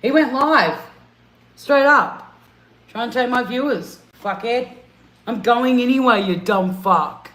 He went live. Straight up. Try and take my viewers, fuckhead. I'm going anyway, you dumb fuck.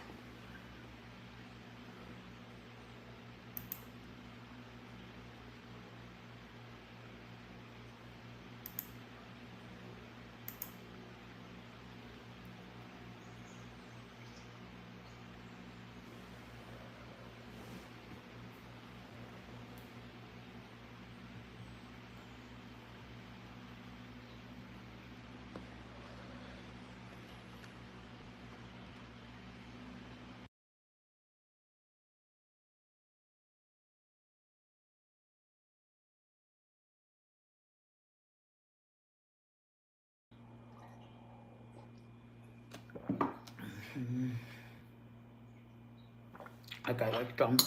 Okay, that's done.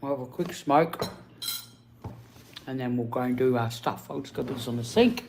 We'll have a quick smoke. And then we'll go and do our stuff. I'll just go put this on the sink.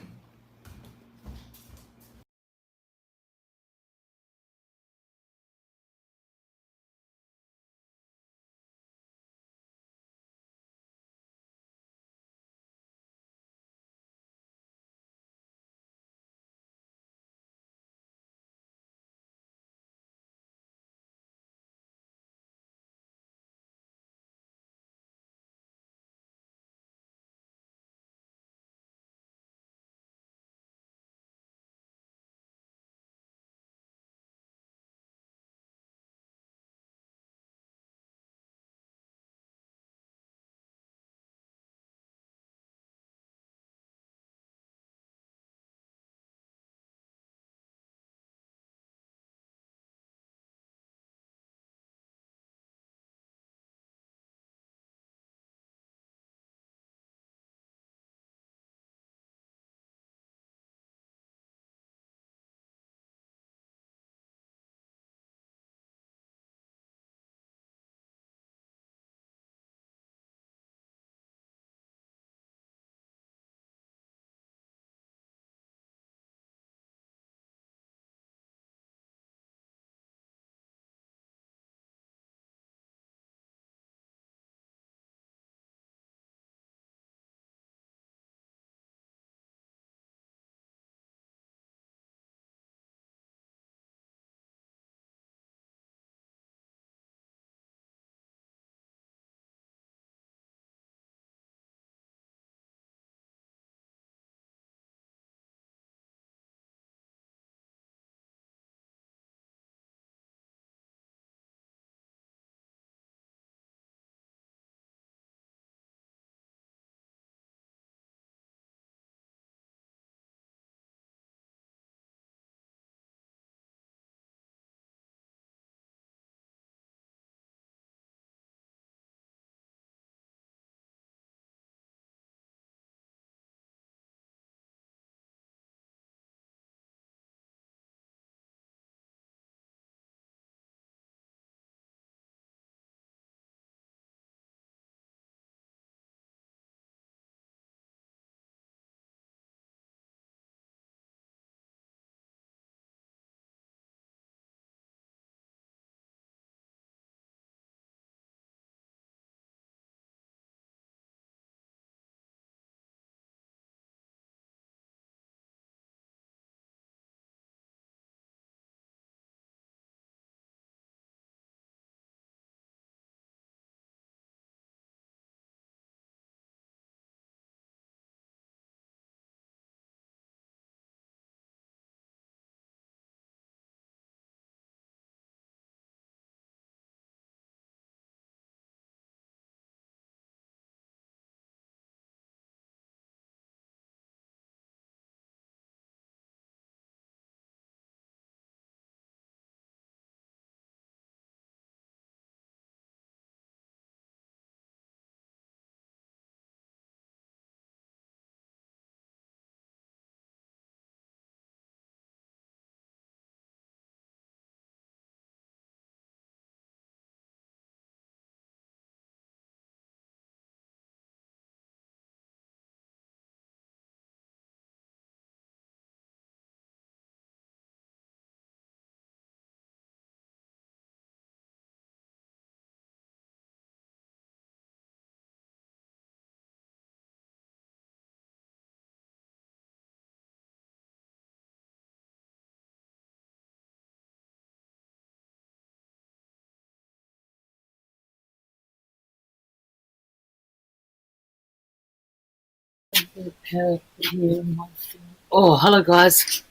Oh, hello guys.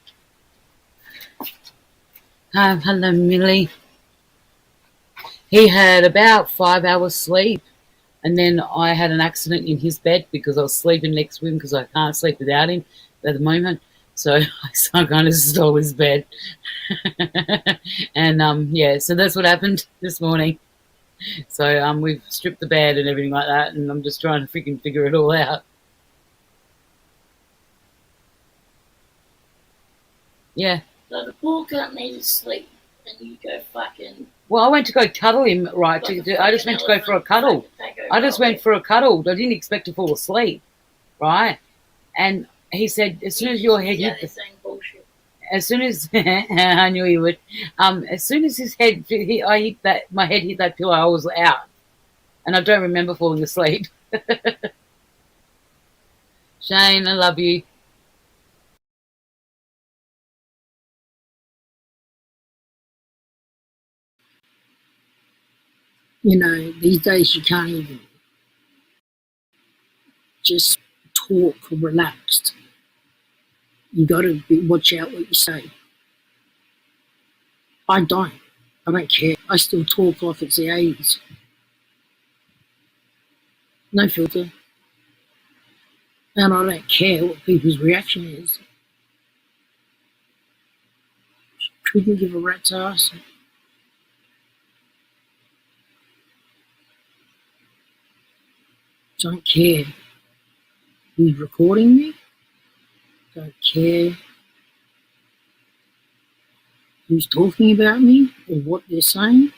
Hello Millie. He had about 5 hours sleep, and then I had an accident in his bed because I was sleeping next to him because I can't sleep without him at the moment. So I kind of stole his bed, and yeah, so that's what happened this morning. So we've stripped the bed and everything like that, and I'm just trying to freaking figure it all out. Yeah. So the poor cunt needed sleep, and you go fucking. Well, I went to go cuddle him, right? I just went to go for a cuddle. I just went for a cuddle. I didn't expect to fall asleep, right? And he said, as soon as your head hit, as soon as I knew he would, as soon as his head, I hit that, my head hit that pillow, I was out, and I don't remember falling asleep. Shane, I love you. You know, these days you can't even just talk relaxed. You got to watch out what you say. I don't. I don't care. I still talk like it's the 80s. No filter. And I don't care what people's reaction is. Couldn't give a rat's ass. Don't care who's recording me. Don't care who's talking about me or what they're saying.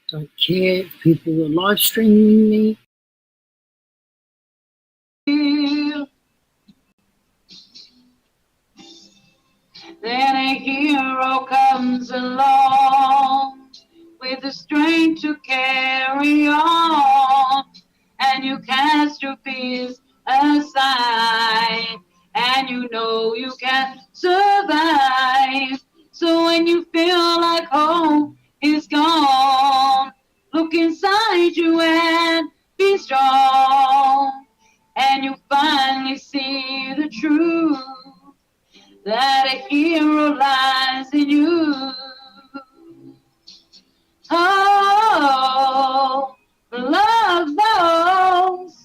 Don't care if people are live streaming me. Then a hero comes along with the strength to carry on, and you cast your fears aside, and you know you can survive. So when you feel like hope is gone, look inside you and be strong, and you finally see the truth, that a hero lies in you. Oh, love those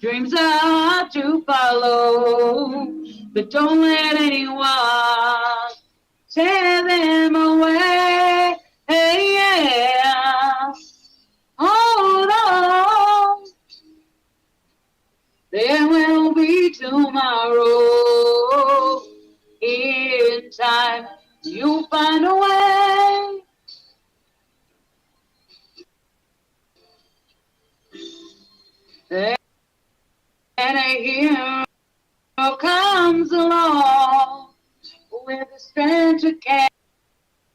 dreams are hard to follow, but don't let anyone tear them away. Hey, yeah. Hold on, there will be tomorrow. In time, you'll find a way. And a hero comes along with the strength to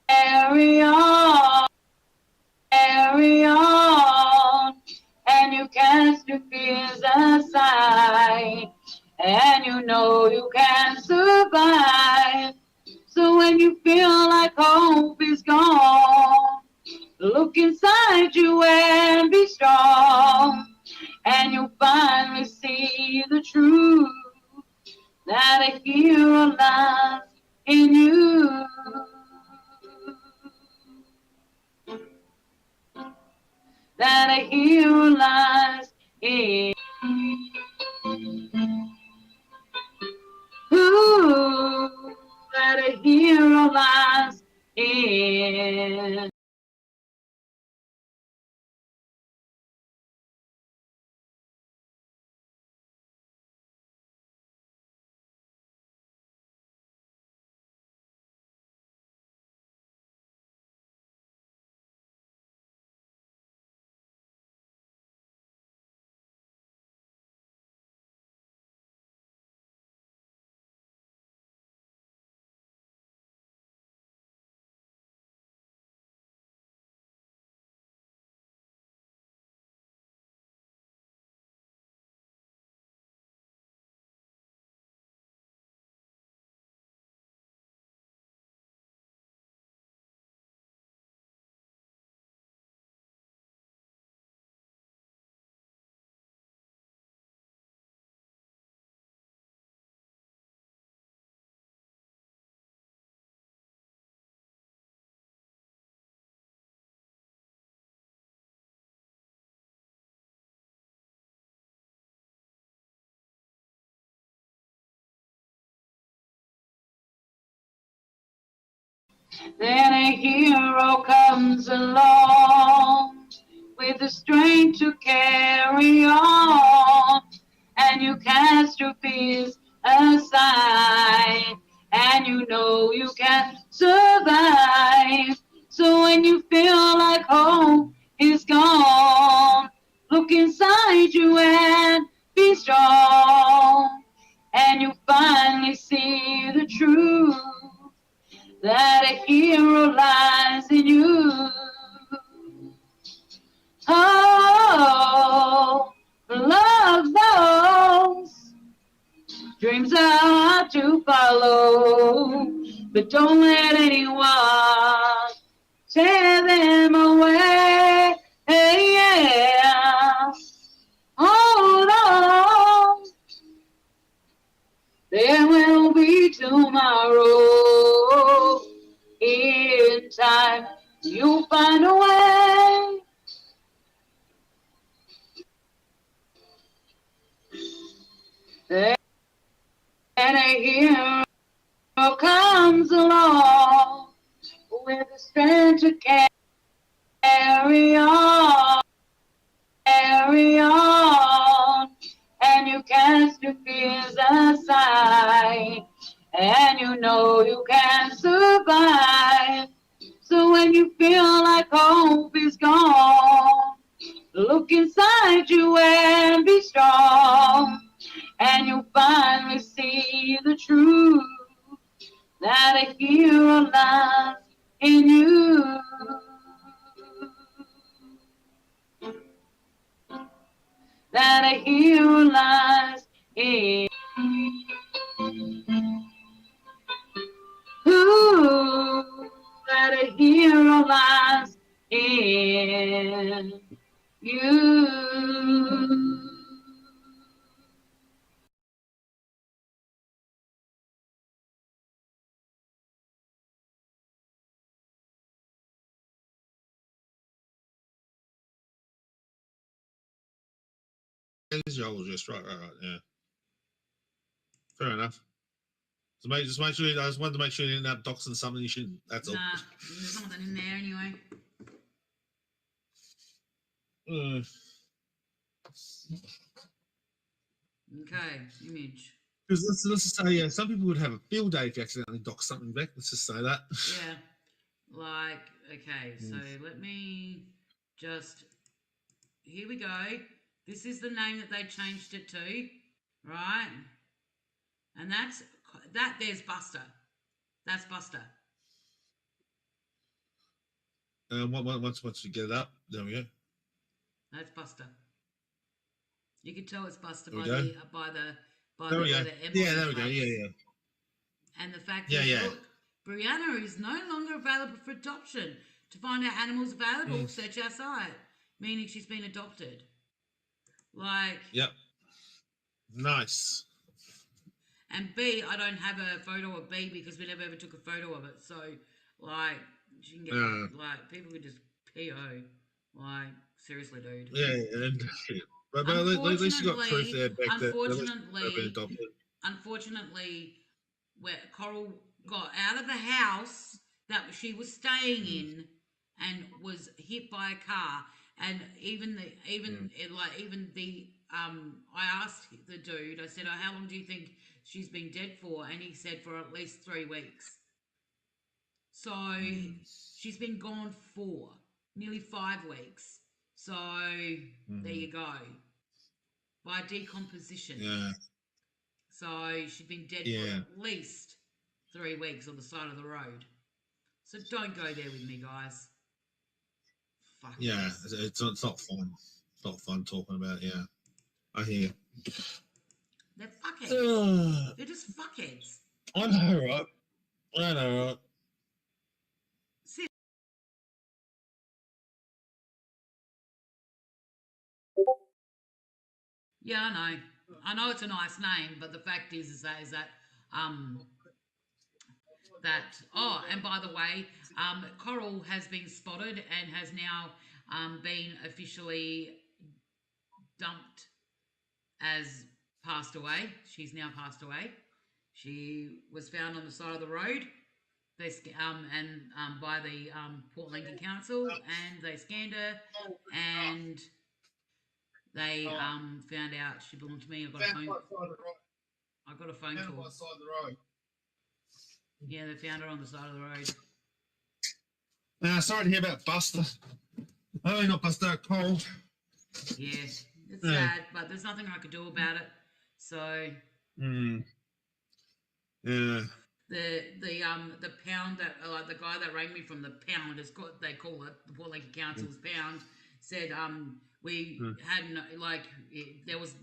carry on, carry on. And you cast your fears aside, and you know you can survive. So when you feel like hope is gone, look inside you and be strong, and you'll finally see the truth, that a hero lies in you. That a hero lies in you. That a hero lies in Then a hero comes along with the strength to carry on, and you cast your fears aside, and you know you can survive. So when you feel like hope is gone, look inside you and be strong, and you finally see the truth that a hero lies in you. Oh, love those dreams are hard to follow, but don't let anyone tear them away. Hey, yeah. Hold on, there will be tomorrow. In time, you'll find a way. And a hero comes along with the strength to carry on, carry on. And you cast your fears aside, and you know you can survive. So when you feel like hope is gone, look inside you and be strong, and you'll finally see the truth that a hero lies in you. That a hero lies in you. That a hero lies in you. Geologist, right, yeah. Fair enough. So just make sure. I just wanted to make sure you didn't have doxing something you shouldn't. That's all. Nah, there's nothing in there anyway. Okay, image. Because let's just say, some people would have a field day if you accidentally dox something back. Let's just say that. Yeah, like, okay, so let me just, here we go. This is the name that they changed it to, right? And there's Buster. That's Buster. Once we get it up, there we go. That's Buster. You can tell it's Buster There by we the go. by the by There the we where go. the M Yeah, on there his we go. face. Yeah. And the fact Yeah, is, yeah. look, Brianna is no longer available for adoption. To find out animals available, search our site, meaning she's been adopted. Like, Yep. Nice. and B, I don't have a photo of B because we never ever took a photo of it. So, like, she can get like people could just PO. Like, seriously, dude. Yeah, and but at least you got proof there back that at least they've been adopted. Unfortunately, where Coral got out of the house that she was staying in and was hit by a car, and even the I asked the dude, I said, oh, how long do you think she's been dead for? And he said for at least 3 weeks. So she's been gone for nearly 5 weeks. So there you go. By decomposition. Yeah. So she'd been dead for at least 3 weeks on the side of the road. So don't go there with me, guys. Fuck yeah, yes. it's not fun. It's not fun talking about it, yeah. I hear. They're fuckheads. They're just fuckheads. I know, right? I know, right? Yeah, I know. I know it's a nice name, but the fact is that and by the way, Coral has been spotted and has now been officially dumped as passed away. She's now passed away. She was found on the side of the road. by the Port Lincoln Council, and they scanned her, and they found out she belonged to me. I got a phone call. Yeah, they found her on the side of the road. Sorry to hear about Buster. Oh, not Buster, Cole. Yeah, it's sad, but there's nothing I could do about it. So. Yeah. The pound that the guy that rang me from the pound is called, they call it the Port Lincoln Council's pound, said we hadn't there was the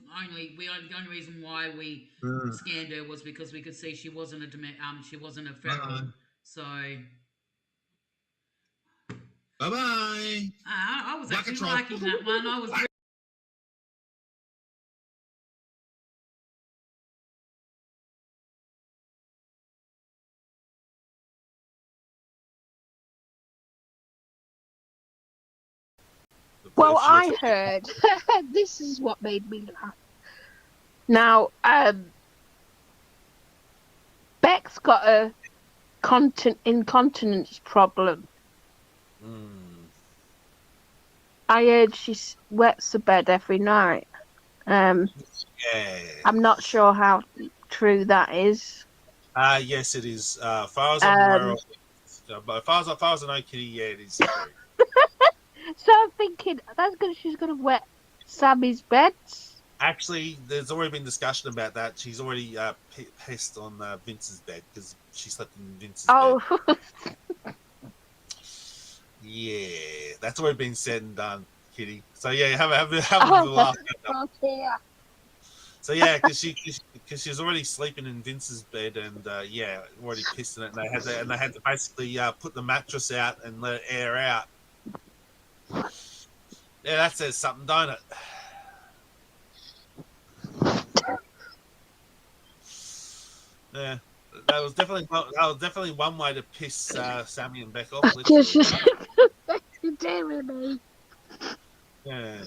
only reason why we scanned her was because we could see she wasn't a feral. So Bye bye. I was actually liking that one. I was. Well, I heard this is what made me laugh. Now, Beck's got a incontinence problem. I heard she wets the bed every night. I'm not sure how true that is. Yes, it is. As far as I'm aware of, as far as I know, Kitty, yeah, it is true. So I'm thinking that's because she's gonna wet Sammy's beds. Actually, there's already been discussion about that. She's already pissed on Vince's bed because she slept in Vince's bed. Yeah, that's already been said and done, Kitty. So yeah, have a little laugh. So yeah, because she was already sleeping in Vince's bed and already pissed in it, and they had to basically put the mattress out and let it air out. Yeah, that says something, don't it? Yeah, that was definitely one way to piss Sammy and Beck off. You're daring me. Yeah.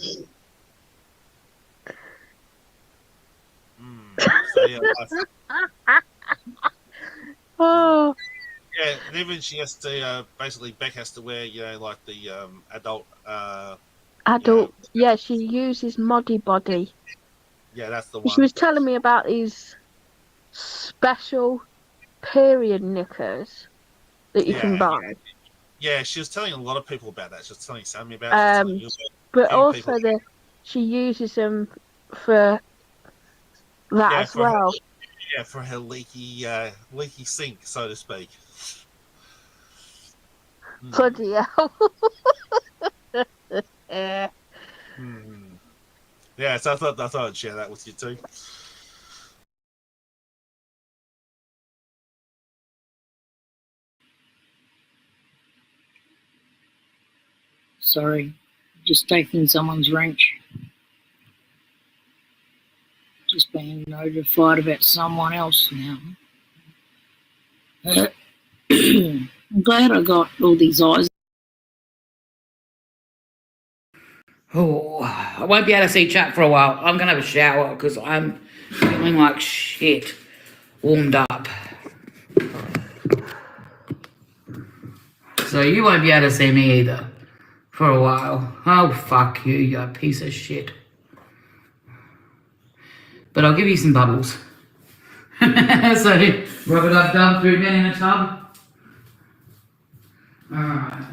So yeah. Oh. Yeah, and even she has to basically Beck has to wear like the adult. Yeah, she uses Moddy Body. Yeah, that's the one. She was telling me about these special period knickers that you can buy. Yeah, she was telling a lot of people about that. She was telling Sammy about it. But also she uses them for that as well. For her leaky sink, so to speak. Bloody hell. Yeah, so I thought I'd share that with you too. Sorry, just taking someone's wrench. Just being notified about someone else now. I'm glad I got all these eyes. Oh, I won't be able to see chat for a while. I'm going to have a shower because I'm feeling like shit. Warmed up. So you won't be able to see me either for a while. Oh, fuck you, you piece of shit. But I'll give you some bubbles. So, rub it up, done through men in a tub. Alright.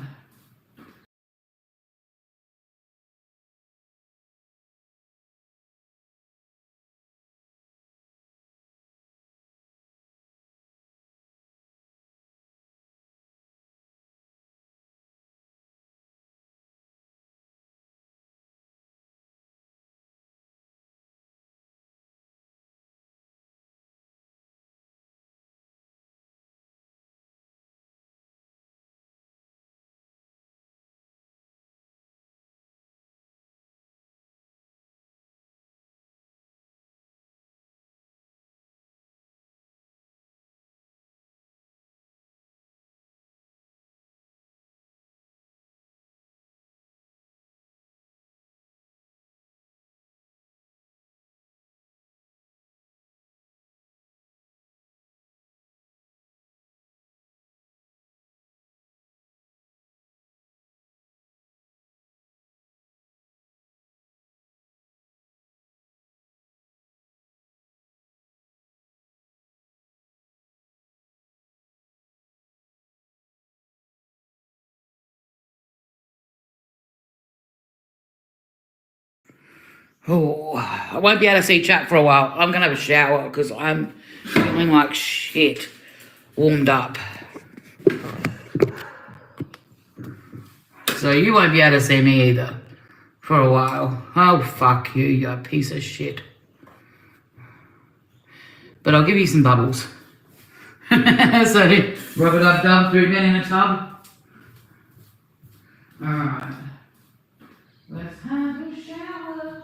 Oh, I won't be able to see chat for a while. I'm going to have a shower because I'm feeling like shit. Warmed up. So you won't be able to see me either for a while. Oh, fuck you, you piece of shit. But I'll give you some bubbles. So, rub-a-dub-dub, 3 men in a tub. Alright. Let's have a shower.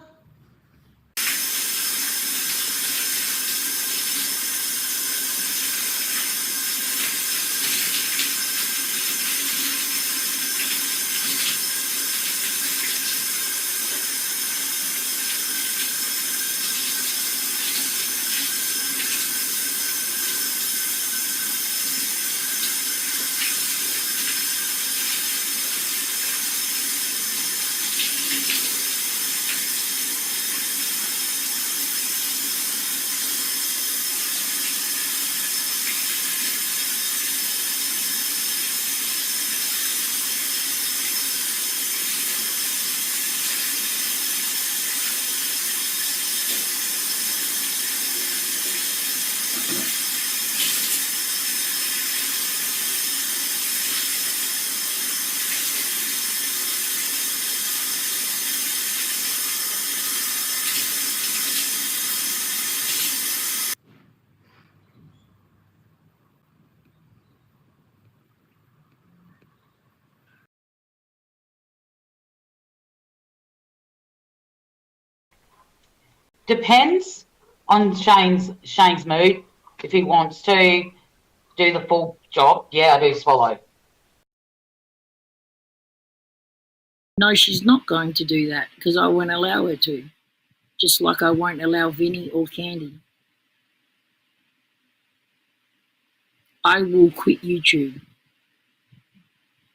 Depends on Shane's mood. If he wants to do the full job, yeah, I do swallow. No, she's not going to do that because I won't allow her to. Just like I won't allow Vinny or Candy. I will quit YouTube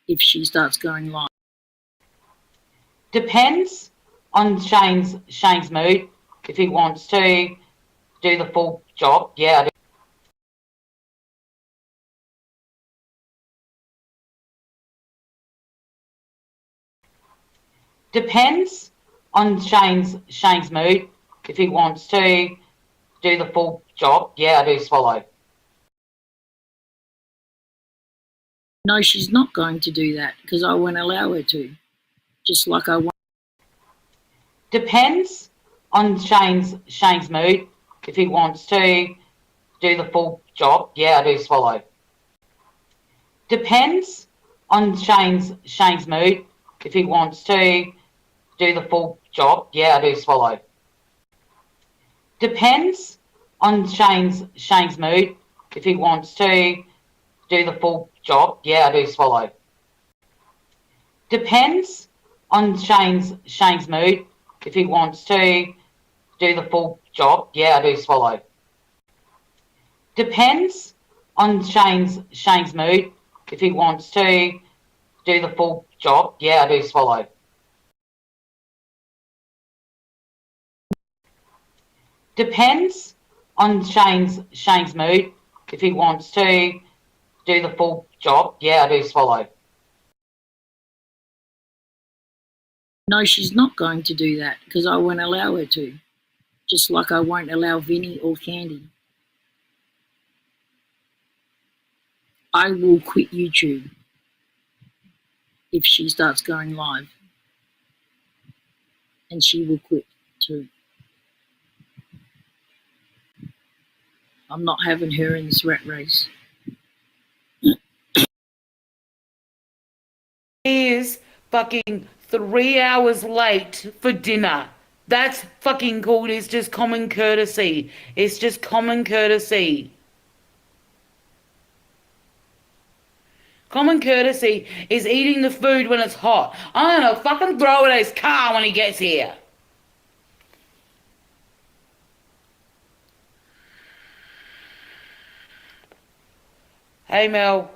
if she starts going live. Depends on Shane's mood. If he wants to do the full job, yeah, I do. Depends on Shane's mood. If he wants to do the full job, yeah, I do swallow. No, she's not going to do that because I won't allow her to. Just like I won't. Depends on Shane's mood. If he wants to do the full job, yeah, I do swallow. Depends on Shane's mood. If he wants to do the full job, yeah, I do swallow. Depends on Shane's mood. If he wants to do the full job, yeah, I do swallow. Depends on Shane's mood. If he wants to do the full job, yeah, I do swallow. Depends on Shane's mood. If he wants to do the full job, yeah, I do swallow. Depends on Shane's mood. If he wants to do the full job, yeah, I do swallow. No, she's not going to do that because I won't allow her to. Just like I won't allow Vinny or Candy. I will quit YouTube if she starts going live. And she will quit too. I'm not having her in this rat race. Is fucking 3 hours late for dinner. That's fucking called, it's just common courtesy. It's just common courtesy. Common courtesy is eating the food when it's hot. I'm gonna fucking throw it at his car when he gets here. Hey, Mel.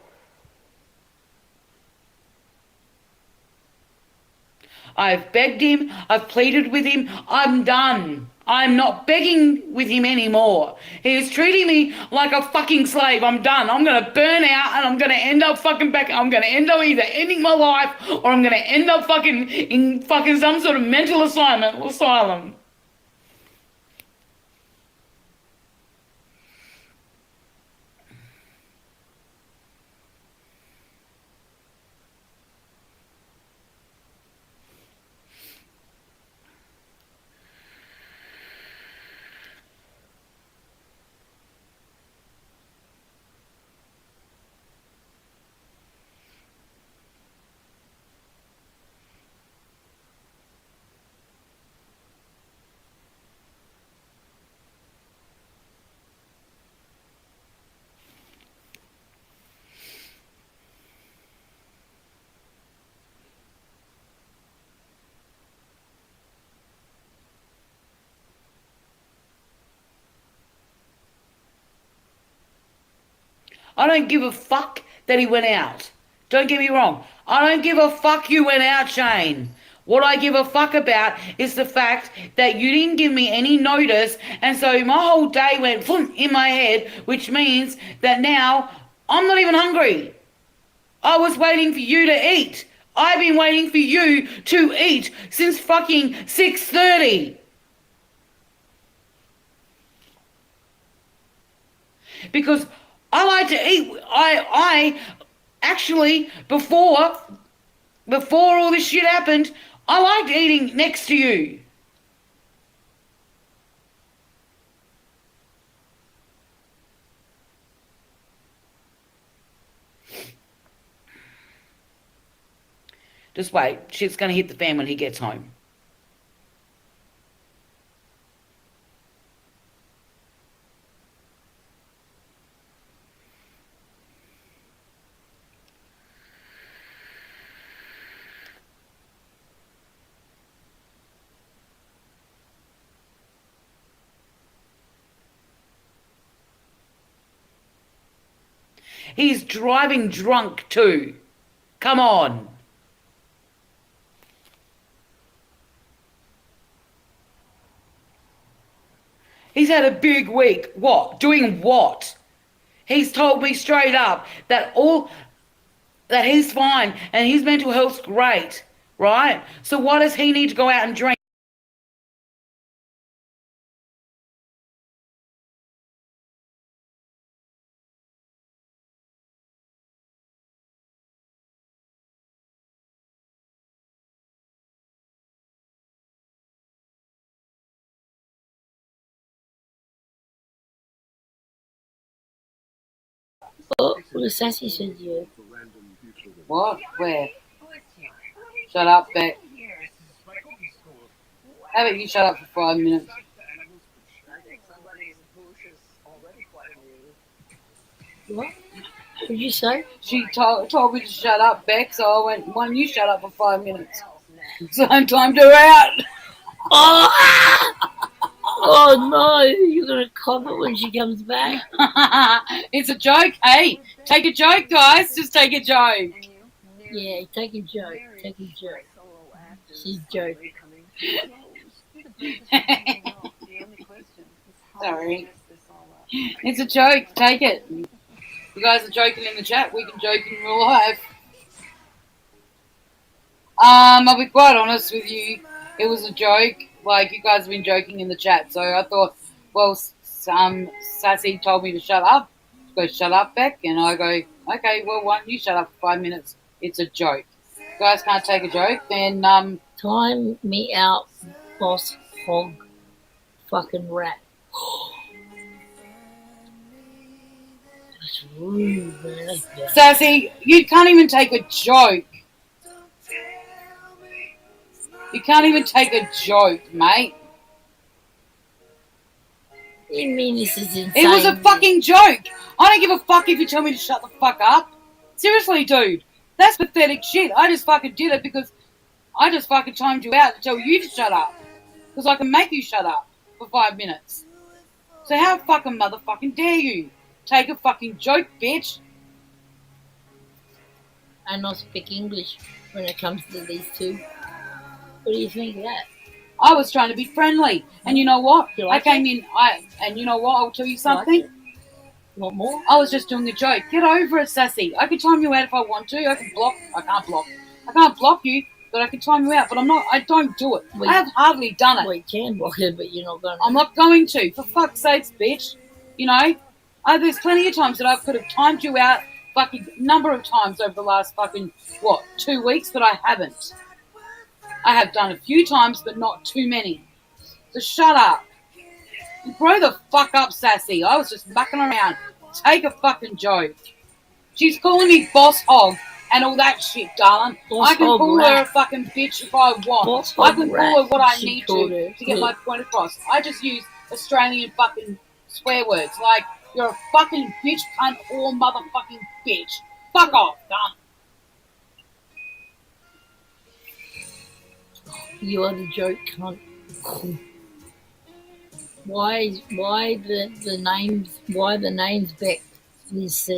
I've begged him. I've pleaded with him. I'm done. I'm not begging with him anymore. He is treating me like a fucking slave. I'm done. I'm going to burn out and I'm going to end up fucking back. I'm going to end up either ending my life or I'm going to end up fucking in fucking some sort of mental asylum. I don't give a fuck that he went out. Don't get me wrong. I don't give a fuck you went out, Shane. What I give a fuck about is the fact that you didn't give me any notice, and so my whole day went in my head, which means that now I'm not even hungry. I was waiting for you to eat. I've been waiting for you to eat since fucking 6:30. Because I like to eat. I actually, before all this shit happened, I liked eating next to you. Just wait. Shit's going to hit the fan when he gets home. He's driving drunk too. Come on. He's had a big week. What? Doing what? He's told me straight up that he's fine and his mental health's great, right? So why does he need to go out and drink? Oh, well, Sassy said yeah. What? Where? Shut up, Beck. How about you shut up for 5 minutes? What? What did you say? She told me to shut up, Beck, so I went, why don't you shut up for 5 minutes? So I timed her out. Oh! Oh no, you're going to cop it when she comes back? It's a joke. Hey, take a joke, guys. Just take a joke. Yeah, take a joke. Take a joke. She's joking. Sorry. It's a joke. Take it. You guys are joking in the chat. We can joke in real life. I'll be quite honest with you. It was a joke. Like, you guys have been joking in the chat. So I thought, well, Sassy told me to shut up. Go shut up, Beck. And I go, okay, well, why don't you shut up for 5 minutes? It's a joke. You guys can't take a joke, then, Time me out, boss hog fucking rat. That's rude, man. That's Sassy, you can't even take a joke. You can't even take a joke, mate. You mean this is insane? It was a fucking joke. I don't give a fuck if you tell me to shut the fuck up. Seriously, dude. That's pathetic shit. I just fucking did it because I just fucking timed you out to tell you to shut up. Because I can make you shut up for 5 minutes. So how fucking motherfucking dare you take a fucking joke, bitch? I not speak English when it comes to these two. What do you think of that? I was trying to be friendly. And you know what? You like I came in, and you know what? I'll tell you something. Like what more? I was just doing a joke. Get over it, Sassy. I can time you out if I want to. I can't block you, but I can time you out. But I don't do it. I have hardly done it. Well, you can block it, but you're not going to. I'm not going to. For fuck's sakes, bitch. You know? There's plenty of times that I could have timed you out fucking number of times over the last fucking, 2 weeks, but I haven't. I have done a few times, but not too many. So shut up. Grow the fuck up, Sassy. I was just mucking around. Take a fucking joke. She's calling me boss hog and all that shit, darling. I can call her a fucking bitch if I want. I can call her what I need to get my point across. I just use Australian fucking swear words like, you're a fucking bitch, cunt, or motherfucking bitch. Fuck off, done. You are the joke cunt. Why the names back? This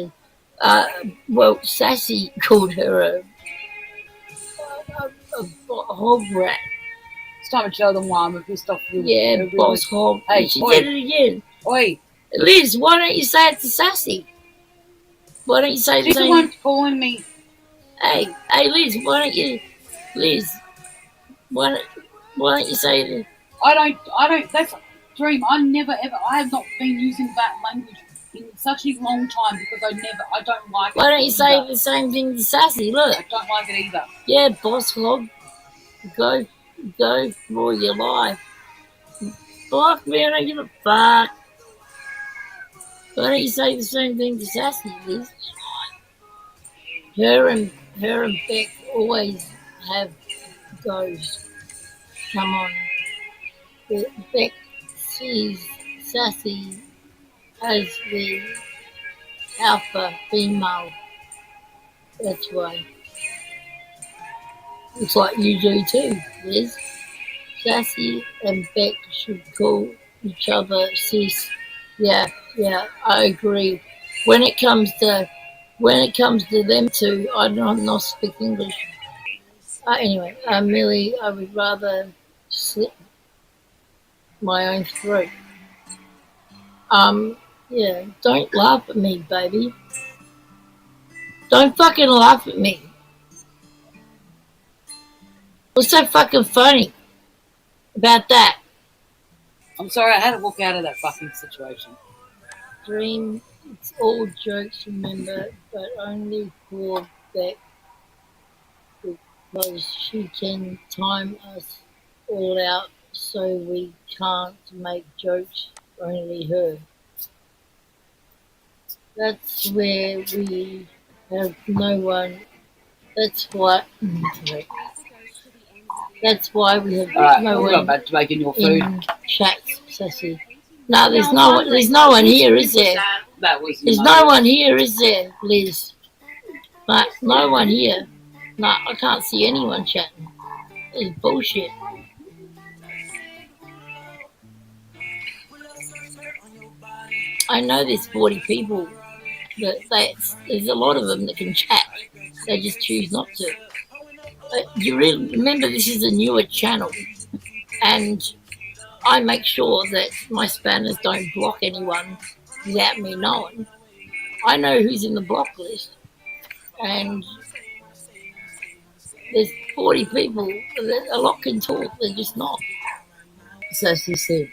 Well, Sassy called her a hog rat. It's time to show them why I'm pissed off. Yeah, boss hog. Hey, she oi. did it again. Oi. Liz, why don't you say it to Sassy? Why don't you say the She's same? the one calling me. Hey, Liz, why don't you, Liz? Why don't you say the? I don't. That's Dream. I never ever. I have not been using that language in such a long time because I don't like it. Why don't you say the same thing to Sassy? Look. I don't like it either. Yeah, boss hog. Go for your life. Fuck me, I don't give a fuck. Why don't you say the same thing to Sassy, Liz? Her and Beck always have those. Come on. Beck sees Sassy as the alpha female. That's why. Looks like you do too, Liz. Sassy and Beck should call each other sis. Yeah, I agree. When it comes to them two, I don't not speak English. Anyway, Millie, I would rather slit my own throat. Yeah, don't laugh at me, baby. Don't fucking laugh at me. What's so fucking funny about that? I'm sorry, I had to walk out of that fucking situation. Dream, it's all jokes, remember, but only for Beck, because she can time us all out, so we can't make jokes, only her. That's where we have no one. That's why we have no one back to making your food. in chats, Sassy. No, there's no one here, is there? There's no one here, is there, Liz? Like, no one here. No, I can't see anyone chatting. It's bullshit. I know there's 40 people, but there's a lot of them that can chat. They just choose not to. You really remember this is a newer channel, and I make sure that my spammers don't block anyone without me knowing. I know who's in the block list, and there's 40 people. A lot can talk, they're just not. So she said,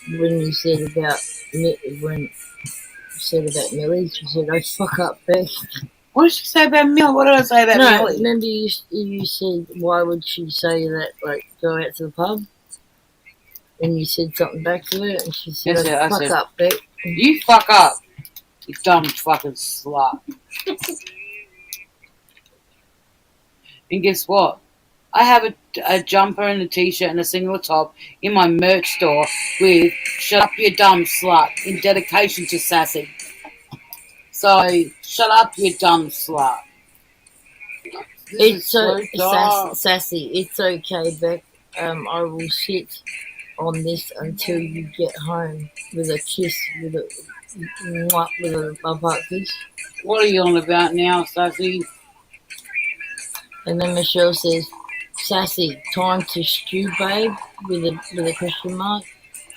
when you said about Millie, she said, "Oh, fuck up, Beck." What did she say about Millie? What did I say about Millie? Remember you said, why would she say that, like, go out to the pub? And you said something back to her, and she said, Yes, fuck up, Beck. You fuck up, you dumb fucking slut. And guess what? I have a jumper and a t-shirt and a single top in my merch store with "Shut up, you dumb slut" in dedication to Sassy. So, shut up, you dumb slut. It's so Sassy. It's okay, Beck. I will sit on this until you get home with a kiss, with a love kiss. What are you on about now, Sassy? And then Michelle says, "Sassy, time to stew, babe," with a question mark.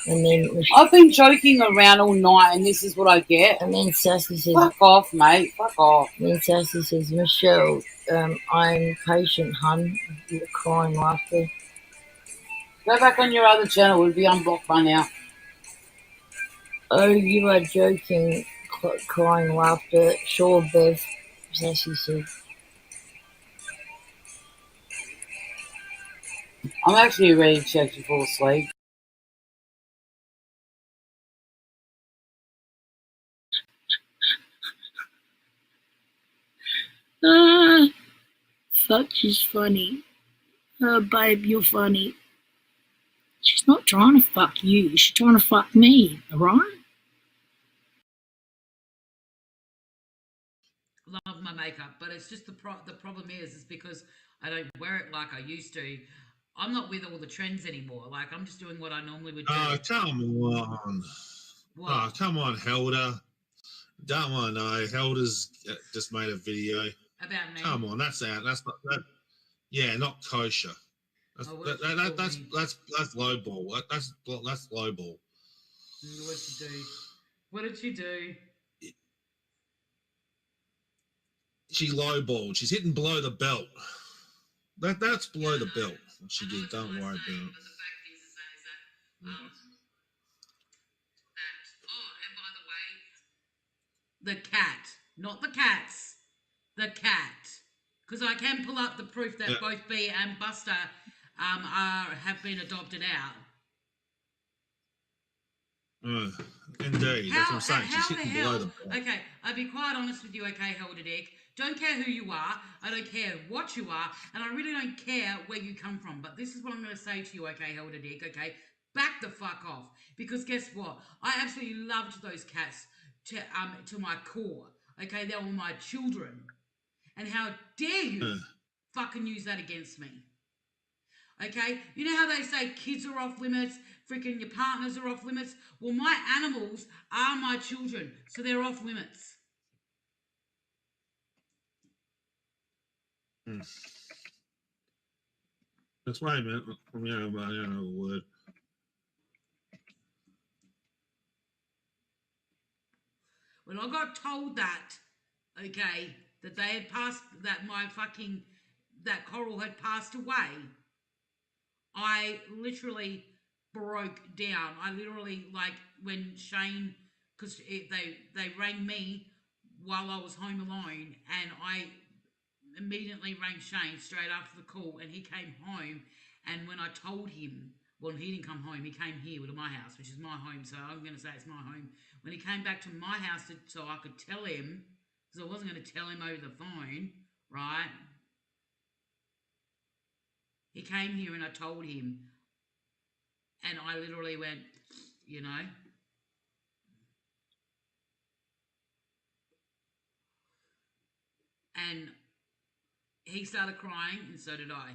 And then I've been joking around all night, and this is what I get. And then Sassy says, "Fuck off, mate. Fuck off." And then Sassy says, "Michelle, I'm patient, hun." With crying laughter. Go back on your other channel. We'll be unblocked by now. Oh, you are joking. Crying laughter. Sure, Bev. Sassy said. I'm actually ready to actually fall asleep. Fuck, she's funny. Babe, you're funny. She's not trying to fuck you. She's trying to fuck me, alright? Love my makeup, but it's just the problem is because I don't wear it like I used to. I'm not with all the trends anymore. Like, I'm just doing what I normally would do. Oh, come on. What? Oh, come on, Helder. Don't want to know. Helder's just made a video. About me. Come on, that's out. That's not that. Yeah, not kosher. That's that's low ball. That's low ball. What'd she do? What did she do? She lowballed. She's hitting below the belt. That's below the belt. What she did. Don't worry about it. And by the way, the cat, not the cats, the cat. Because I can pull up the proof that both B and Buster have been adopted out. Indeed, that's what I'm saying. She's hitting below the belt. Okay, I'll be quite honest with you, okay, Helder Dick. Don't care who you are, I don't care what you are, and I really don't care where you come from. But this is what I'm going to say to you, okay, Helder Dick, okay? Back the fuck off. Because guess what? I absolutely loved those cats to my core. Okay, they were my children. And how dare you fucking use that against me? Okay? You know how they say kids are off limits, freaking your partners are off limits? Well, my animals are my children, so they're off limits. That's right, man. I don't know a word. When I got told that, okay, that they had passed, that that Coral had passed away, I literally broke down. I literally, like, when Shane, because they rang me while I was home alone, and I immediately rang Shane straight after the call, and he came home, and when I told him, well, he didn't come home, he came here to my house, which is my home, so I'm going to say it's my home. When he came back to my house so I could tell him, because I wasn't going to tell him over the phone, right? He came here and I told him, and I literally went, you know. And he started crying, and so did I.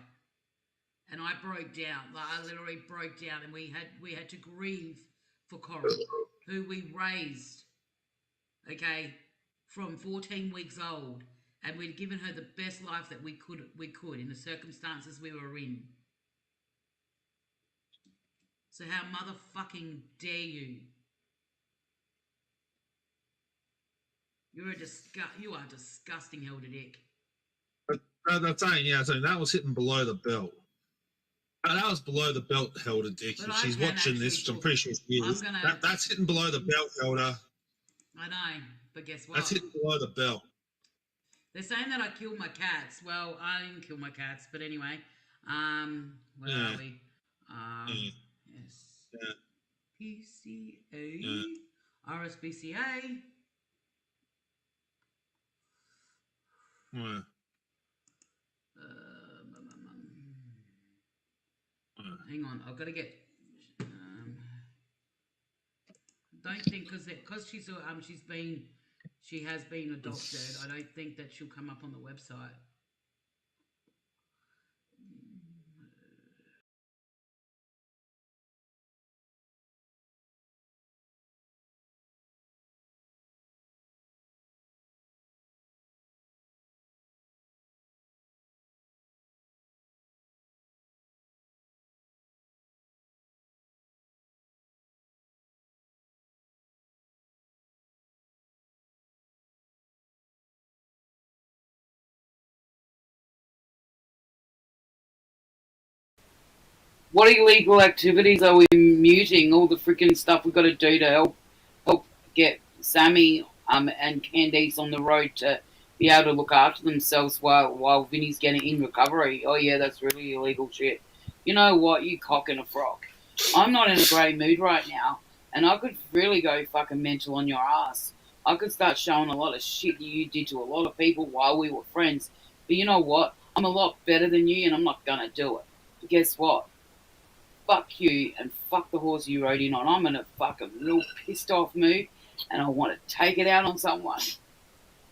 And I broke down. Like, I literally broke down, and we had to grieve for Coral, who we raised, okay, from 14 weeks old, and we'd given her the best life that we could in the circumstances we were in. So how motherfucking dare you? You are disgusting, Helder Dick. That's saying, yeah, so that was hitting below the belt. That was below the belt, Helder Dick. If she's watching this, which I'm pretty sure she is, that's hitting below the belt, Helder. I know, but guess what? That's hitting below the belt. They're saying that I killed my cats. Well, I didn't kill my cats, but anyway. Where are we? Yes. PCA. RSPCA. Hang on, I've got to get. Don't think because she has been adopted. I don't think that she'll come up on the website. What illegal activities are we muting? All the freaking stuff we've got to do to help get Sammy and Candice on the road to be able to look after themselves while Vinny's getting in recovery. Oh yeah, that's really illegal shit. You know what, you cock and a frog. I'm not in a great mood right now, and I could really go fucking mental on your ass. I could start showing a lot of shit you did to a lot of people while we were friends. But you know what? I'm a lot better than you, and I'm not gonna do it. But guess what? Fuck you and fuck the horse you rode in on. I'm in a fucking little pissed off mood, and I want to take it out on someone.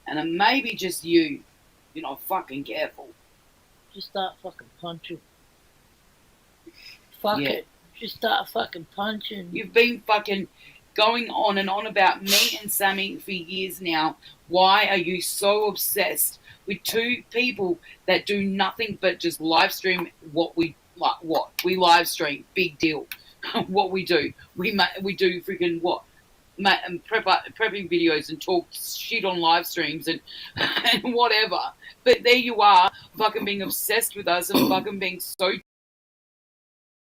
And it may be just you. You're not fucking careful. Just start fucking punching. Fuck it. Just start fucking punching. You've been fucking going on and on about me and Sammy for years now. Why are you so obsessed with two people that do nothing but just live stream what we like? What we live stream, big deal. What we do, we do freaking what? Prepping videos and talk shit on live streams and and whatever. But there you are, fucking being obsessed with us and fucking being so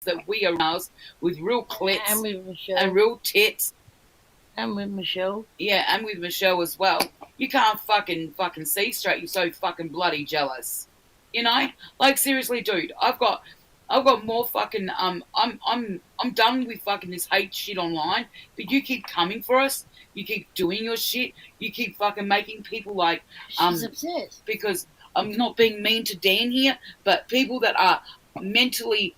that we are ours with real clits And with Michelle. and real tits. And with Michelle. Yeah, and with Michelle as well. You can't fucking see straight. You're so fucking bloody jealous. You know? Like seriously, dude, I've got more fucking I'm done with fucking this hate shit online. But you keep coming for us. You keep doing your shit. You keep fucking making people like She's obsessed. because I'm not being mean to Dan here, but people that are mentally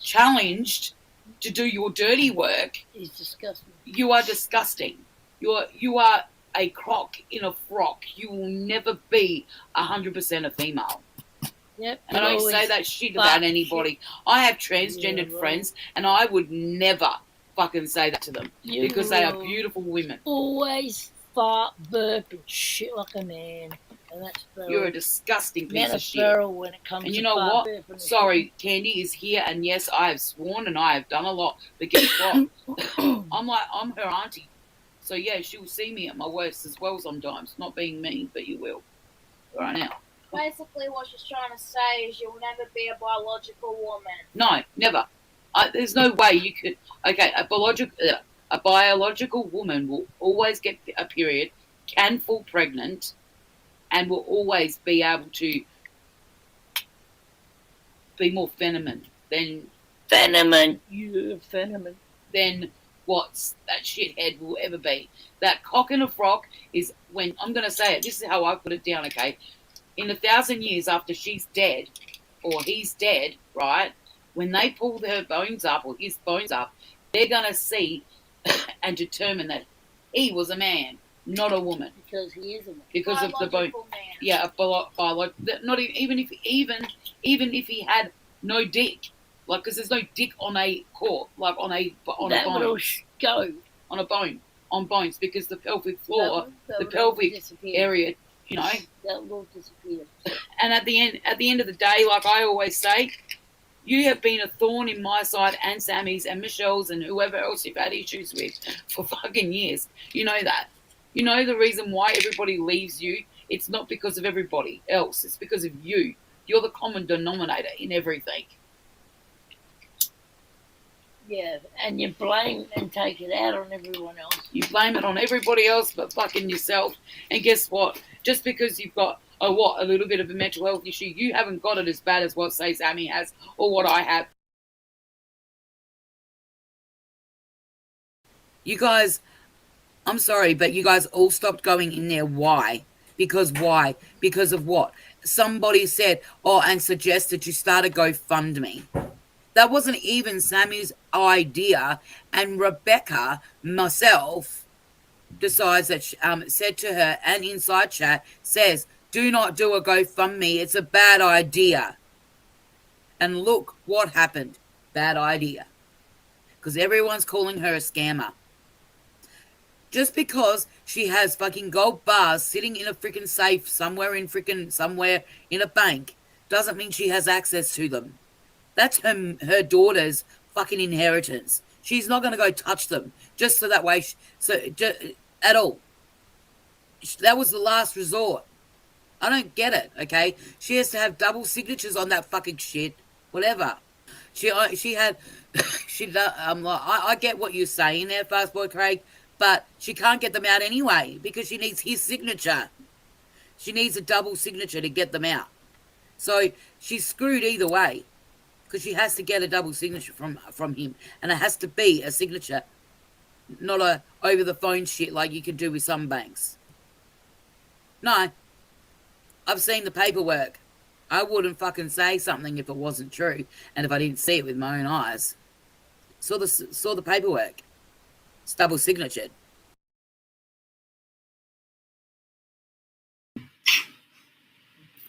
challenged to do your dirty work is disgusting. You are disgusting. You are a crock in a frock. You will never be 100% a female. Yep. And I don't say that shit about anybody. I have transgendered friends, and I would never fucking say that to them because they are beautiful women. Always fart, burp, and shit like a man. And that's You're a disgusting piece of shit. When it comes and you to know what? Sorry, Candy is here, and yes, I have sworn and I have done a lot. But guess what? I'm her auntie. So yeah, she'll see me at my worst as well sometimes. Not being mean, but you will. Right now. Basically, what she's trying to say is you'll never be a biological woman. No, never. There's no way you could. Okay, a biological woman will always get a period, can fall pregnant, and will always be able to be more feminine than what that shithead will ever be. That cock in a frock is when I'm going to say it. This is how I put it down. Okay, in 1,000 years after she's dead or he's dead, right? When they pull her bones up or his bones up, they're going to see and determine that he was a man, not a woman. Because he is a man. Because of the bone. Man. Yeah, not even if he had no dick, like because there's no dick on a cork, like on a bone. Go on a bone, on bones, because the pelvic floor, the pelvic area, you know. That will disappear. And at the end of the day, like I always say, you have been a thorn in my side and Sammy's and Michelle's and whoever else you've had issues with for fucking years. You know that. You know the reason why everybody leaves you? It's not because of everybody else. It's because of you. You're the common denominator in everything. Yeah, and you blame and take it out on everyone else. You blame it on everybody else but fucking yourself. And guess what? Just because you've got a little bit of a mental health issue, you haven't got it as bad as what, say, Sammy has or what I have. You guys, I'm sorry, but you guys all stopped going in there. Why? Because why? Because of what? Somebody said, and suggested you start a GoFundMe. That wasn't even Sammy's idea. And Rebecca, myself, decides that, said to her, and inside chat, says, do not do a GoFundMe. It's a bad idea. And look what happened. Bad idea. Because everyone's calling her a scammer. Just because she has fucking gold bars sitting in a freaking safe somewhere in a bank doesn't mean she has access to them. That's her daughter's fucking inheritance. She's not going to go touch them just so that way. At all. That was the last resort. I don't get it, okay? She has to have double signatures on that fucking shit. Whatever. I get what you're saying there, Fast Boy Craig, but she can't get them out anyway because she needs his signature. She needs a double signature to get them out. So she's screwed either way because she has to get a double signature from him, and it has to be a signature, not a over-the-phone shit like you can do with some banks. No. I've seen the paperwork. I wouldn't fucking say something if it wasn't true and if I didn't see it with my own eyes. Saw the paperwork. It's double signatured.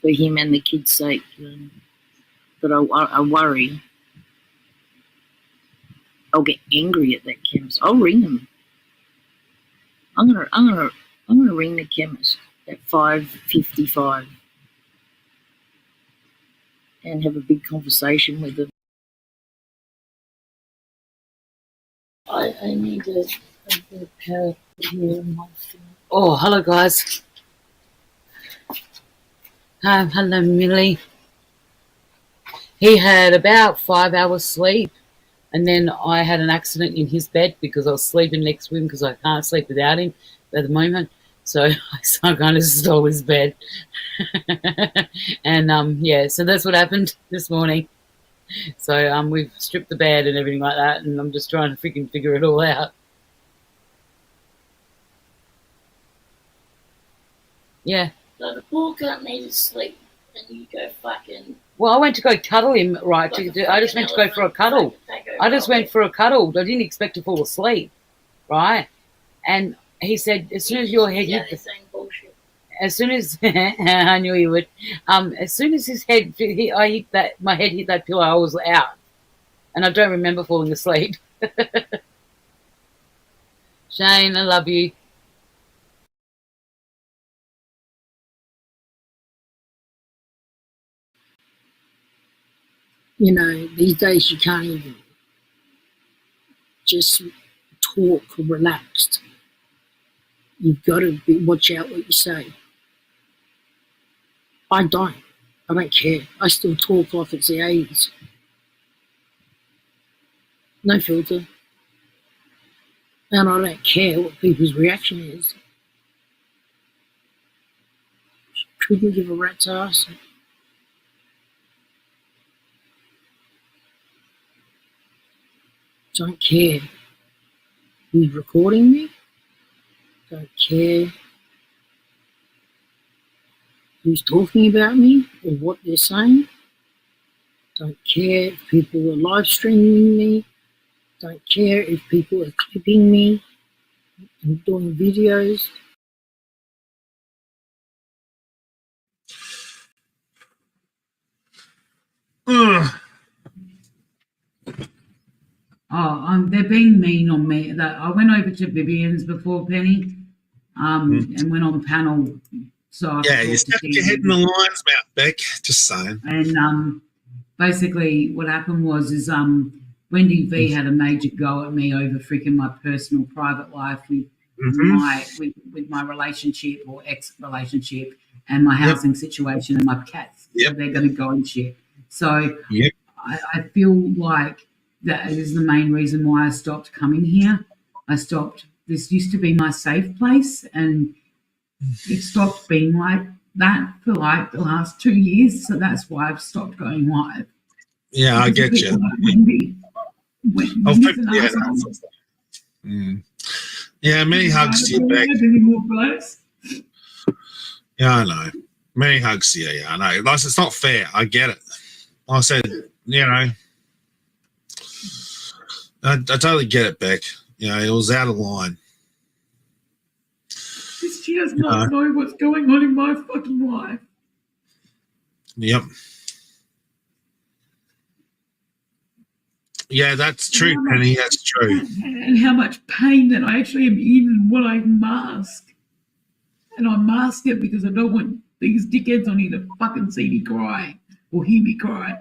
For him and the kids' sake. But I worry. I'll get angry at that chemist. I'll ring them. I'm gonna ring the chemist at 5:55 and have a big conversation with them. I need to have the power here on my phone. Oh, hello, guys. Hello, Millie. He had about 5 hours sleep, and then I had an accident in his bed because I was sleeping next to him because I can't sleep without him at the moment. So I kind of stole his bed. And, yeah, so that's what happened this morning. So we've stripped the bed and everything like that, and I'm just trying to freaking figure it all out. Yeah. So the poor cunt needed sleep, and you go fucking... Well, I went to go cuddle him, right? I just went to go for a cuddle. I just went for a cuddle. I didn't expect to fall asleep, right? And he said, as soon as your head hit the... As soon as... I knew he would. As soon as his head... my head hit that pillow, I was out. And I don't remember falling asleep. Shane, I love you. You know, these days you can't even just talk relaxed. You've got to watch out what you say. I don't care. I still talk like it's the 80s. No filter. And I don't care what people's reaction is. Couldn't give a rat's ass. Don't care who's recording me. Don't care who's talking about me or what they're saying. Don't care if people are live streaming me. Don't care if people are clipping me and doing videos. They're being mean on me. That I went over to Vivian's before, Penny, and went on panel. So you stuck your head in the lion's mouth, Beck. Just saying. And basically, what happened was Wendy V had a major go at me over freaking my personal private life with my relationship or ex-relationship and my housing situation and my cats. So they're going to go and shit. So I feel like that is the main reason why I stopped coming here. This used to be my safe place, and it stopped being like that for like the last 2 years. So that's why I've stopped going live. Yeah, I get you. Yeah, many hugs to you, Beck. Yeah, I know. Many hugs to you. Yeah, I know. Like, it's not fair. I get it. I said, you know, I totally get it, Beck. You know, it was out of line. She does not know what's going on in my fucking life. Yep. Yeah, that's true, Penny. That's true. And how much pain that I actually am in and what I mask. And I mask it because I don't want these dickheads on here to fucking see me cry or hear me cry.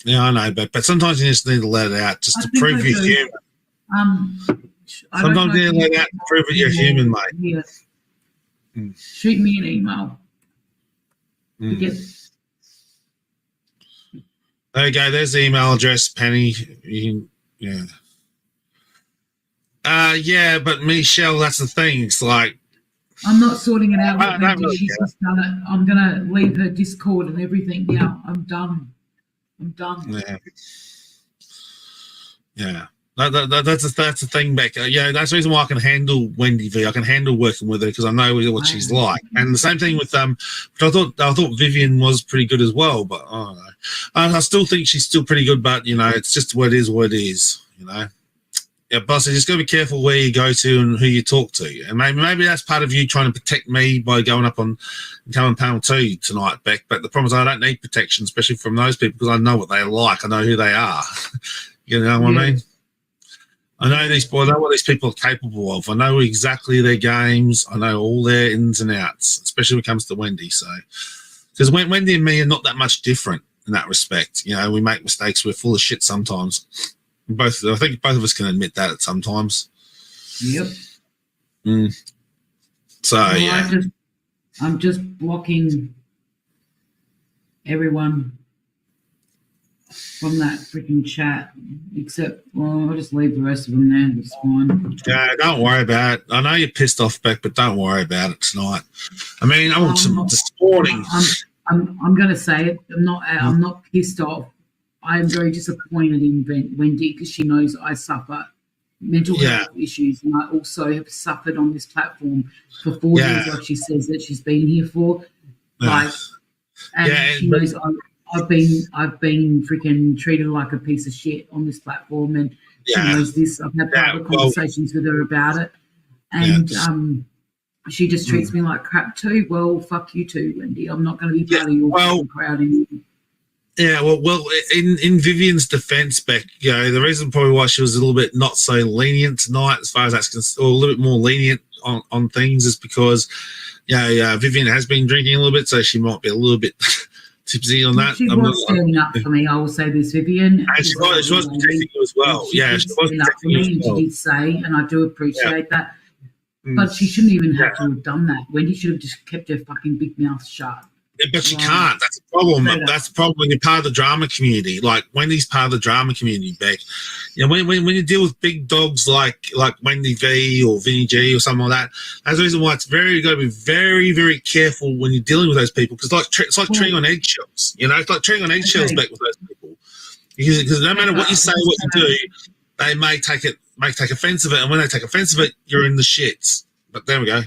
Yeah, I know, but sometimes you just need to let it out just to prove you're human. Sometimes you need to let it out to prove that you're human, mate. Yeah. Shoot me an email. There you go. There's the email address, Penny. Yeah, but Michelle, that's the thing. It's like I'm not sorting it out with her. She's just done it. I'm gonna leave her Discord and everything now. I'm done. Yeah. That's the thing, Beck. Yeah, that's the reason why I can handle Wendy V. I can handle working with her because I know what she's like. And the same thing with I thought Vivian was pretty good as well, but I don't know. I still think she's still pretty good, but you know, it's just what it is. You know. Yeah, boss, you just got to be careful where you go to and who you talk to. And maybe that's part of you trying to protect me by going up on coming panel 2 tonight, Beck. But the problem is I don't need protection, especially from those people, because I know what they're like. I know who they are. You know what I mean? I know these boys. I know what these people are capable of. I know exactly their games. I know all their ins and outs, especially when it comes to Wendy. So, because Wendy and me are not that much different in that respect. You know, we make mistakes. We're full of shit sometimes. I think both of us can admit that at sometimes. Yep. So Well, yeah, I'm just blocking everyone from that freaking chat, except, well, I'll just leave the rest of them there. It's fine. yeah. Don't worry about it. I know you're pissed off, Beck, but don't worry about it tonight. I mean, I want some this morning. I'm going to say it. I'm not pissed off. I am very disappointed in Wendy because she knows I suffer mental health issues, and I also have suffered on this platform for 4 years, like she says that she's been here for. She knows I've been freaking treated like a piece of shit on this platform, and she knows this. I've had private conversations with her about it, and she just treats me like crap too. Well, fuck you too, Wendy. I'm not going to be part of your crowd anymore. Yeah, well, in Vivian's defence, Beck, you know, the reason probably why she was a little bit not so lenient tonight, as far as that's concerned, or a little bit more lenient on things, is because, you know, Vivian has been drinking a little bit, so she might be a little bit tipsy on that. She was standing up for me. I will say this, Vivian. And she was protecting you as well. She was standing up for me, and she did say, and I do appreciate that. But she shouldn't even have to have done that. Wendy should have just kept her fucking big mouth shut. Yeah, but she can't. That's the problem. That's the problem when you're part of the drama community. Like Wendy's part of the drama community, Beck. You know, when you deal with big dogs like Wendy V or Vinny G or something like that, that's the reason why it's got to be very, very careful when you're dealing with those people, because it's like treading on eggshells. You know, it's like treading on eggshells, Beck, with those people. Because no matter what you say, what you do, they may take offense of it, and when they take offense of it, you're in the shits. But there we go.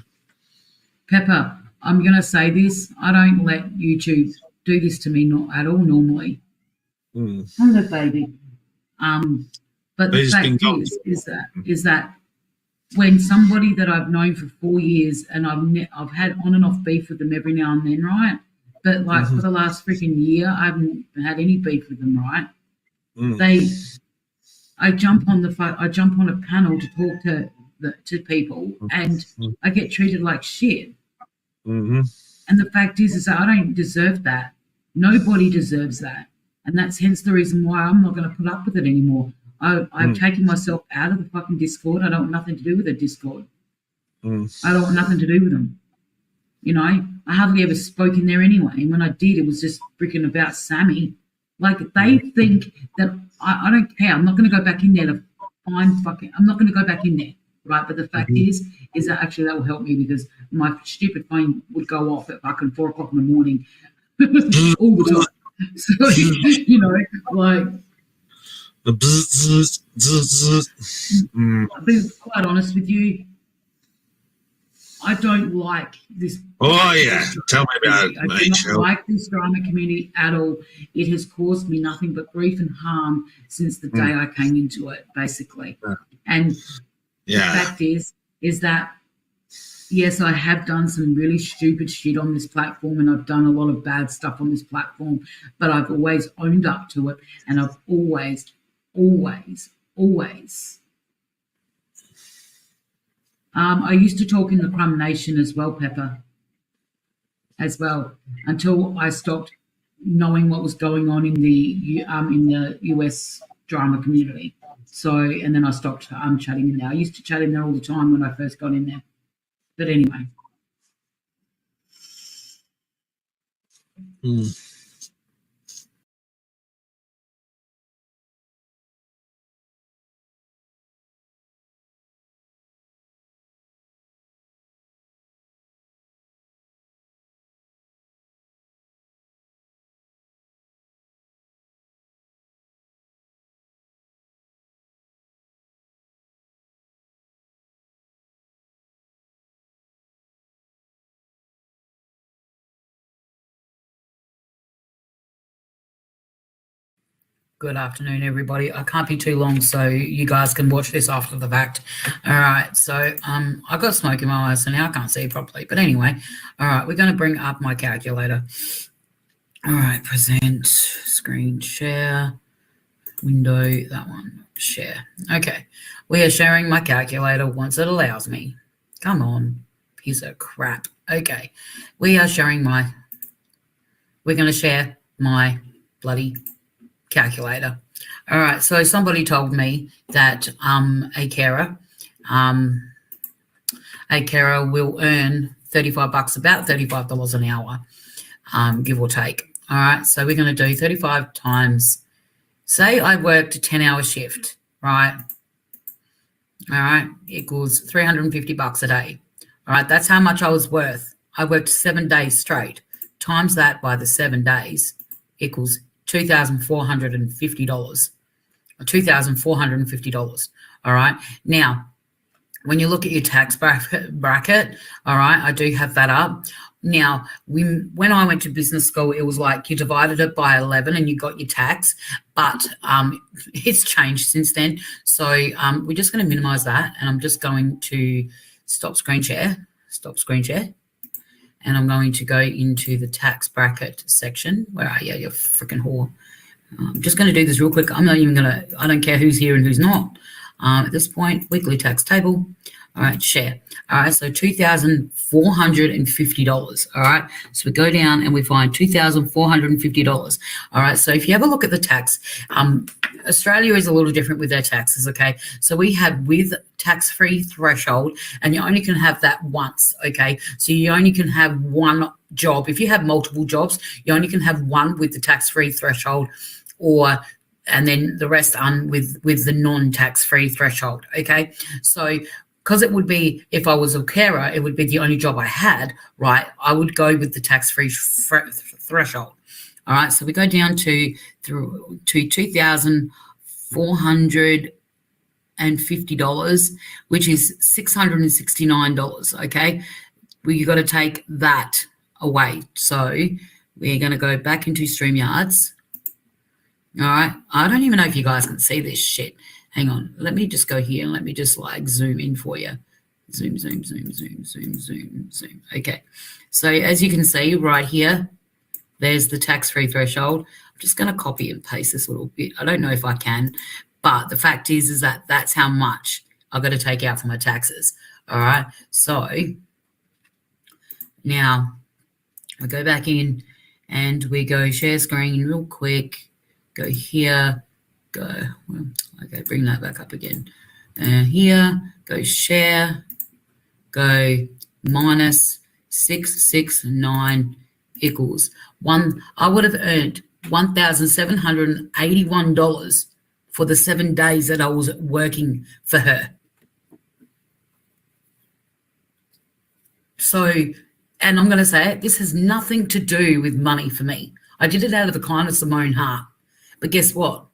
Pepper, I'm going to say this. I don't let YouTube do this to me, not at all normally. Hello, baby. But the fact is that when somebody that I've known for 4 years, and I've had on and off beef with them every now and then, right? But like for the last freaking year, I haven't had any beef with them, right? I jump on a panel to talk to people, and I get treated like shit. And the fact is that I don't deserve that. Nobody deserves that, and that's hence the reason why I'm not going to put up with it anymore. I've taken myself out of the fucking Discord. I don't want nothing to do with the Discord. I don't want nothing to do with them. You know, I hardly ever spoke in there anyway, and when I did, it was just freaking about Sammy. Like, they think that I don't care. I'm not going to go back in there to find I'm not going to go back in there, right? But the fact is that actually that will help me, because my stupid phone would go off at fucking 4 o'clock in the morning all the time. So, you know, like, I'll be quite honest with you. I don't like this. Oh, yeah. Tell me about it, mate. I do not like this drama community at all. It has caused me nothing but grief and harm since the day I came into it, basically. And the fact is that, yes, I have done some really stupid shit on this platform, and I've done a lot of bad stuff on this platform, but I've always owned up to it, and I've always I used to talk in the Crumb Nation as well, Pepper, until I stopped knowing what was going on in the US drama community. So, and then I stopped chatting in there. I used to chat in there all the time when I first got in there. But anyway. Good afternoon, everybody. I can't be too long, so you guys can watch this after the fact. All right, so I've got smoke in my eyes, so now I can't see properly. But anyway, all right, we're going to bring up my calculator. All right, present, screen share, window, that one. Share. Okay. We are sharing my calculator once it allows me. Come on. Piece of crap. Okay. We are sharing my... We're going to share my bloody calculator. All right. So somebody told me that a carer will earn $35, about $35 an hour, give or take. All right. So we're going to do 35 times... Say I worked a 10-hour shift, right? All right, equals $350 a day. All right, that's how much I was worth. I worked 7 days straight. Times that by the 7 days equals $2,450. $2,450. All right. Now, when you look at your tax bracket, all right, I do have that up. Now, when I went to business school, it was like you divided it by 11 and you got your tax, but it's changed since then. So we're just going to minimize that, and I'm just going to stop screen share, and I'm going to go into the tax bracket section. Where are you, you freaking whore? I'm just going to do this real quick. I'm not even going to, I don't care who's here and who's not. At this point, weekly tax table. All right, share. All right, so $2,450. All right, so we go down and we find $2,450. All right, so if you have a look at the tax, Australia is a little different with their taxes, okay? So we have with tax-free threshold, and you only can have that once, okay? So you only can have one job. If you have multiple jobs, you only can have one with the tax-free threshold, and then the rest with the non-tax-free threshold, okay? So because it would be, if I was a carer, it would be the only job I had, right? I would go with the tax-free threshold. All right, so we go down to $2,450, which is $669, okay? Well, you got to take that away. So we're going to go back into StreamYards. All right, I don't even know if you guys can see this shit. Hang on, let me just go here and let me just like zoom in for you. Zoom. Okay, so as you can see right here, there's the tax-free threshold. I'm just going to copy and paste this a little bit. I don't know if I can, but the fact is that that's how much I've got to take out for my taxes. All right, so now I go back in and we go share screen real quick. Go here, okay, bring that back up again. Here, go share, go minus 669 equals one. I would have earned $1,781 for the 7 days that I was working for her. So, and I'm going to say it, this has nothing to do with money for me. I did it out of the kindness of my own heart. But guess what?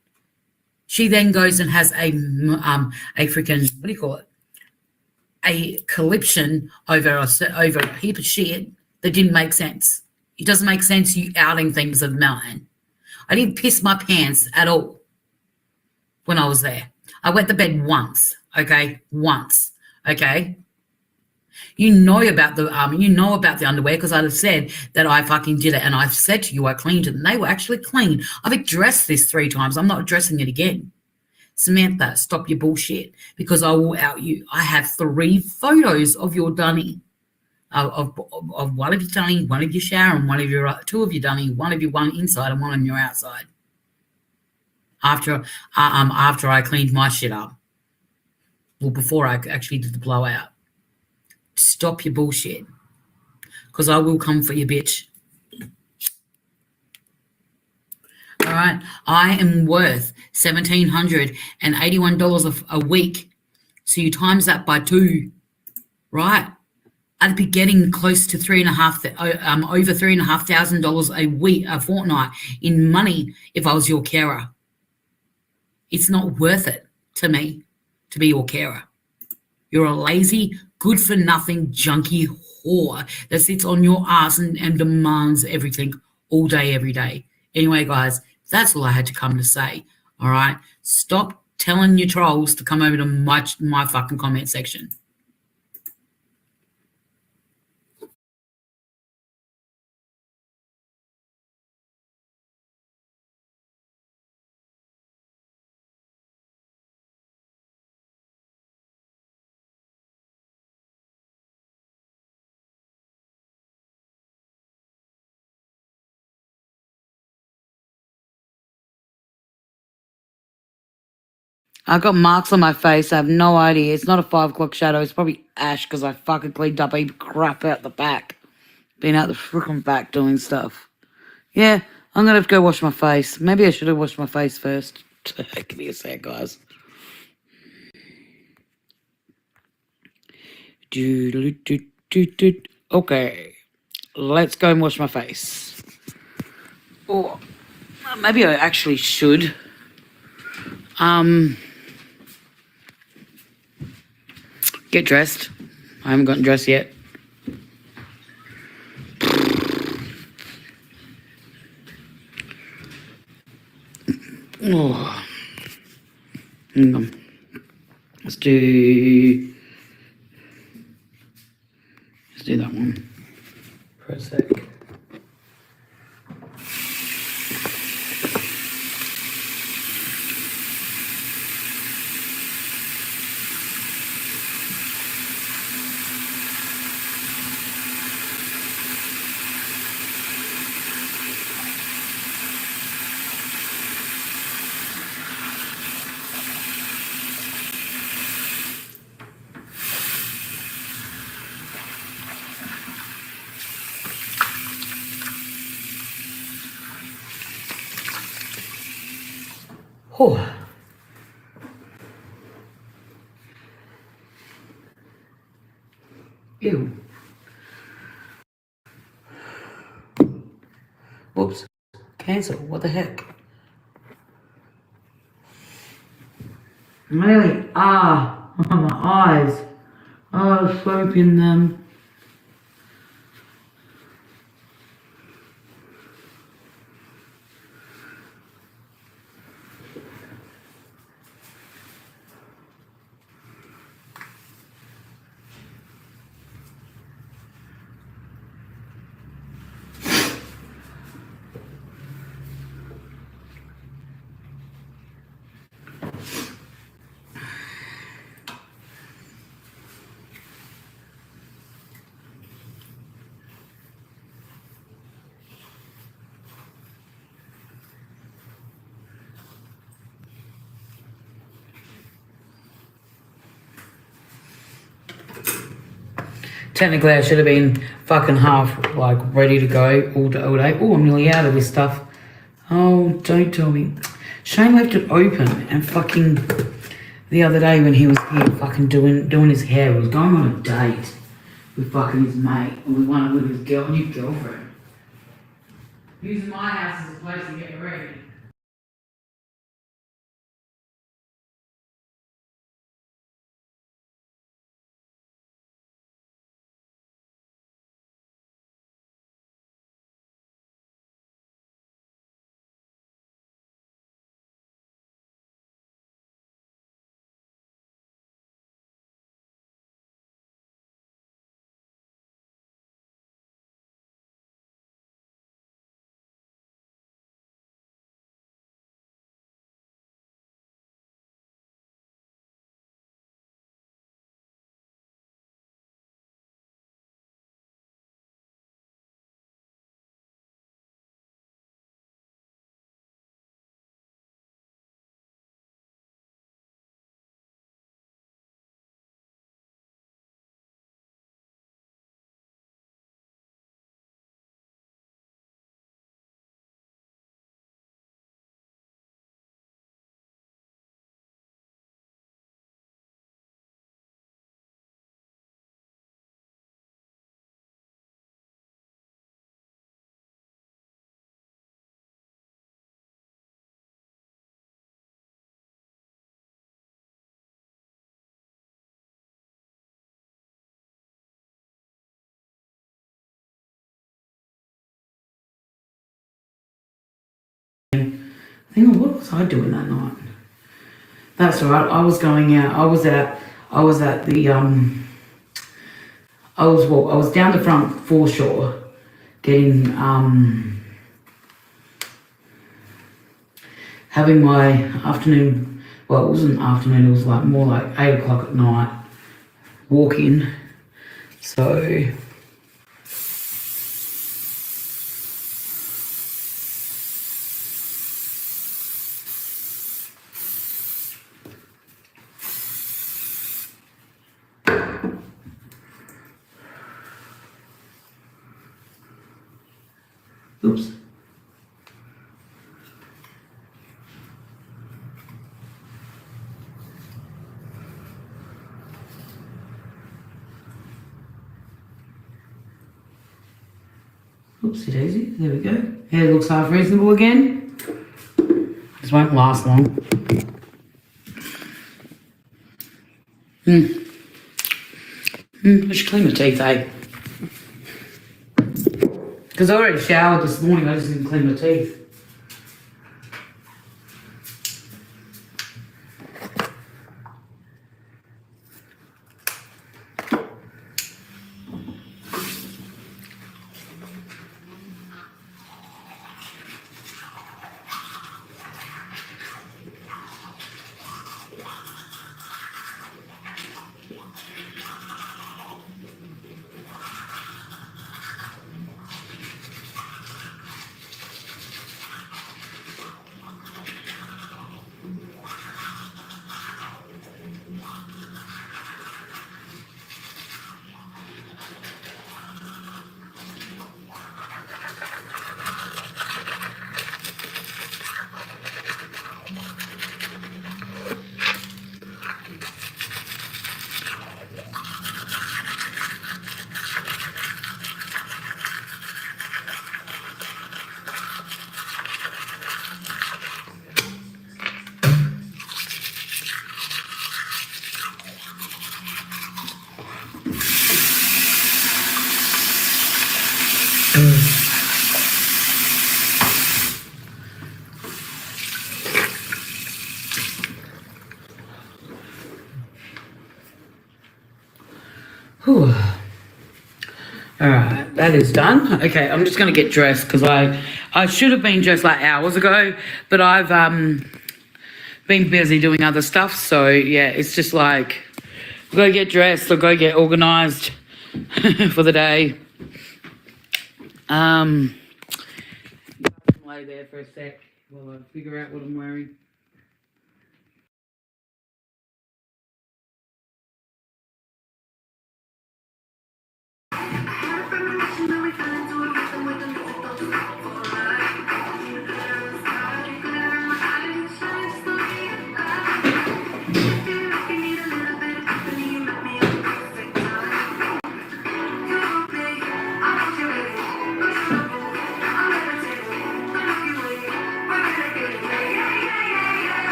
She then goes and has a freaking, what do you call it? A collection over a heap of shit that didn't make sense. It doesn't make sense you outing things of mine. I didn't piss my pants at all when I was there. I went to bed once, okay? Once, okay? You know about the underwear because I've said that I fucking did it, and I've said to you I cleaned it, and they were actually clean. I've addressed this 3 times. I'm not addressing it again. Samantha, stop your bullshit because I will out you. I have 3 photos of your dunny, of one of your dunny, one of your shower, and 2 of your dunny, one of your one inside and one on your outside. After I cleaned my shit up, well, before I actually did the blowout. Stop your bullshit, because I will come for you, bitch. All right, I am worth $1,781 a week. So you times that by 2, right? I'd be getting close to over $3,500 a week, a fortnight in money if I was your carer. It's not worth it to me to be your carer. You're a lazy, good-for-nothing junkie whore that sits on your ass and demands everything all day, every day. Anyway, guys, that's all I had to come to say, all right? Stop telling your trolls to come over to my fucking comment section. I got marks on my face. I have no idea. It's not a 5 o'clock shadow. It's probably ash because I fucking cleaned up a crap out the back. Been out the freaking back doing stuff. Yeah, I'm gonna have to go wash my face. Maybe I should have washed my face first. Give me a sec, guys. Okay, let's go and wash my face. Or maybe I actually should. Get dressed. I haven't gotten dressed yet. Oh. Hang on. Let's do that one for a sec. Oh. Ew. Whoops. Cancel. What the heck? Really? My eyes. Oh, soap in them. Technically, I should have been fucking half, like, ready to go all day. Oh, I'm nearly out of this stuff. Oh, don't tell me. Shane left it open and fucking the other day when he was here fucking doing his hair, he was going on a date with fucking his mate, or with his new girlfriend. Using my house as a place to get ready. Hang on, what was I doing that night? That's all right. I was going out. I was at the I was down the front foreshore getting having my afternoon. Well, it wasn't afternoon. It was like more like 8 o'clock at night. Walk in. So. Oops. Oopsie daisy, there we go. Hair looks half reasonable again. This won't last long. I should clean my teeth, eh? Because I already showered this morning, I just didn't clean my teeth. Whew. Alright, that is done. Okay, I'm just going to get dressed because I should have been dressed like hours ago, but I've been busy doing other stuff. So, yeah, it's just like, I've got to get dressed, I've got to get organised for the day. Lay there for a sec while I figure out what I'm wearing.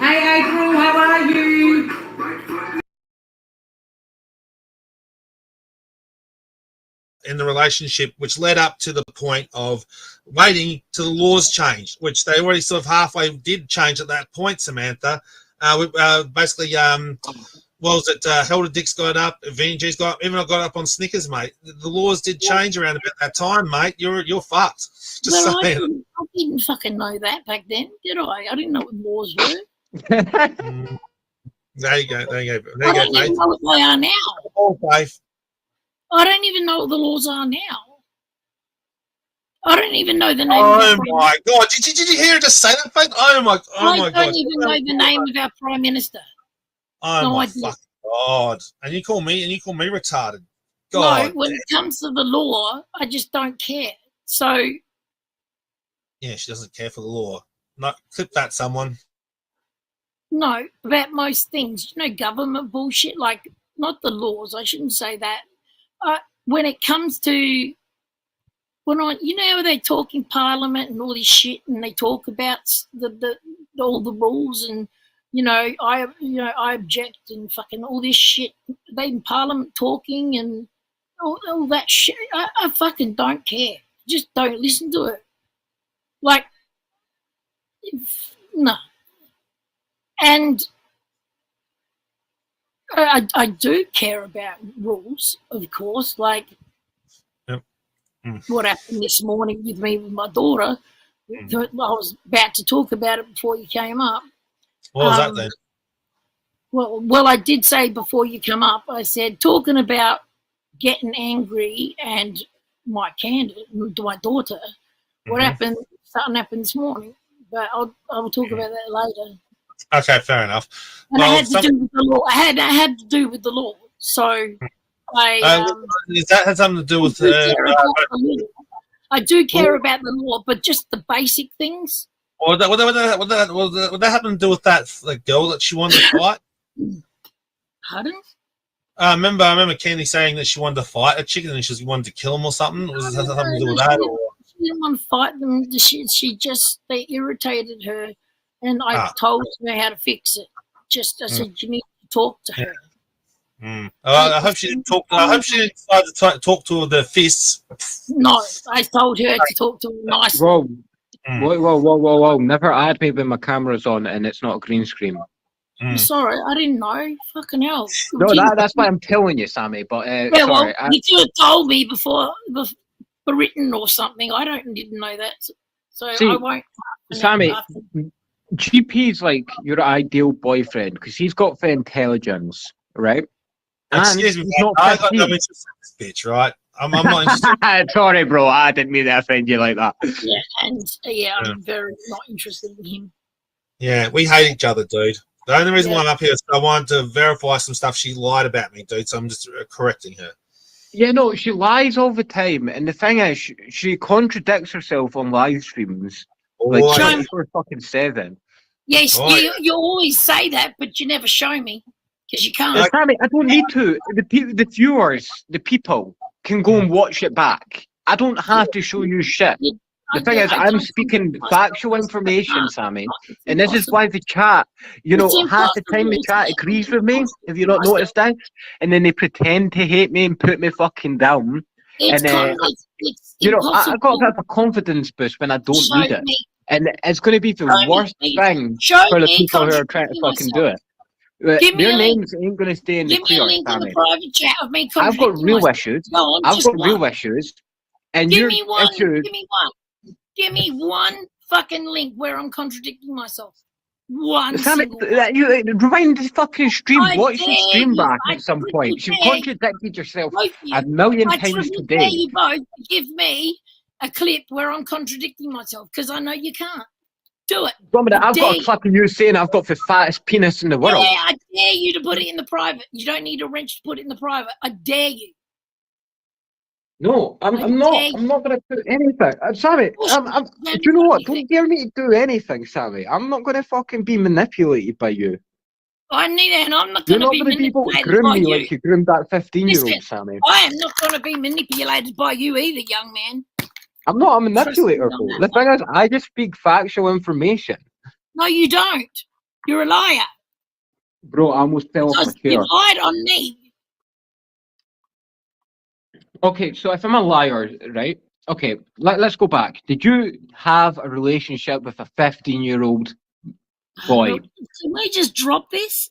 Hey April, how are you? In the relationship, which led up to the point of waiting till the laws changed, which they already sort of halfway did change at that point, Samantha. Basically, what was it? Helder Dick's got up, VNG's got up, even I got up on Snickers, mate. The laws did change around about that time, mate. You're fucked. Just Well, saying. I didn't fucking know that back then, did I? I didn't know what laws were. There you go. There you go. There I you don't go, even Faith. know what they are now. Oh, Faith. I don't even know what the laws are now. I don't even know the name Oh of our my God! Did you hear her just say that, Faith? Oh my I God! don't even know the name of our Prime Minister. Oh No my idea. fucking God! And you call me retarded? No, God. when it comes to the law, I just don't care. So, Yeah, she doesn't care for the law. No, clip that, someone. no, about most things, government bullshit, like, not the laws, I shouldn't say that. When it comes to, how they talk in Parliament and all this shit, and they talk about all the rules, and I object and fucking all this shit. They in Parliament talking and all that shit. I fucking don't care. Just don't listen to it. Like, no. And I do care about rules, of course. Like what happened this morning with me with my daughter. I was about to talk about it before you came up. What was that then? Well, I did say before you come up, I said talking about getting angry and my daughter. What happened? Something happened this morning, but I'll talk about that later. Okay, fair enough. And Well, I had to do with the law. I had to do with the law. So does that have something to do with? I do care about the law, but just the basic things. What that happen to do with that girl that she wanted to fight? Pardon? I remember Candy saying that she wanted to fight a chicken and she wanted to kill him or something. Was it something to do with that? She didn't want to fight them. They irritated her, and I told her how to fix it. I said you need to talk to her. I hope she didn't talk. I hope she didn't decide to talk to her with the fists. No, I told her to talk to her nicely. Whoa. Never add me when my camera's on and it's not a green screen. Sorry, I didn't know. Fucking hell. No, that's what I'm telling you, Sammy. But sorry. You should have told me before written or something. I didn't know that. So See, I won't. Sammy, GP's like your ideal boyfriend because he's got the intelligence, right? Excuse me, I got no interest in this bitch, right? I'm not interested. Sorry, bro. I didn't mean to offend you like that. Yeah, I'm very not interested in him. Yeah, we hate each other, dude. The only reason why I'm up here is I wanted to verify some stuff she lied about me, dude. So I'm just correcting her. Yeah, no, she lies all the time, and the thing is, she contradicts herself on live streams. Like 24/7. Yes, you always say that, but you never show me because you can't. Sammy, I don't need to. The viewers, the people, can go and watch it back. I don't have to show you shit. The thing is, I'm speaking factual information, Sammy, and this is why the chat, half the time the chat agrees with me. Have you not noticed that? And then they pretend to hate me and put me fucking down. And I got a bit of a confidence boost when I don't need it, and it's going to be the worst thing for the people who are trying to fucking do it. Their names ain't going to stay in the clear, Sammy. I've got real issues. I've got real issues, and give me one. Give me one fucking link where I'm contradicting myself. One. Sammy, rewind the fucking stream. Watch the stream back at some point. You've contradicted yourself a million times today. I you both to give me a clip where I'm contradicting myself because I know you can't. Do it. I've got a clip of you saying I've got the fattest penis in the world. Yeah, I dare you to put it in the private. You don't need a wrench to put it in the private. I dare you. No, I'm not. I'm not going to do anything. Sammy, do you know what? Don't dare me to do anything, Sammy. I'm not going to fucking be manipulated by you. I'm not going to be manipulated by you. You're not going to be groom me like you groomed that 15-year-old, Sammy. I am not going to be manipulated by you either, young man. I'm not a manipulator, bro. The thing is, I just speak factual information. No, you don't. You're a liar. Bro, I almost fell off my chair. You lied on me. Okay, so if I'm a liar, right? Okay, let's go back. Did you have a relationship with a 15-year-old boy? Can we just drop this?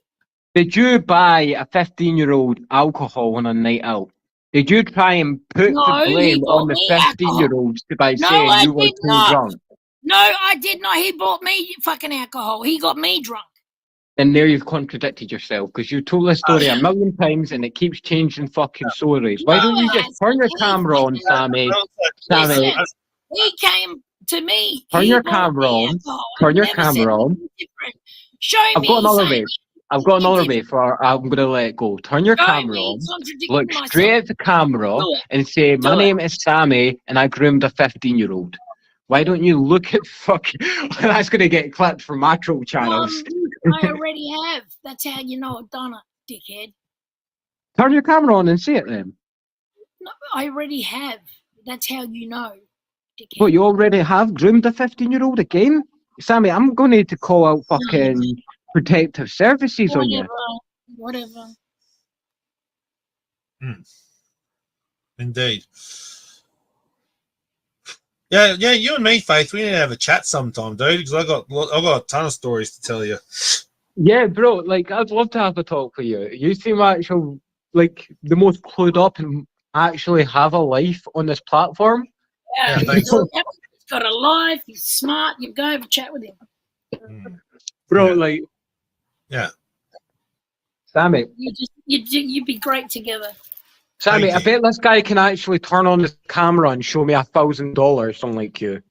Did you buy a 15-year-old alcohol on a night out? Did you try and put the blame on the 15-year-olds by saying you were too drunk? No, I did not. He bought me fucking alcohol. He got me drunk. And there you've contradicted yourself because you told this story a million times and it keeps changing fucking stories. Why don't you just turn your camera on, Sammy? Sammy. He came to me. Turn your camera on. Turn your camera on. Show me. I've got another way. I've got another way for I'm going to let it go. Turn your camera on. Look straight at the camera and say, my name is Sammy and I groomed a 15-year-old. Why don't you look at fucking... That's going to get clipped from my troll channels. I already have. That's how you know I've done it, dickhead. Turn your camera on and see it then. No, I already have. That's how you know, dickhead. But you already have groomed a 15-year-old again? Sammy, I'm going to need to call out fucking protective services on you. Whatever. Indeed. Yeah, you and me, Faith, we need to have a chat sometime, dude, because I got a ton of stories to tell you. Yeah, bro, like, I'd love to have a talk with you. You seem actual, like, the most clued up and actually have a life on this platform. Yeah, Yeah, thanks. he's got a life. He's smart. You go have a chat with him. Bro, Yeah. like, Yeah. Sammy, You'd be great together. Sammy, Thank I you. bet this guy can actually turn on his camera and show me $1,000, unlike you.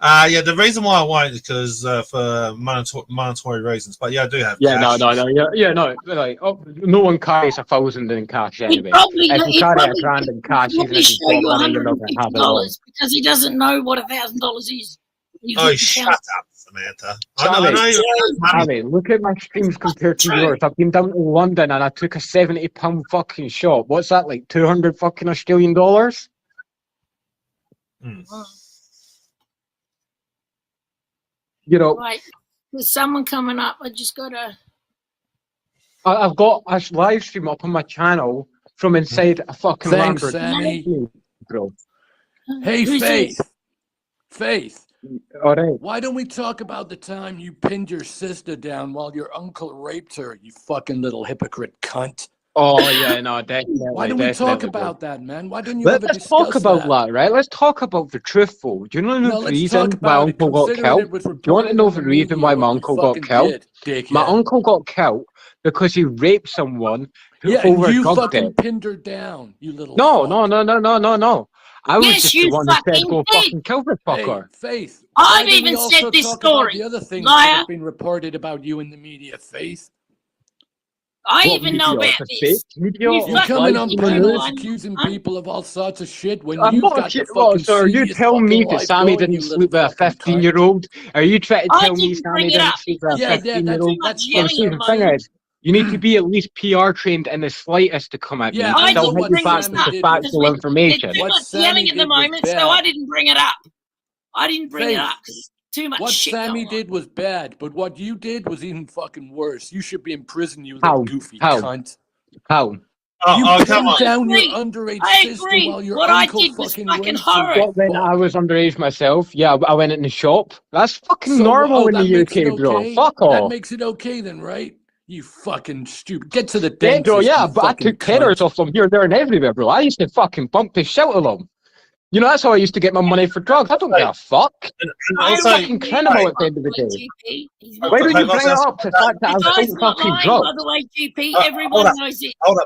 Yeah, the reason why I won't is because for monetary reasons. But yeah, I do have Yeah, cash. no, no, like, oh, no one carries $1,000 in cash He'd anyway. probably, If you he'd carry probably, $1,000 in cash, he'd even probably if you've show got you money, you're not going to have it long. $150 because he doesn't know what $1,000 is. You Oh, get the shut count. up, Samantha. I know you Sammy, look at my streams compared to yours. I've been down to London and I took a £70 fucking shot. What's that, like 200 fucking Australian dollars? You know, Right. There's someone coming up. I just got to. I've got a live stream up on my channel from inside a fucking Thanks, Lamborghini, Sammy. bro. Hey, Who's Faith. this? Faith. All right. Why don't we talk about the time you pinned your sister down while your uncle raped her, you fucking little hypocrite cunt? Oh, yeah, no, definitely. Why don't we talk definitely, bro. about that, man? Why don't you ever Let's discuss talk about that? that, right? Let's talk about the truthful. Do you know No, the let's reason talk my about it, uncle got considering killed? it was Do you want to reported know in the the reason media why my what you uncle got fucking killed? did, My dickhead. uncle got killed because he raped someone who Yeah, and over a you drug fucking debt. pinned her down, you little No, fuck. no. I was Yes, just the you one who said fucking go did. fucking kill the Hey, fucker. Faith. I've why don't we even also said this talk about story. the other things that Liar. have been reported about you in the media, Faith? I What even media? know about The this. fake media You You of fucking coming live on streaming panels news? accusing cunt. people of all sorts of shit when I'm you've not got the shit. Well, fucking so are you seediest telling me fucking that life Sammy going, didn't you sleep little with a fucking cunt. 15-year-old? Are you trying to I tell me didn't Sammy bring it didn't up sleep with a because Yeah, there's too 15-year-old? much that's Well, yelling see, at the the thing moment. is, you need to be at least PR trained in the slightest to come at me. Yeah, Because I I know I'll didn't hit what you bring back this Sammy with up the did was because factual there's information. too what much Sammy yelling at the did was moment, so I bad. didn't bring it up. I didn't bring it Faith, up because too much what shit Sammy going on. did was bad, but what you did was even fucking worse. You should be in prison, you little How? goofy How? cunt. How? You Oh, come pinned on. down your agree. underage I sister agree. while your What I uncle did was fucking fucking raped her, you horrid. What, when I fuck. was underage myself? Yeah, I went in the shop. That's fucking So, normal in that the makes it UK, bro. okay? Fuck That off. makes it okay then, right? You fucking stupid. Get to the Yeah, bro, dentist, yeah, you but I fucking took tenors cunt. off them here, there, and everywhere, bro. I used to fucking bump the shit out of them. You know, that's how I used to get my money for drugs. I don't give a fuck. And I also, reckon Fucking he's criminal not at the end of the like day. GP. He's Why not don't okay, you lying. bring it up to the fact that The I've guy's sold not fucking lying, drugs? by the way, GP. hold Everyone up, knows it. hold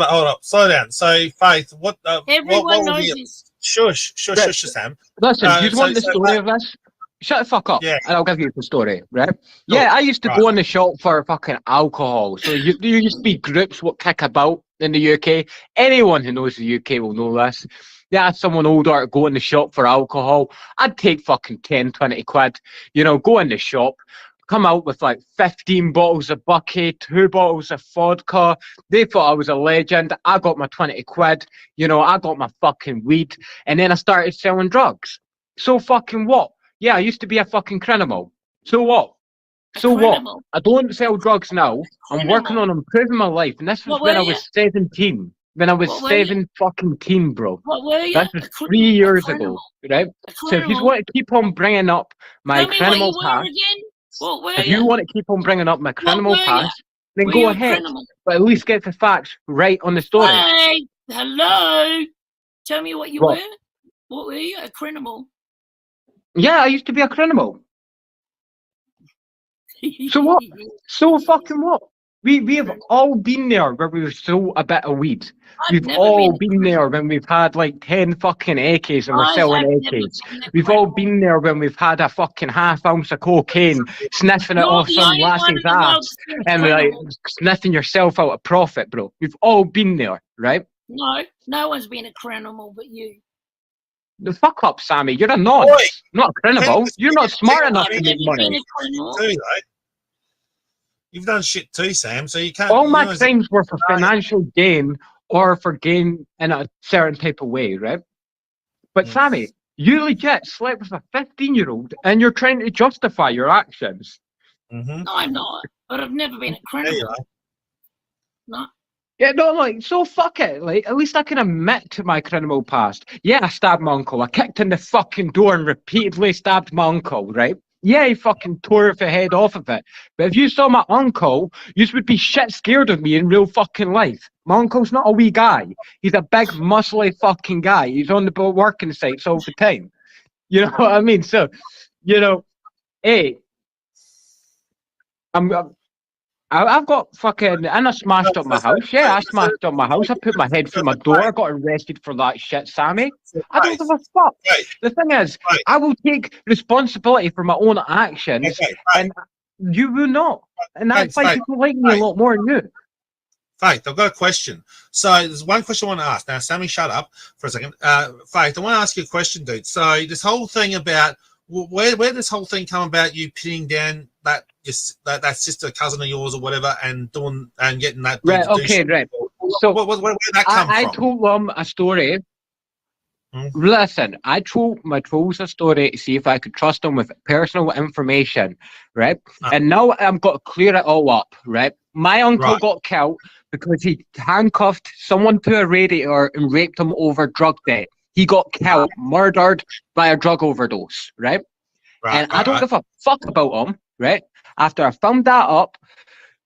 up. Slow down. So, Faith, what Everyone will knows be? this. Shush, Right. Sam. Listen, do you So, want the story of this? Shut the fuck up, yeah, and I'll give you the story, right? sure. Yeah, I used to Right. go in the shop for fucking alcohol. So there used to be groups what kick about in the UK. Anyone who knows the UK will know this. Yeah, someone older to go in the shop for alcohol. I'd take fucking 10, 20 quid. You know, go in the shop, come out with like 15 bottles of Bucky, 2 bottles of vodka. They thought I was a legend. I got my 20 quid. You know, I got my fucking weed. And then I started selling drugs. So fucking what? Yeah, I used to be a fucking criminal. So what? So what? Criminal. I don't sell drugs now. I'm working Criminal. on improving my life. And this was What when were I you? was 17. When I was What were you? 17, bro. What were you? This was A 3 criminal. years ago, right? A So if you criminal. want to keep on bringing up my Tell me what you criminal were past, again. What were if you you? want to keep on bringing up my What criminal were you? past, then Were go you a ahead. criminal? But at least get the facts right on the story. Hey, hello. Tell me what you What? were. What were you? A criminal. Yeah, I used to be a criminal. So what? So fucking what? We have all been there where we've sold a bit of weed. I've We've never all been been there when we've had like 10 fucking AKs and we're I selling have never AKs. been a We've all criminal. been there when we've had a fucking half ounce of cocaine, sniffing it You're off the some only one lassie's in the world ass that's been a and like criminal. sniffing yourself out of profit, bro. We've all been there, right? No, no one's been a criminal but you. The fuck up, Sammy. You're a nonce, Oi! not a criminal. You're not smart enough I've to never make money. been a criminal. Too, though. You've done shit too, Sam. So you can't. All you my know, crimes were for financial gain or for gain in a certain type of way, right? But Sammy, you legit slept with a 15-year-old and you're trying to justify your actions. Mm-hmm. No, I'm not. But I've never been a There you criminal. are. No. Yeah, no, like, so fuck it. Like, at least I can admit to my criminal past. Yeah, I stabbed my uncle. I kicked in the fucking door and repeatedly stabbed my uncle, right? Yeah, he fucking tore the head off of it. But if you saw my uncle, you would be shit scared of me in real fucking life. My uncle's not a wee guy. He's a big, muscly fucking guy. He's on the working sites all the time. You know what I mean? So, you know, hey, I've got fucking, and I smashed up my house. Yeah, I smashed up my house. I put my head through my door. I got arrested for that shit, Sammy. I don't give a fuck. The thing is, I will take responsibility for my own actions, and you will not. And that's why people like me a lot more than you. Faith, I've got a question. So there's one question I want to ask. Now, Sammy, shut up for a second. Faith, I want to ask you a question, dude. So this whole thing about where this whole thing come about, you pinning down that sister, cousin of yours or whatever, and getting that. Right. Okay. Right. So where did that come from? I told them a story. Listen, I told my trolls a story to see if I could trust them with personal information, right? And now I've got to clear it all up, right? My uncle got killed because he handcuffed someone to a radiator and raped him over drug debt. He got killed, murdered by a drug overdose, right? And I don't give a fuck about him, right? After I found that up,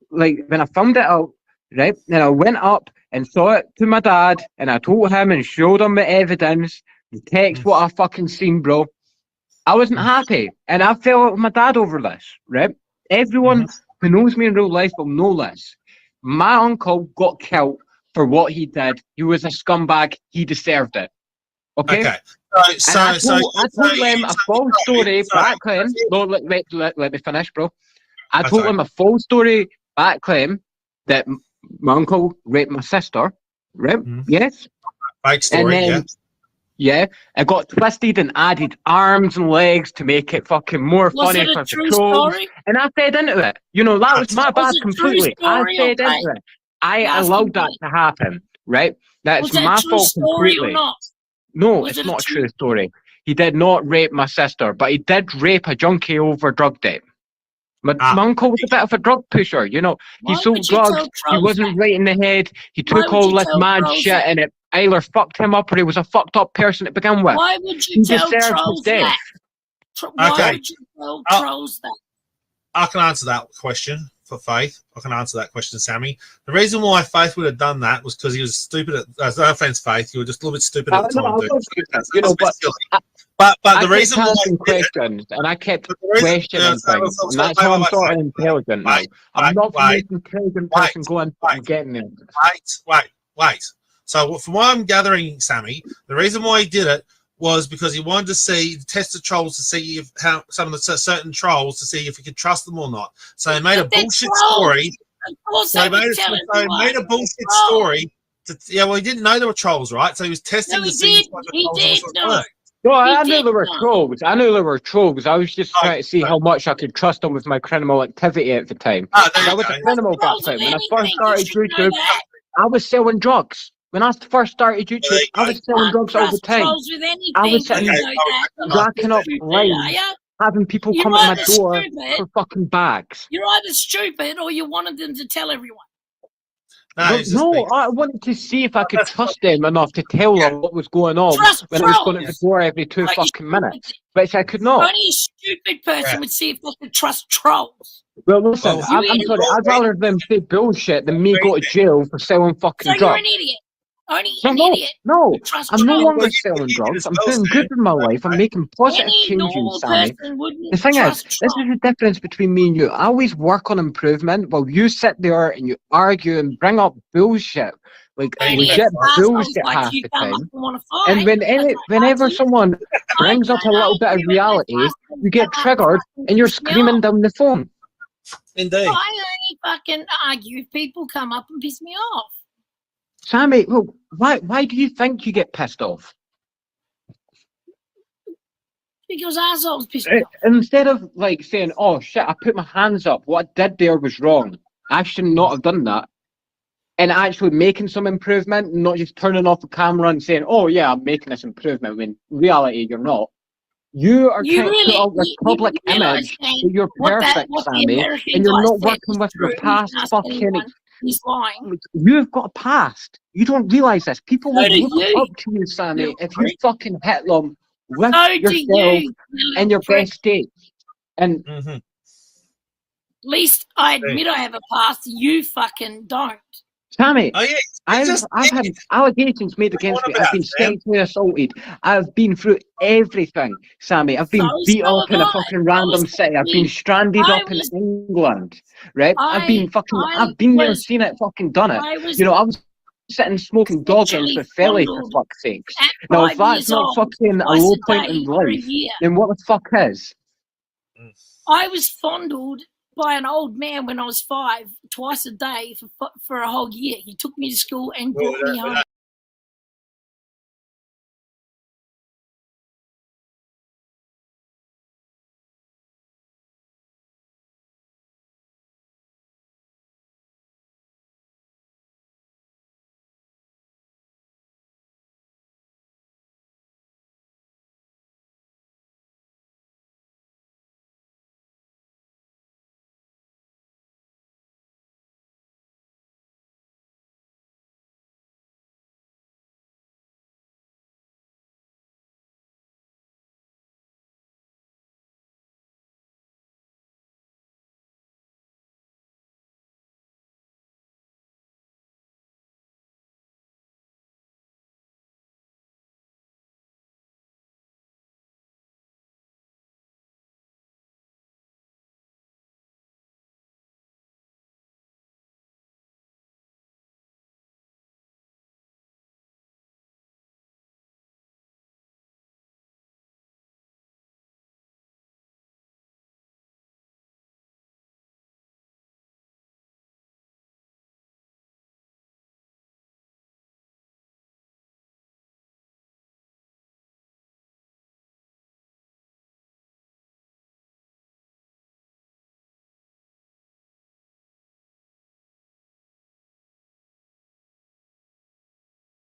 like when I found it out, right? Then I went up and saw it to my dad, and I told him and showed him the evidence, the text, what I fucking seen, bro. I wasn't happy, and I fell out with my dad over this, right? Everyone who knows me in real life will know this. My uncle got killed for what he did. He was a scumbag. He deserved it. Okay? I told him a false story back then. No, let me finish, bro. I told him a false story back then that my uncle raped my sister, right? Yes. Fake story, and then, yeah, it got twisted and added arms and legs to make it fucking more funny for the trolls. And I fed into it. You know, that was my bad completely. I fed into it. I allowed that to happen, right? That's my fault completely. No, it's not a true story. He did not rape my sister, but he did rape a junkie over drug debt. My uncle was a bit of a drug pusher, you know. He sold drugs, he wasn't right in the head, he took all this mad shit and it either fucked him up or he was a fucked up person to begin with. Why would you tell trolls that? Why would you tell trolls that? I can answer that question for Faith. I can answer that question, Sammy. The reason why Faith would have done that was because he was stupid. No offense, Faith, you were just a little bit stupid at the time. You know, but the reason why questions and I kept questioning things, and that's how I'm sort of intelligent now. I'm not an intelligent person going and getting it. Wait. So from what I'm gathering, Sammy, the reason why he did it was because he wanted to test the trolls to see if some of the certain trolls to see if he could trust them or not. So he made a bullshit story. So he made a bullshit story. Well, he didn't know there were trolls, right? So he was testing to see what the trolls were. No, I knew there were trolls. I was just trying to see how much I could trust them with my criminal activity at the time. I was a criminal back then. When I first started YouTube, I was selling drugs. When I first started YouTube, I was selling drugs all the time. I was sitting racking up lines, having people come to my door for fucking bags. You're either stupid or you wanted them to tell everyone. No, I wanted to see if I could trust them enough to tell them what was going on when I was going to the door every 2 fucking minutes. But I could not. Only a stupid person would see if they could trust trolls. Well, listen, I'm sorry. I'd rather them say bullshit than me go to jail for selling fucking drugs. So you're an idiot. Only an idiot. No, I'm no longer selling drugs. I'm doing good in my life. I'm making positive changes, Sammy. The thing is, this is the difference between me and you. I always work on improvement while you sit there and you argue and bring up bullshit. Like legit bullshit half the time. And whenever someone brings up a little bit of reality, you get triggered and you're screaming down the phone. Indeed. I only fucking argue if people come up and piss me off. Sammy, well, why do you think you get pissed off? Because assholes piss me off. Instead of like saying, "Oh shit, I put my hands up. What I did there was wrong. I should not have done that," and actually making some improvement, not just turning off the camera and saying, "Oh yeah, I'm making this improvement," when in reality you're not. You are trying to put out this public image that you're perfect, Sammy, and you're not working with your past fucking. He's lying. You've got a past. You don't realise this. People will look up to you, Sammy, if you fucking hit them with yourself and your best state. And Mm-hmm. At least I admit I have a past. You fucking don't. Sammy, Oh yeah, I've had allegations made against me. I've been sexually assaulted. I've been through everything, Sammy. I've been beat So up in a fucking random city. I've been stranded I up in was- England, right? I've been I there, was- seen it, fucking done it. I was You know, I was sitting smoking dog ends with Felly, for fondled fuck's sakes. at Now, 5 if that's years not old, fucking a twice low a point day in for a life, year. then what the fuck is? I was fondled by an old man when I was 5, twice a day for a whole year. He took me to school and brought me home.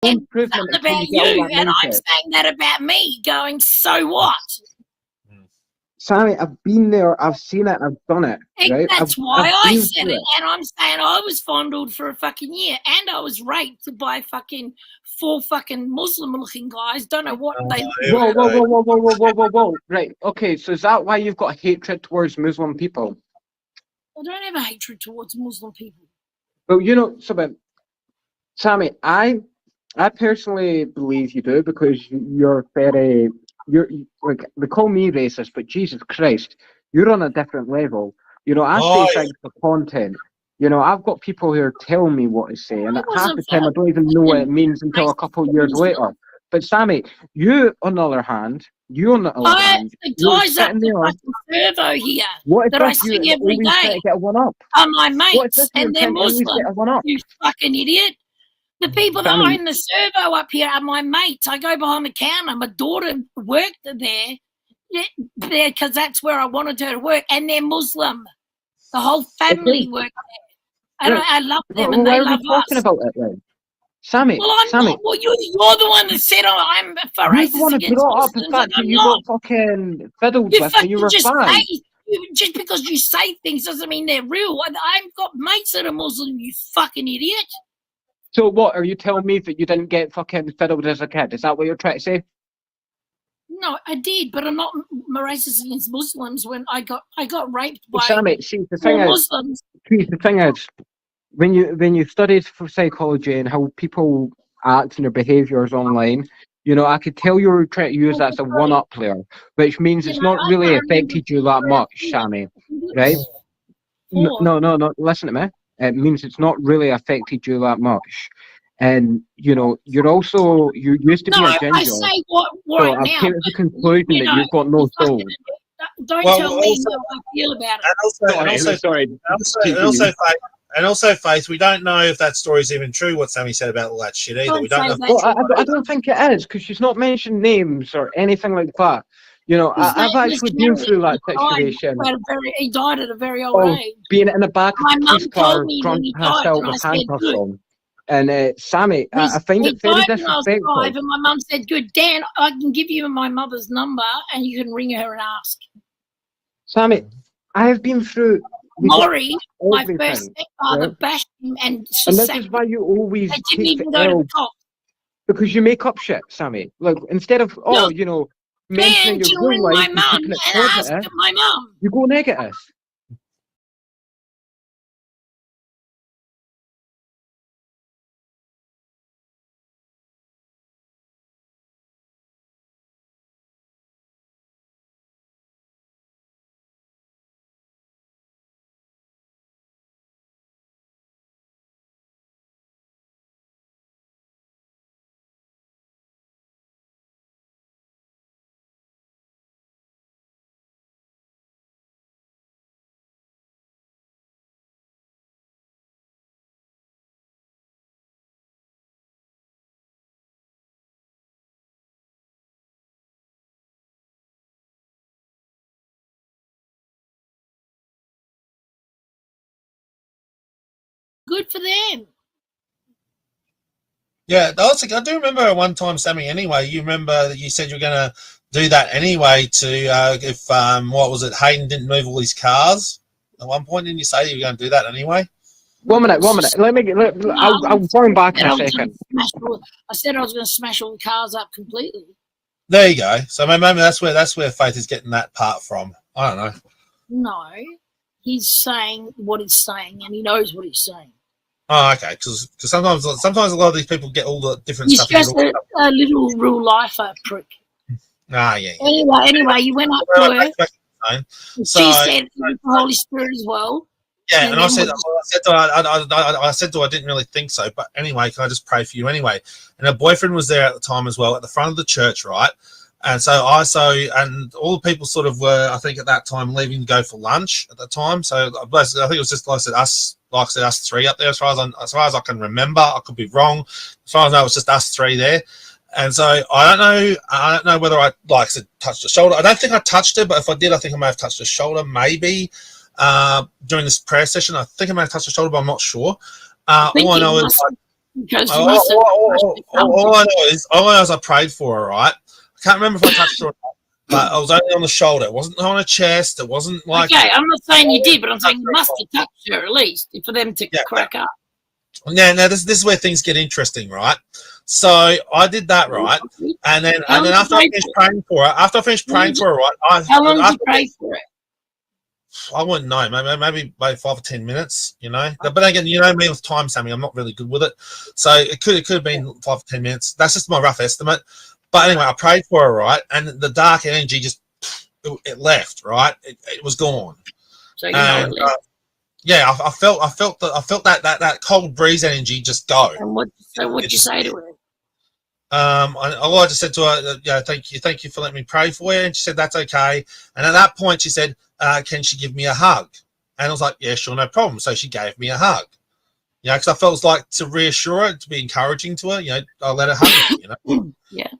Improvement Something until about you get all you, that and I'm mindset. saying that about me, going, so what? Sammy, I've been there, I've seen it, I've done it, right? That's why I've I been said through it, and I'm saying I was fondled for a fucking year, and I was raped by fucking 4 fucking Muslim-looking guys. Don't know what they. Whoa. Right, okay, so is that why you've got hatred towards Muslim people? I don't have a hatred towards Muslim people. Well, you know, Sammy, I personally believe you do because you're like, they call me racist, but Jesus Christ, you're on a different level. You know, I say things for content. You know, I've got people who are telling me what to say, and half the time I don't even know what it means until a couple of years later. But Sammy, you on the other hand, you're The guys up sitting the there. fucking servo here What if that I this you see every always try day to get a one up? are my What if this mates, you and they're tend to always Muslim. get a one up? You fucking idiot. The people that Sammy, are in the servo up here are my mates. I go behind the counter. My daughter worked there because that's where I wanted her to work, and they're Muslim. The whole family work there. And I love them, and why they are we love talking us. about it then? Sammy, Well, I'm Sammy, not. Well, you're the one that said I'm for you're the racist one who against brought up the Muslims, fact and that I'm you not. got fucking fiddled You with when you fucking were just 5. just because you say things doesn't mean they're real. I've got mates that are Muslim, you fucking idiot. So what, are you telling me that you didn't get fucking fiddled as a kid? Is that what you're trying to say? No, I did, but I'm not racist against Muslims when I got raped by Sammy, see, the 4 thing is, Muslims. when you studied for psychology and how people act and their behaviours online, you know, I could tell you were trying to use that as a one-up player, which means it's not really affected you that much, Sammy, right? No, listen to me. It means it's not really affected you that much. And, you know, you used to be a ginger. I say what right so I've now. came to the conclusion that you've got no soul. Don't tell me how I feel about it. And also, Faith, we don't know if that story's even true, what Sammy said about all that shit either. We don't know. Well, I don't think it is, because she's not mentioned names or anything like that. You know, I've actually been through that situation. He died at a very old age. Being in the back of a police car, drunk passed out with said, handcuffs on. And Sammy, I find it very disrespectful. And my mum said, "Good, Dan, I can give you my mother's number, and you can ring her and ask." Sammy, I have been through. Laurie, my first stepfather, bashed him and this is why you always take the L, because you make up shit, Sammy. Look, instead of you know, mentioning your real ring life my and mum keeping it and ask positive, my mum. you go negative. Good for them. Yeah, I do remember one time, Sammy. Anyway, you remember that you said you were going to do that anyway. If what was it? Hayden didn't move all his cars at one point. Didn't you say you were going to do that anyway? One minute. I'll phone back in a second. I said I was going to smash all the cars up completely. There you go. So maybe that's where Faith is getting that part from. I don't know. No, he's saying what he's saying, and he knows what he's saying. Oh, okay. Because sometimes a lot of these people get all the different He's stuff. Just a little real lifer prick. Ah, yeah. Anyway, you went up to her. So, she said the Holy Spirit as well. Yeah, and I said to her, I didn't really think so, but anyway, can I just pray for you anyway? And her boyfriend was there at the time as well, at the front of the church, right? And and all the people sort of were, I think, at that time leaving to go for lunch at the time. So I think it was just like I said, us three up there, as far as I can remember. I could be wrong. As far as I know, it was just us three there. And so I don't know whether I touched her shoulder. I don't think I touched her, but if I did, I think I may have touched her shoulder, maybe. During this prayer session, I think I may have touched her shoulder, but I'm not sure. All I know is I prayed for her, right? I can't remember if I touched her or not, but I was only on the shoulder. It wasn't on her chest. It wasn't like... Okay, I'm not saying you did, but I'm saying you must have touched her at least for them to crack up. Now this is where things get interesting, right? So I did that, right? And then after I finished praying for her, right? How long did you pray for her? I wouldn't know, maybe 5 or 10 minutes, you know. But again, you know me with time, Sammy. I'm not really good with it, so it could have been 5 or 10 minutes. That's just my rough estimate. But anyway, I prayed for her, right, and the dark energy just it left, right. It was gone. So yeah, I felt that cold breeze energy just go. And what'd you say to her? I just said to her, thank you for letting me pray for you. And she said, that's okay. And at that point, she said, can she give me a hug? And I was like, yeah, sure, no problem. So she gave me a hug. You know, because I felt it was like to reassure her, to be encouraging to her. You know, I let her hug me. You know. Yeah.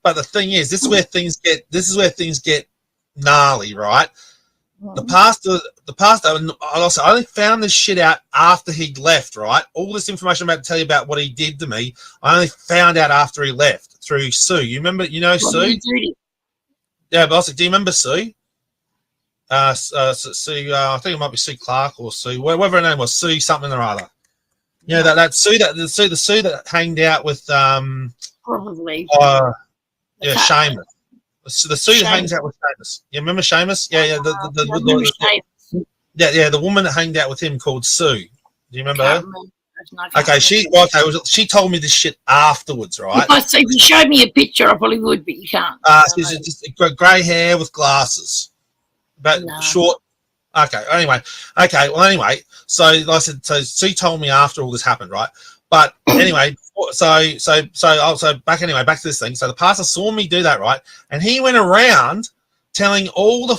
But the thing is, this is where things get gnarly, right? The pastor, I only found this shit out after he'd left, right? All this information I'm about to tell you about what he did to me, I only found out after he left through Sue. You remember, Sue? Yeah, but I was like, do you remember Sue? Sue, I think it might be Sue Clark or Sue, whatever her name was, Sue something or other. You know, that Sue, the Sue that hanged out with, probably. Seamus. So the Sue that hangs out with Seamus. You remember Seamus? Yeah. The woman that hanged out with him called Sue. Do you remember her? Okay, she told me this shit afterwards, right? If you showed me a picture, I probably would, but you can't. She's just grey hair with glasses, but short. Okay. Anyway. So like I said, so Sue told me after all this happened, right? But anyway, so back to this thing. So the pastor saw me do that, right? And he went around telling all the.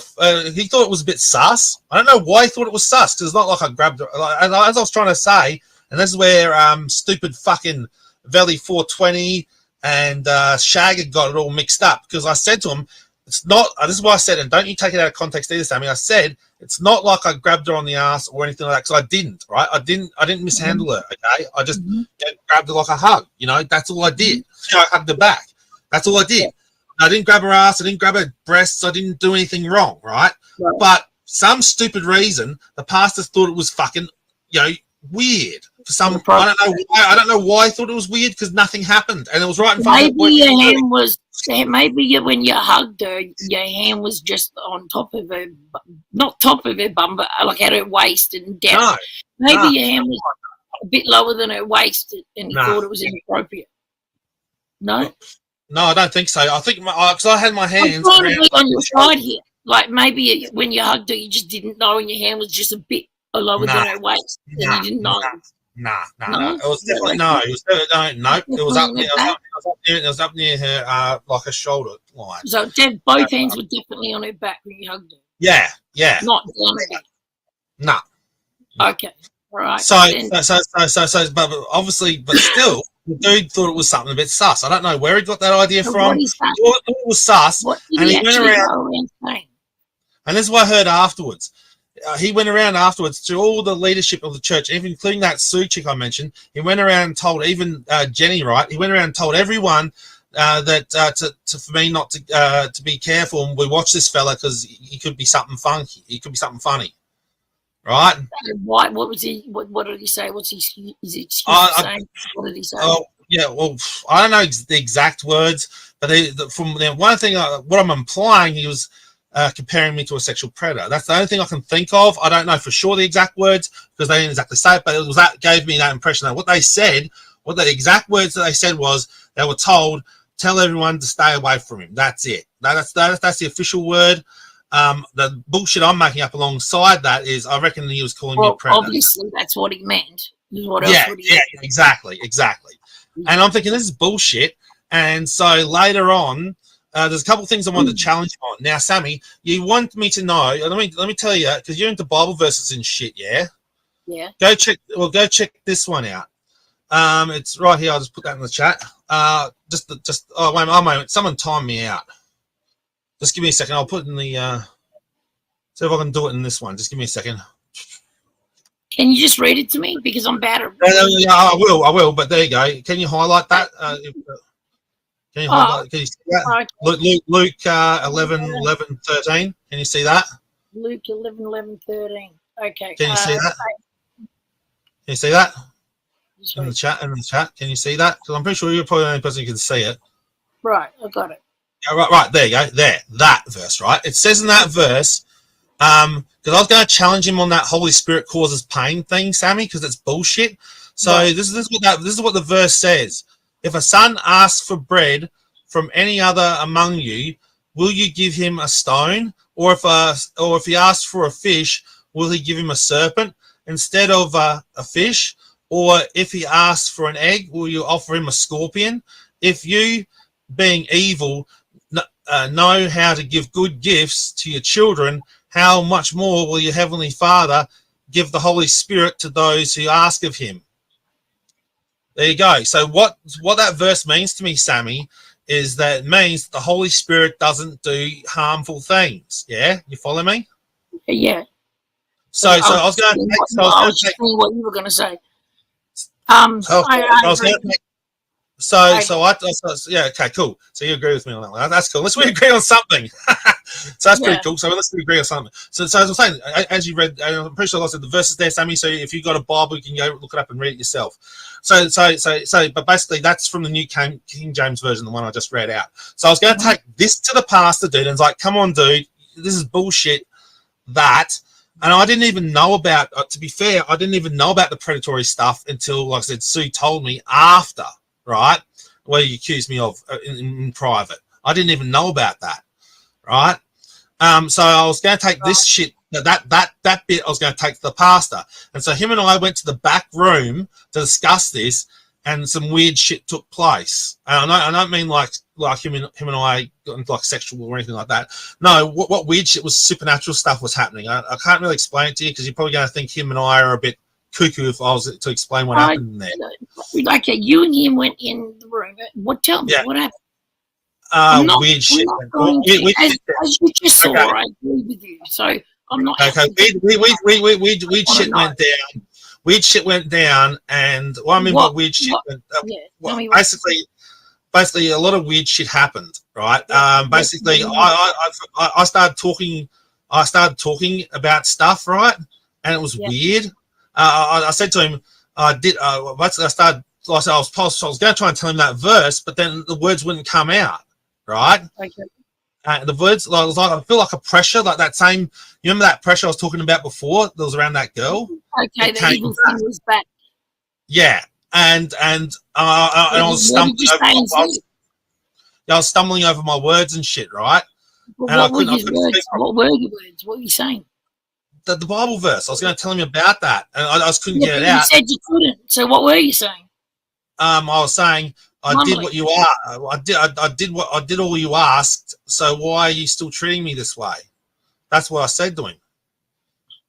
He thought it was a bit sus. I don't know why he thought it was sus, because it's not like I grabbed her. As I was trying to say, and this is where stupid fucking Valley 420 and Shagger got it all mixed up, because I said to him, it's not. This is why I said, and don't you take it out of context either, Sammy. I said it's not like I grabbed her on the ass or anything like that, because I didn't. Right? I didn't mishandle her. Okay, I just grabbed her like a hug. You know, that's all I did. I hugged her back. That's all I did. I didn't grab her ass. I didn't grab her breasts. I didn't do anything wrong. Right? But some stupid reason, the pastor thought it was fucking, weird. For some, I don't know why. I don't know why I thought it was weird because nothing happened, and it was right in front of Maybe your hand was. Maybe when you hugged her, your hand was just on top of her, not top of her bum, but like at her waist and down. No, maybe your hand was a bit lower than her waist, and he thought it was inappropriate. No, no, I don't think so. I think because I had my hands. I'm trying to be on your side here. Like maybe when you hugged her, you just didn't know, and your hand was just a bit lower than her waist, and you didn't know. No. It was definitely no. It was no. It was up near. It was up near her, like her shoulder line. So both hands were definitely on her back when you hugged her. Yeah. Not down her back. No. Okay. All right. So, but obviously, but still, the dude thought it was something a bit sus. I don't know where he got that idea from. He thought it was sus, and he went around. And this is what I heard afterwards. He went around afterwards to all the leadership of the church, even including that Sue chick I mentioned. He went around and told even Jenny, right? He went around and told everyone that for me not to be careful and we watch this fella because he could be something funky. He could be something funny, right? What was he? What did he say? What's his excuse for saying? What did he say? Oh yeah, well I don't know the exact words, but one thing what I'm implying he was. Comparing me to a sexual predator. That's the only thing I can think of. I don't know for sure the exact words because they didn't exactly say it, but it was that gave me that impression that what they said, what the exact words that they said was they were told, tell everyone to stay away from him. That's it. That's the official word. The bullshit I'm making up alongside that is I reckon he was calling me a predator. Obviously, that's what he meant. What else would he mean? Exactly. And I'm thinking this is bullshit. And so later on, there's a couple of things I wanted to challenge you on. Now, Sammy, you want me to know. Let me tell you, because you're into Bible verses and shit, yeah. Yeah. Go check this one out. It's right here. I'll just put that in the chat. Oh wait a moment. Someone time me out. Just give me a second. I'll put it in the. See if I can do it in this one. Just give me a second. Can you just read it to me because I'm bad at reading. I will. But there you go. Can you highlight that? Can you see that? Luke 11, 13. Can you see that? Luke 11, 13. Okay. Can you see that? Can you see that? In the chat. Can you see that? Because I'm pretty sure you're probably the only person who can see it. Right. I got it. Yeah, right. There you go. There. That verse, right? It says in that verse, because I was going to challenge him on that Holy Spirit causes pain thing, Sammy, because it's bullshit. So this is what the verse says. If a son asks for bread from any other among you, will you give him a stone? Or if he asks for a fish, will he give him a serpent instead of a fish? Or if he asks for an egg, will you offer him a scorpion? If you, being evil, know how to give good gifts to your children, how much more will your heavenly Father give the Holy Spirit to those who ask of him? There you go. So what that verse means to me, Sammy, is that it means the Holy Spirit doesn't do harmful things. Yeah, you follow me? Yeah. So I was going to take what you were going to say. Yeah, okay, cool. So you agree with me on that one. That's cool. Let's agree on something. So that's pretty cool. So let's agree on something. So as I was saying, as you read, I'm pretty sure I said the verses there, Sammy. So if you've got a Bible, you can go look it up and read it yourself. But basically that's from the New King James Version, the one I just read out. So I was going to take this to the pastor, dude, and it's like, come on, dude, this is bullshit. And I didn't even know about, to be fair, I didn't even know about the predatory stuff until, like I said, Sue told me after, right? Where you accused me of in private. I didn't even know about that, right? So I was going to take this shit, that bit I was going to take to the pastor. And so him and I went to the back room to discuss this, and some weird shit took place. And I don't mean like him and I got into like sexual or anything like that. No, what weird shit was supernatural stuff was happening. I can't really explain it to you because you're probably going to think him and I are a bit cuckoo if I was to explain what happened in there. Okay, you and him went in the room. Tell me what happened. Weird shit. As you just saw, I agree with you. So I'm not. Okay, weird shit went down. Weird shit went down, and what weird shit went. Basically, a lot of weird shit happened. Right. Basically, I started talking. I started talking about stuff. Right, and it was weird. I said to him, I started. I was going to try and tell him that verse, but then the words wouldn't come out. Right? Okay. The words, like, it was like I feel like a pressure, like that same. You remember that pressure I was talking about before? That was around that girl. Okay, the evil thing was back. Yeah, and I was stumbling over. I was stumbling over my words and shit, right? Well, And what were your words? What were your words? What were you saying? The Bible verse. I was going to tell him about that, and I just couldn't get it out. You said you couldn't. So what were you saying? I was saying I did what you are. I did all you asked. So why are you still treating me this way? That's what I said to him,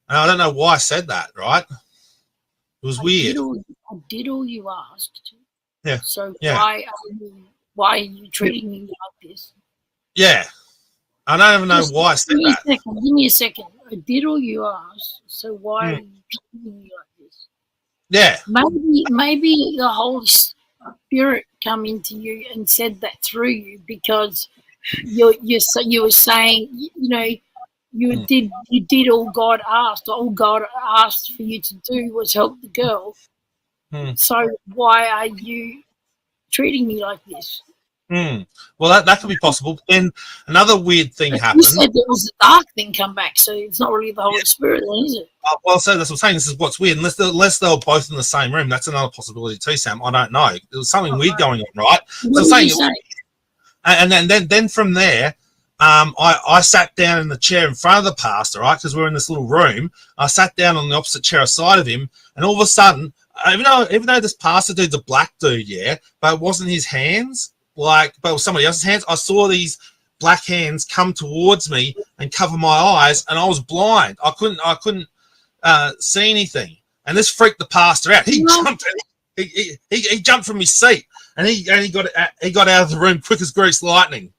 and I don't know why I said that. Right? It was weird. I did all you asked. Yeah. So yeah. why are you treating me like this? Yeah. I don't even know why I said that. Give me a second. I did all you asked. So why are you treating me like this? Yeah. Maybe the Holy Spirit come into you and said that through you, because you were saying, you know, you did all God asked. All God asked for you to do was help the girl. So why are you treating me like this? Well, that could be possible. But then another weird thing happened. You said there was a dark thing come back, so it's not really the Holy Spirit, then, is it? Well, so that's what I'm saying. This is what's weird. Unless they were both in the same room, that's another possibility too, Sam. I don't know. There was something weird going on, right? What so did you say? And then from there, I sat down in the chair in front of the pastor, right? Because we're in this little room. I sat down on the opposite chair side of him, and all of a sudden, even though this pastor dude's a black dude, but it wasn't his hands. But it was somebody else's hands. I saw these black hands come towards me and cover my eyes, and I was blind. I couldn't see anything, and this freaked the pastor out. He jumped. He jumped from his seat, and he got out of the room quick as greased lightning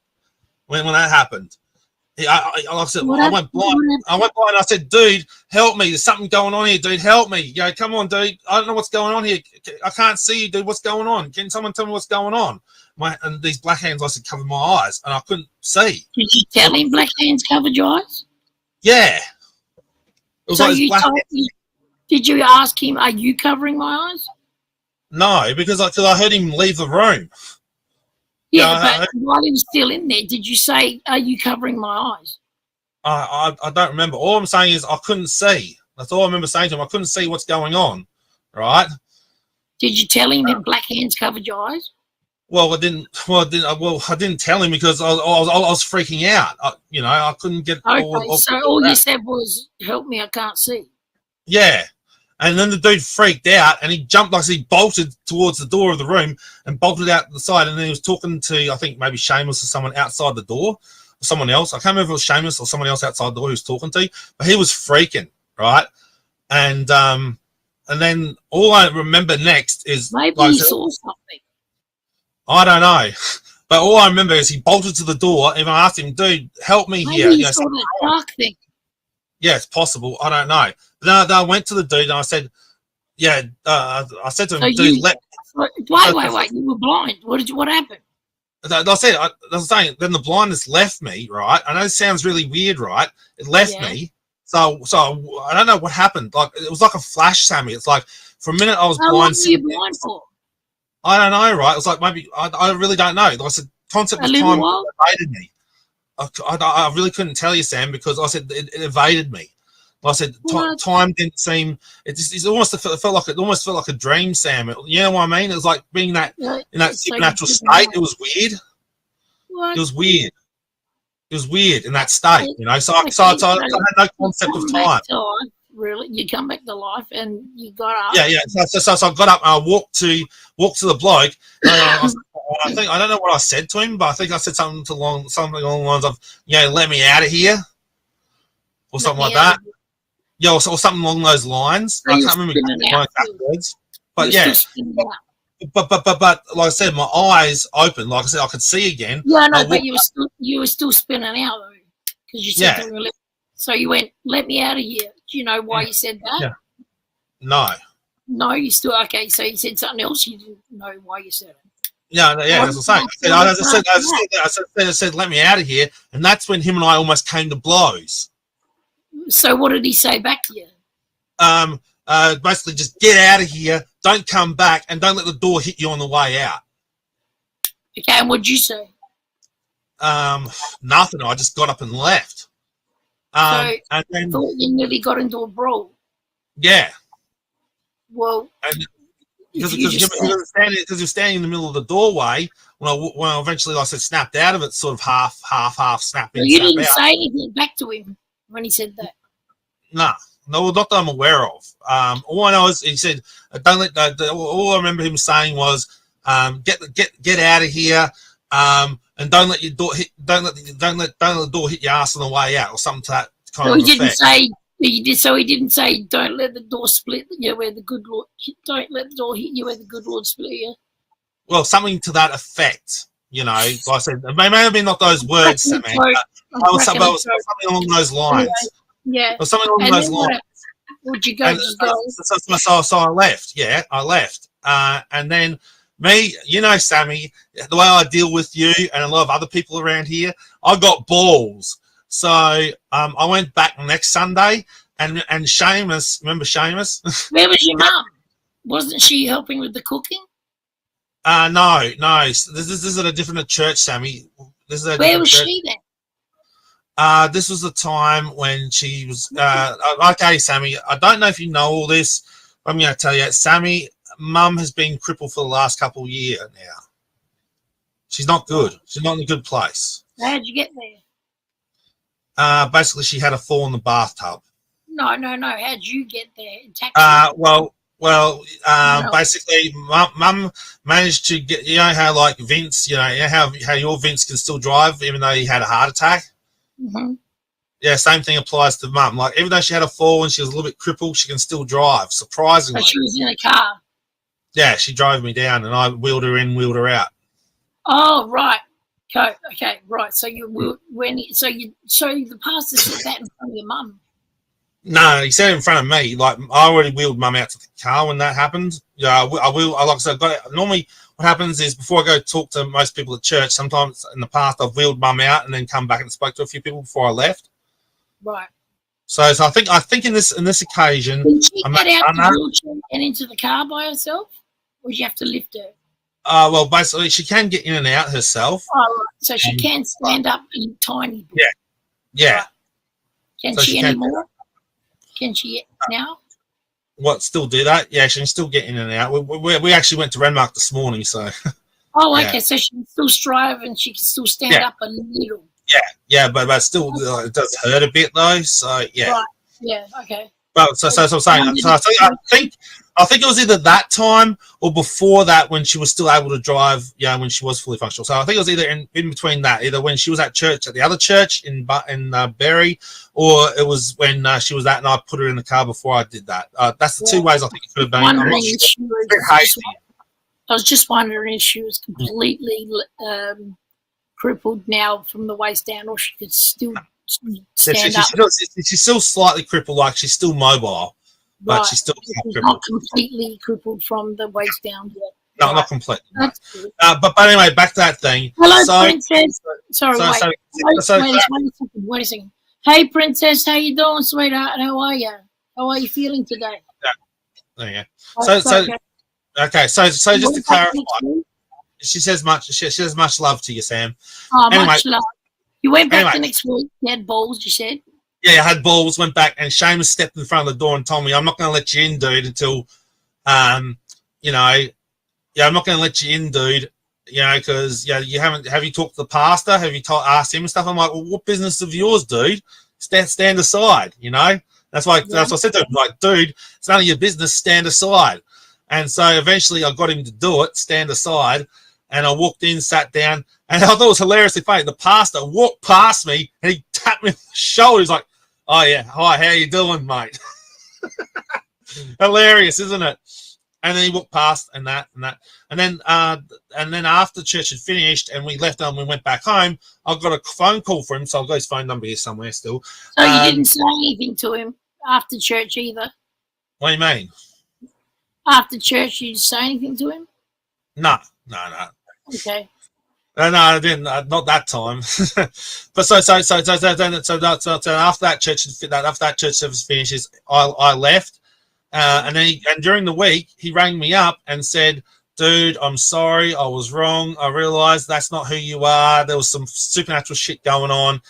when that happened. I went blind. I said, "Dude, help me! There's something going on here, dude. Help me! Come on, dude. I don't know what's going on here. I can't see you, dude. What's going on? Can someone tell me what's going on?" And these black hands, I said, covered my eyes, and I couldn't see. Did you tell him black hands covered your eyes? Yeah. It was like black hands. Did you ask him, "Are you covering my eyes"? No, because I heard him leave the room. Yeah, but while he was still in there, did you say, "Are you covering my eyes"? I don't remember. All I'm saying is I couldn't see. That's all I remember saying to him. I couldn't see what's going on, right? Did you tell him that black hands covered your eyes? Well, I didn't tell him because I was freaking out. I couldn't get. Okay, so all you said was, "Help me, I can't see." Yeah, and then the dude freaked out and he jumped, like he bolted towards the door of the room and bolted out the side. And then he was talking to, I think maybe Seamus or someone outside the door, or someone else. I can't remember if it was Seamus or someone else outside the door he was talking to, but he was freaking, right? And then all I remember next is maybe he saw something. I don't know, but all I remember is he bolted to the door, and I asked him, "Dude, help me here." Maybe he saw that dark thing. Yeah, it's possible. I don't know. But I went to the dude and I said, I said to him, "Dude, wait. You were blind. What happened?" I said, I was saying, then the blindness left me, right? I know it sounds really weird, right? It left me. So I don't know what happened. Like, it was like a flash, Sammy. It's like, for a minute I was blind. How long were you blind for? I don't know, right? It was like maybe I really don't know. Like I said, concept of time evaded me. I really couldn't tell you, Sam, because I said it evaded me. Like I said, time didn't seem. It almost felt like a dream, Sam. You know what I mean? It was like being in that supernatural state. It was weird. What? It was weird. It was weird in that state, you know. So I had no concept of time. Really, you come back to life and you got up. Yeah. So I got up and I walked to the bloke. I don't know what I said to him, but I think I said something along the lines of, "Let me out of here," or something like that. Yeah, or something along those lines. I can't remember exact words, but yeah. But like I said, my eyes opened. Like I said, I could see again. Yeah, no, but you were still spinning out though, because you said to me, so you went, "Let me out of here." Do you know why you said that? Yeah. No. No, you still okay? So you said something else. You didn't know why you said it. Yeah, that's what I'm saying. I said, "Let me out of here," and that's when him and I almost came to blows. So what did he say back to you? basically just get out of here, don't come back, and don't let the door hit you on the way out. Okay, and what'd you say? Nothing. I just got up and left. So And then, thought you nearly got into a brawl. yeah. Well, And if because you just you're standing in the middle of the doorway, when I eventually, like I said, snapped out of it, sort of half snap in, you snap didn't out. say anything back to him when he said that. No, not that I'm aware of. All I know is he said, "Don't let." All I remember him saying was, "Get out of here, and don't let your door hit. Don't let the door hit your ass on the way out," or something to that kind So of he didn't effect. say. He didn't say, "Don't let the door split you where the good Lord. Don't let the door hit you where the good Lord split you." Well, something to that effect. You know, like I said, it may have been not those words, Samantha, but it was something along those lines. Yeah. Or something along And those then lines. would you go? Just go. So I left. Yeah, I left. And then me, you know, Sammy, the way I deal with you and a lot of other people around here, I got balls. So I went back next Sunday, and Seamus, remember Seamus? Where was your mum? Wasn't she helping with the cooking? No. This is at a different church, Sammy. This is a Where different was church. she then? This was the time when she was okay, Sammy. I don't know if you know all this, but I'm going to tell you, Sammy, Mum has been crippled for the last couple of years now. She's not good. She's not in a good place. How'd you get there? Basically, she had a fall in the bathtub. No. How'd you get there? Taxi? Basically, Mum managed to get. You know how like Vince, you know how your Vince can still drive even though he had a heart attack. Mm-hmm. Yeah, same thing applies to Mum. Like even though she had a fall and she was a little bit crippled, she can still drive. Surprisingly, So she was in a car. yeah, she drove me down and I wheeled her in, wheeled her out. Oh right. Okay, right. So the pastor said that in front of your mum. No, he said it in front of me. Like I already wheeled Mum out to the car when that happened. Yeah, I will. Like I said, normally what happens is before I go talk to most people at church, sometimes in the past I've wheeled Mum out and then come back and spoke to a few people before I left. Right. So I think in this occasion, Did she get out the wheelchair and into the car by herself, or did you have to lift her? Well, basically she can get in and out herself. Oh, right. So she can stand up in tiny. Yeah. Right. Can So she she anymore? Can she now? What? Still do that? Yeah, she can still get in and out. We actually went to Renmark this morning, so. Oh, Yeah. okay. So she can still strive and she can still stand up a little. Yeah, but still it does hurt a bit though. So yeah. Right. Yeah. Okay. Well, so I'm saying. So I think it was either that time or before that when she was still able to drive. Yeah, when she was fully functional. So I think it was either in between that, either when she was at church at the other church in Bury, or it was when she was at and I put her in the car before I did that. That's the two ways I think it could have been. I'm not sure. I was just wondering if she was completely crippled now from the waist down, or she could still stand up. She's still slightly crippled, like she's still mobile, but she's still not completely crippled from the waist down yet. No, not completely. That's good. But anyway, back to that thing. Hello, Princess. Sorry, wait a second. Hey, Princess, how you doing, sweetheart? How are you? How are you feeling today? There you go. Okay, so just to clarify, she says much love to you, Sam. Oh, anyway, much love. You went back the next week. You had balls, you said? Yeah, I had balls, went back, and Seamus stepped in front of the door and told me, I'm not going to let you in, dude, until, I'm not going to let you in, dude, because, have you talked to the pastor? Have you asked him and stuff? I'm like, well, what business of yours, dude? Stand aside, That's why I said to him, like, dude, it's none of your business, stand aside. And so eventually I got him to do it, stand aside, and I walked in, sat down, and I thought it was hilariously funny. The pastor walked past me and he tapped me on the shoulder. He's like, oh yeah, hi, how you doing, mate? Hilarious, isn't it? And then he walked past and then after church had finished and we left and we went back home, I got a phone call from him, so I've got his phone number here somewhere still. So you didn't say anything to him after church either? What do you mean? After church, you didn't say anything to him? No. Okay. No, I didn't. Not that time. But so after that church service finishes, I left, And during the week, he rang me up and said, dude, I'm sorry, I was wrong. I realized that's not who you are. There was some supernatural shit going on.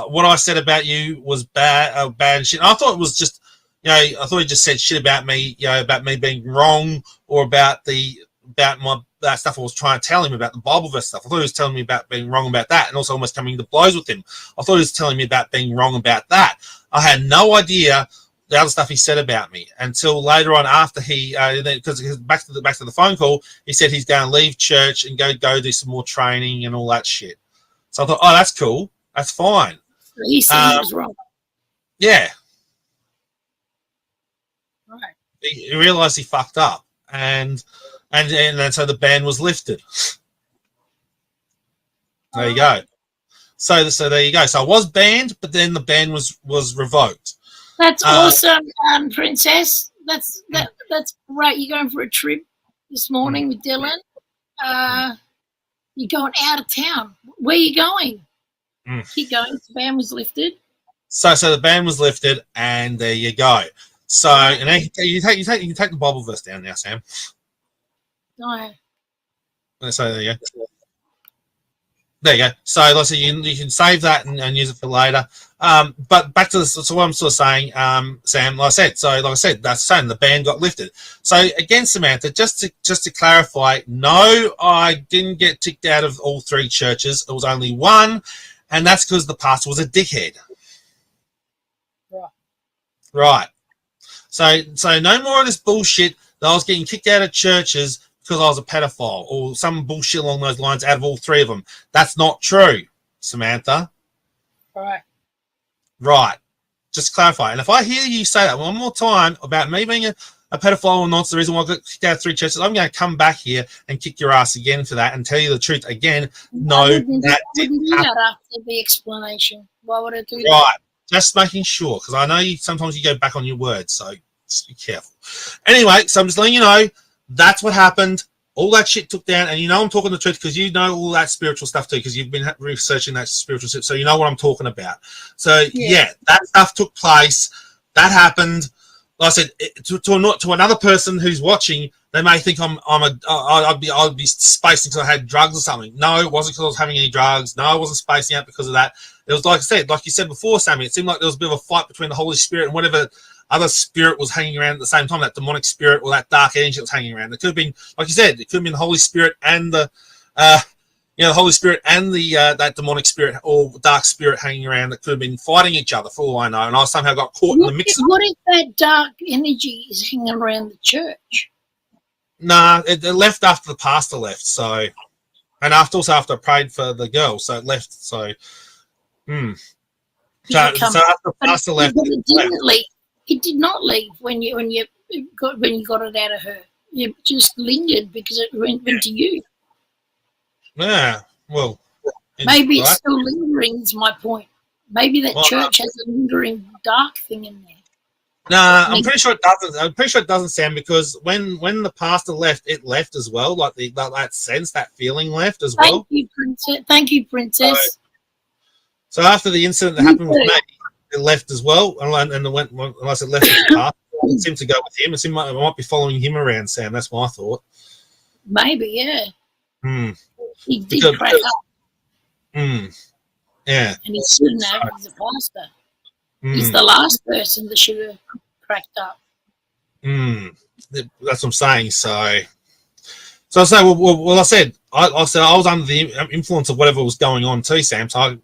What I said about you was bad shit. And I thought it was just, I thought he just said shit about me, about me being wrong, or about that stuff I was trying to tell him about the Bible verse stuff. I thought he was telling me about being wrong about that, and also almost coming to blows with him. I thought he was telling me about being wrong about that. I had no idea the other stuff he said about me until later on, after he, because back to the phone call, he said he's going to leave church and go do some more training and all that shit. So I thought, oh, that's cool, that's fine. He said he was wrong. Yeah. Right. He realised he fucked up, and so the ban was lifted. There you go. So there you go. So I was banned, but then the ban was revoked. That's awesome, Princess. That's great. You're going for a trip this morning with Dylan. You're going out of town. Where are you going? Keep going. The ban was lifted. So the ban was lifted, and there you go. So and then you can take the Bible verse down now, Sam. No. So there you go. There you go. So like I said, you can save that and use it for later. But back to this, so what I'm sort of saying, Sam, like I said, that's saying the ban got lifted. So again, Samantha, just to clarify, no, I didn't get kicked out of all three churches. It was only one, and that's because the pastor was a dickhead. Right. So no more of this bullshit that I was getting kicked out of churches because I was a pedophile or some bullshit along those lines out of all three of them. That's not true, Samantha. Right. Just clarify. And if I hear you say that one more time about me being a pedophile or not, the reason why I got kicked out of three churches, I'm going to come back here and kick your ass again for that and tell you the truth again. No, that didn't happen. After the explanation. Why would I do that? Right. Just making sure, because I know sometimes you go back on your words, so just be careful. Anyway, so I'm just letting you know that's what happened. All that shit took down, and I'm talking the truth because you know all that spiritual stuff too, because you've been researching that spiritual stuff, so you know what I'm talking about. So yeah, that stuff took place. That happened. Like I said, to another person who's watching, they may think I'd be spacing because I had drugs or something. No, it wasn't because I was having any drugs. No, I wasn't spacing out because of that. It was like you said before, Sammy. It seemed like there was a bit of a fight between the Holy Spirit and whatever other spirit was hanging around at the same time. That demonic spirit or that dark energy that was hanging around. It could have been, like you said, it could have been the Holy Spirit and the Holy Spirit and the that demonic spirit or dark spirit hanging around that could have been fighting each other for all I know. And I somehow got caught in the mix. What if that dark energy is hanging around the church? Nah, it left after the pastor left. So, and after I prayed for the girl, so it left. So, So after the pastor left, it didn't leave. It did not leave when you got it out of her. It just lingered because it went to you. Yeah, well, maybe it's still lingering. Is my point. Maybe that church has a lingering dark thing in there. Nah, I'm pretty sure it doesn't. I'm pretty sure it doesn't, Sam, because when the pastor left, it left as well. Like that sense, that feeling left as well. Thank you, Princess. So after the incident that happened with me, it left as well, and it went. Unless it left with the pastor, it seemed to go with him. It seemed like I might be following him around, Sam. That's my thought. Maybe, yeah. He did crack up. Yeah. And he shouldn't have. He's a pastor. He's the last person that should have cracked up. That's what I'm saying. So I say, well, I said I said I was under the influence of whatever was going on too, Sam. So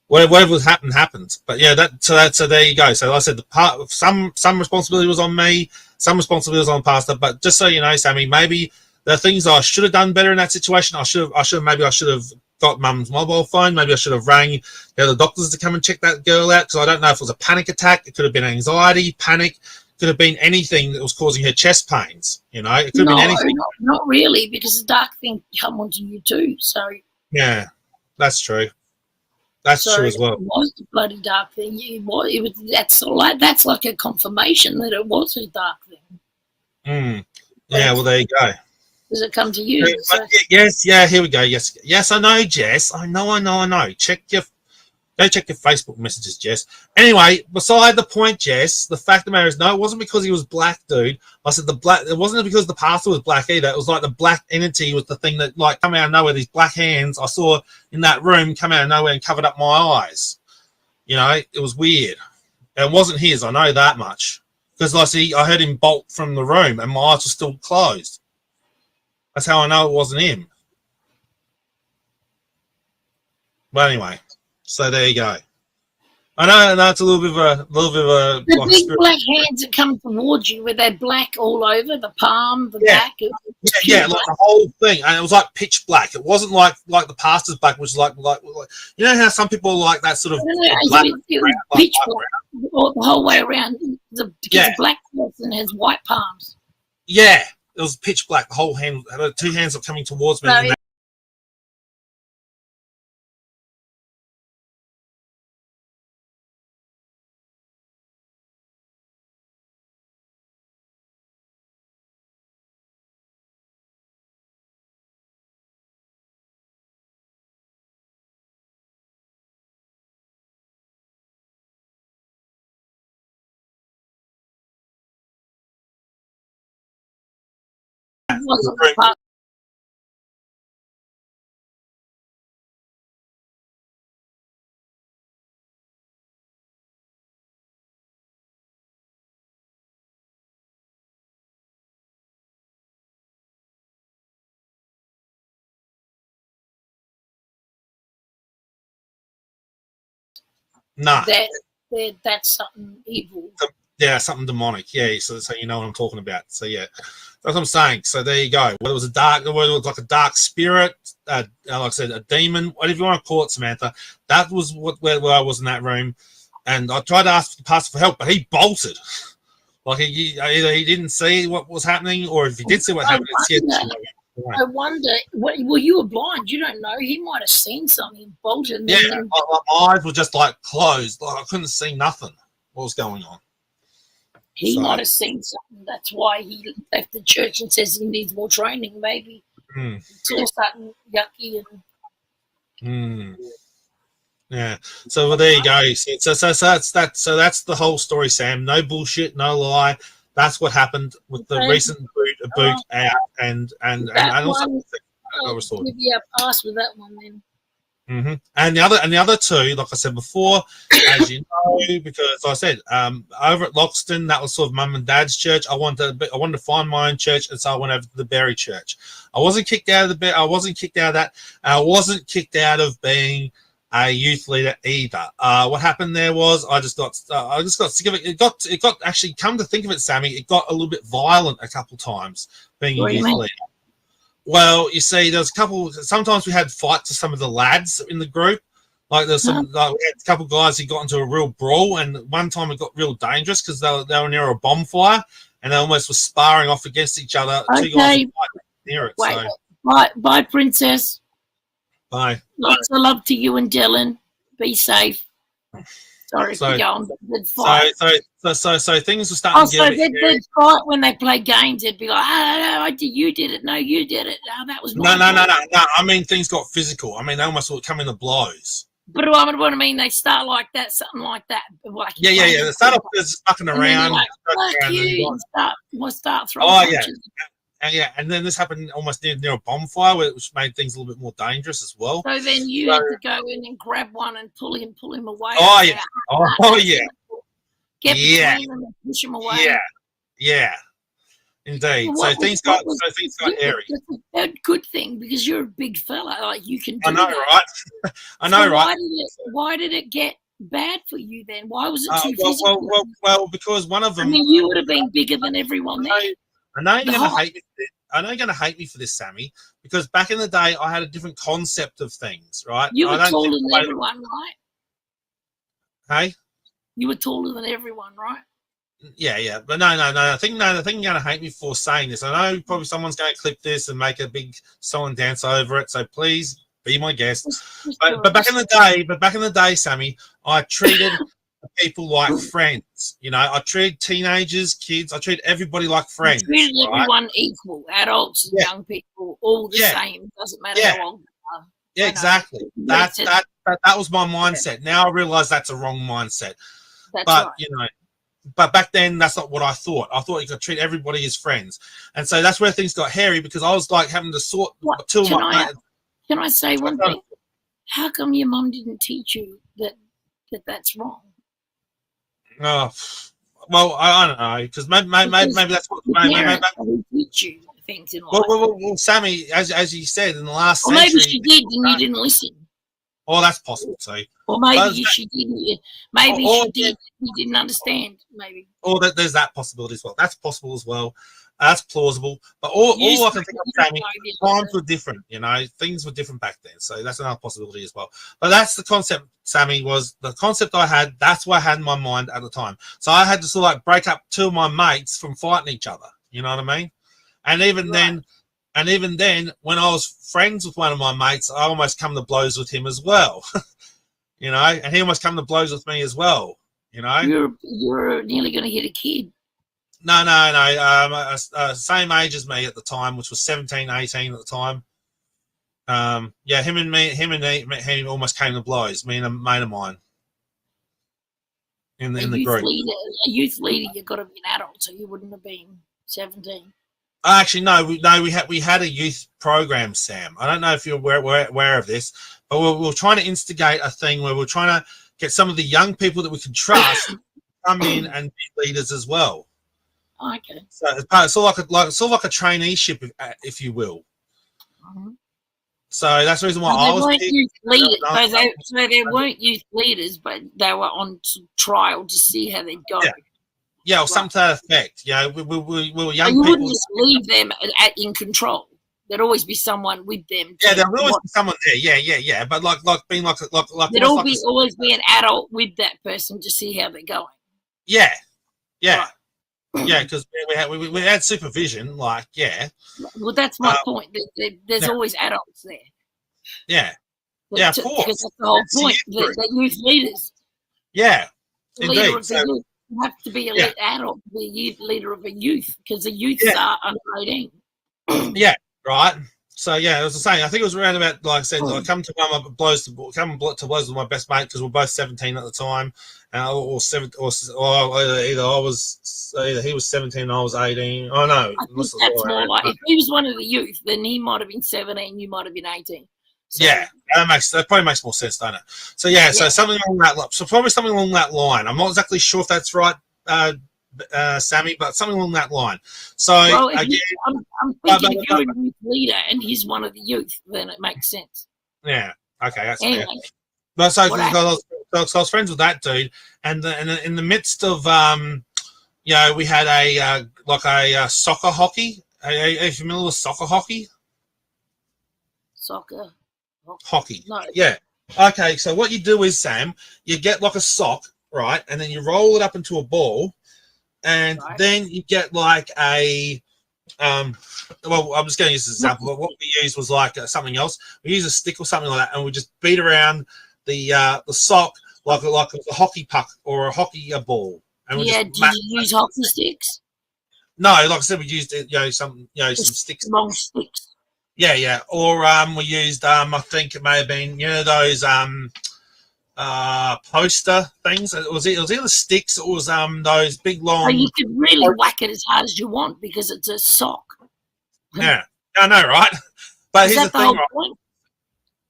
whatever was happened. But yeah, so there you go. So like I said, some responsibility was on me, some responsibility was on the pastor. But just so you know, Sammy, maybe the things I should have done better in that situation. I should have got Mum's mobile phone. Maybe I should have rang the doctors to come and check that girl out, because I don't know if it was a panic attack. It could have been anxiety, panic. It could have been anything that was causing her chest pains. It could have been anything. Not really, because the dark thing come onto you too. So yeah, that's true. That's true as well. It was the bloody dark thing. That's like a confirmation that it was a dark thing. Yeah, well, there you go. Does it come to you? Yes, yeah, here we go. Yes, I know, Jess. I know. Check your. Go check your Facebook messages, Jess. Anyway, beside the point, Jess, the fact of the matter is, no, it wasn't because he was black, dude. I said it wasn't because the pastor was black either. It was like the black entity was the thing that, like, come out of nowhere. These black hands I saw in that room come out of nowhere and covered up my eyes. You know, it was weird. It wasn't his, I know that much. Because I heard him bolt from the room and my eyes were still closed. That's how I know it wasn't him. But anyway, so there you go. I know it's a little bit of a The like big black hands that come towards you with that black all over the palm, the back. Yeah, like the whole thing, and it was like pitch black. It wasn't like the pastor's black, which is like you know how some people like that sort of black, it was pitch black the whole way around. Because a black person has white palms. Yeah, it was pitch black. The whole hand, the two hands were coming towards me. So and it wasn't the pastor. no, That's something evil. yeah, something demonic. Yeah, so you know what I'm talking about. So yeah, that's what I'm saying. So there you go. Whether it was whether it was like a dark spirit, like I said, a demon, whatever you want to call it, Samantha. That was where I was in that room, and I tried to ask the pastor for help, but he bolted. Like either he didn't see what was happening, or if he did see what happened, I wonder. Well, you were blind. You don't know. He might have seen something bolted. Yeah, my eyes were just like closed. Like I couldn't see nothing. What was going on? He might have seen something. That's why he left the church and says he needs more training. Maybe he saw something yucky and. Yeah. So well, there you go. So that's that. So that's the whole story, Sam. No bullshit, no lie. That's what happened with the recent boot out, and also Maybe I passed with that one then. And the other two, like I said before, as you know, because I said over at Loxton, that was sort of mum and dad's church. I wanted to find my own church, and so I went over to the Berry Church. I wasn't kicked out of that. I wasn't kicked out of being a youth leader either. What happened there was I just got sick of it. It got actually, come to think of it, Sammy, it got a little bit violent a couple times being a youth leader. Well, you see, there's a couple. Sometimes we had fights with some of the lads in the group. Like there's some, we had a couple guys who got into a real brawl, and one time it got real dangerous because they were near a bonfire and they almost were sparring off against each other. Okay. Two guys near it. Wait, so. Bye, Princess. Bye. Lots of love to you and Dylan. Be safe. Sorry for going, but they'd fight. So things were starting to get. They'd fight when they play games. They'd be like, "Oh, no, you did it. No, you did it. Oh, that was my no. I mean, things got physical. I mean, they almost would come into blows. But what I mean, they start like that, something like that. Like yeah. They start off just fucking around. Like, start throwing punches. And then this happened almost near a bonfire, which made things a little bit more dangerous as well. So then you had to go in and grab one and pull him away. Oh yeah. Get between them and push him away. Yeah. Indeed. So things got hairy. That's a good thing because you're a big fella. Like you can do I know, that. Right? I know, so right? Why did it get bad for you then? Why was it too physical? Well, because one of them. I mean, you would have been bigger than everyone there. I know you're going to hate me for this. I know you're going to hate me for this, Sammy, because back in the day, I had a different concept of things, right? You were taller than everyone, right? Hey? You were taller than everyone, right? Yeah. But no. I think you're going to hate me for saying this. I know probably someone's going to clip this and make a big song and dance over it, so please be my guest. But back in the day, Sammy, I treated people like friends. You know, I treat teenagers, kids, I treat everybody like friends. You treated everyone equal, adults and young people, all the same. Doesn't matter how old they are. Yeah, exactly. That was my mindset. Now I realize that's a wrong mindset. That's But right. you know, but back then that's not what I thought. I thought you could treat everybody as friends, and so that's where things got hairy because I was like having to sort two of my. Can I say one thing? How come your mum didn't teach you that's wrong? Oh, well, I don't know because maybe that's what maybe teach you things in life. Well, Sammy, as you said in the last or century, maybe she did and you didn't listen. Oh, that's possible too. Or maybe she didn't. Maybe she did. You didn't understand. Maybe. Or there's that possibility as well. That's possible as well. That's plausible. But all I can think of, Sammy, times were different. You know, things were different back then. So that's another possibility as well. But that's the concept, Sammy, was the concept I had. That's what I had in my mind at the time. So I had to sort of like break up two of my mates from fighting each other. You know what I mean? And even then, when I was friends with one of my mates, I almost come to blows with him as well. You know, and he almost come to blows with me as well. You know, you're nearly going to hit a kid. No. Same age as me at the time, which was 17, 18 at the time. Yeah, him almost came to blows. Me and a mate of mine in the group. A youth leader, you've got to be an adult, so you wouldn't have been 17. Actually, no. We had a youth program, Sam. I don't know if you're aware of this, but we're trying to instigate a thing where we're trying to get some of the young people that we can trust come in and be leaders as well. Okay. So it's sort of like a traineeship, if you will. Mm-hmm. So that's the reason why I was. Youth leaders. So they weren't youth leaders, but they were on trial to see how they'd go. Yeah, or something to that effect. Yeah, we were young people. You wouldn't just leave them in control. There'd always be someone with them. Yeah, there'd always be someone there. Yeah. But like being like there'd always be an adult with that person to see how they're going. Yeah. Right. Yeah, because we had supervision, like, yeah. Well, that's my point. There's always adults there. Yeah. Yeah, of course. Because that's the whole point. They're youth leaders. Yeah, Leader of the youth. You have to be an adult to be a leader of a youth because the youths are under 18. Yeah, right. So yeah, as I was saying, I think it was around about, like I said, I come to blows with my best mate because we're both 17 at the time, either he was 17 and I was 18. Oh no, I think that's more like if he was one of the youth, then he might have been 17, you might have been 18. So, yeah, that probably makes more sense, don't it? So yeah, so something along that, so probably something along that line. I'm not exactly sure if that's right, Sammy, but something along that line. So again, I'm thinking if you're a youth leader and he's one of the youth, then it makes sense. Yeah. Okay, that's anyway, fair. But so I was friends with that dude, and in the midst of we had a soccer hockey. Are you familiar with soccer hockey? Soccer. Hockey. No. Yeah. Okay, so what you do is, Sam, you get like a sock, right, and then you roll it up into a ball, and then you get like a well, I'm just going to use this example, but what we used was like something else. We use a stick or something like that, and we just beat around the sock like a hockey puck or a hockey ball. And do you use hockey sticks? No, like I said, we used some sticks. Long sticks. Yeah. Or we used I think it may have been those poster things. It was either sticks or it was those big long. So you could really whack it as hard as you want because it's a sock. Yeah, I know, right? But Is here's that the thing, whole point?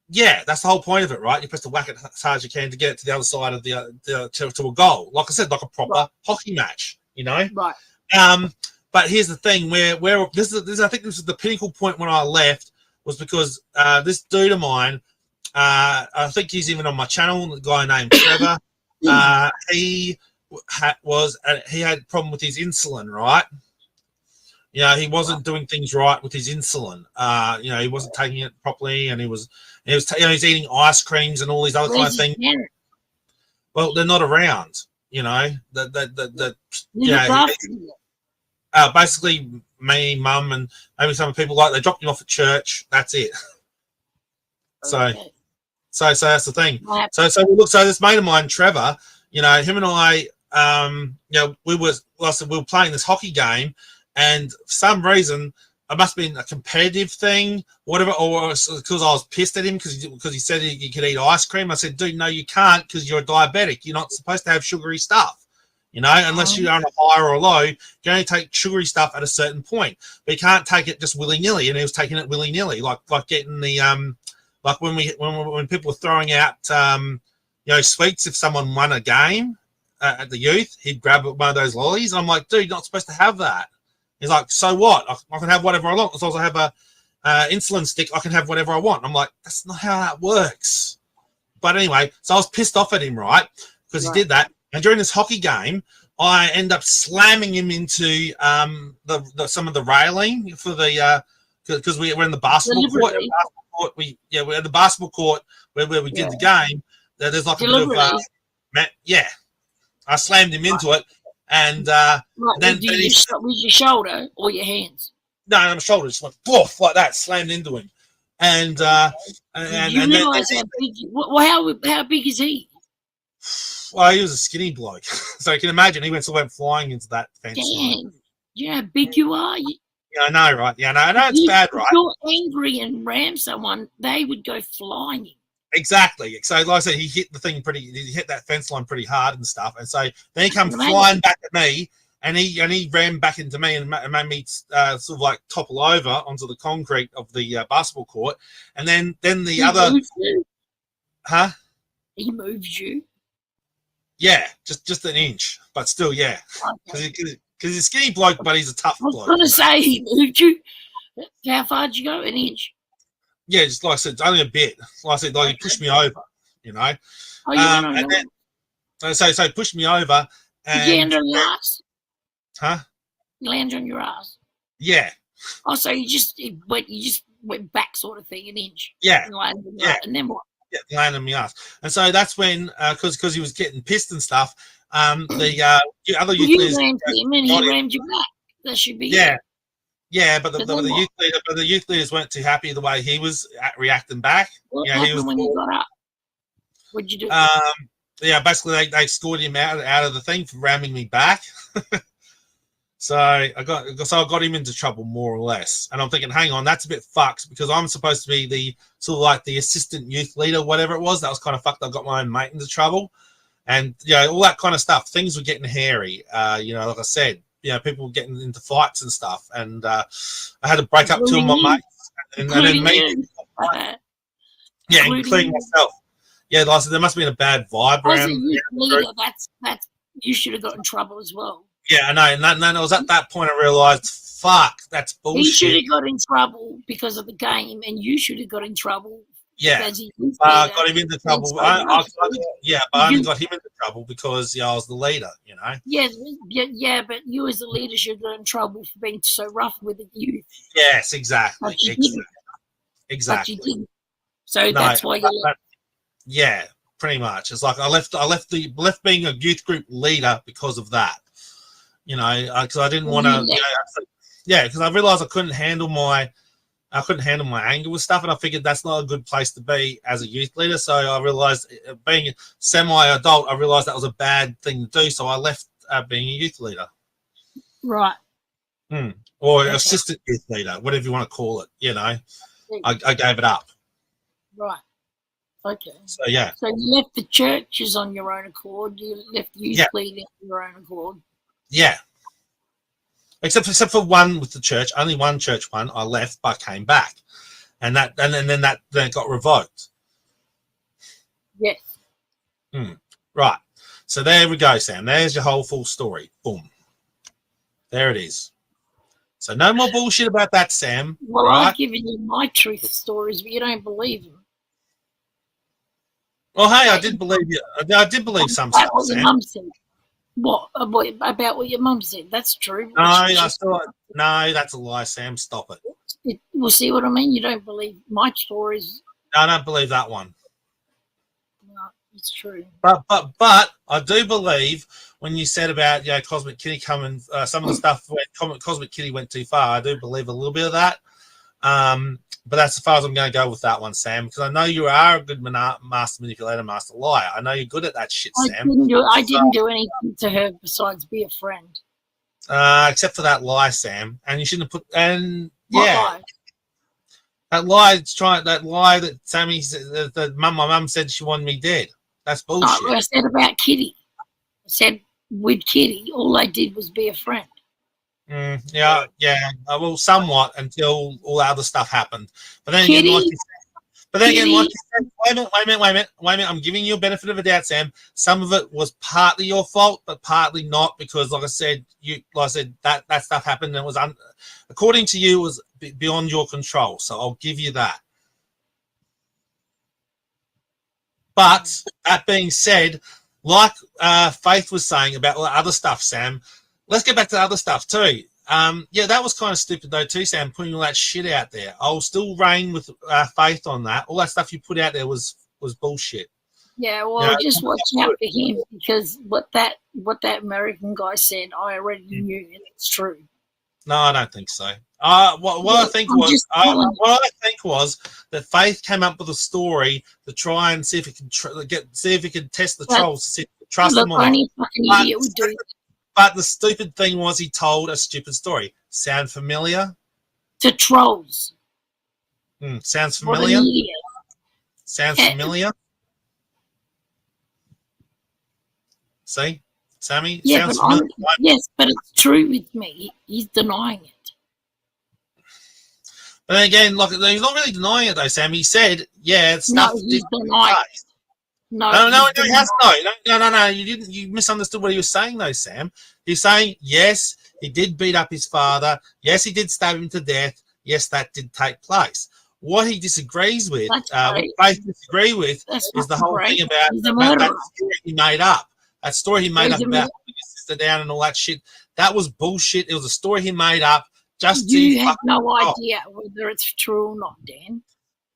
Yeah, that's the whole point of it, right? You're supposed to whack it as hard as you can to get it to the other side of to a goal. Like I said, like a proper hockey match, Right. But here's the thing: where this is I think this is the pinnacle point when I left was because this dude of mine, I think he's even on my channel, a guy named Trevor. He had a problem with his insulin, right? He wasn't doing things right with his insulin. He wasn't taking it properly, and he was eating ice creams and all these other kind of things. Well, they're not around. Basically, me, mum, and maybe some people they dropped him off at church. That's it. Okay. So that's the thing. So this mate of mine, Trevor, him and I, we were playing this hockey game, and for some reason, it must have been a competitive thing, whatever, or because I was pissed at him because he said he could eat ice cream. I said, dude, no, you can't because you're a diabetic. You're not supposed to have sugary stuff, unless you're on a high or a low. You can only take sugary stuff at a certain point, but you can't take it just willy-nilly. And he was taking it willy-nilly, like getting the like when people were throwing out sweets. If someone won a game at the youth, he'd grab one of those lollies. I'm like, dude, you're not supposed to have that. He's like, so what? I can have whatever I want. As long as I have a insulin stick, I can have whatever I want. I'm like, that's not how that works. But anyway, so I was pissed off at him, right? Because he did that. And during this hockey game, I end up slamming him into some of the railing for the because we're in the basketball court. We're at the basketball court where we did the game. There's like a bit of I slammed him into it. And then with your shoulder or your hands? No, my shoulder just went poof like that, slammed into him. And you realise how big? How big is he? Well, he was a skinny bloke, so you can imagine he went flying into that fence. Damn, you know how big you are. Yeah, I know, right? Yeah, I know it's bad, right? If you're angry and ram someone, they would go flying. Exactly. So, like I said, he hit that fence line pretty hard and stuff. And so then he come flying back at me, and he ran back into me and made me sort of like topple over onto the concrete of the basketball court. And then the other, huh? He moves you. Yeah, just an inch, but still, yeah, because he's a skinny bloke, but he's a tough bloke. I was going to say he moved you. How far did you go? An inch. Yeah, just like I said, only a bit. Like I said, he pushed me over, Oh, and then, so he pushed me over. And, you land on your ass? Huh? You land on your ass? Yeah. Oh, so you just went back sort of thing, an inch. Yeah. And then what? Yeah, landed on my ass. And so that's when, because he was getting pissed and stuff, the other youth leaders... You rammed him and he rammed you back. That should be it. Yeah, but the youth leaders weren't too happy the way he was reacting back. What happened when you got up? What'd you do? Basically they scored him out of the thing for ramming me back. So I got him into trouble more or less. And I'm thinking, hang on, that's a bit fucked because I'm supposed to be the sort of like the assistant youth leader, whatever it was. That was kind of fucked. I got my own mate into trouble, and all that kind of stuff. Things were getting hairy. Like I said. People were getting into fights and stuff, and I had to break up two of my mates, and then me, including myself. Yeah, like I said, there must have been a bad vibe around. As a youth leader, that's you should have got in trouble as well. Yeah, I know, and then it was at that point I realised, fuck, that's bullshit. He should have got in trouble because of the game, and you should have got in trouble. Yeah, got him into trouble. But I only got him into trouble because I was the leader, Yeah, but you as the leader should have got in trouble for being so rough with the youth. Yes, exactly. But you didn't. Exactly. But you didn't. So that's why you left. Yeah, pretty much. It's like I left being a youth group leader because of that. Because I didn't want to. Because I realised I couldn't handle my anger with stuff, and I figured that's not a good place to be as a youth leader. So I realised, being semi-adult, I realised that was a bad thing to do. So I left being a youth leader. Right. Or assistant youth leader, whatever you want to call it. I gave it up. Right. Okay. So yeah. So you left the churches on your own accord. You left the youth leader on your own accord. Yeah. Except for one with the church, only one church one I left, but came back, and then it got revoked. Yes. Right. So there we go, Sam. There's your whole full story. Boom. There it is. So no more bullshit about that, Sam. Well, right? I've given you my truth stories, but you don't believe them. Well, hey, I did believe you. I did believe some stuff, what Sam. your mum said. What about what your mum said? That's true. No, that's a lie, Sam. Stop it. We'll see what I mean. You don't believe my stories. No, I don't believe that one. No, it's true. But I do believe when you said about Cosmic Kitty coming, some of the stuff when Cosmic Kitty went too far. I do believe a little bit of that. But that's as far as I'm going to go with that one, Sam, because I know you are a good master manipulator, master liar. I know you're good at that shit, Sam. I didn't do anything to her besides be a friend. Except for that lie, Sam. And you shouldn't have put. And What Yeah. lie? That lie that Sammy said, my mum said she wanted me dead. That's No, bullshit. I said about Kitty. I said with Kitty, all they did was be a friend. Yeah. Well, somewhat until all the other stuff happened. But then Kitty, again, like you said, like Kitty, you said, wait a minute. I'm giving you a benefit of a doubt, Sam. Some of it was partly your fault, but partly not, because, like I said, that stuff happened and it was according to you, it was beyond your control. So I'll give you that. But that being said, like Faith was saying about all the other stuff, Sam, let's get back to the other stuff too. Yeah, that was kind of stupid though too, Sam, putting all that shit out there. I'll still reign with Faith on that. All that stuff you put out there was bullshit. Yeah, well, just watch out for him, because what that American guy said, I already knew, and it's true. No, I don't think so. What I think was that Faith came up with a story to try and see if it could test the trolls to see if it could trust them or not. Only fucking idiot would do that. But the stupid thing was he told a stupid story. Sound familiar? To trolls. Sounds familiar? What an idiot. Sounds familiar? See? Sammy? Yeah, sounds but familiar. yes, but it's true with me. He's denying it. But then again, look, he's not really denying it though, Sam. He said, yeah, it's No, stuff. he's denying it. No, he hasn't. No. You didn't. You misunderstood what he was saying, though, Sam. He's saying yes, he did beat up his father. Yes, he did stab him to death. Yes, that did take place. What he disagrees with, what Faith disagree with, is the whole thing about that story he made up. That story he made up about putting his sister down and all that shit. That was bullshit. It was a story he made up just to. You have no idea whether it's true or not, Dan.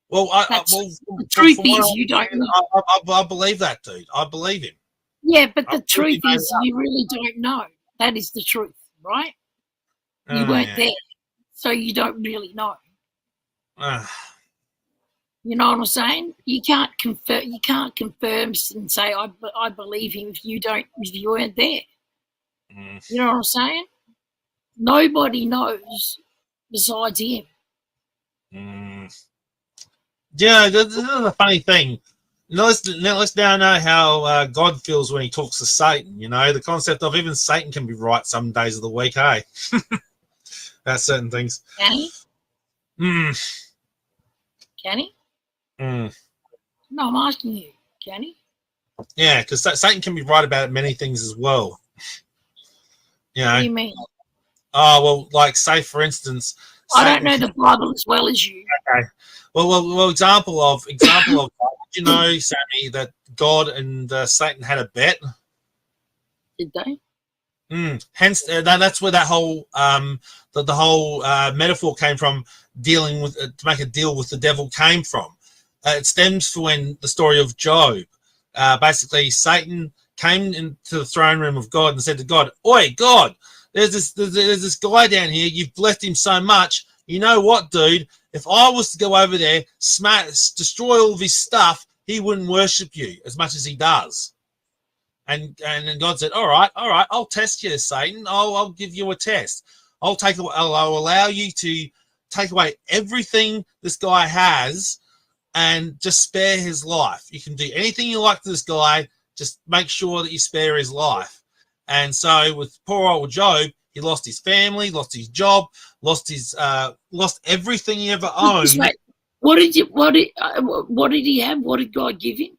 Well, the truth is you don't know. I believe that, dude. I believe him. Yeah, but the truth is you really don't know. That is the truth, right? You weren't there, so you don't really know. You know what I'm saying? You can't confirm. You can't confirm and say I believe him if you weren't there. You know what I'm saying? Nobody knows besides him. Yeah, this is a funny thing. Let's now know how God feels when he talks to Satan. You know, the concept of even Satan can be right some days of the week, hey? About certain things. Can he? Can he? No, I'm asking you. Can he? Yeah, because Satan can be right about many things as well. You know? What do you mean? Oh, well, like, say, for instance... I don't know the Bible as well as you. Okay. Well, example of, did you know, Sammy, that God and Satan had a bet? Did they? Hence, that's where that whole the whole metaphor came from, dealing with to make a deal with the devil came from. It stems from when the story of Job. Basically, Satan came into the throne room of God and said to God, "Oi, God, there's this guy down here. You've blessed him so much. You know what, dude? If I was to go over there, destroy all of his stuff, he wouldn't worship you as much as he does." And God said, all right, I'll test you, Satan. I'll give you a test. I'll allow you to take away everything this guy has and just spare his life. You can do anything you like to this guy. Just make sure that you spare his life. And so with poor old Job, he lost his family, lost his job, lost everything he ever owned. What did he have? What did God give him?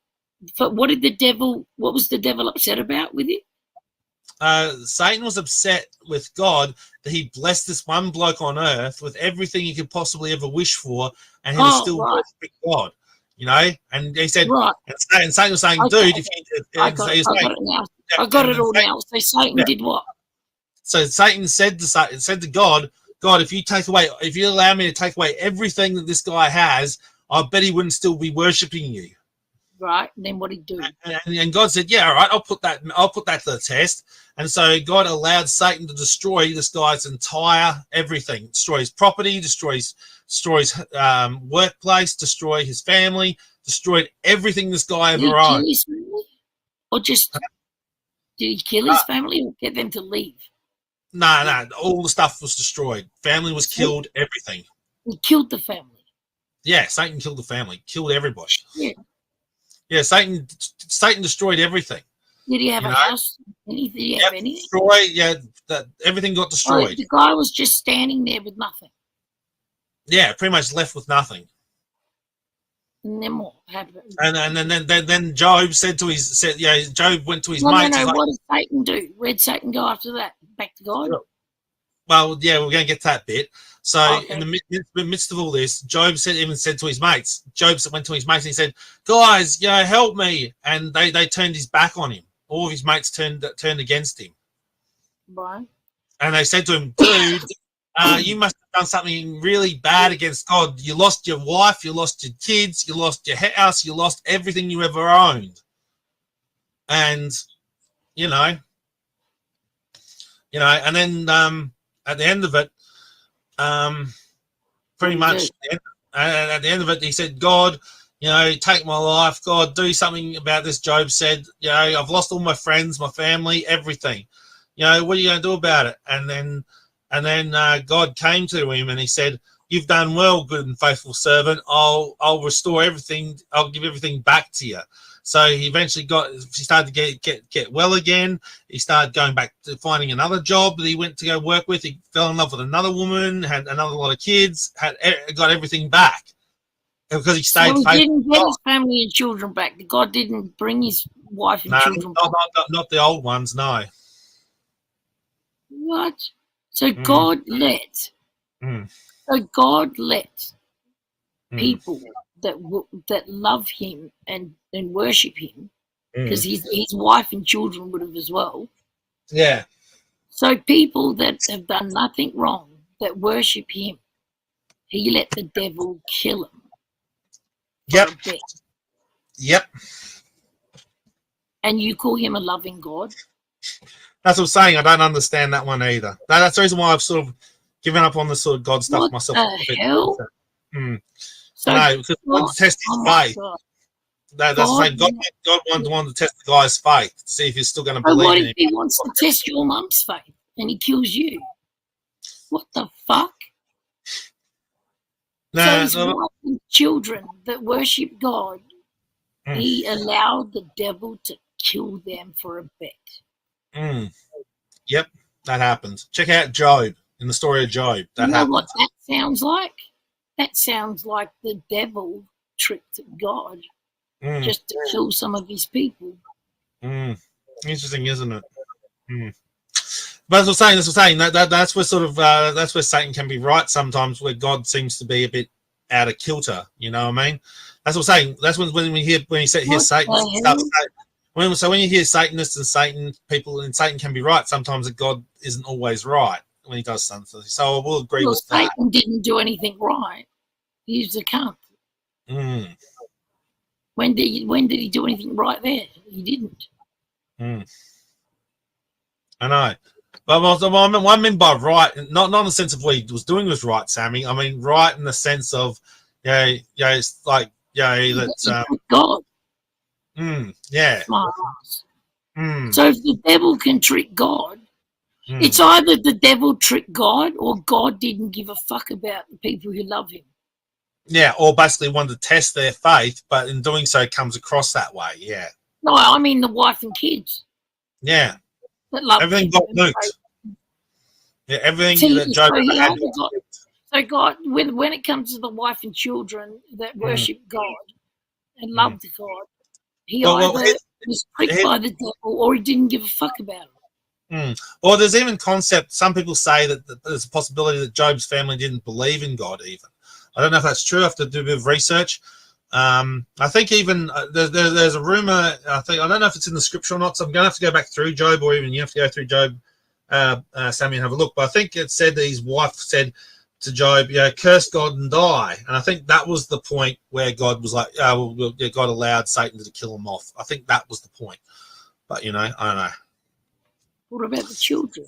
What was the devil upset about with him? Satan was upset with God that he blessed this one bloke on earth with everything he could possibly ever wish for, and he was still worshiping God. You know, and he said, and Satan was saying, dude, if you, I got it all now. So Satan did what? So Satan said to God, if you allow me to take away everything that this guy has, I bet he wouldn't still be worshiping you. Right. And then what did he do? And God said, yeah, all right, I'll put that to the test. And so God allowed Satan to destroy this guy's entire everything, destroy his property, destroy his workplace, destroy his family, destroyed everything this guy ever owned. Did he kill his family? Or just did he kill his family or get them to leave? No, all the stuff was destroyed. Family was killed, everything. He killed the family. Yeah, Satan killed the family, killed everybody. Yeah. Yeah, Satan destroyed everything. Did he have a house? Did he have anything? Destroyed. Yeah, everything got destroyed. The guy was just standing there with nothing. Yeah, pretty much left with nothing. And then what happened? And then Job Job went to his mates. No. What did Satan do? Where'd Satan go after that? Back to God? Well, yeah, we're going to get to that bit. So Okay. in the midst of all this, Job even said to his mates. Job went to his mates and he said, "Guys, help me!" And they turned his back on him. All of his mates turned against him. Right. And they said to him, "Dude, you must have done something really bad against God. You lost your wife, you lost your kids, you lost your house, you lost everything you ever owned." And and then at the end of it, pretty much at the end of it, he said, "God, take my life. God, do something about this." Job said, "I've lost all my friends, my family, everything. What are you going to do about it?" And then God came to him and he said, "You've done well, good and faithful servant. I'll restore everything. I'll give everything back to you." So he eventually started to get well again. He started going back to finding another job that he went to go work with. He fell in love with another woman, had another lot of kids, got everything back because he stayed faithful. He didn't get his family and children back. God didn't bring his wife and children back. Not the old ones, no. What? So God let. So God let people that love Him and worship Him, because his wife and children would have as well. Yeah. So people that have done nothing wrong, that worship Him, He let the devil kill them. Yep. And you call Him a loving God? That's what I'm saying. I don't understand that one either. That's the reason why I've sort of given up on the sort of God stuff What myself. The hell? So, I know, because I want to test his faith. That's the same. God wanted to test the guy's faith to see if he's still going to believe what in if him. He wants to test your mum's faith and He kills you? What the fuck? So his wife and children that worship God, He allowed the devil to kill them for a bet. Yep, that happens. Check out Job, in the story of Job. That happens. What that sounds like? That sounds like the devil tricked God just to kill some of his people. Interesting, isn't it? But that's what I'm saying. That's where sort of that's where Satan can be right sometimes, where God seems to be a bit out of kilter. You know what I mean? That's what I'm saying. That's when you hear Satan stuff. When you hear Satanists and Satan people, and Satan can be right sometimes, that God isn't always right when he does something. So I will agree with that. Satan didn't do anything right. He was a cunt. When did he do anything right there? He didn't. I know. But what I mean by right, not in the sense of what he was doing was right, Sammy. I mean right in the sense of, it's like, that God. Yeah. So if the devil can trick God, it's either the devil tricked God or God didn't give a fuck about the people who love Him. Yeah, or basically wanted to test their faith, but in doing so comes across that way, yeah. No, I mean the wife and kids. Yeah. That love everything got nuked. Yeah, everything that Job had. So God, when it comes to the wife and children that worship God and love God, He either was tricked by the devil or He didn't give a fuck about it. Or there's even concept, some people say that there's a possibility that Job's family didn't believe in God even. I don't know if that's true. I have to do a bit of research. I think even there's a rumor, I don't know if it's in the scripture or not, so I'm going to have to go back through Job, or even you have to go through Job, Sammy, and have a look. But I think it said that his wife said to Job, curse God and die. And I think that was the point where God was like, God allowed Satan to kill him off. I think that was the point. But, I don't know. What about the children?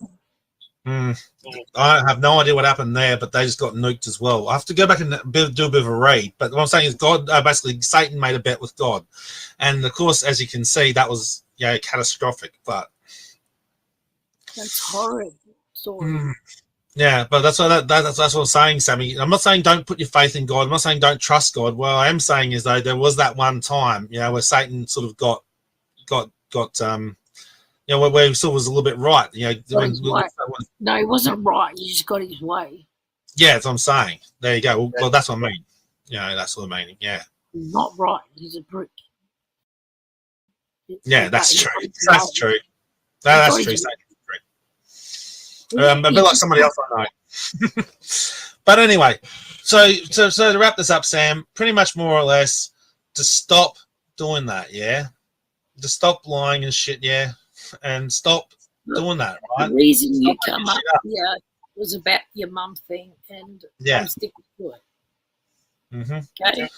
I have no idea what happened there, but they just got nuked as well. I have to go back and do a bit of a read. But what I'm saying is God, basically Satan made a bet with God. And, of course, as you can see, that was catastrophic. But that's horrid. Sorry. Yeah, but that's what I'm saying, Sammy. I'm not saying don't put your faith in God. I'm not saying don't trust God. What I am saying is though there was that one time, where Satan sort of got where he sort of was a little bit right. No, he wasn't right. He just got his way. Yeah, that's what I'm saying. There you go. Well, that's what I mean. That's what I mean. Yeah. He's not right. He's a prick. Yeah, that's true. That's true. That's true. A bit like somebody else I know. But anyway, so to wrap this up, Sam, pretty much more or less to stop doing that, to stop lying and shit, and stop doing that, right? The reason you come up here was about your mum thing, and I'm sticking to it. Mm-hmm. Okay.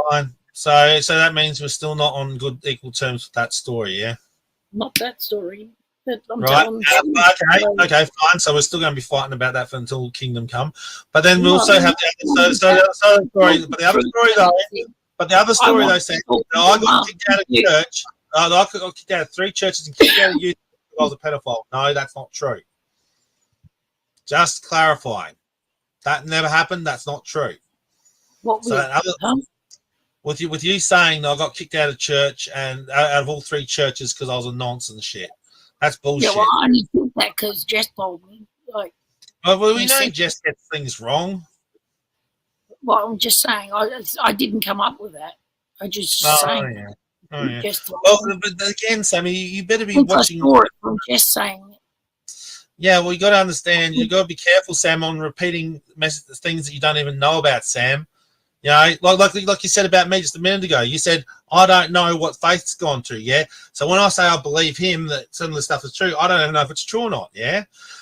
Fine. So that means we're still not on good equal terms with that story, yeah? Not that story. But I'm right. Okay, fine. So we're still going to be fighting about that until Kingdom Come. But then we also have the story. But the other story though, Sam, I got kicked out of church. I got kicked out of 3 churches and kicked out of youth because I was a pedophile. No, that's not true. Just clarifying. That never happened. That's not true. With you saying that I got kicked out of church and out of all 3 churches because I was a nonce and shit. That's bullshit. Yeah, well, I only did that because Jess told me. Well, we know Jess gets things wrong. Well, I'm just saying, I didn't come up with that. I just saying. Yeah. Well, but again, Sammy, you better be watching. I saw it from Jess saying it. Yeah, well, you got to understand. You got to be careful, Sam, on repeating things that you don't even know about, Sam. Like you said about me just a minute ago. You said, I don't know what Faith's gone through, So when I say I believe him that some of the stuff is true, I don't even know if it's true or not,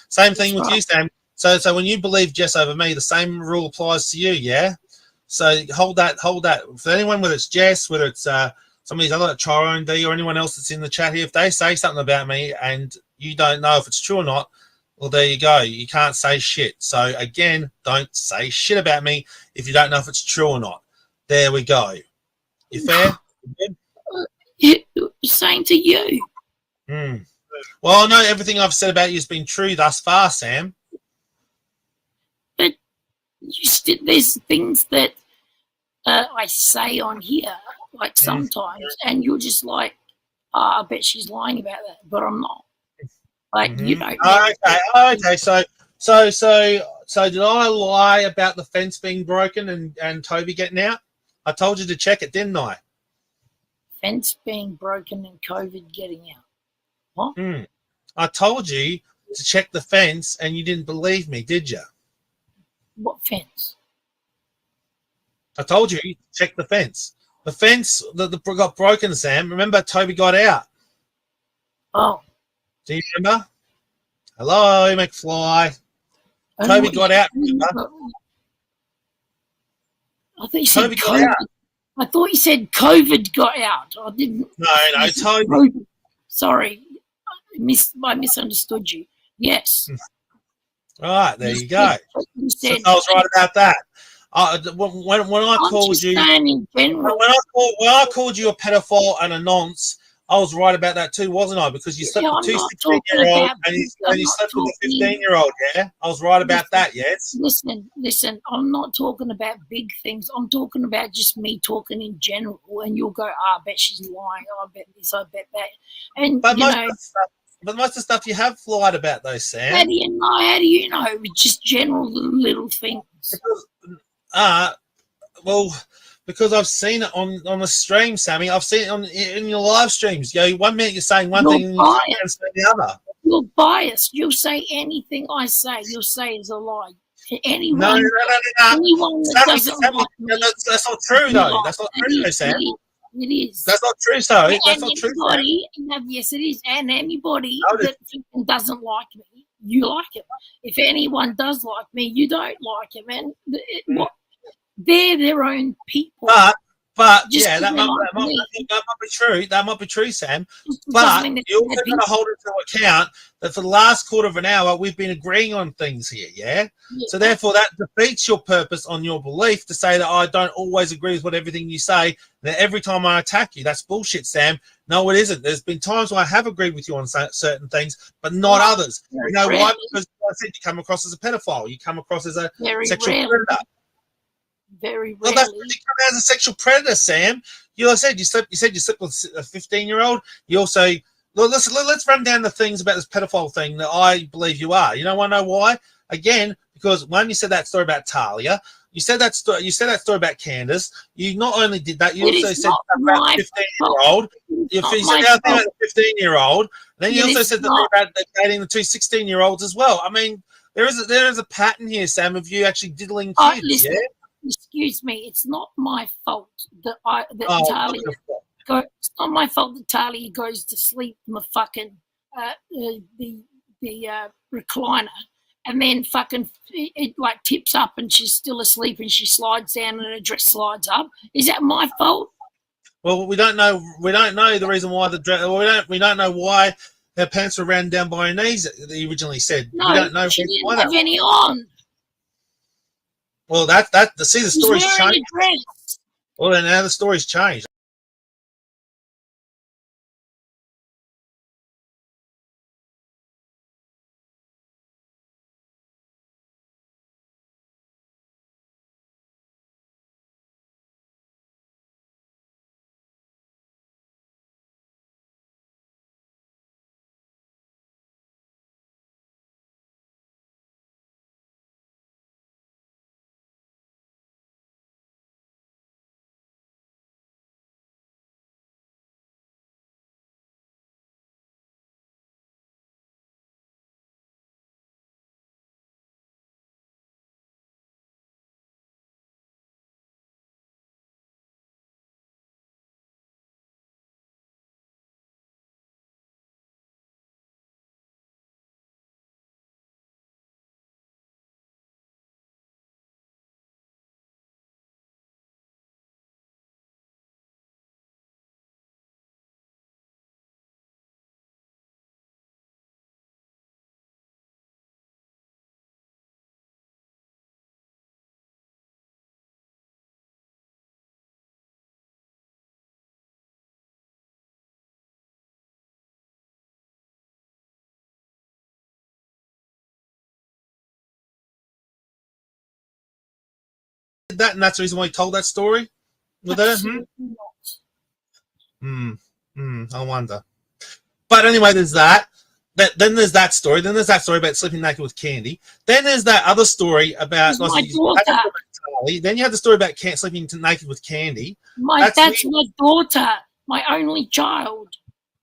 Same thing with you, Sam. So when you believe Jess over me, the same rule applies to you, So hold that. For anyone, whether it's Jess, whether it's some of these other Tyrone D or anyone else that's in the chat here, if they say something about me and you don't know if it's true or not, well, there you go. You can't say shit. So, again, don't say shit about me if you don't know if it's true or not. There we go. You fair? Same to you. Well, I know everything I've said about you has been true thus far, Sam. But there's things that I say on here, like sometimes, and you're just like, I bet she's lying about that, but I'm not. Like, you know. Okay. So did I lie about the fence being broken and Toby getting out? I told you to check it, didn't I? Fence being broken and COVID getting out. What? I told you to check the fence and you didn't believe me, did you? What fence? I told you to check the fence. The fence that got broken, Sam. Remember, Toby got out. Oh. Do you remember? Hello, McFly. Toby got out. Remember? I thought you said COVID. I thought you said COVID got out. I didn't. No, Toby. Sorry, I misunderstood you. Yes. All right, there you go. So I was right about that. When I called you, when I called you a pedophile and a nonce, I was right about that too, wasn't I? Because you slept with 2 16-year-olds and you slept with a 15-year-old, I was right about that, yes? Listen, I'm not talking about big things. I'm talking about just me talking in general, and you'll go, I bet she's lying. I bet this, I bet that. And, but most of the stuff you have lied about, though, Sam. How do you know? Just general little things. Because I've seen it on the stream, Sammy. I've seen it in your live streams. 1 minute you're saying one thing and you're saying the other. You're biased. You'll say anything I say. You'll say is a lie. Anyone, no. Anyone that Sammy, that's not true, though. That's not true, though, Sam. It is. That's not true, so. That's not true, Sam. Yes, it is. And anybody that doesn't like me, you like him. If anyone does like me, you don't like him. And they're their own people. But Just yeah, that because might they be true. That might be true, Sam. just doesn't But mean they're you also bad got people. to hold into account that for the last quarter of an hour we've been agreeing on things here, yeah. Yeah. So therefore, that defeats your purpose on your belief to say that I don't always agree with what everything you say. That every time I attack you, that's bullshit, Sam. No, it isn't. There's been times where I have agreed with you on certain things, but not Well, others. very You know why? rarely. Because I said you come across as a pedophile. You come across as a Very sexual rarely. predator. Very Well, that's rarely. when you come out as a sexual predator, Sam. You said you slept with a 15-year-old. You also let's run down the things about this pedophile thing that I believe you are. You know, I know why. Again, because one, you said that story about Talia. You said that story. You said that story about Candace. You not only did that, you It also is said not about my the 15-year-old. It's You not said my the other thing fault. about the 15-year-old. Then you It also is said the not. thing about dating the two 16-year-olds as well. I mean, there is a pattern here, Sam, of you actually diddling kids. Listen, Yeah. excuse me. It's not my fault that Oh, Talia it's not my fault that Talia goes to sleep in the fucking the recliner, and then fucking it like tips up and she's still asleep and she slides down and her dress slides up. Is that my fault? Well, we don't know. We don't know the reason why we don't know why her pants were round down by her knees. That he originally said. No, We don't know she why didn't that. have any on. Well, see the She's story's wearing changed. a dress. Well, then now the story's changed. That and that's the reason why he told that story. With her. Absolutely not. I wonder. But anyway, there's that. Then there's that story. Then there's that story about sleeping naked with Candy. Then there's that other story about. It's my daughter. Then you had the story about sleeping naked with Candy. That's my daughter, my only child.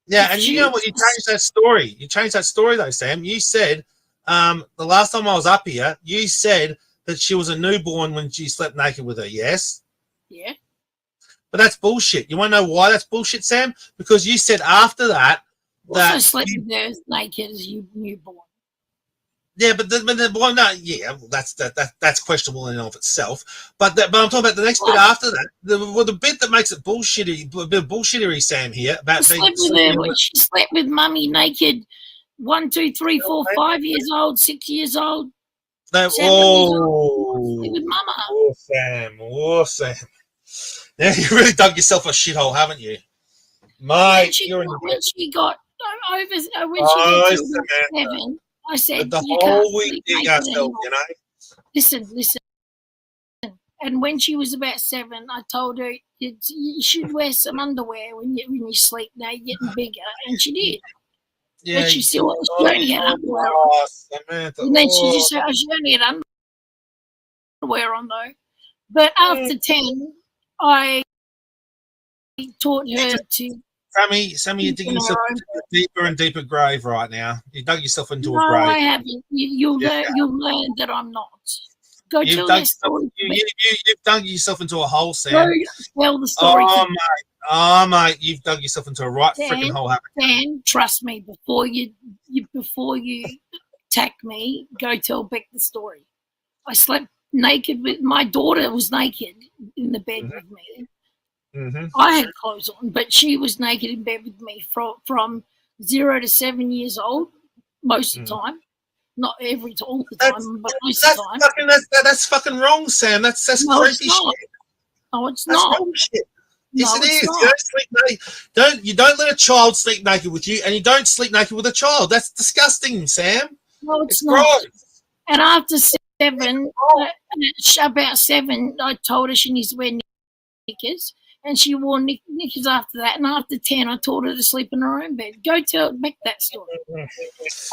Yeah, and you know what? You changed that story. You changed that story though, Sam. You said the last time I was up here, you said that she was a newborn when she slept naked with her. Yes. Yeah. But that's bullshit. You want to know why that's bullshit, Sam? Because you said after that Also slept with her as naked as you newborn. Yeah, but that's questionable in and of itself. But I'm talking about the next bit after that. The bit that makes it bullshitty, a bit bullshittery, Sam, here about I slept with her when she slept with mummy naked. 1, 2, 3, 4, 5 years old, 6 years old. With mama. Oh, Sam. Now you really dug yourself a shithole, haven't you? Mate, when she got to 7, I said, the you whole can't week sleep you naked yourself, anymore. you know. Listen. And when she was about 7, I told her you should wear some underwear when you sleep. Now you're getting bigger, and she did. Yeah, but she only had underwear on. Samantha, And then she just said, she only had underwear on though. But after 10, I taught her to. Sammy, you're digging yourself into a deeper and deeper grave right now. You dug yourself into a grave. No, I haven't. You'll learn that I'm not. Go tell that story. You've dug yourself into a hole, Sam. Go tell the story. Oh, mate, you've dug yourself into a right freaking hole. Dan, trust me. Before you attack me, go tell Beck the story. I slept naked with my daughter. Was naked in the bed with me. Mm-hmm. I had clothes on, but she was naked in bed with me from 0 to 7 years old most of the time. Not all the time, but most of the time. That's fucking wrong, Sam. That's No, creepy it's not. shit. No, it's That's not. wrong shit. No, Yes, it it's is. not. You don't sleep naked. You don't let a child sleep naked with you, and you don't sleep naked with a child. That's disgusting, Sam. No, it's not. Gross. And after 7, about 7, I told her she needs to wear knickers, and she wore knickers after that. And after 10, I taught her to sleep in her own bed. Go tell back that story.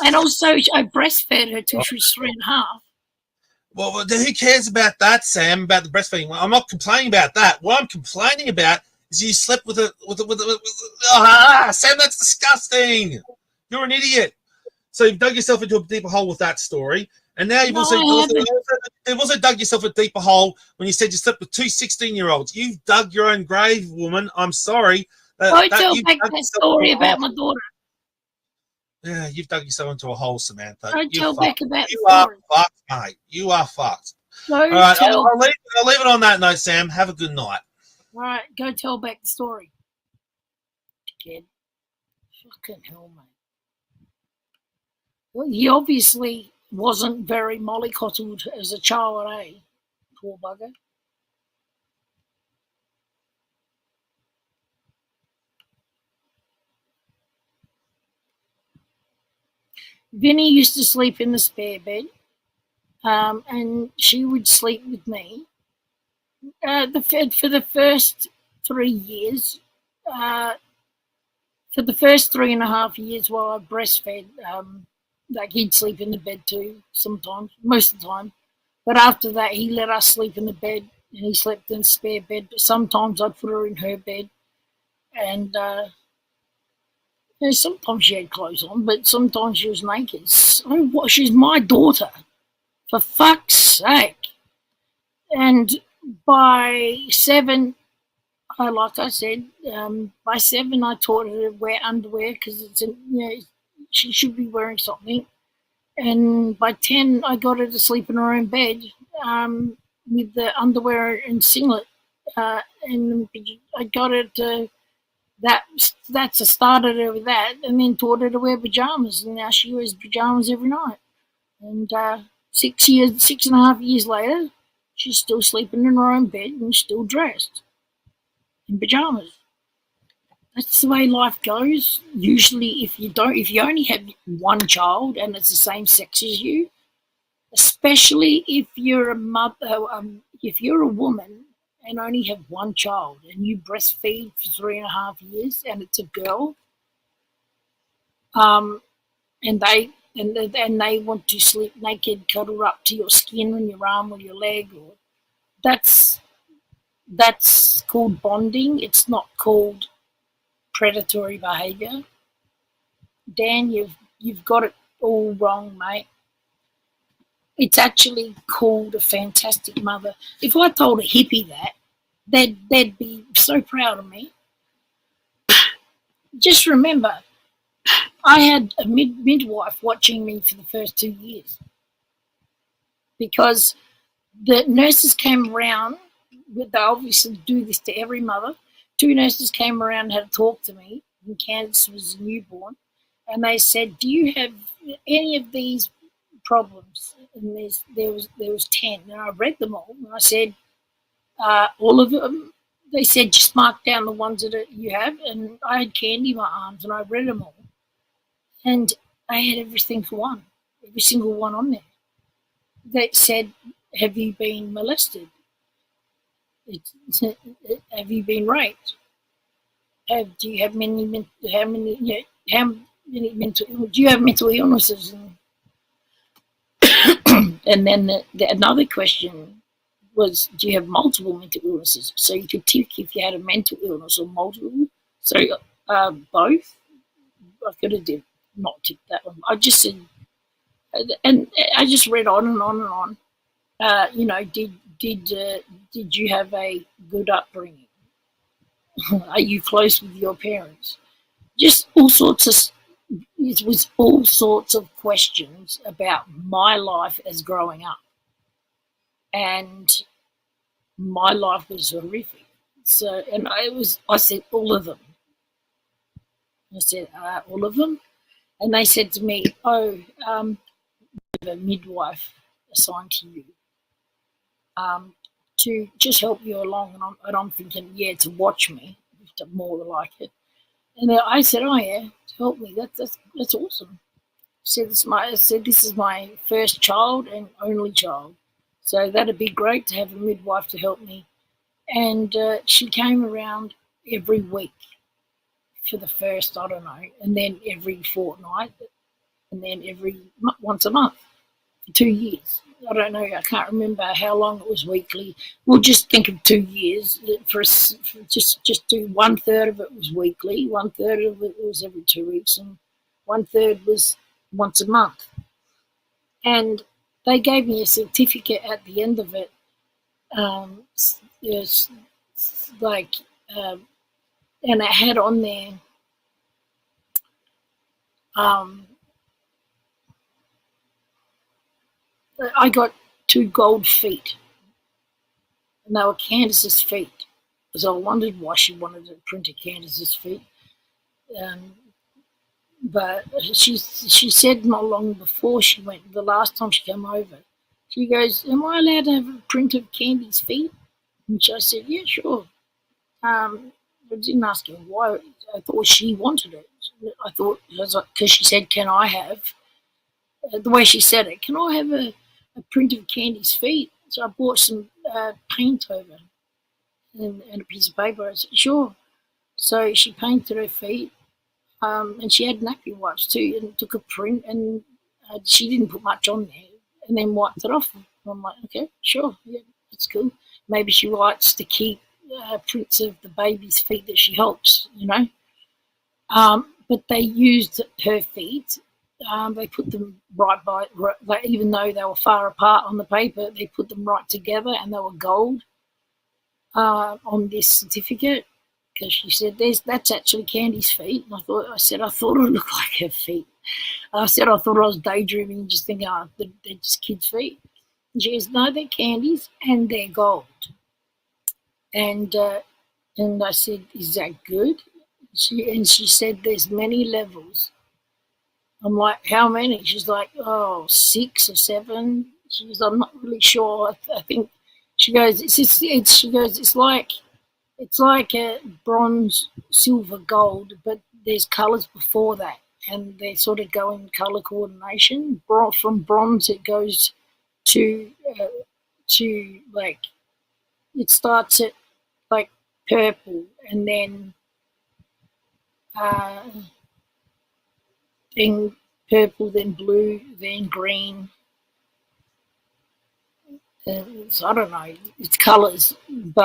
And also, I breastfed her till she was 3.5. Well, who cares about that, Sam? About the breastfeeding? I'm not complaining about that. What I'm complaining about is you slept with a Sam. That's disgusting. You're an idiot. So you've dug yourself into a deeper hole with that story, and now you've also dug yourself a deeper hole when you said you slept with two 16-year-olds. You've dug your own grave, woman. I'm sorry. Go tell back that story about my daughter. Yeah, you've dug yourself into a hole, Samantha. Go tell back about the You are story. fucked, mate. You are fucked. Go All right, tell. I'll leave it on that note, Sam. Have a good night. All right, go tell back the story. Kid. Fucking hell, mate. Well, he obviously wasn't very mollycoddled as a child, eh? Poor bugger. Vinny used to sleep in the spare bed, and she would sleep with me. For the first 3 years, for the first 3.5 years while I breastfed, like he'd sleep in the bed too sometimes, most of the time. But after that, he let us sleep in the bed, and he slept in the spare bed. But sometimes I'd put her in her bed, and sometimes she had clothes on, but sometimes she was naked. So, she's my daughter, for fuck's sake. And by 7, like I said, by 7 I taught her to wear underwear because she should be wearing something. And by 10 I got her to sleep in her own bed with the underwear and singlet, and I got her to. That's started her with that, and then taught her to wear pajamas, and now she wears pajamas every night. And 6.5 years later, she's still sleeping in her own bed and still dressed in pajamas. That's the way life goes. Usually, if you only have one child and it's the same sex as you, especially if you're a mother, if you're a woman and only have one child and you breastfeed for 3.5 years and it's a girl, and they want to sleep naked, cuddled up to your skin on your arm or your leg, or that's called bonding. It's not called predatory behaviour. Dan, you've got it all wrong, mate. It's actually called a fantastic mother. If I told a hippie that, they'd be so proud of me. Just remember, I had a midwife watching me for the first 2 years because the nurses came around. They obviously do this to every mother. 2 nurses came around and had to talk to me when Candace was a newborn, and they said, "Do you have any of these problems?" And there was 10, and I read them all, and I said, all of them. They said, "Just mark down the ones that you have," and I had candy in my arms, and I read them all, and I had everything for one, every single one on there. That said, "Have you been molested? Have you been raped? Do you have many mental? Do you have mental illnesses?" And then another question was, "Do you have multiple mental illnesses?" So you could tick if you had a mental illness or multiple. So both. I could have not ticked that one. I just said, and I just read on and on and on. Did you have a good upbringing? Are you close with your parents? Just all sorts of. It was all sorts of questions about my life as growing up, and my life was horrific. So, and I said, all of them. I said, all of them? And they said to me, oh, we have a midwife assigned to you to just help you along. And I'm thinking, yeah, to watch me, more like it. And I said, oh, yeah, to help me. That's awesome. I said, this is my first child and only child. So that'd be great to have a midwife to help me. And she came around every week for the first, I don't know, and then every fortnight, and then once a month for 2 years. I don't know, I can't remember how long it was weekly. We'll just think of 2 years. For just do 1/3 of it was weekly, 1/3 of it was every 2 weeks, and 1/3 was once a month. And they gave me a certificate at the end of it. It's like, and it had on there, I got 2 gold feet, and they were Candace's feet, because I wondered why she wanted to print a Candace's feet. But she said not long before she went, the last time she came over, she goes, am I allowed to have a print of Candy's feet? And I said, yeah, sure. I didn't ask her why. I thought she wanted it. I thought, because she said, can I have, the way she said it, can I have a print of Candy's feet? So I bought some paint over and a piece of paper. I said, sure. So she painted her feet, and she had nappy wipes too, and took a print, and she didn't put much on there, and then wiped it off. And I'm like, okay, sure, yeah, that's cool. Maybe she writes to keep prints of the baby's feet that she helps, you know. But they used her feet. They put them right by, even though they were far apart on the paper, they put them right together, and they were gold on this certificate. Because she said, that's actually Candy's feet. And I thought it looked like her feet. I thought I was daydreaming, just thinking, they're just kids' feet. And she goes, no, they're Candy's and they're gold. And I said, is that good? She said, there's many levels. I'm like, how many? She's like, 6 or 7. She goes, I'm not really sure. I think, she goes, it's like a bronze, silver, gold, but there's colours before that, and they sort of go in colour coordination. From bronze, it goes to like, it starts at like purple, and then purple, then blue, then green. So I don't know, it's colours, and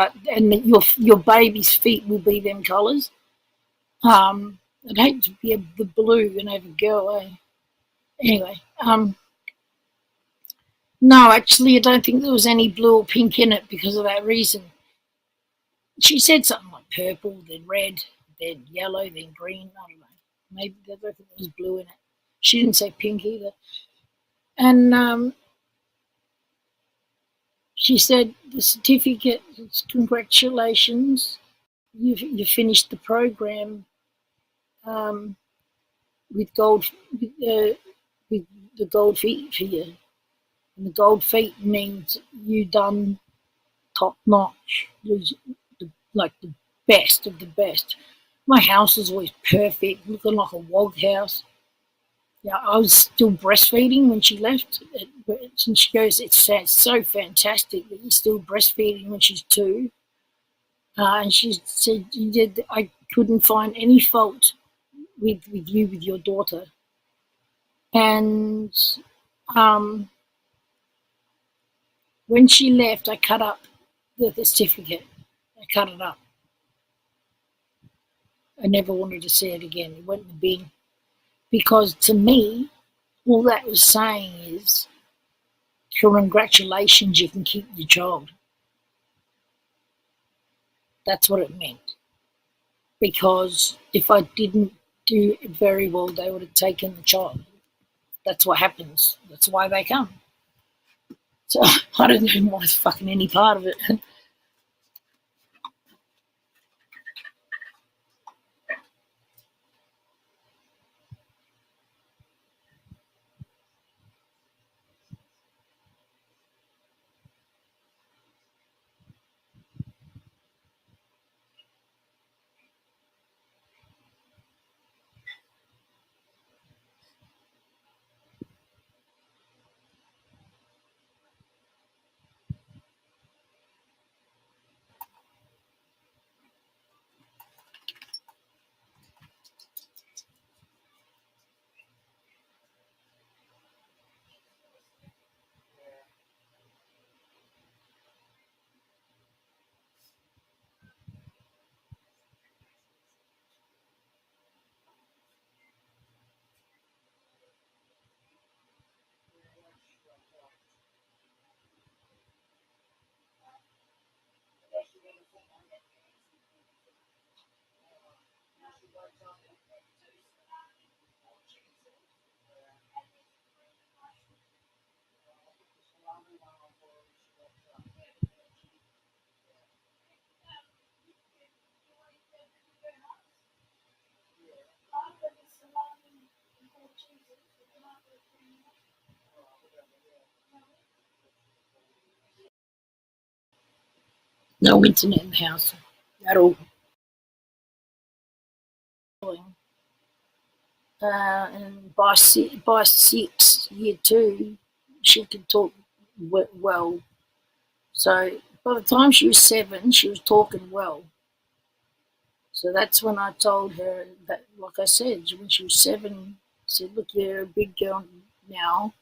your baby's feet will be them colours. I'd hate to be the blue and have a girl, Anyway, no, actually, I don't think there was any blue or pink in it because of that reason. She said something like purple, then red, then yellow, then green. I don't know. Maybe I don't think there was blue in it. She didn't say pink either. And she said, the certificate, congratulations, you finished the program with the gold feet for you. And the gold feet means you done top notch, like the best of the best. My house is always perfect, looking like a wog house. Yeah, I was still breastfeeding when she left. And she goes, it's so fantastic that you're still breastfeeding when she's 2. And she said, I couldn't find any fault with you, with your daughter. And when she left, I cut up the certificate. I cut it up. I never wanted to see it again. It went in the bin. Because to me, all that was saying is, congratulations, you can keep your child. That's what it meant. Because if I didn't do it very well, they would have taken the child. That's what happens. That's why they come. So I don't know why it's fucking any part of it. No internet in the house at all. And by 6, year 2, she could talk well. So by the time she was 7, she was talking well. So that's when I told her that, like I said, when she was 7, I said, look, you're a big girl now.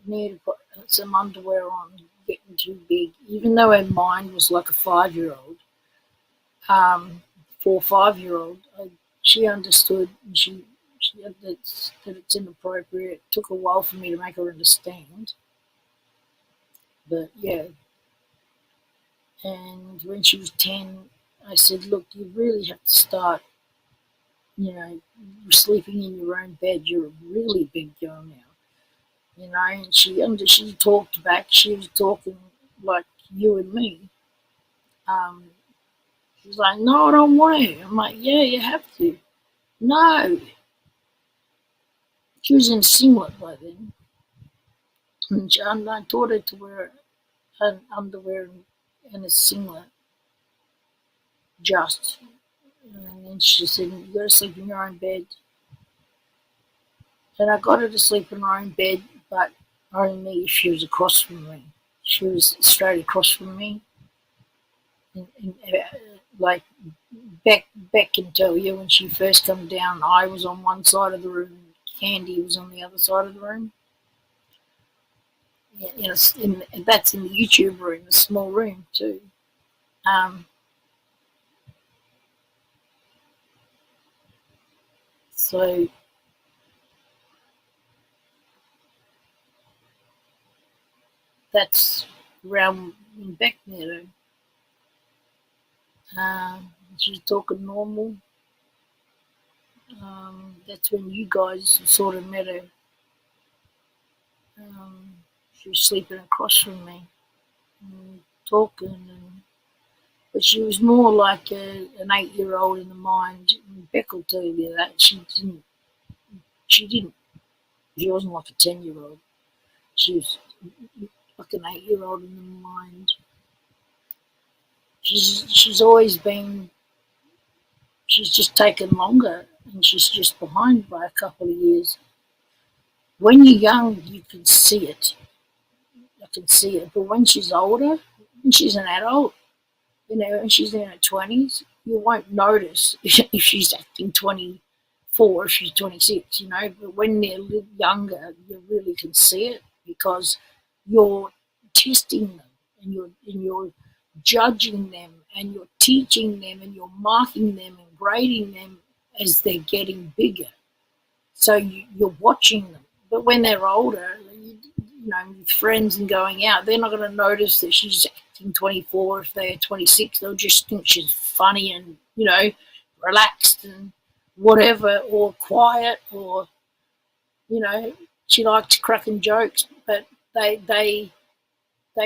You need to put some underwear on. You're getting too big. Even though her mind was like a 5-year-old, 4 or 5-year-old, she understood, and she that it's inappropriate. It took a while for me to make her understand. But yeah. And when she was 10, I said, look, you really have to start, you're sleeping in your own bed. You're a really big girl now. And she talked back. She was talking like you and me. She was like, no, I don't want to. I'm like, yeah, you have to. No. She was in a singlet by then. And I taught her to wear an underwear and a singlet. Just. And then she said, you got to sleep in your own bed. And I got her to sleep in her own bed, but only if she was across from me. She was straight across from me. Like Beck can tell you, when she first came down, I was on one side of the room, Candy was on the other side of the room. Yeah, and that's in the YouTube room, the small room too. So that's around in Beck Meadow. She's talking normal. That's when you guys sort of met her. She was sleeping across from me, and talking, but she was more like an 8-year-old in the mind. And Beck will tell you that she wasn't like a 10-year-old. She was like an 8-year-old in the mind. She's always been. She's just taken longer, and she's just behind by a couple of years. When you're young, you can see it. I can see it, but when she's older, when she's an adult, when she's in her 20s, you won't notice if she's acting 24, if she's 26, but when they're younger, you really can see it, because you're testing them, and you're judging them, and you're teaching them, and you're marking them and grading them as they're getting bigger. So you're watching them. But when they're older, with friends and going out, they're not going to notice that she's acting 24. If they're 26, they'll just think she's funny and, relaxed and whatever, or quiet, or, she likes cracking jokes, but they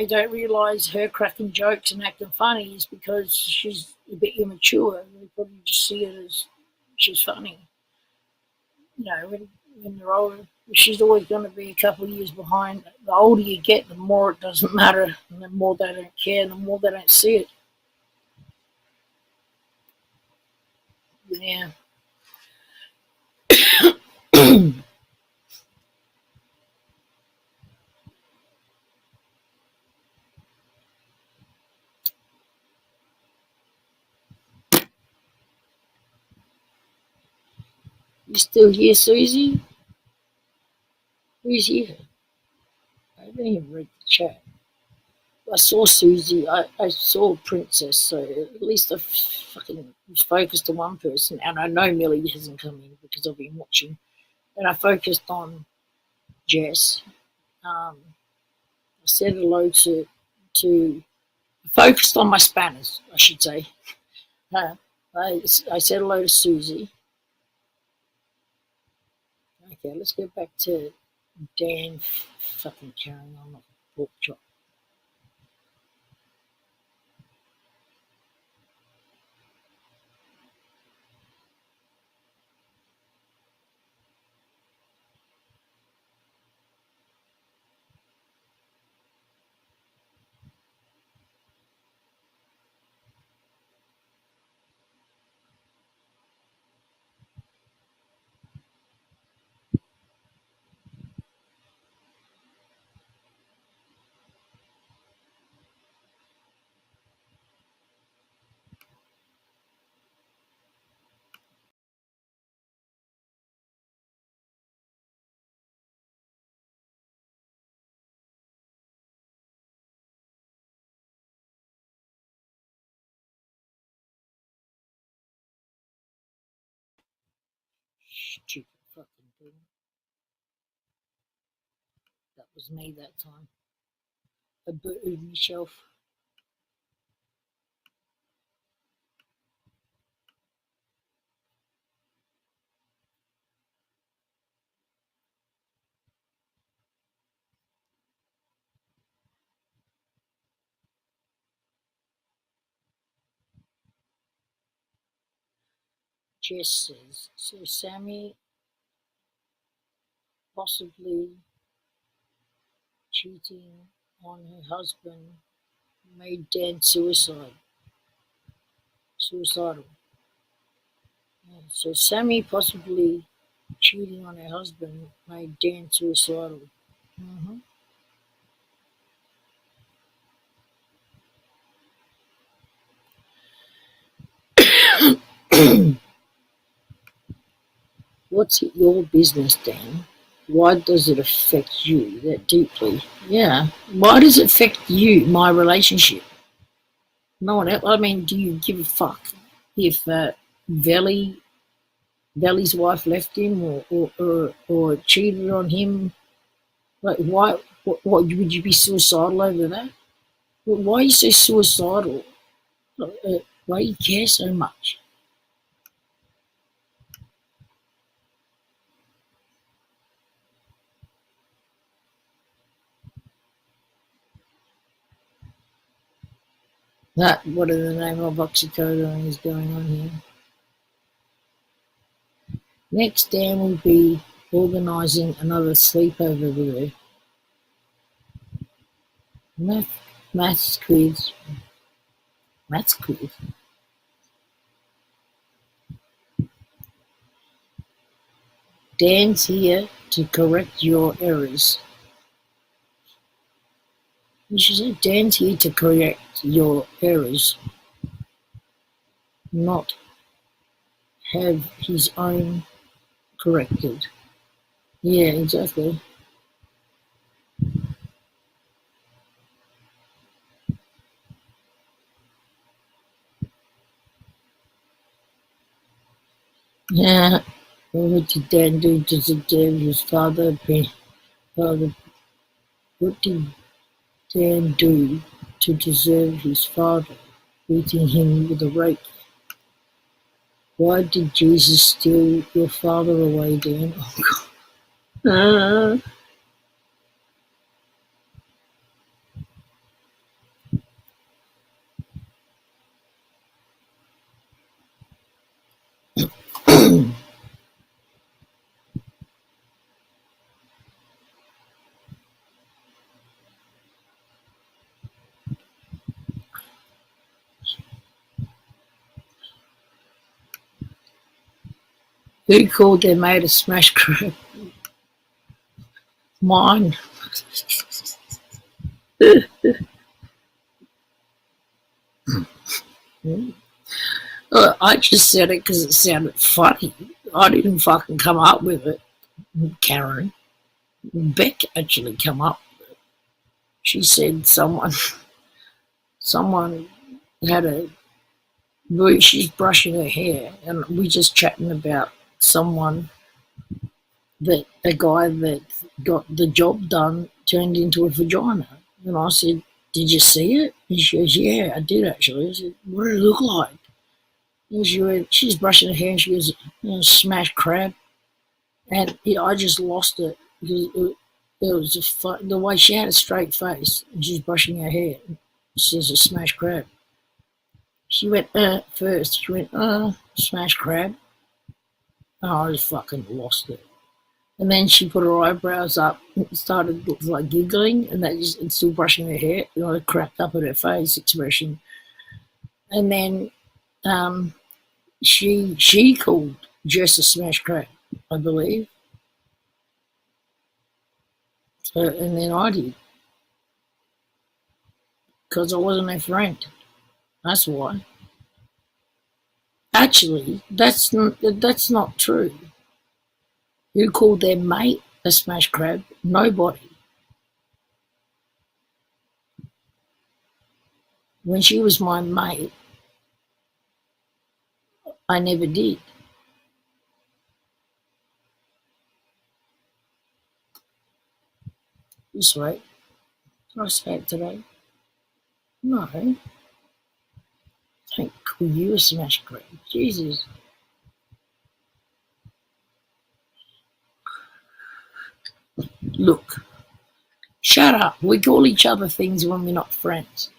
don't realise her cracking jokes and acting funny is because she's a bit immature. They probably just see it as she's funny. When they're older, she's always going to be a couple of years behind. The older you get, the more it doesn't matter, and the more they don't care, and the more they don't see it. Yeah. You still here, Susie? Who's here? I haven't even read the chat. I saw Susie. I saw Princess, so at least I fucking was focused on one person, and I know Millie hasn't come in because I've been watching. And I focused on Jess. I said hello to focused on my spanners, I should say. I said hello to Susie. Okay, let's go back to Dan fucking carrying on like a pork chop. Stupid fucking thing. That was me that time. I booted myself. Jess says, so Sammy possibly cheating on her husband made Dan suicidal. Yeah, so Sammy possibly cheating on her husband made Dan suicidal. Mm-hmm. What's your business, Dan? Why does it affect you that deeply? Yeah. Why does it affect you, my relationship? No one else. I mean, do you give a fuck if Valley's wife left him or cheated on him? Like, why? What would you be suicidal over that? Why are you so suicidal? Why do you care so much? What in the name of oxycodone is going on here? Next, Dan will be organising another sleepover with her. Maths quiz. Dan's here to correct your errors. You should say Dan's here to correct your errors, not have his own corrected. Yeah, exactly. Yeah. What did Dan do to deserve his father? What did Dan do to deserve his father beating him with a rake? Why did Jesus steal your father away, Dan? Oh, God. Who called their mate a smash crab? Mine. I just said it because it sounded funny. I didn't fucking come up with it, Karen. Beck actually come up with it. She said someone had she's brushing her hair and we just chatting about someone that a guy that got the job done turned into a vagina. And I said, did you see it? And she goes, yeah, I did actually. I said, what did it look like? And she went, she's brushing her hair and she goes, smash crab. And I just lost it because it was just the way she had a straight face and she's brushing her hair. She says a smash crab. She went, first. She went, smash crab. Oh, I just fucking lost it. And then she put her eyebrows up and started like giggling and and still brushing her hair. It cracked up at her face expression. And then she called Jess a smash crab, I believe. And then I did. Because I wasn't her friend. That's why. Actually, that's not true. Who called their mate a smash crab? Nobody. When she was my mate, I never did. This way. Did I say it today? No. Don't call you a smash grab. Jesus. Look. Shut up. We call each other things when we're not friends.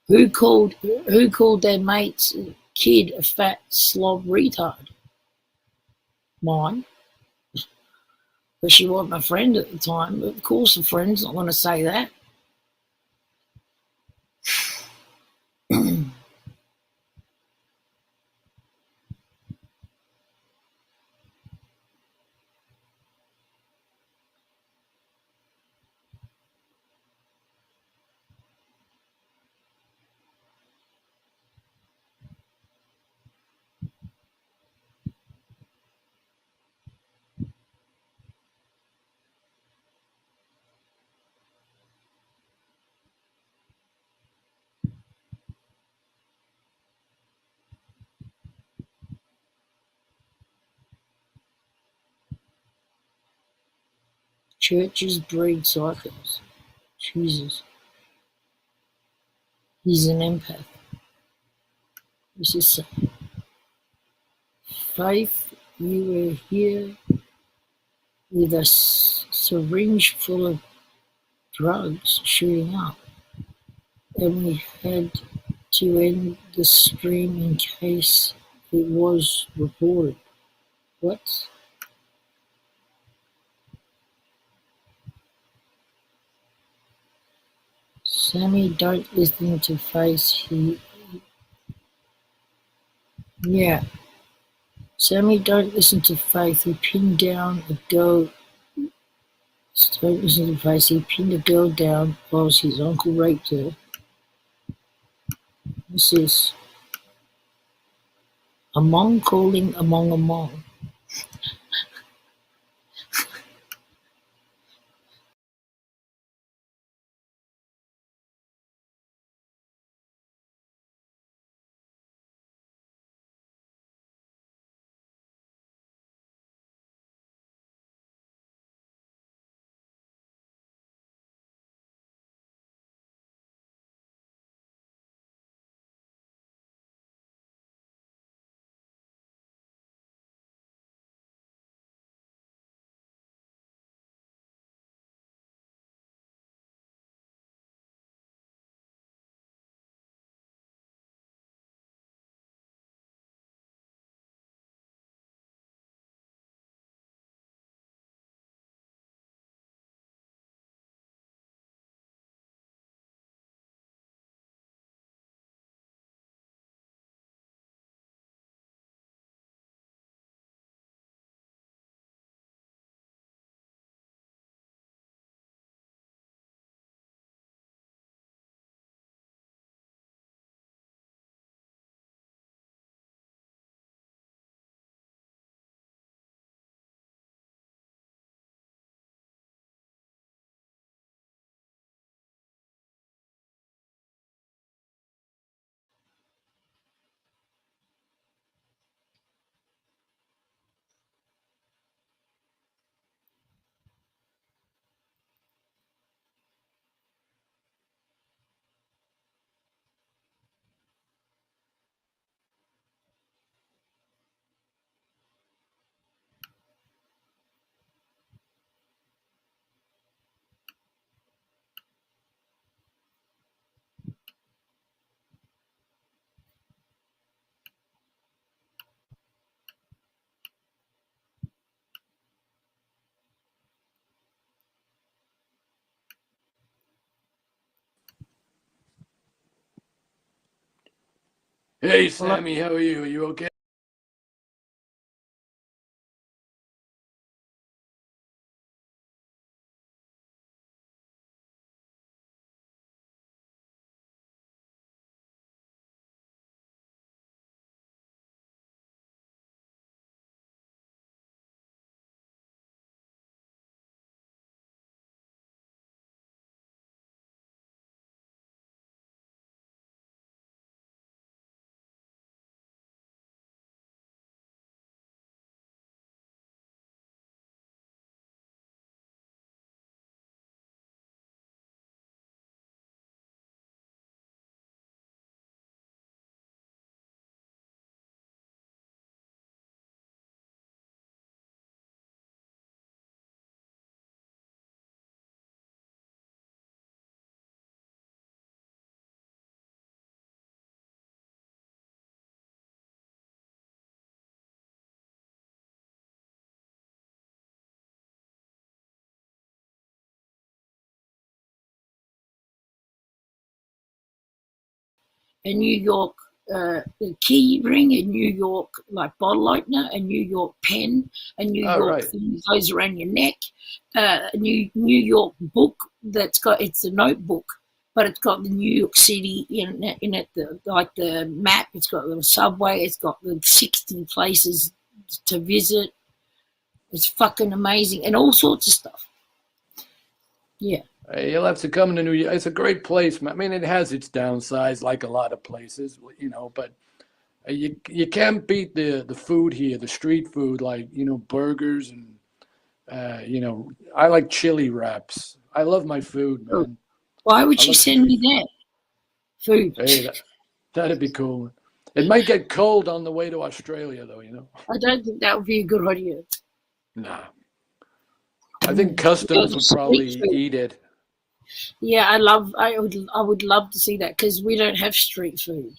Who called their mate's kid a fat slob retard? Mine. But she wasn't a friend at the time. Of course a friend's not going to say that. Churches breed psychos. Jesus. He's an empath. This is so. Faith, you were here with a syringe full of drugs shooting up, and we had to end the stream in case it was reported. What? Sammy, don't listen to Face. Yeah. Sammy, don't listen to Faith. He pinned down a girl. Don't listen to Face. He pinned a girl down whilst his uncle raped her. What's this? Among calling among. Hey, Sammy, how are you? Are you okay? a New York the key ring, a New York like bottle opener, a New York pen, a New All York right. thing that goes around your neck, a New York book it's a notebook, but it's got the New York City in it, like the map. It's got the subway. It's got the 60 places to visit. It's fucking amazing, and all sorts of stuff. Yeah. You'll have to come to New York. It's a great place. I mean, it has its downsides, like a lot of places, but you can't beat the food here, the street food, like burgers and I like chili wraps. I love my food, man. Why would I you love send me that food? Hey, that'd be cool. It might get cold on the way to Australia, though. I don't think that would be a good idea. Nah. I think customs would probably eat it. Yeah, I would love to see that because we don't have street food.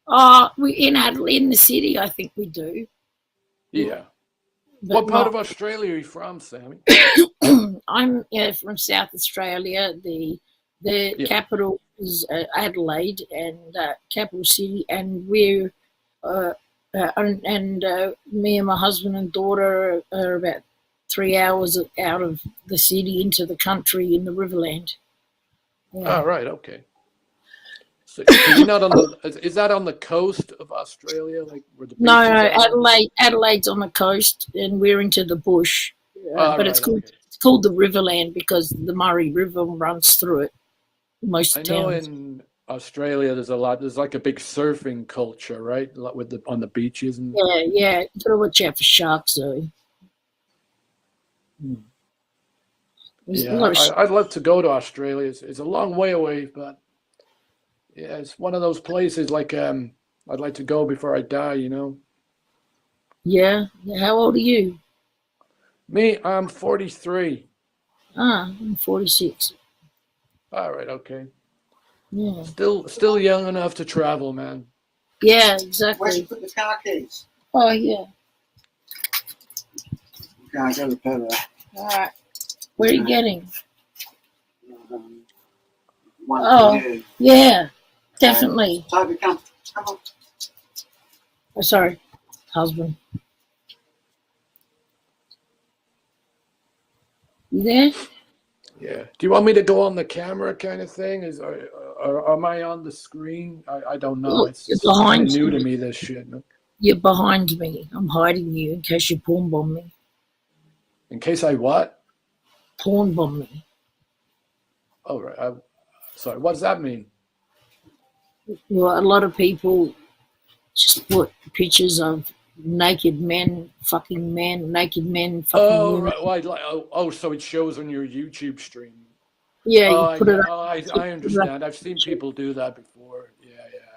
Oh, we in Adelaide, in the city, I think we do. Yeah. But What part not- of Australia are you from, Sammy? I'm from South Australia. The capital is Adelaide, and capital city, and we're me and my husband and daughter are about 3 hours out of the city into the country in the Riverland. Yeah. Oh, right. Okay. So you're not on the. Is that on the coast of Australia, like where the beaches No, are? Adelaide's on the coast, and we're into the bush. But right, it's called okay. it's called the Riverland because the Murray River runs through it. Most I know towns. in Australia there's a lot. There's like a big surfing culture, right? With on the beaches and. Yeah. You gotta watch out for sharks, though. There's a Yeah, lot of I'd love to go to Australia. It's a long way away, but yeah, it's one of those places like I'd like to go before I die. yeah. How old are you? Me, I'm 43. I'm 46. All right, okay. Yeah. Still young enough to travel, man. Yeah, Where's exactly. you put the car keys? Oh yeah. Okay, I got the pedal. All right. Where are you getting? One Oh. for you. Yeah, definitely. Toby, come on. Oh, sorry, husband. You there? Yeah. Do you want me to go on the camera kind of thing? Or am I on the screen? I don't know. Look, It's you're kind behind of new to me. me, this shit. No? You're behind me. I'm hiding you in case you porn bomb me. In case I what? Porn bomb me. Oh, right. Sorry, what does that mean? Well, a lot of people just put pictures of naked men, naked men, fucking Oh, women. right. So it shows on your YouTube stream. Yeah, Oh, you put it up. I understand. I've seen people do that before. Yeah,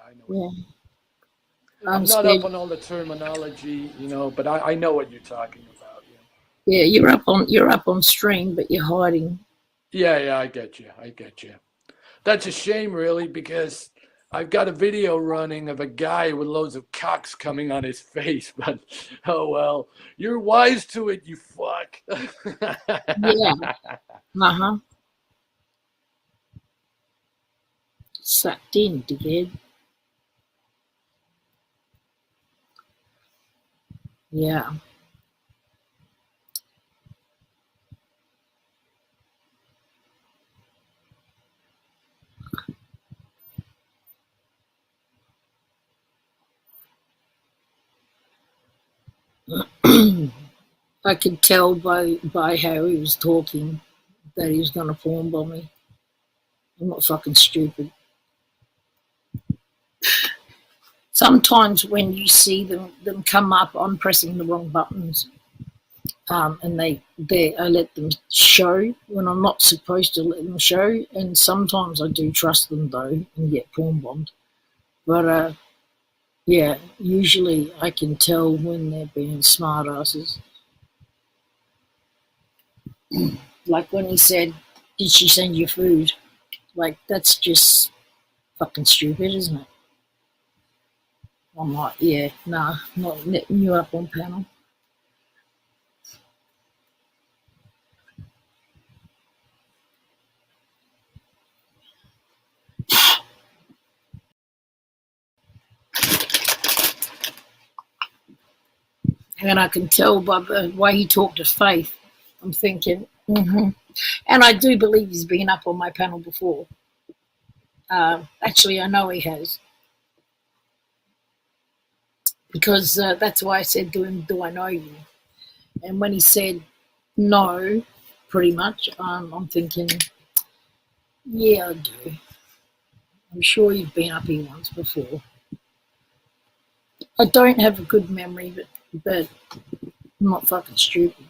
I know. Yeah. I'm not scared. up on all the terminology, but I know what you're talking about. Yeah, you're up on stream, but you're hiding. Yeah, I get you. That's a shame, really, because I've got a video running of a guy with loads of cocks coming on his face, but oh well. You're wise to it, you fuck. Yeah. Uh-huh. Sucked in, dickhead. Yeah. I could tell by how he was talking that he was going to porn bomb me. I'm not fucking stupid. Sometimes when you see them come up, I'm pressing the wrong buttons, and I let them show when I'm not supposed to let them show. And sometimes I do trust them though and get porn bombed. But yeah, usually I can tell when they're being smart asses. Like when he said, "Did she send you food?" Like that's just fucking stupid, isn't it? I'm like, yeah, nah, not letting you up on panel. And I can tell by the way he talked to Faith, I'm thinking, And I do believe he's been up on my panel before. Actually, I know he has. Because that's why I said to him, do I know you? And when he said no, pretty much, I'm thinking, yeah, I do. I'm sure you've been up here once before. I don't have a good memory, but I'm not fucking stupid.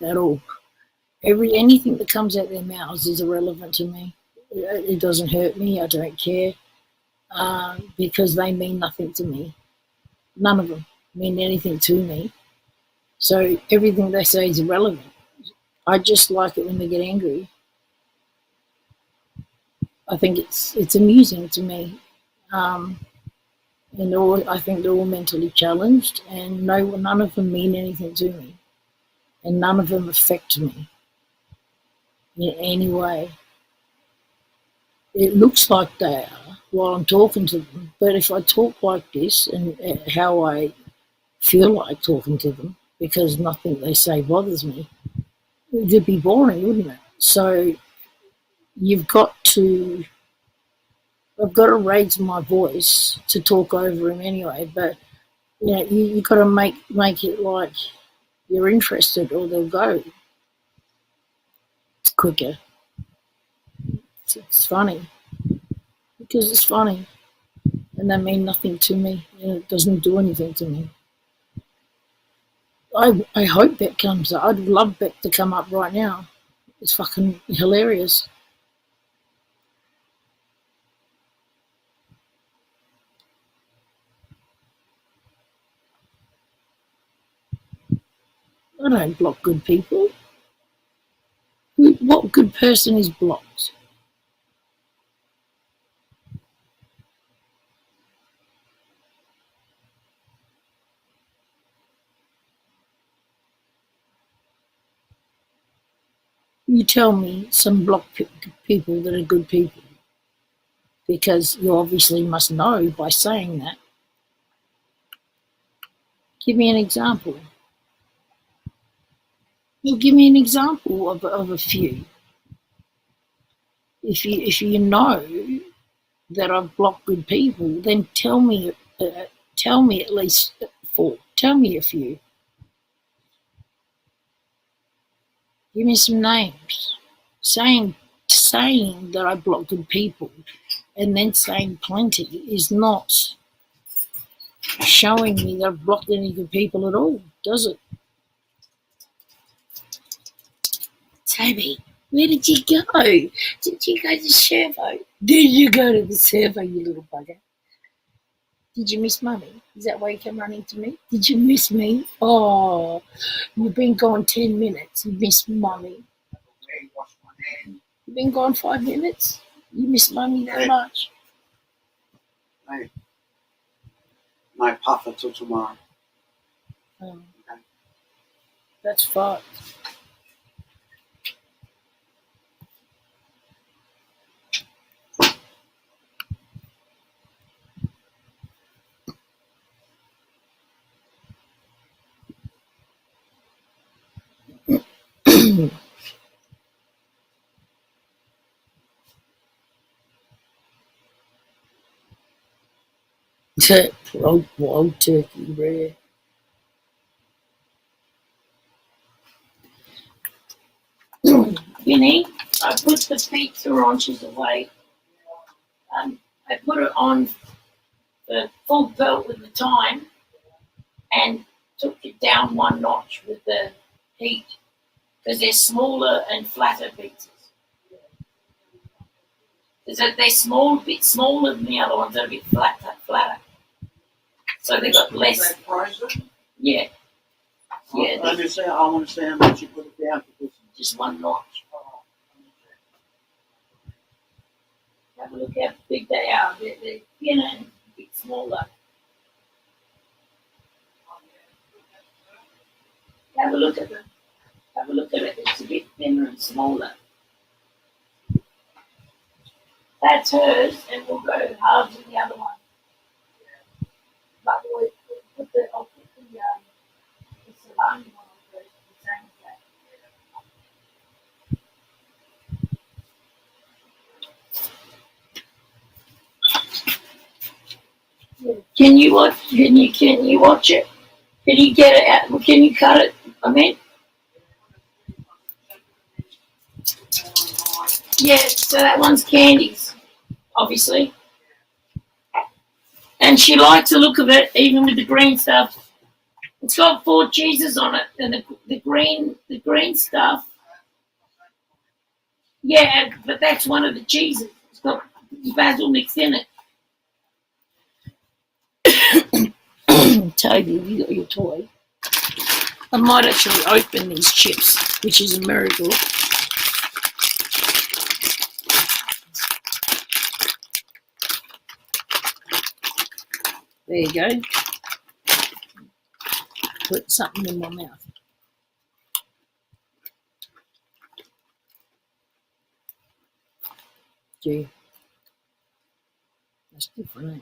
At all. Anything that comes out their mouths is irrelevant to me. It doesn't hurt me. I don't care. Because they mean nothing to me. None of them mean anything to me. So everything they say is irrelevant. I just like it when they get angry. I think it's amusing to me. I think they're all mentally challenged, and none of them mean anything to me, and none of them affect me in any way. It looks like they are while I'm talking to them, but if I talk like this and how I feel like talking to them, because nothing they say bothers me, it'd be boring, wouldn't it? So I've got to raise my voice to talk over him anyway, but you've got to make it like you're interested or they'll go. It's quicker. It's funny. Because it's funny. And they mean nothing to me. And it doesn't do anything to me. I hope Beck comes up. I'd love Beck to come up right now. It's fucking hilarious. I don't block good people. What good person is blocked? You tell me some block people that are good people. Because you obviously must know by saying that. Give me an example. Well, give me an example of a few. If you know that I've blocked good people, then tell me at least 4. Tell me a few. Give me some names. Saying that I block good people and then saying plenty is not showing me that I've blocked any good people at all, does it? Toby, where did you go? Did you go to Servo? Did you go to the Servo, you little bugger? Did you miss Mummy? Is that why you came running to me? Did you miss me? Oh, you've been gone 10 minutes. You missed Mummy. You've been gone 5 minutes? You miss Mummy that much? No puffer till tomorrow. Oh, that's fucked. Wild turkey, rare. Vinny, I put the pizza raunches away. I put it on the full belt with the time and took it down one notch with the heat because they're smaller and flatter pizzas. They're small, a bit smaller than the other ones. They're a bit flatter. So they got less. Yeah. Yeah. I want to say how much you put it down. Just one notch. Have a look how big they are. They're thinner and a bit smaller. Have a look at them. Have a look at it. It's a bit thinner and smaller. That's hers, and we'll go halves in the other one. But I'll put the salami one on first, the same as that. Can you watch? Can you watch it? Can you get it out? Can you cut it? I mean, yeah. So that one's candies, obviously, and she likes the look of it, even with the green stuff. It's got 4 cheeses on it, and the green stuff. Yeah, but that's one of the cheeses. It's got basil mixed in it. Toby, you got your toy. I might actually open these chips, which is a miracle. There you go. Put something in my mouth. Gee, that's different, eh?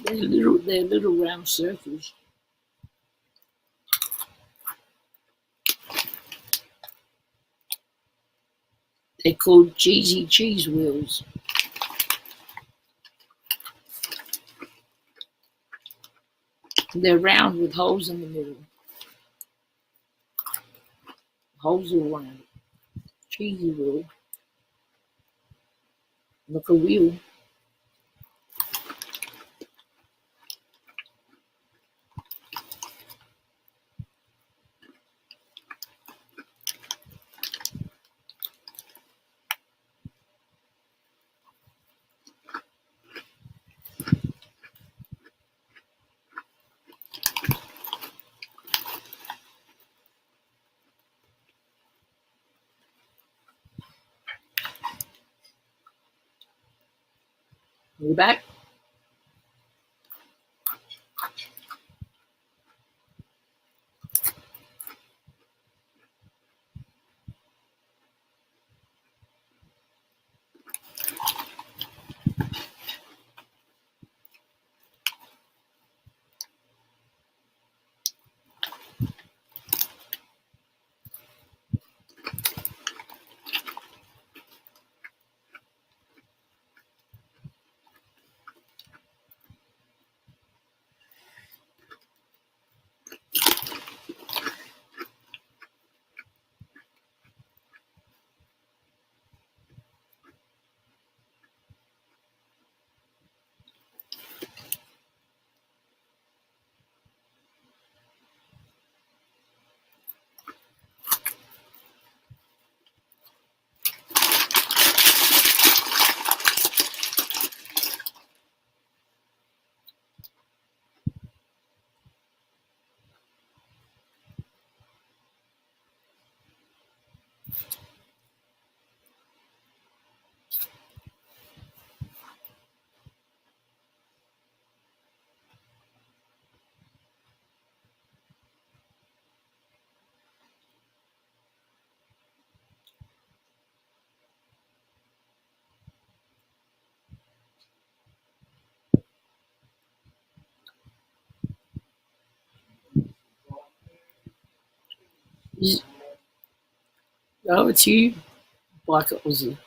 They're little round circles. They're called cheesy cheese wheels. They're round with holes in the middle. Holes all around it. Cheesy wheel. Like a wheel. You back? Oh, it's you, Black Aussie.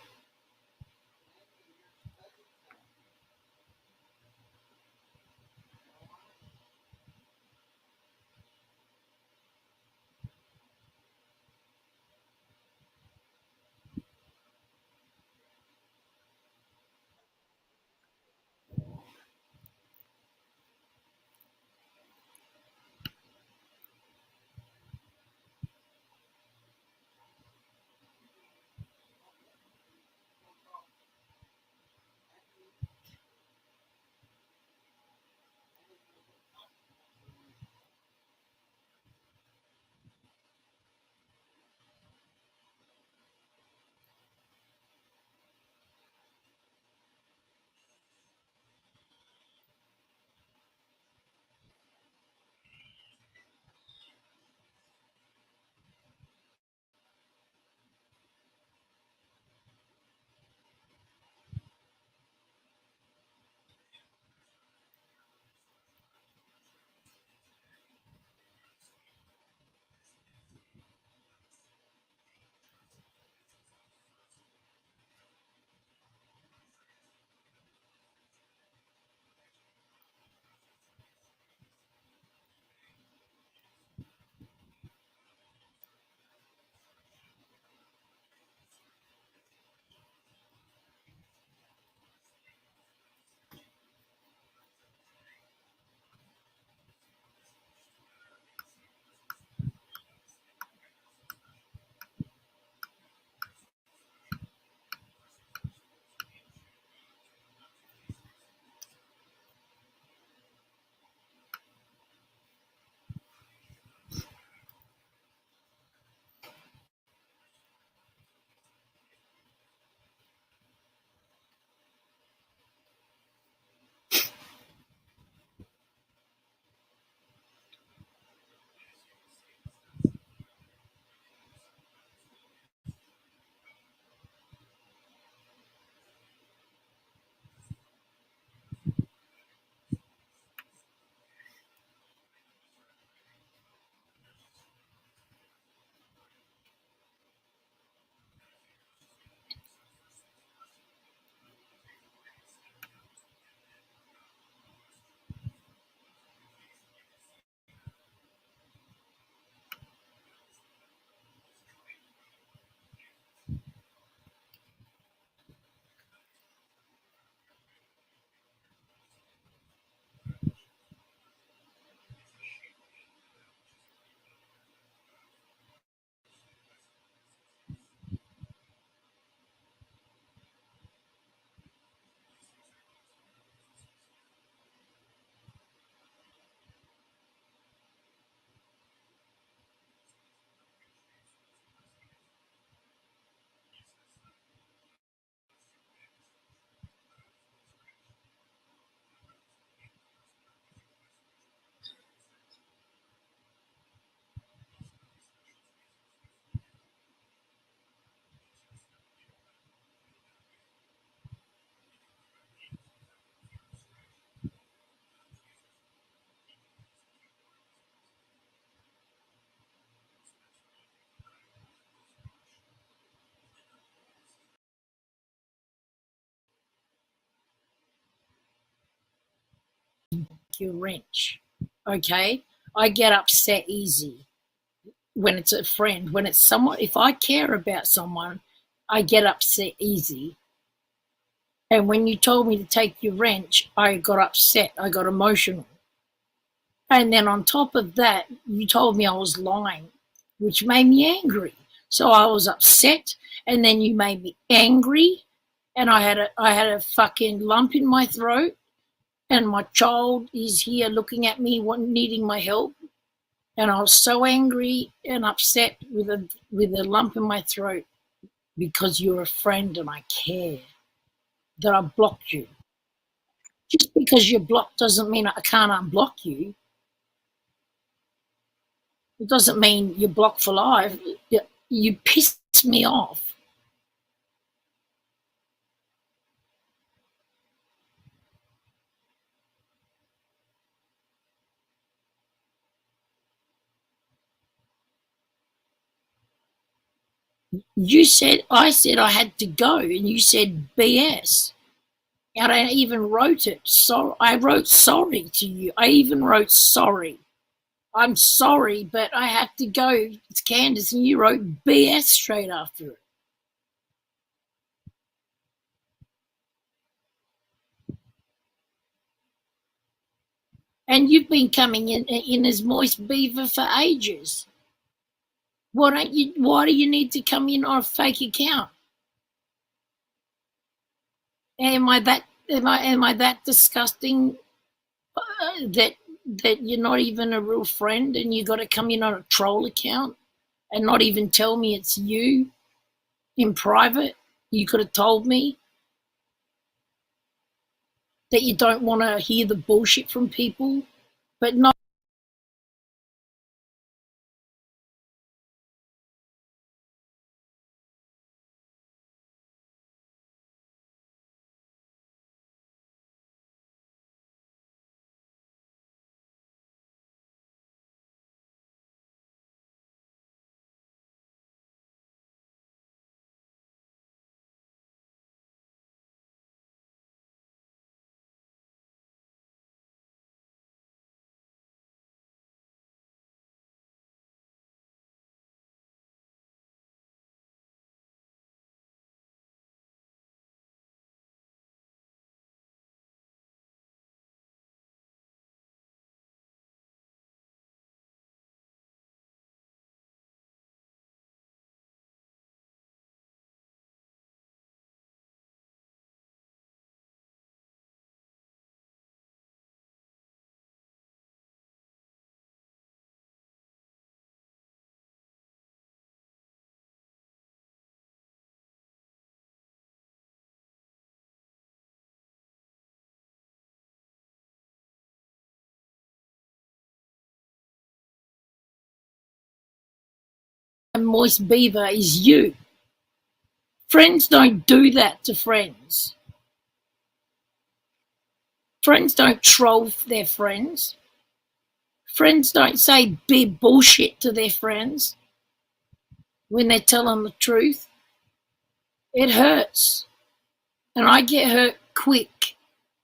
Your wrench. Okay? I get upset easy when it's a friend. When it's someone, if I care about someone, I get upset easy. And when you told me to take your wrench, I got upset. I got emotional. And then on top of that, you told me I was lying, which made me angry. So I was upset, and then you made me angry, and I had a fucking lump in my throat, and my child is here looking at me, needing my help, and I was so angry and upset with a lump in my throat because you're a friend and I care that I blocked you. Just because you're blocked doesn't mean I can't unblock you. It doesn't mean you're blocked for life. You piss me off. I said I had to go, and you said BS. And I even wrote it. So I wrote sorry to you. I even wrote sorry. I'm sorry, but I have to go. It's Candace, and you wrote BS straight after it. And you've been coming in as Moist Beaver for ages. Why do you need to come in on a fake account? Am I that disgusting that you're not even a real friend and you got to come in on a troll account and not even tell me it's you in private? You could have told me that you don't want to hear the bullshit from people, but not. Moist Beaver is you. Friends don't do that to friends. Friends don't troll their friends. Friends don't say big bullshit to their friends when they tell them the truth. It hurts. And I get hurt quick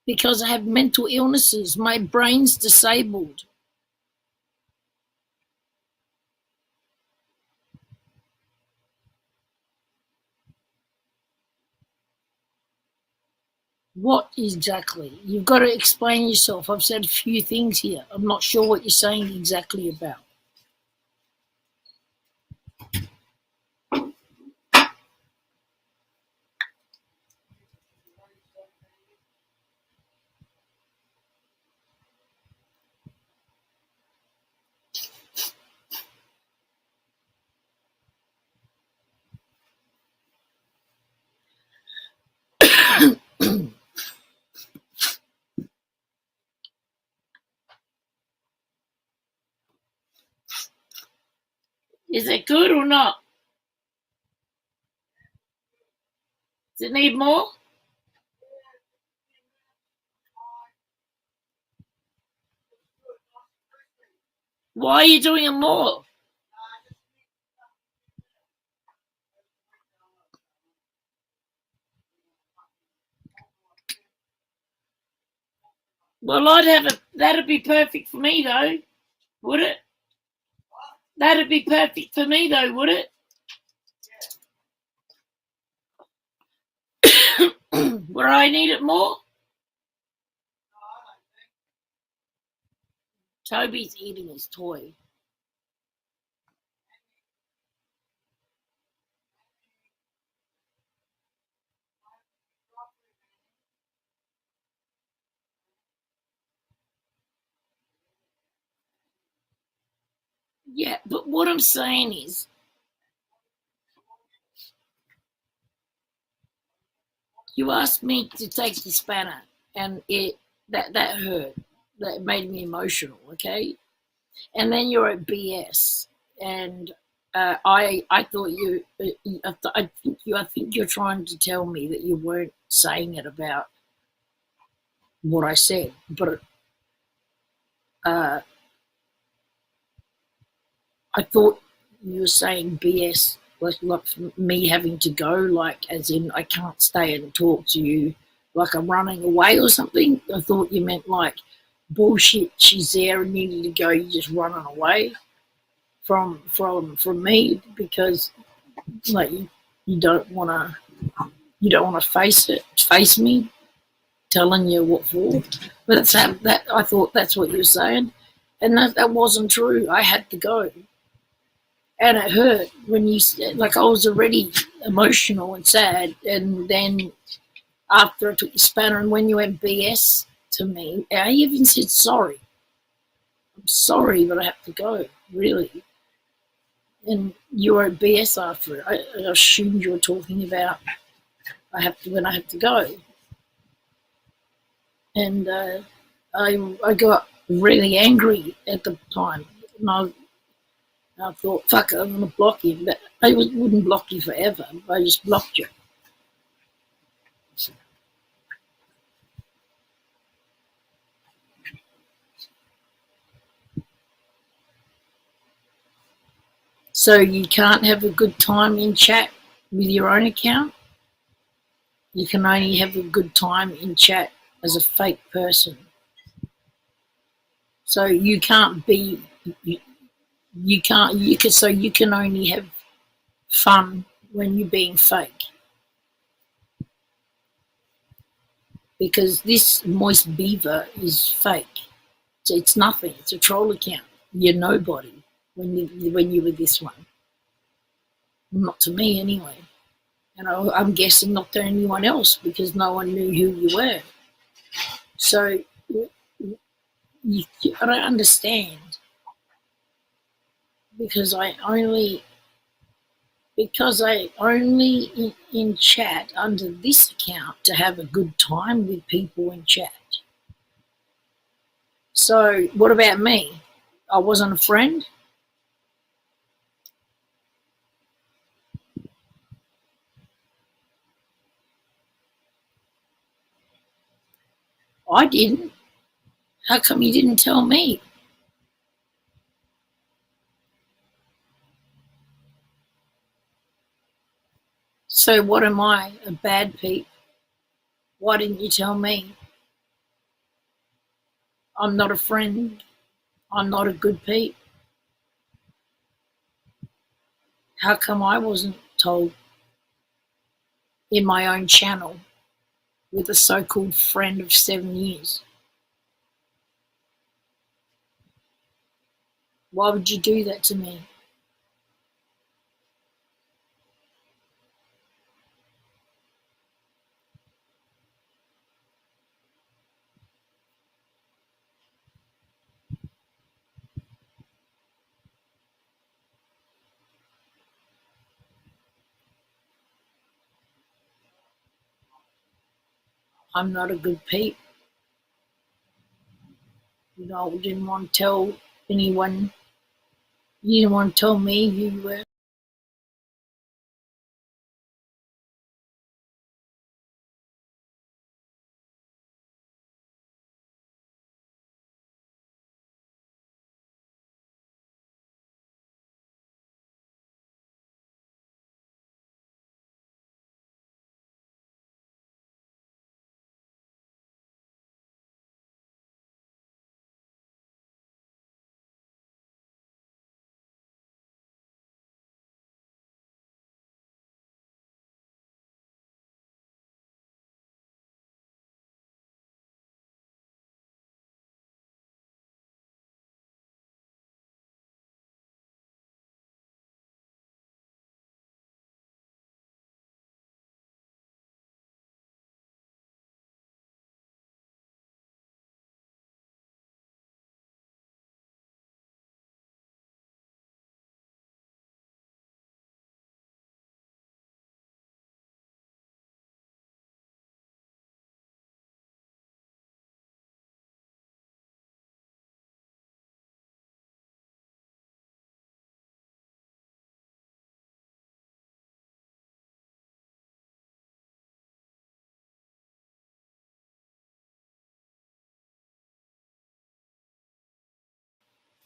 because I have mental illnesses. My brain's disabled. What exactly? You've got to explain yourself. I've said a few things here. I'm not sure what you're saying exactly about. Is it good or not? Does it need more? Why are you doing it more? Well, I'd have it. That'd be perfect for me, though. Would it? That'd be perfect for me, though, would it? Would I need it more? Toby's eating his toy. Yeah, but what I'm saying is, you asked me to take the spanner, and that hurt. That made me emotional. Okay, and then you're at BS, and I thought you. I think you're trying to tell me that you weren't saying it about what I said, but I thought you were saying BS like me having to go, like as in I can't stay and talk to you, like I'm running away or something. I thought you meant like bullshit. She's there and you need to go. You're just running away from me because like you don't want to face me telling you what for. But it's that I thought that's what you were saying, and that wasn't true. I had to go. And it hurt when you like I was already emotional and sad, and then after I took your spanner, and when you went BS to me, I even said sorry. I'm sorry, but I have to go, really. And you were at BS after it. I assumed you were talking about when I have to go, and I got really angry at the time, and I thought, fuck it, I'm going to block you. But I wouldn't block you forever. I just blocked you. So you can't have a good time in chat with your own account. You can only have a good time in chat as a fake person. So you can't be, you can only have fun when you're being fake. Because this Moist Beaver is fake. So it's nothing. It's a troll account. You're nobody when you were this one. Not to me anyway. And I'm guessing not to anyone else because no one knew who you were. So I don't understand because I only in chat under this account to have a good time with people in chat. So what about me? I wasn't a friend. I didn't. How come you didn't tell me? So what am I, a bad Pete? Why didn't you tell me? I'm not a friend. I'm not a good Pete. How come I wasn't told in my own channel with a so-called friend of 7 years? Why would you do that to me? I'm not a good Pete. You know, I didn't want to tell anyone. You didn't want to tell me who you were.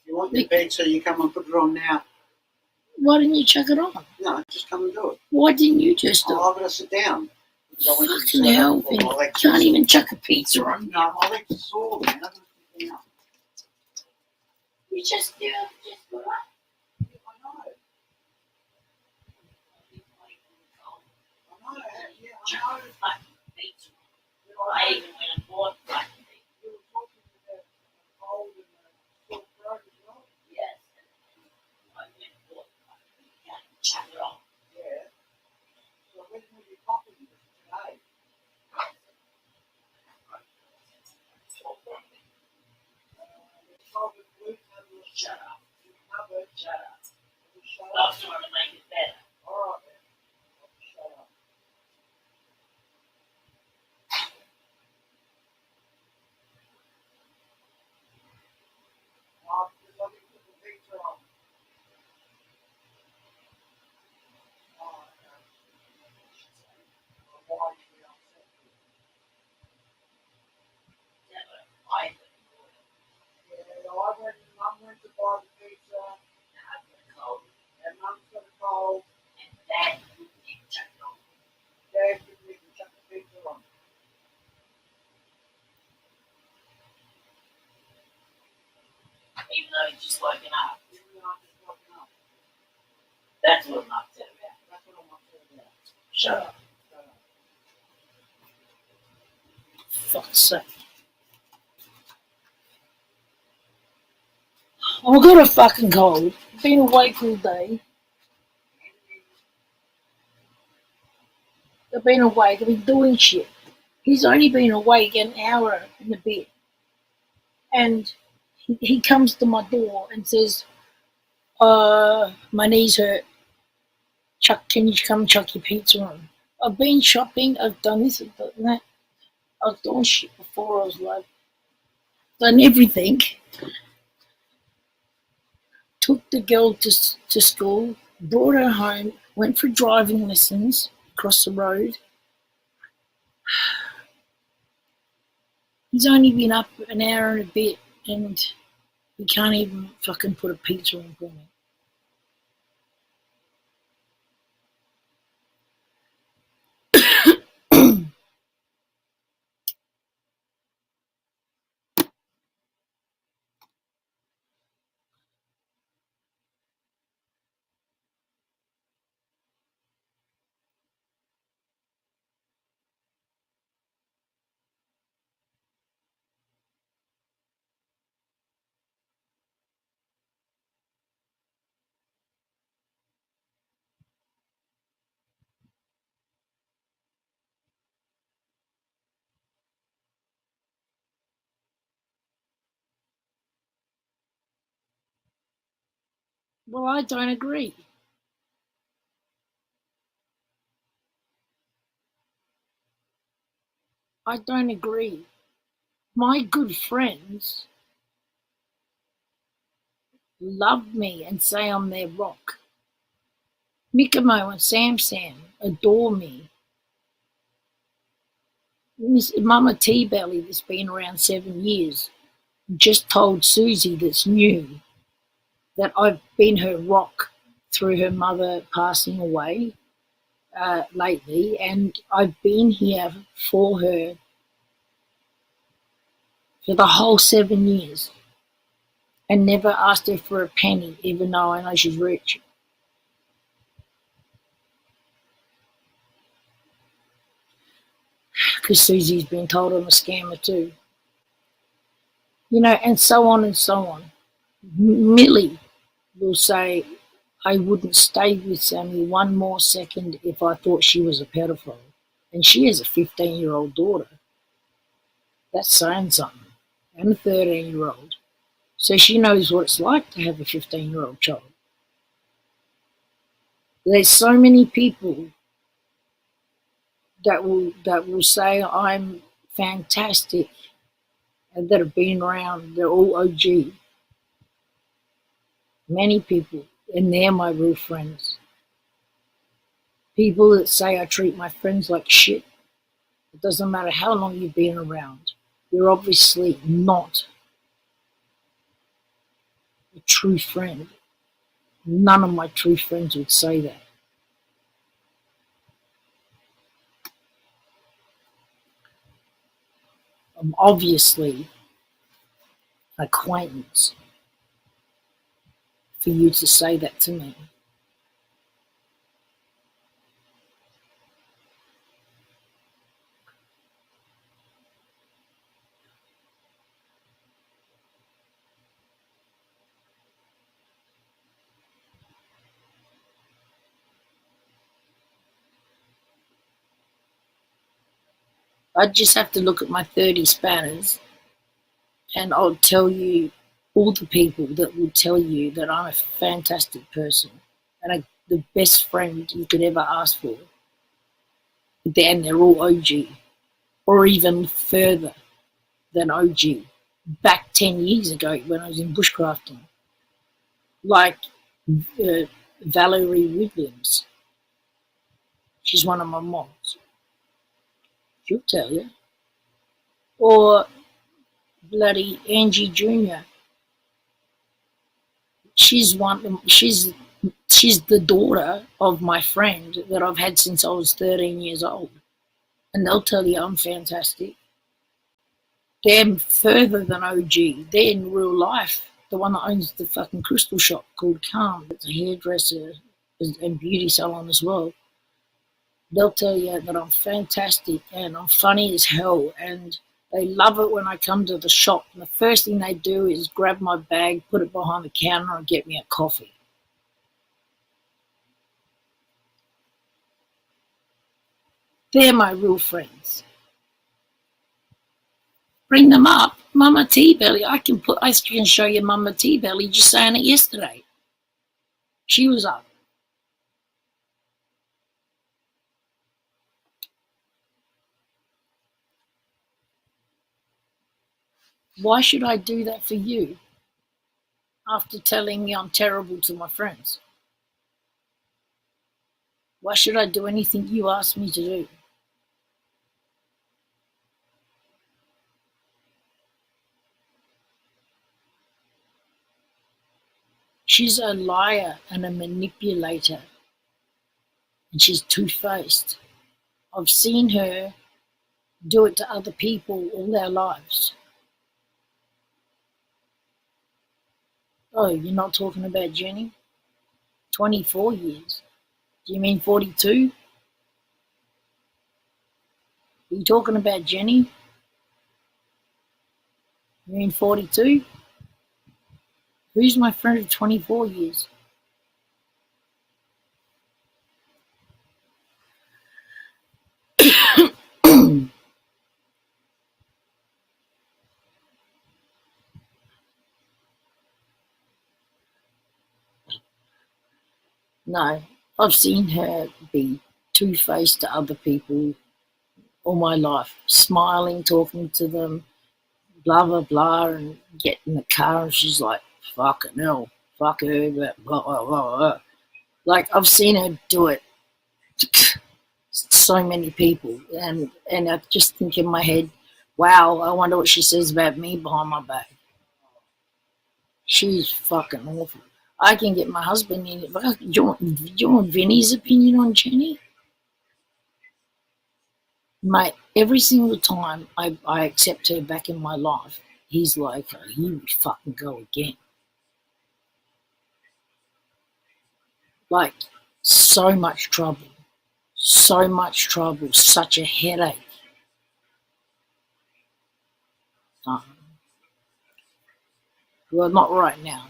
If you want your pizza, you come and put it on now. Why didn't you chuck it on? No, just come and do it. Why didn't you just do Oh, it? I'm going to sit down. Fucking hell, Vinny. Can't even chuck a pizza on. No, my legs are sore, man. I'm going to sit down. You just do it. Just go up. I know. I know. Yeah, I know. Pizza. I even went and bought fucking pizza. You were talking about the cold and the sore throat as well? Yes. I went and bought fucking pizza and chuck it on. Yeah. So when will you copy this today? Shut up. Shut up. Stop trying to make it better. All right, then. Shut up. Because let me put the picture on. Oh, okay. Why are you upset? I Yeah, Mum went to buy the pizza, and Mum's got a cold. and Dad didn't chuck it on. Dad didn't even chuck the pizza on. Even though he's just woken up. Even though I'm just waking up. That's what I'm upset about. That's what I'm upset about. Shut up. Shut up. Fuck's sake. I've got a fucking cold. Been awake all day. I've been awake. I've been doing shit. He's only been awake an hour in a bit. And he comes to my door and says, my knees hurt. Chuck, can you come chuck your pizza on? I've been shopping. I've done this, I've done that. I was doing shit before. I was like, done everything. Took the girl to school, brought her home, went for driving lessons across the road. He's only been up an hour and a bit, and he can't even fucking put a pizza on for me. Well, I don't agree. I don't agree. My good friends love me and say I'm their rock. Mikamo and Sam adore me. Miss Mama T-Belly, that's been around 7 years, just told Susie, that's new, that I've been her rock through her mother passing away lately, and I've been here for her for the whole 7 years and never asked her for a penny, even though I know she's rich. Because Susie's been told I'm a scammer too. You know, and so on and so on. Millie will say, I wouldn't stay with Sammy one more second if I thought she was a pedophile. And she has a 15-year-old daughter. That's saying something. And a 13-year-old. So she knows what it's like to have a 15-year-old child. There's so many people that will say I'm fantastic and that have been around. They're all OG. Many people, and they're my real friends. People that say I treat my friends like shit. It doesn't matter how long you've been around. You're obviously not a true friend. None of my true friends would say that. I'm obviously an acquaintance for you to say that to me. I just have to look at my 30 spanners and I'll tell you all the people that will tell you that I'm a fantastic person and the best friend you could ever ask for. Then they're all OG, or even further than OG. Back 10 years ago when I was in bushcrafting, like Valerie Williams. She's one of my mods. She'll tell you. Or bloody Angie Jr. She's the daughter of my friend that I've had since I was 13 years old. And they'll tell you I'm fantastic. They're further than OG. They're in real life. The one that owns the fucking crystal shop called Calm. It's a hairdresser and beauty salon as well. They'll tell you that I'm fantastic and I'm funny as hell, and they love it when I come to the shop. And the first thing they do is grab my bag, put it behind the counter and get me a coffee. They're my real friends. Bring them up. Mama T-Belly. I can show you Mama T-Belly just saying it yesterday. She was up. Why should I do that for you after telling me I'm terrible to my friends? Why should I do anything you ask me to do? She's a liar and a manipulator, and she's two-faced. I've seen her do it to other people all their lives. Oh, you're not talking about Jenny? 24 years. Do you mean 42? Are you talking about Jenny? You mean 42? Who's my friend of 24 years? No, I've seen her be two-faced to other people all my life, smiling, talking to them, blah, blah, blah, and get in the car and she's like, fucking hell, fuck her, blah, blah, blah, blah. Like, I've seen her do it to so many people, and I just think in my head, wow, I wonder what she says about me behind my back. She's fucking awful. I can get my husband in it. Do you want Vinny's opinion on Jenny? Mate, every single time I accept her back in my life, he's like, oh, here we fucking go again. Like, so much trouble, such a headache. Well, not right now,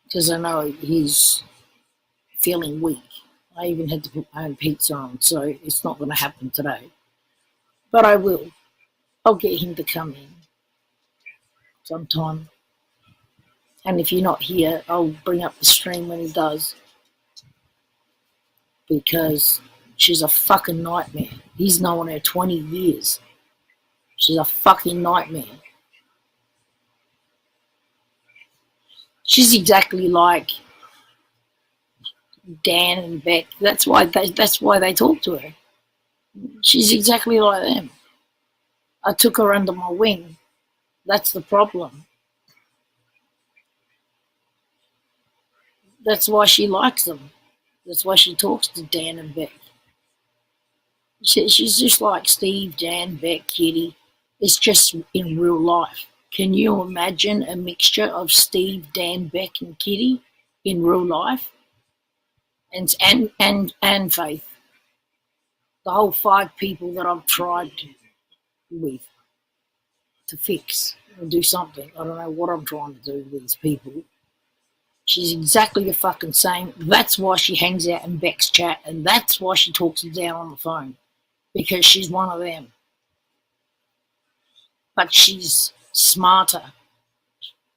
because I know he's feeling weak. I even had to put my own pizza on, so it's not going to happen today. But I will. I'll get him to come in sometime. And if you're not here, I'll bring up the stream when he does. Because she's a fucking nightmare. He's known her 20 years. She's a fucking nightmare. She's exactly like Dan and Beck. That's why they talk to her. She's exactly like them. I took her under my wing. That's the problem. That's why she likes them. That's why she talks to Dan and Beck. She's just like Steve, Dan, Beck, Kitty. It's just in real life. Can you imagine a mixture of Steve, Dan, Beck, and Kitty in real life? And Faith. The whole 5 people that I've tried with to fix or do something. I don't know what I'm trying to do with these people. She's exactly the fucking same. That's why she hangs out in Beck's chat, and that's why she talks down on the phone, because she's one of them. But she's smarter.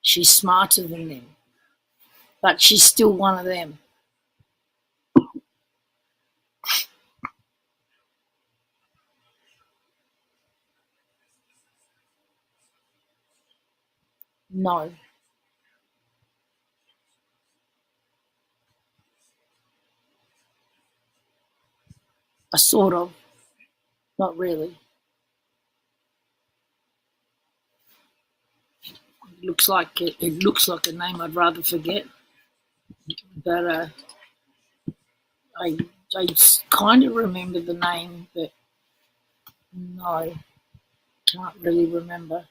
She's smarter than them. But she's still one of them. No. I sort of. Not really. It looks like a name I'd rather forget. But I kind of remember the name, but no, can't really remember.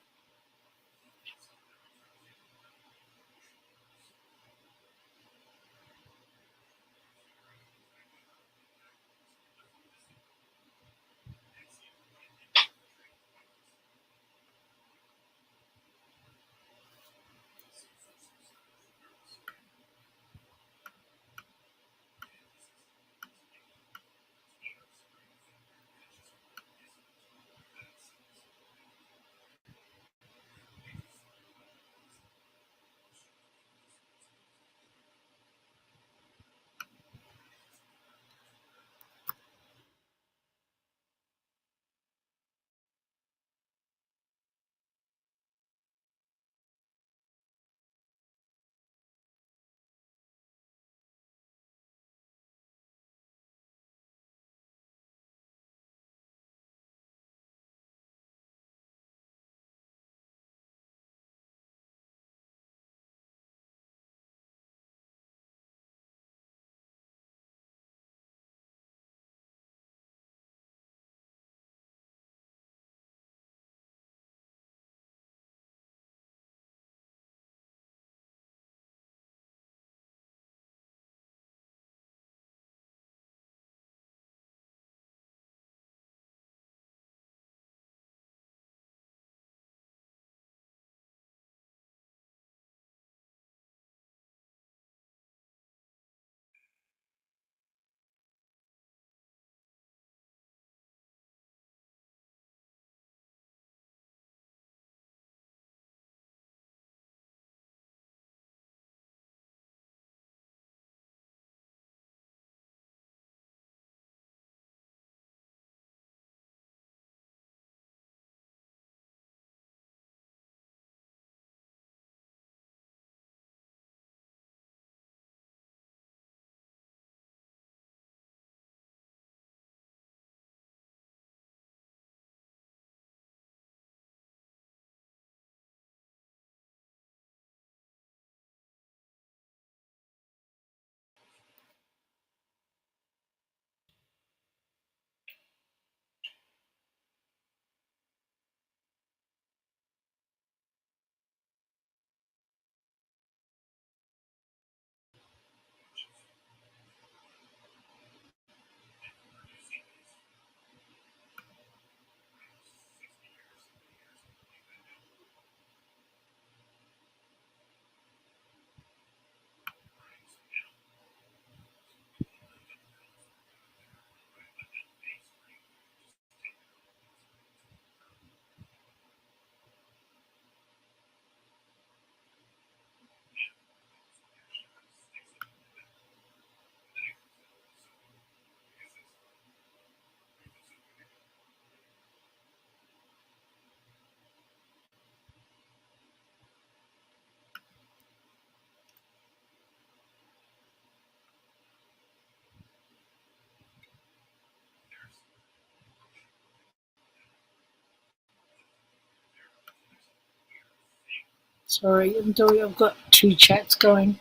Sorry, I've got 2 chats going.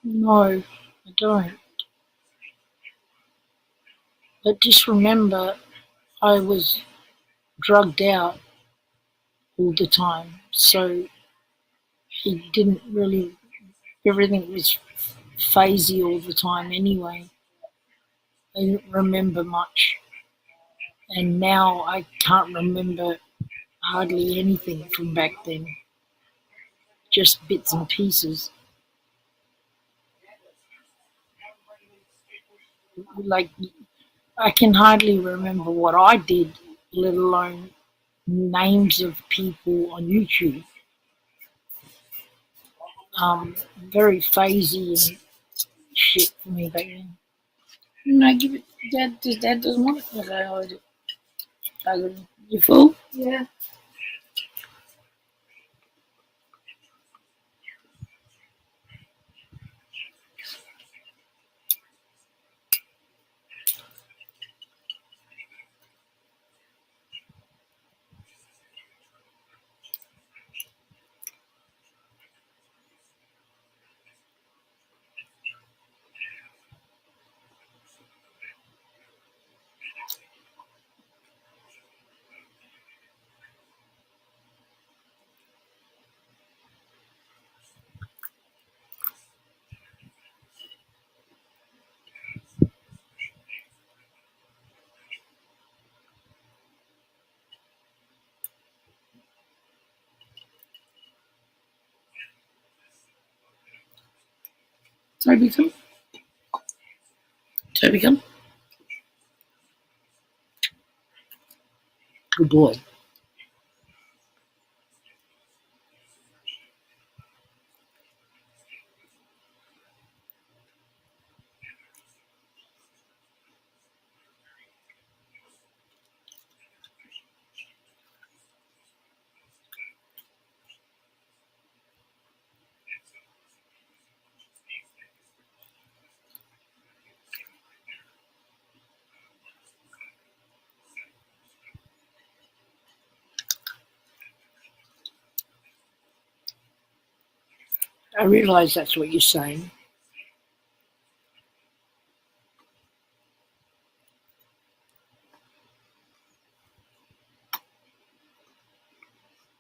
No, I don't. But just remember, I was drugged out all the time, so he didn't really. Everything was phasey all the time anyway. I didn't remember much, and now I can't remember hardly anything from back then. Just bits and pieces. Like, I can hardly remember what I did, let alone names of people on YouTube. Very phasey and shit for me back then. No, give it. Dad doesn't want it. Okay, I'll do it. You full? Yeah. Toby, come. Toby, come. Good boy. I realise that's what you're saying.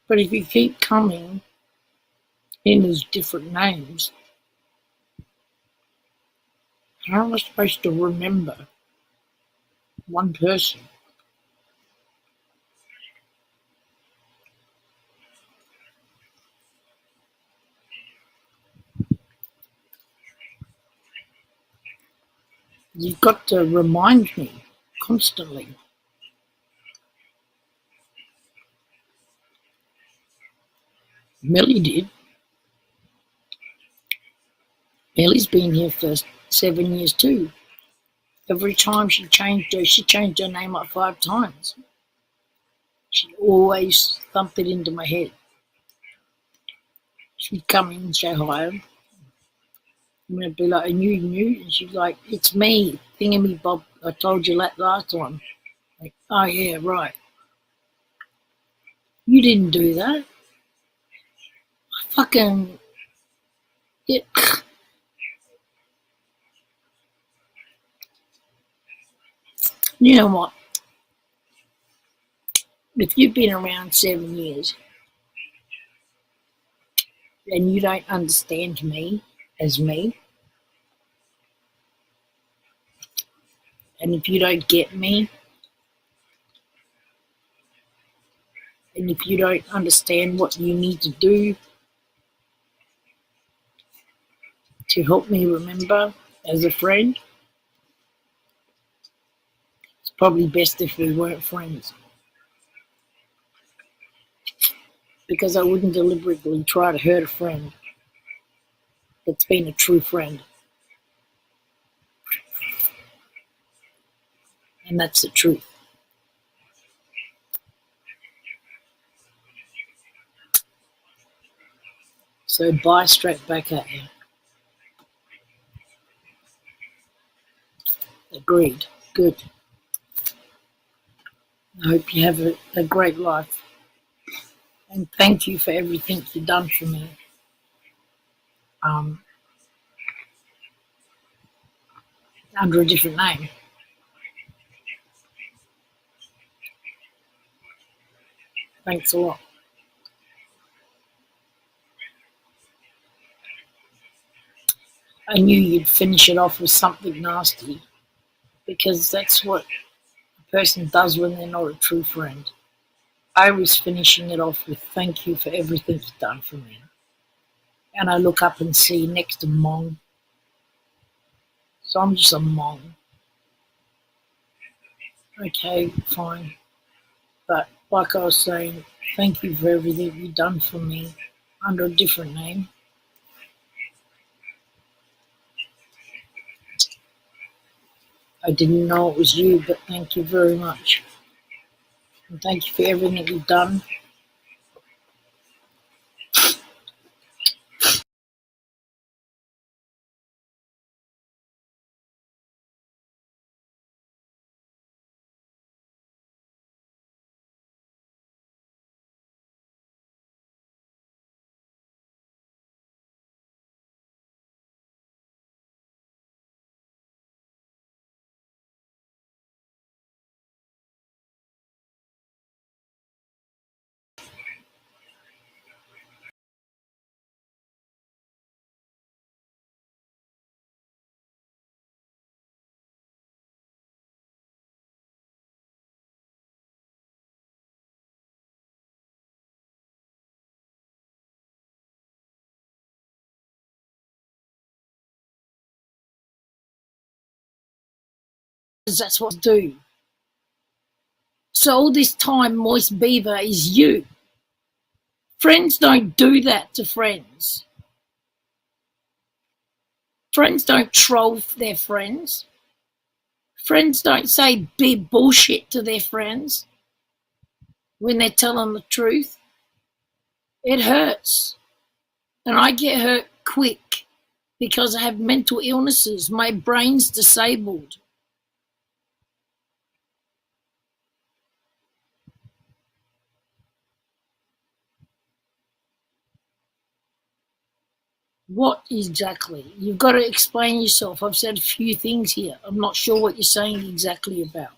But if you keep coming in as different names, how am I supposed to remember one person? You've got to remind me constantly. Millie did. Millie's been here for 7 years too. Every time she changed her name like 5 times. She'd always thump it into my head. She'd come in and say hi. And I'd be like, I knew. And she'd like, it's me, Thingamy Bob. I told you that last time. Like, oh yeah, right. You didn't do that. Fucking, it. You know what? If you've been around 7 years and you don't understand me as me, and if you don't get me, and if you don't understand what you need to do to help me remember as a friend, it's probably best if we weren't friends. Because I wouldn't deliberately try to hurt a friend that's been a true friend. And that's the truth. So bye straight back at you. Agreed. Good. I hope you have a great life. And thank you for everything you've done for me. under a different name. Thanks a lot. I knew you'd finish it off with something nasty, because that's what a person does when they're not a true friend. I was finishing it off with thank you for everything you've done for me. And I look up and see next to Mong. So I'm just a Mong. Okay, fine. But like I was saying, thank you for everything you've done for me under a different name. I didn't know it was you, but thank you very much. And thank you for everything you've done. Because that's what I do. So all this time, Moist Beaver is you. Friends don't do that to friends. Friends don't troll their friends. Friends don't say big bullshit to their friends when they're telling the truth. It hurts. And I get hurt quick because I have mental illnesses. My brain's disabled. What exactly? You've got to explain yourself. I've said a few things here. I'm not sure what you're saying exactly about.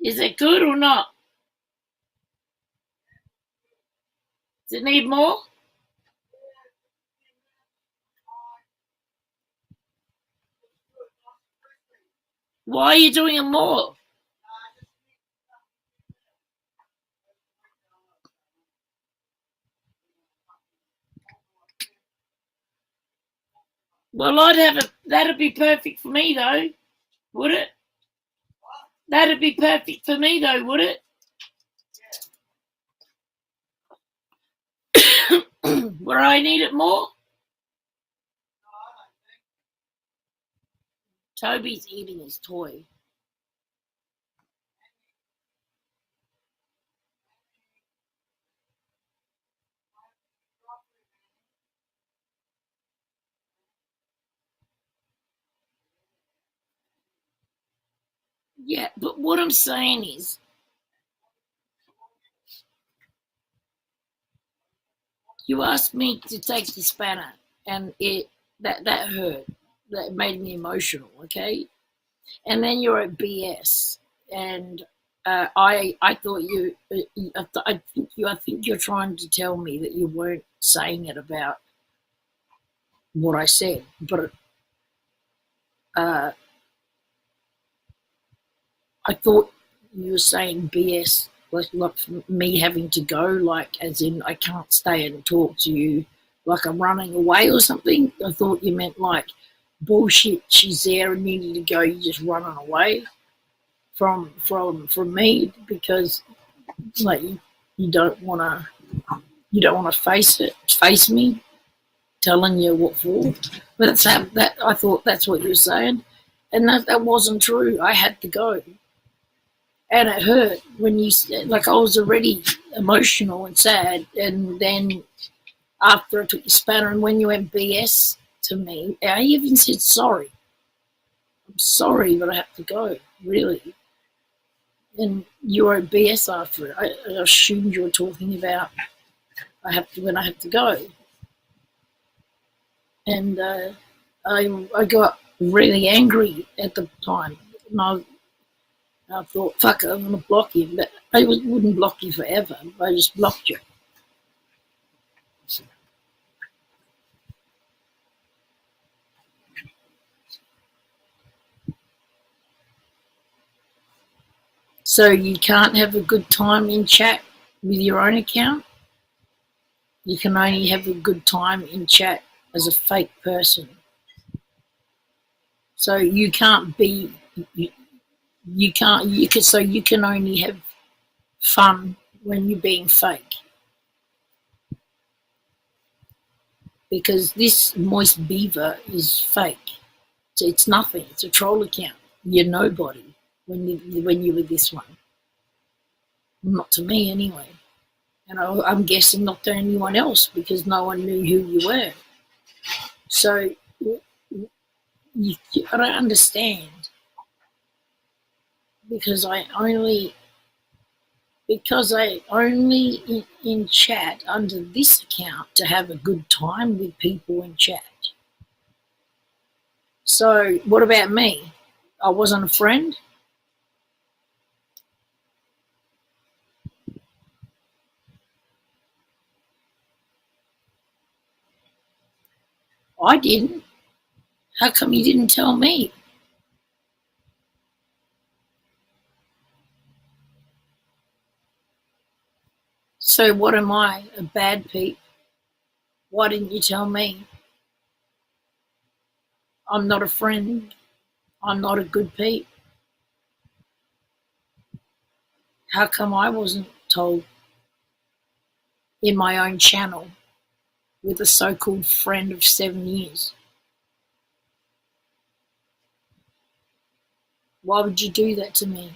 Is it good or not? Does it need more? Why are you doing it more? Well, I'd have it. That'd be perfect for me, though. Would it? That'd be perfect for me, though, would it? Would I need it more? Toby's eating his toy. Yeah, but what I'm saying is, you asked me to take the spanner, and that hurt. That made me emotional. Okay, and then you're at BS, and I thought I think you're trying to tell me that you weren't saying it about what I said, but I thought you were saying BS, like me having to go, like as in I can't stay and talk to you, like I'm running away or something. I thought you meant like bullshit. She's there and you need to go. You're just running away from me because like you don't want to face me telling you what for. But it's that I thought that's what you were saying. And that wasn't true. I had to go. And it hurt when you, like, I was already emotional and sad. And then after I took your spanner and when you went BS to me, I even said sorry. I'm sorry, but I have to go, really. And you were BS after it. I assumed you were talking about when I have to go. And I got really angry at the time. And I thought, fuck it, I'm going to block you. But I wouldn't block you forever. I just blocked you. So you can't have a good time in chat with your own account. You can only have a good time in chat as a fake person. So you can't be, you can only have fun when you're being fake. Because this Moist Beaver is fake. It's nothing. It's a troll account. You're nobody when you're with this one. Not to me, anyway. And I'm guessing not to anyone else because no one knew who you were. So I don't understand because I only in chat under this account to have a good time with people in chat. So what about me? I wasn't a friend. I didn't. How come you didn't tell me? So what am I, a bad peep? Why didn't you tell me? I'm not a friend. I'm not a good peep. How come I wasn't told in my own channel with a so-called friend of 7 years? Why would you do that to me?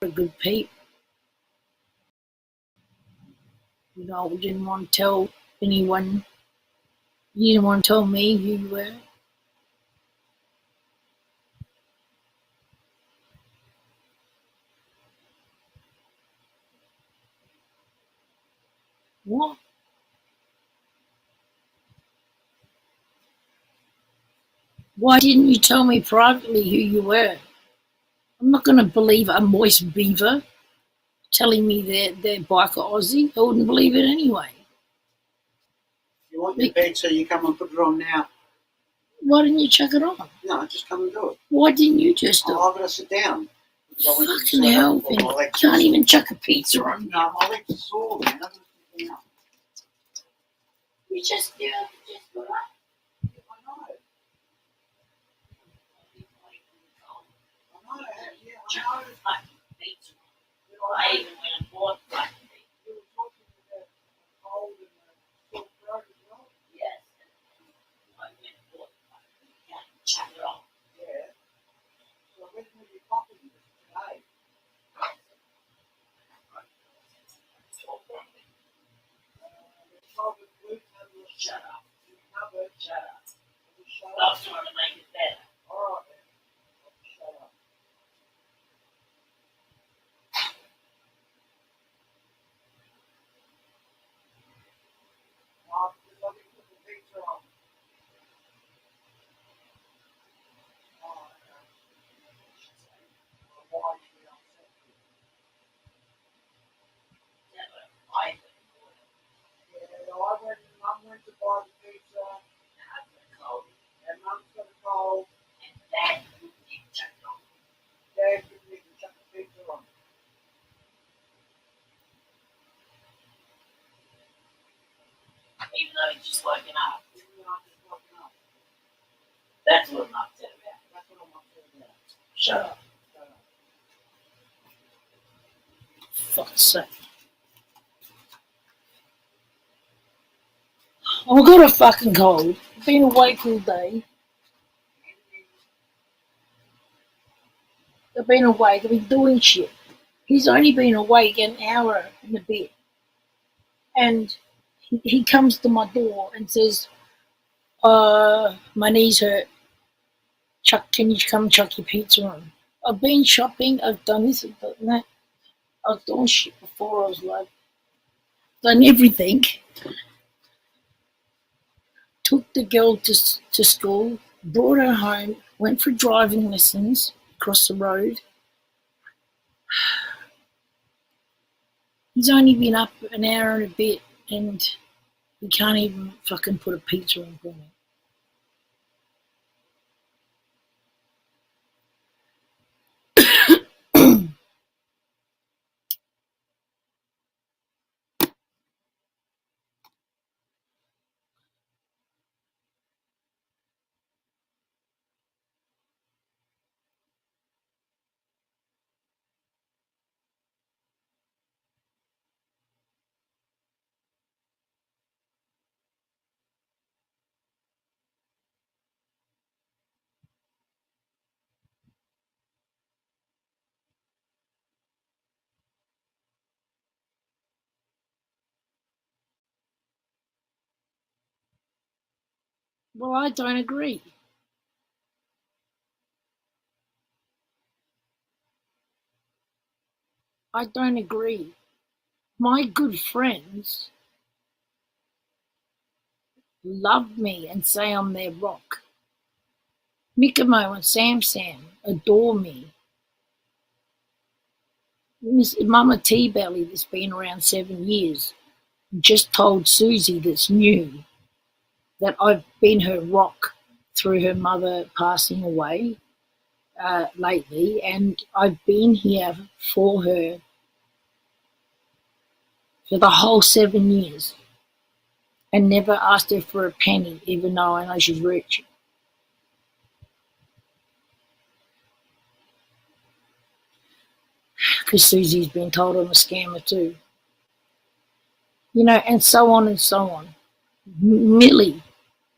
A good peep. You know, I didn't want to tell anyone. You didn't want to tell me who you were. What? Why didn't you tell me privately who you were? I'm not going to believe a Moist Beaver telling me they're biker Aussie. I wouldn't believe it anyway. If you want your pizza, you come and put it on now. Why didn't you chuck it on? No, just come and do it. Why didn't you just do it? I've got to sit down. Fucking hell, Ben. Can't even chuck a pizza on. No, my legs are sore, man. I've got to sit down. You just do it. Just do it. I know. I know. Yeah, I know. Pizza. I even went and bought fucking pizza. You were talking about the cold and the sore throat as well? Yes. I went and bought fucking pizza. Chuck it on. Yeah. So when will you coffee today? Shut up. Shut up. Stop trying to make it better. All right, then. Shut up. only just woken up. That's what I'm upset about. Shut up. Fuck's sake. I've got a fucking cold. Been awake all day. I've been awake. I've been doing shit. He's only been awake an hour and a bit. And he comes to my door and says, my knees hurt. Chuck, can you come chuck your pizza on? I've been shopping. I've done this, I've done that. I was doing shit before. I was like, done everything. Took the girl to school, brought her home, went for driving lessons across the road. He's only been up an hour and a bit, and he can't even fucking put a pizza on for me. Well, I don't agree. I don't agree. My good friends love me and say I'm their rock. Mikamo and Sam adore me. Miss Mama T-Belly, that's been around 7 years, just told Susie, that's new, that I've been her rock through her mother passing away lately, and I've been here for her for the whole 7 years and never asked her for a penny, even though I know she's rich. Because Susie's been told I'm a scammer too. You know, and so on and so on. Millie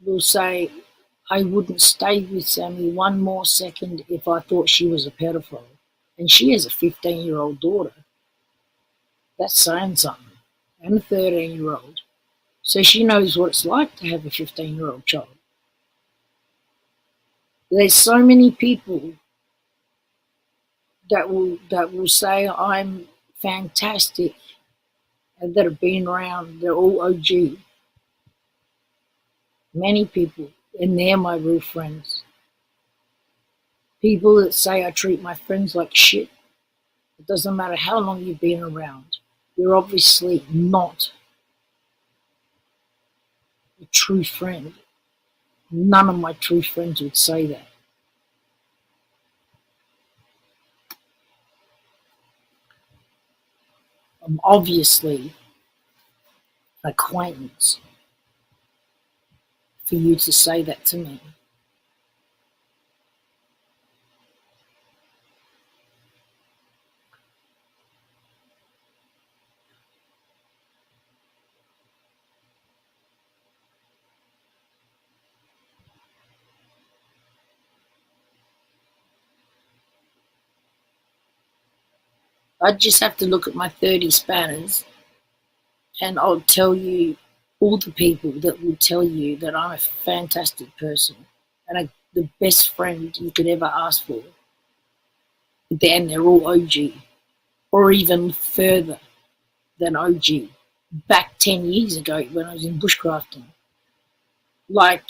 will say, I wouldn't stay with Sammy one more second if I thought she was a pedophile. And she has a 15-year-old daughter. That's saying something. And a 13-year-old. So she knows what it's like to have a 15-year-old child. There's so many people that will say I'm fantastic and that have been around. They're all OG. Many people, and they're my real friends. People that say I treat my friends like shit. It doesn't matter how long you've been around. You're obviously not a true friend. None of my true friends would say that. I'm obviously an acquaintance for you to say that to me. I just have to look at my 30 spanners and I'll tell you all the people that will tell you that I'm a fantastic person and the best friend you could ever ask for. Then they're all OG, or even further than OG. Back 10 years ago when I was in bushcrafting, like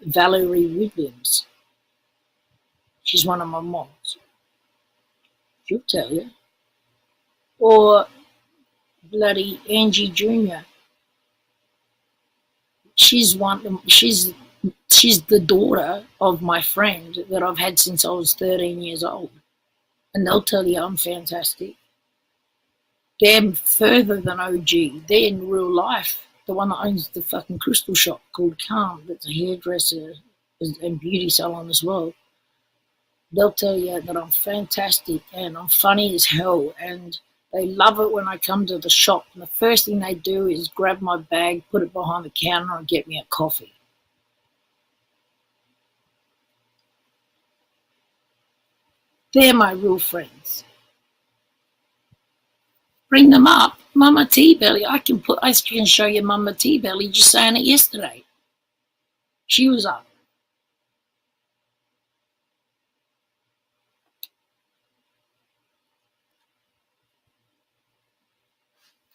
Valerie Williams. She's one of my moms. She'll tell you. Or bloody Angie Jr. She's the daughter of my friend that I've had since I was 13 years old. And they'll tell you I'm fantastic. They're further than OG. They're in real life the one that owns the fucking crystal shop called Calm, that's a hairdresser and beauty salon as well. They'll tell you that I'm fantastic and I'm funny as hell, and they love it when I come to the shop. And the first thing they do is grab my bag, put it behind the counter, and get me a coffee. They're my real friends. Bring them up. Mama T-Belly. I can show you Mama T-Belly just saying it yesterday. She was up.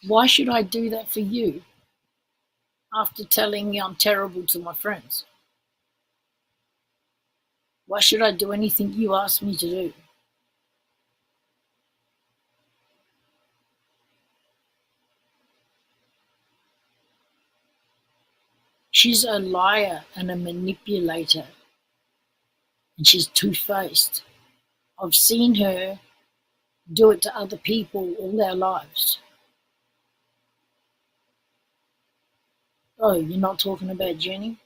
Why should I do that for you after telling you I'm terrible to my friends? Why should I do anything you ask me to do? She's a liar and a manipulator, and she's two-faced. I've seen her do it to other people all their lives. Oh, you're not talking about Jenny?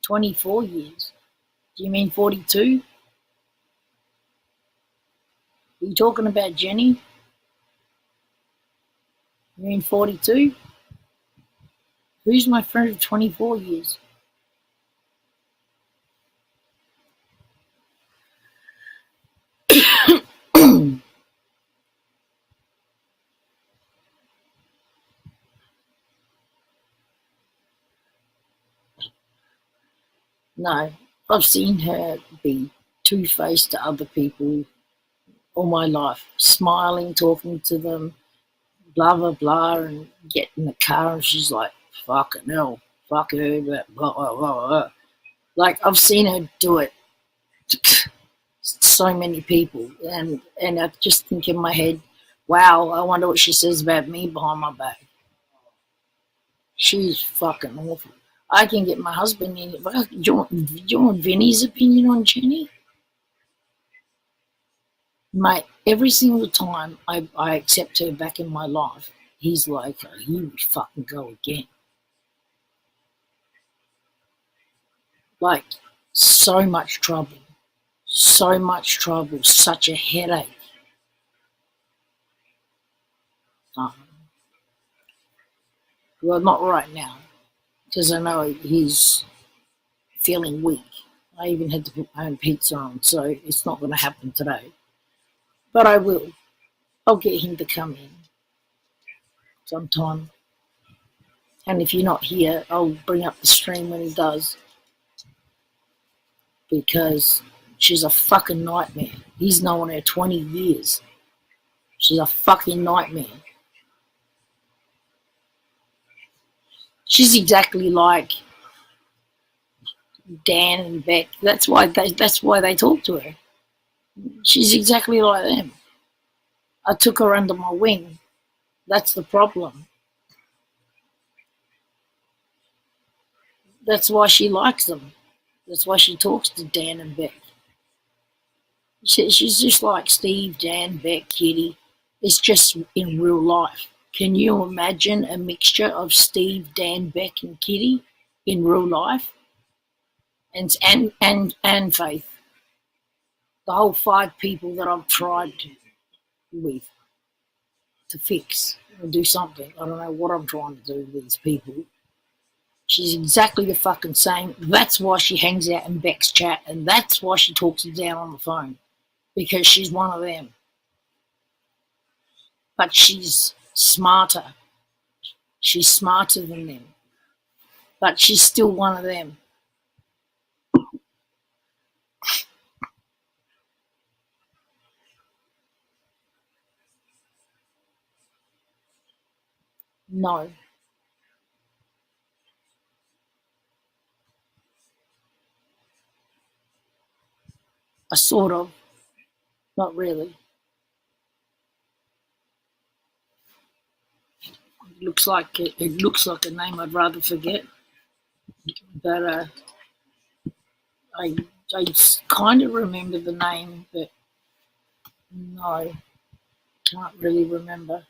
24 years. Do you mean 42? Are you talking about Jenny? You mean 42? Who's my friend of 24 years? No, I've seen her be two-faced to other people all my life, smiling, talking to them, blah, blah, blah, and get in the car and she's like, fucking hell, fuck her, blah, blah, blah, blah. Like, I've seen her do it to so many people, and I just think in my head, wow, I wonder what she says about me behind my back. She's fucking awful. I can get my husband in. Do you want Vinny's opinion on Jenny? Mate, every single time I accept her back in my life, he's like, oh, here we fucking go again. Like, so much trouble. So much trouble. Such a headache. Well, not right now, because I know he's feeling weak. I even had to put my own pizza on, so it's not going to happen today. But I will. I'll get him to come in sometime. And if you're not here, I'll bring up the stream when he does. Because she's a fucking nightmare. He's known her 20 years. She's a fucking nightmare. She's exactly like Dan and Beck. That's why they talk to her. She's exactly like them. I took her under my wing. That's the problem. That's why she likes them. That's why she talks to Dan and Beck. She's just like Steve, Dan, Beck, Kitty. It's just in real life. Can you imagine a mixture of Steve, Dan, Beck, and Kitty in real life? And Faith. The whole 5 people that I've tried with to fix or do something. I don't know what I'm trying to do with these people. She's exactly the fucking same. That's why she hangs out in Beck's chat, and that's why she talks it down on the phone. Because she's one of them. But she's smarter. She's smarter than them. But she's still one of them. No. I sort of. Not really. It looks like a name I'd rather forget. But I kind of remember the name, but no, can't really remember.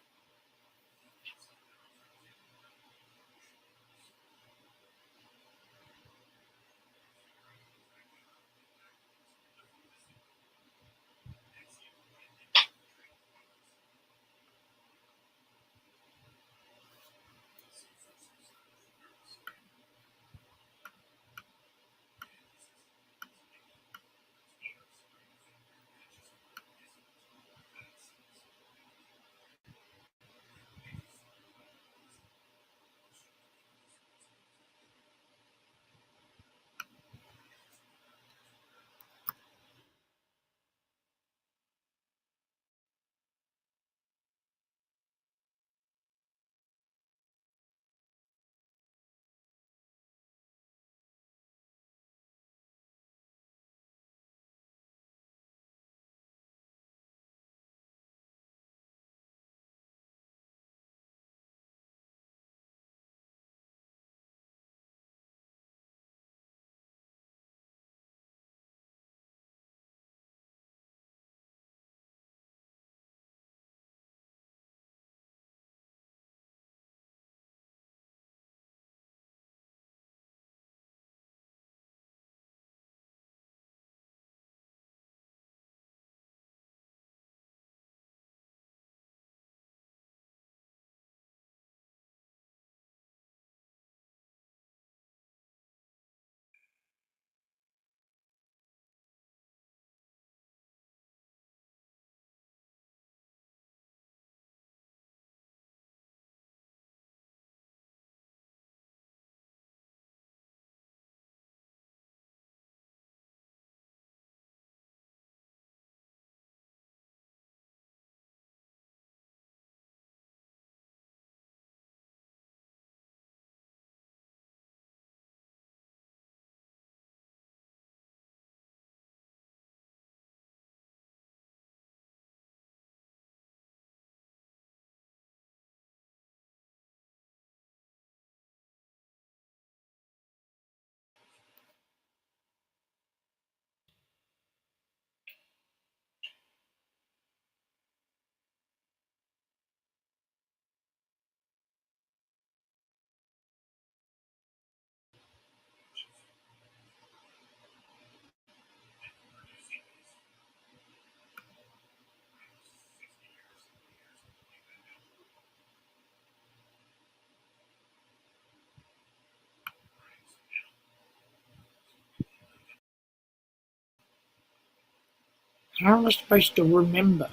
How am I supposed to remember?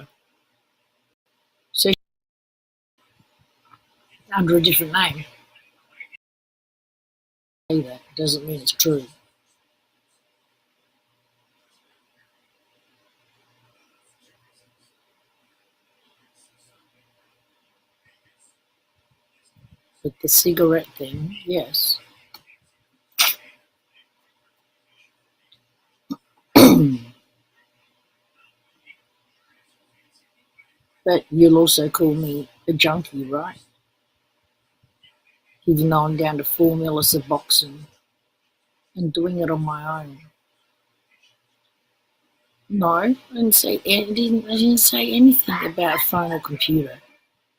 So under a different name. Say that doesn't mean it's true. But the cigarette thing, yes. But you'll also call me a junkie, right? Even though I'm down to 4 mil of Suboxone and doing it on my own. No, I didn't say anything about a phone or computer.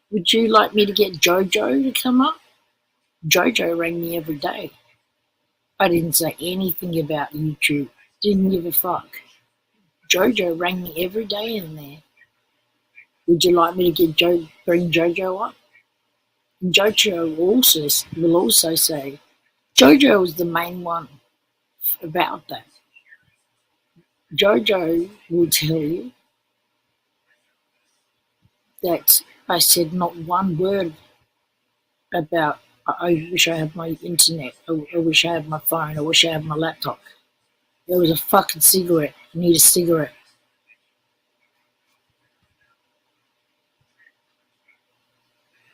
Would you like me to get Jojo to come up? Jojo rang me every day. I didn't say anything about YouTube. Didn't give a fuck. Jojo rang me every day in there. Would you like me to bring Jojo up? And Jojo will also say, Jojo was the main one about that. Jojo will tell you that I said not one word about I wish I had my internet, I wish I had my phone, I wish I had my laptop. There was a fucking cigarette. I need a cigarette.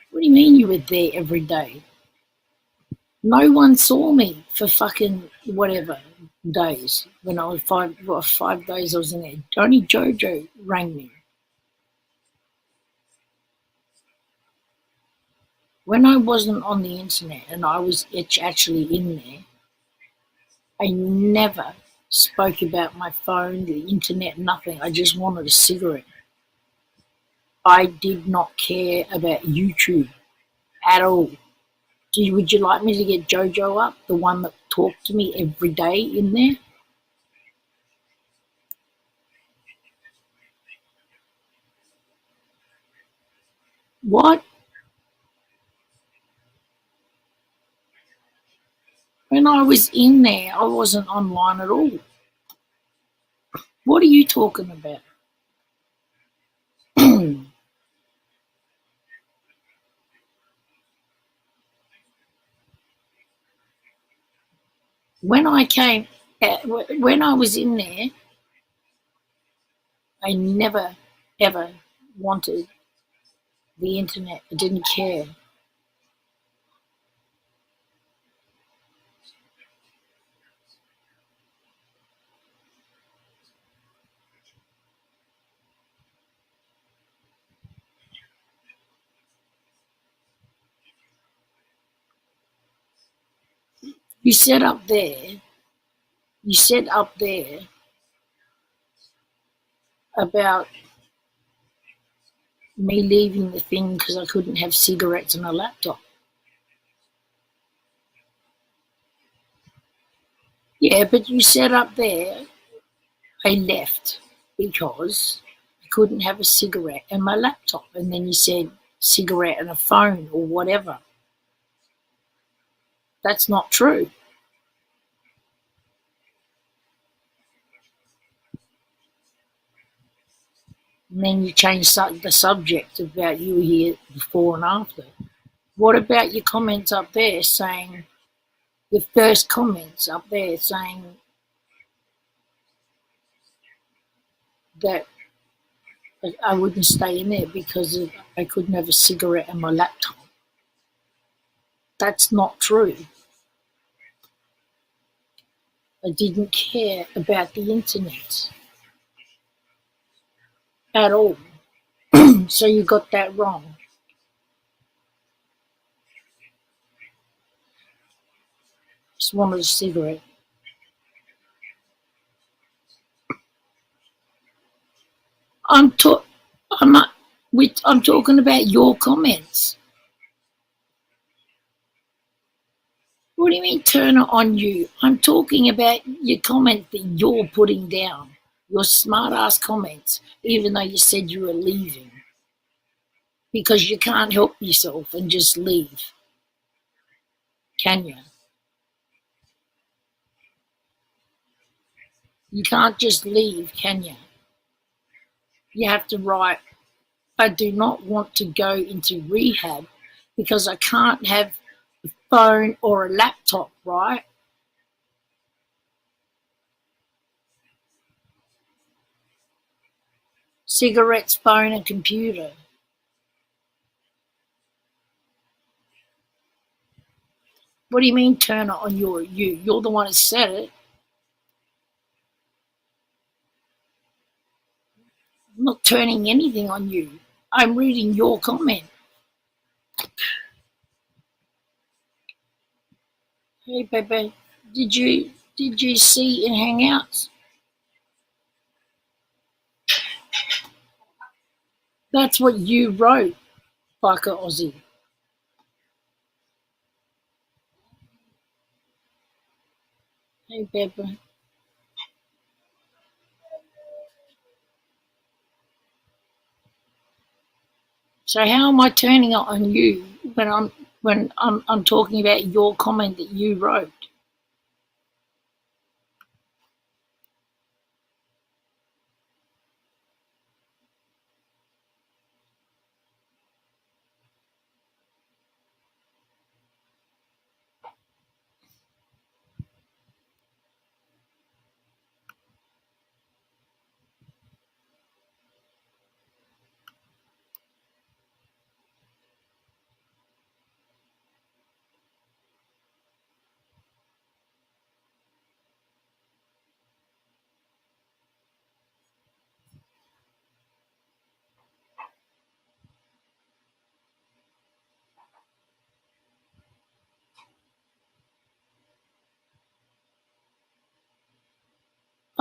What do you mean you were there every day? No one saw me for fucking whatever days. When I was 5 days I was in there. Only Jojo rang me. When I wasn't on the internet and I was actually in there, I never spoke about my phone, the internet, nothing. I just wanted a cigarette. I did not care about YouTube at all. Would you like me to get Jojo up, the one that talked to me every day in there? What? When I was in there, I wasn't online at all. What are you talking about? When I was in there, I never, ever wanted the internet. I didn't care. You said up there about me leaving the thing because I couldn't have cigarettes and a laptop. Yeah, but you said up there I left because I couldn't have a cigarette and my laptop. And then you said cigarette and a phone or whatever. That's not true. And then you changed the subject about you were here before and after. What about your comments up there saying, your first comments up there saying that I wouldn't stay in there because I couldn't have a cigarette and my laptop? That's not true. I didn't care about the internet at all. So you got that wrong. Just wanted a cigarette. I'm talking about your comments. What do you mean turn it on you? I'm talking about your comments that you're putting down. Your smart ass comments, even though you said you were leaving. Because you can't help yourself and just leave. Can you? You can't just leave, can you? you have to write, I do not want to go into rehab because I can't have a phone or a laptop, right? Cigarettes, phone, and computer. What do you mean turn it on you? You're the one who said it. I'm not turning anything on you. I'm reading your comment. Hey, Pepe, did you see in Hangouts? That's what you wrote, Biker Aussie. Hey, Pepe. So how am I turning it on you when I'm talking about your comment that you wrote?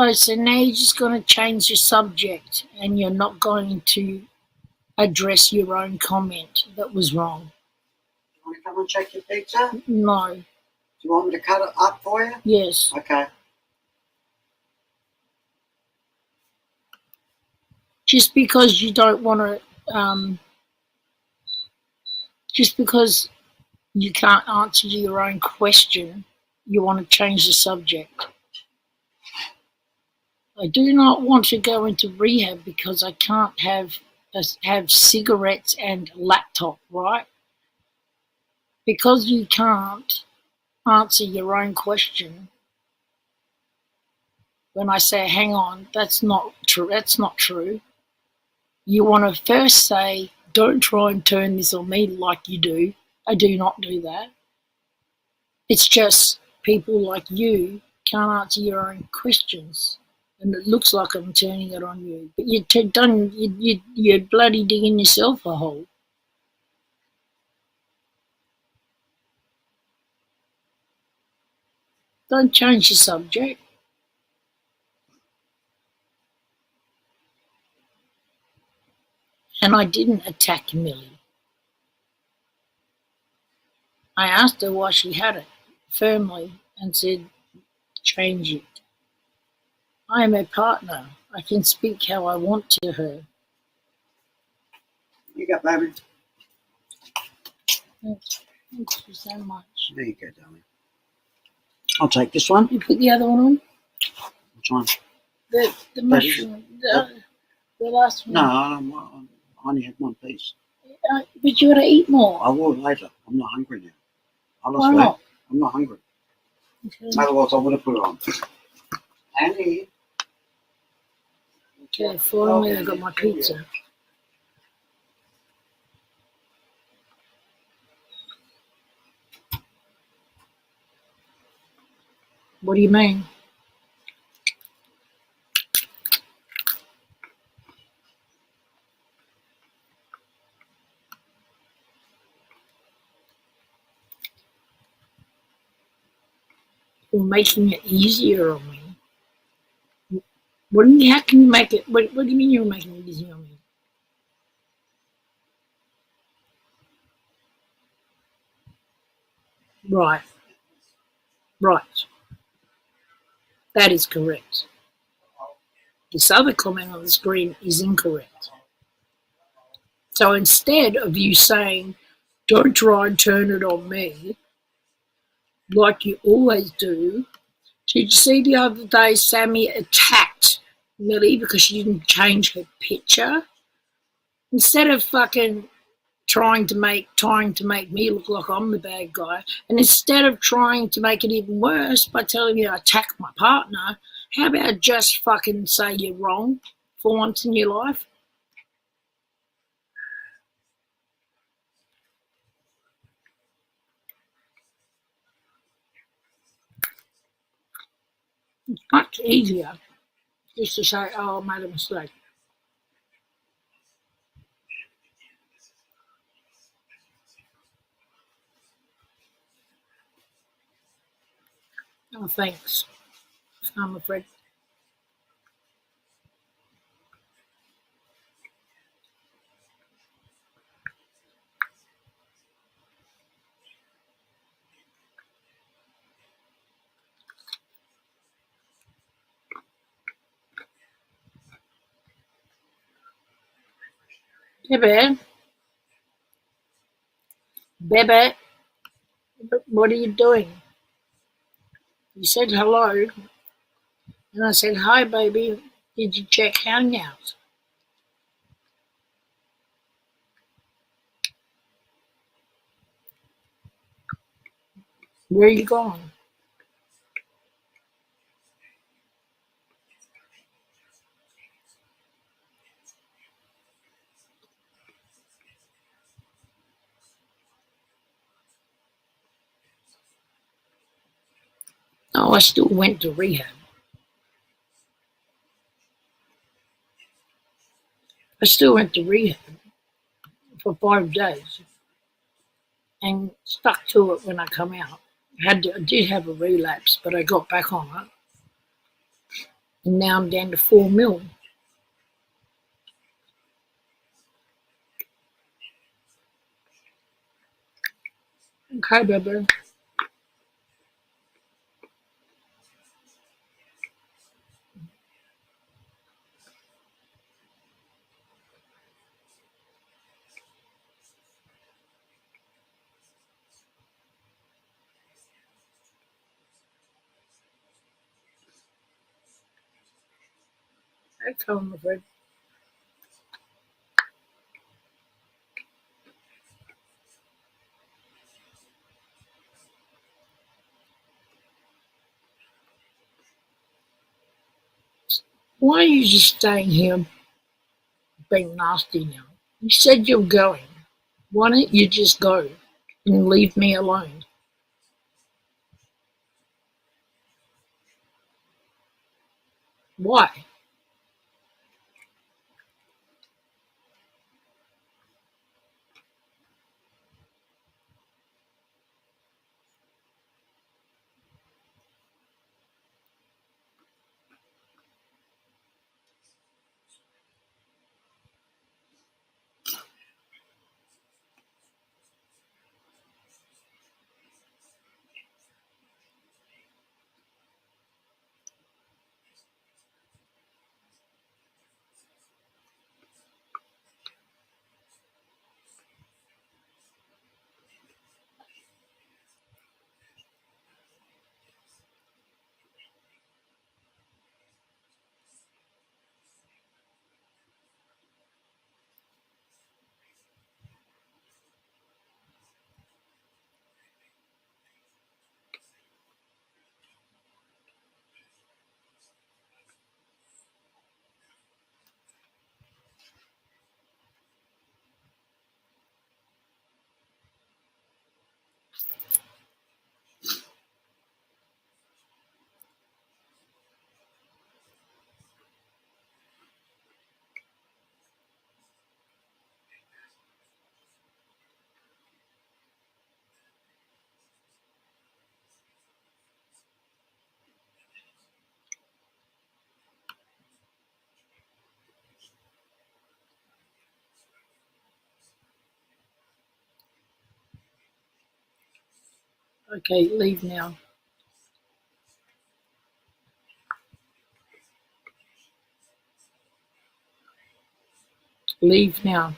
Oh, so now you're just going to change the subject and you're not going to address your own comment that was wrong. You want to come and check your pizza? Do No. you want me to cut it up for you? Yes. Okay. Just because you don't want to, just because you can't answer your own question, you want to change the subject. I do not want to go into rehab because I can't have cigarettes and laptop, right? Because you can't answer your own question. When I say, hang on, that's not true. That's not true. You want to first say, don't try and turn this on me like you do. I do not do that. It's just people like you can't answer your own questions. And it looks like I'm turning it on you. But you're bloody digging yourself a hole. Don't change the subject. And I didn't attack Millie. I asked her why she had it firmly and said, change it. I am her partner. I can speak how I want to her. You got, baby. Thank you so much. There you go, darling. I'll take this one. You put the other one on? Which one? The mushroom. The last one. No, I only had one piece. But you got to eat more. I will later. I'm not hungry now. Why not? I'm not hungry. Okay. Otherwise, I would have put it on. Annie. Okay, finally I got my pizza. What do you mean? You're making it easier on me. What do you mean? How can you make it? What do you mean you're making it easier on me? Right. Right. That is correct. This other comment on the screen is incorrect. So instead of you saying, don't try and turn it on me, like you always do, did you see the other day Sammy attacked Millie, because she didn't change her picture. Instead of fucking trying to make me look like I'm the bad guy, and instead of trying to make it even worse by telling me to attack my partner, how about just fucking say you're wrong for once in your life? It's much easier just to say, oh, I made a mistake. Oh, thanks. I'm afraid. Bebe, Bebe, what are you doing? You said hello, and I said, hi, baby. Did you check Hangouts? Where are you going? Oh, I still went to rehab. I still went to rehab for 5 days and stuck to it when I come out. I did have a relapse, but I got back on it. And now I'm down to 4 mil. Okay, baby. Okay, my friend. Why are you just staying here being nasty now? You said you're going. Why don't you just go and leave me alone? Why? Okay, leave now. Leave now.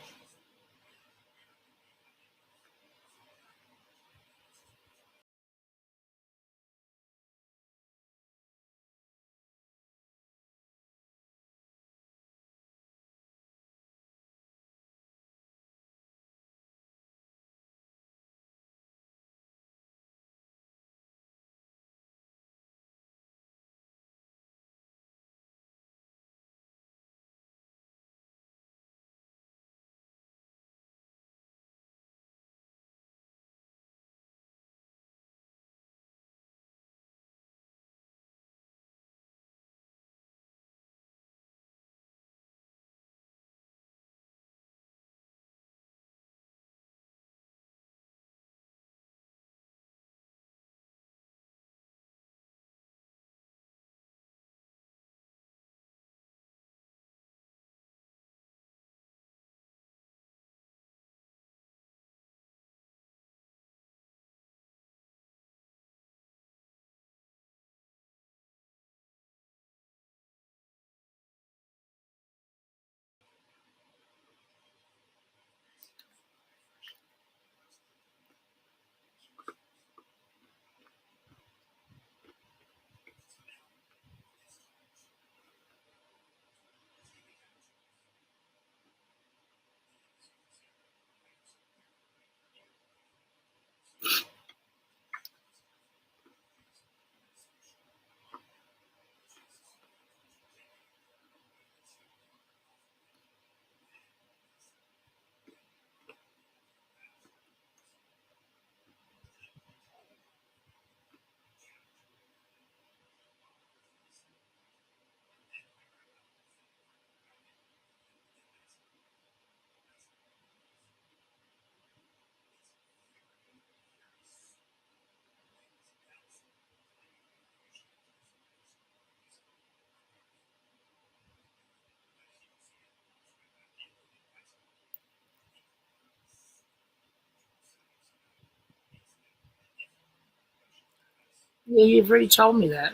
Yeah, you've already told me that.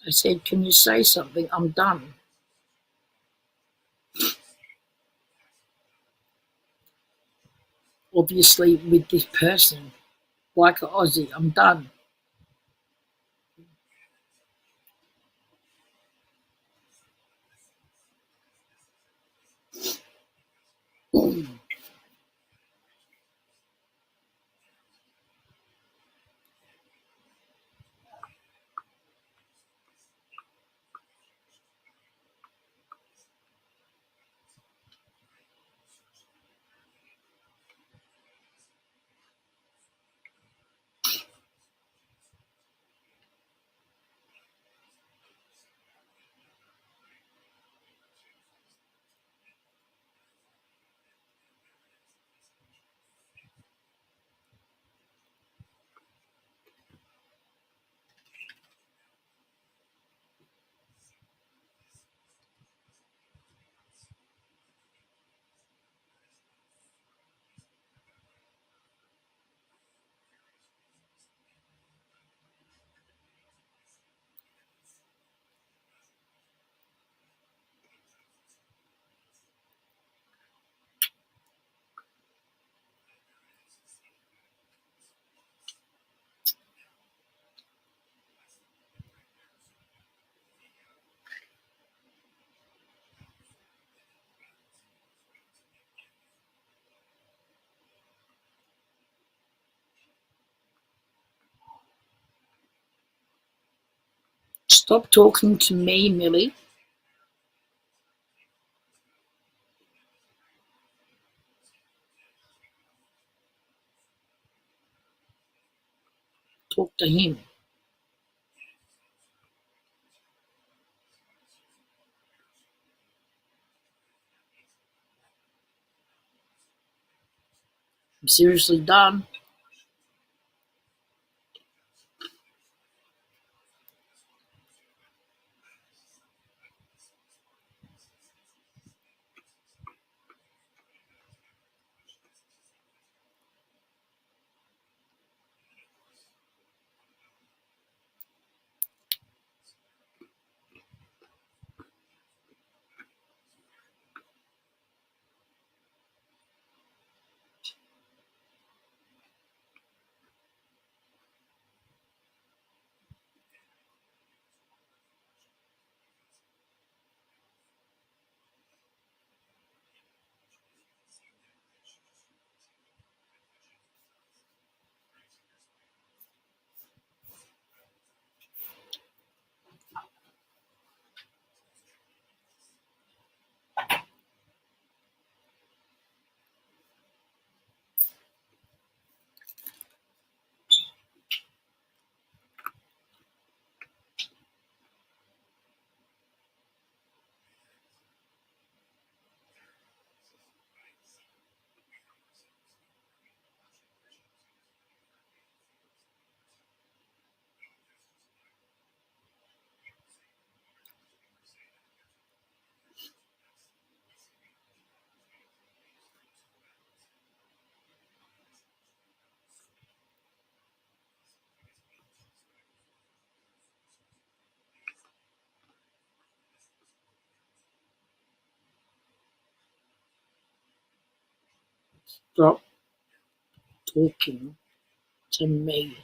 I said, can you say something? I'm done. Obviously, with this person, like an Aussie, I'm done. Stop talking to me, Millie. Talk to him. I'm seriously done. Stop talking to me.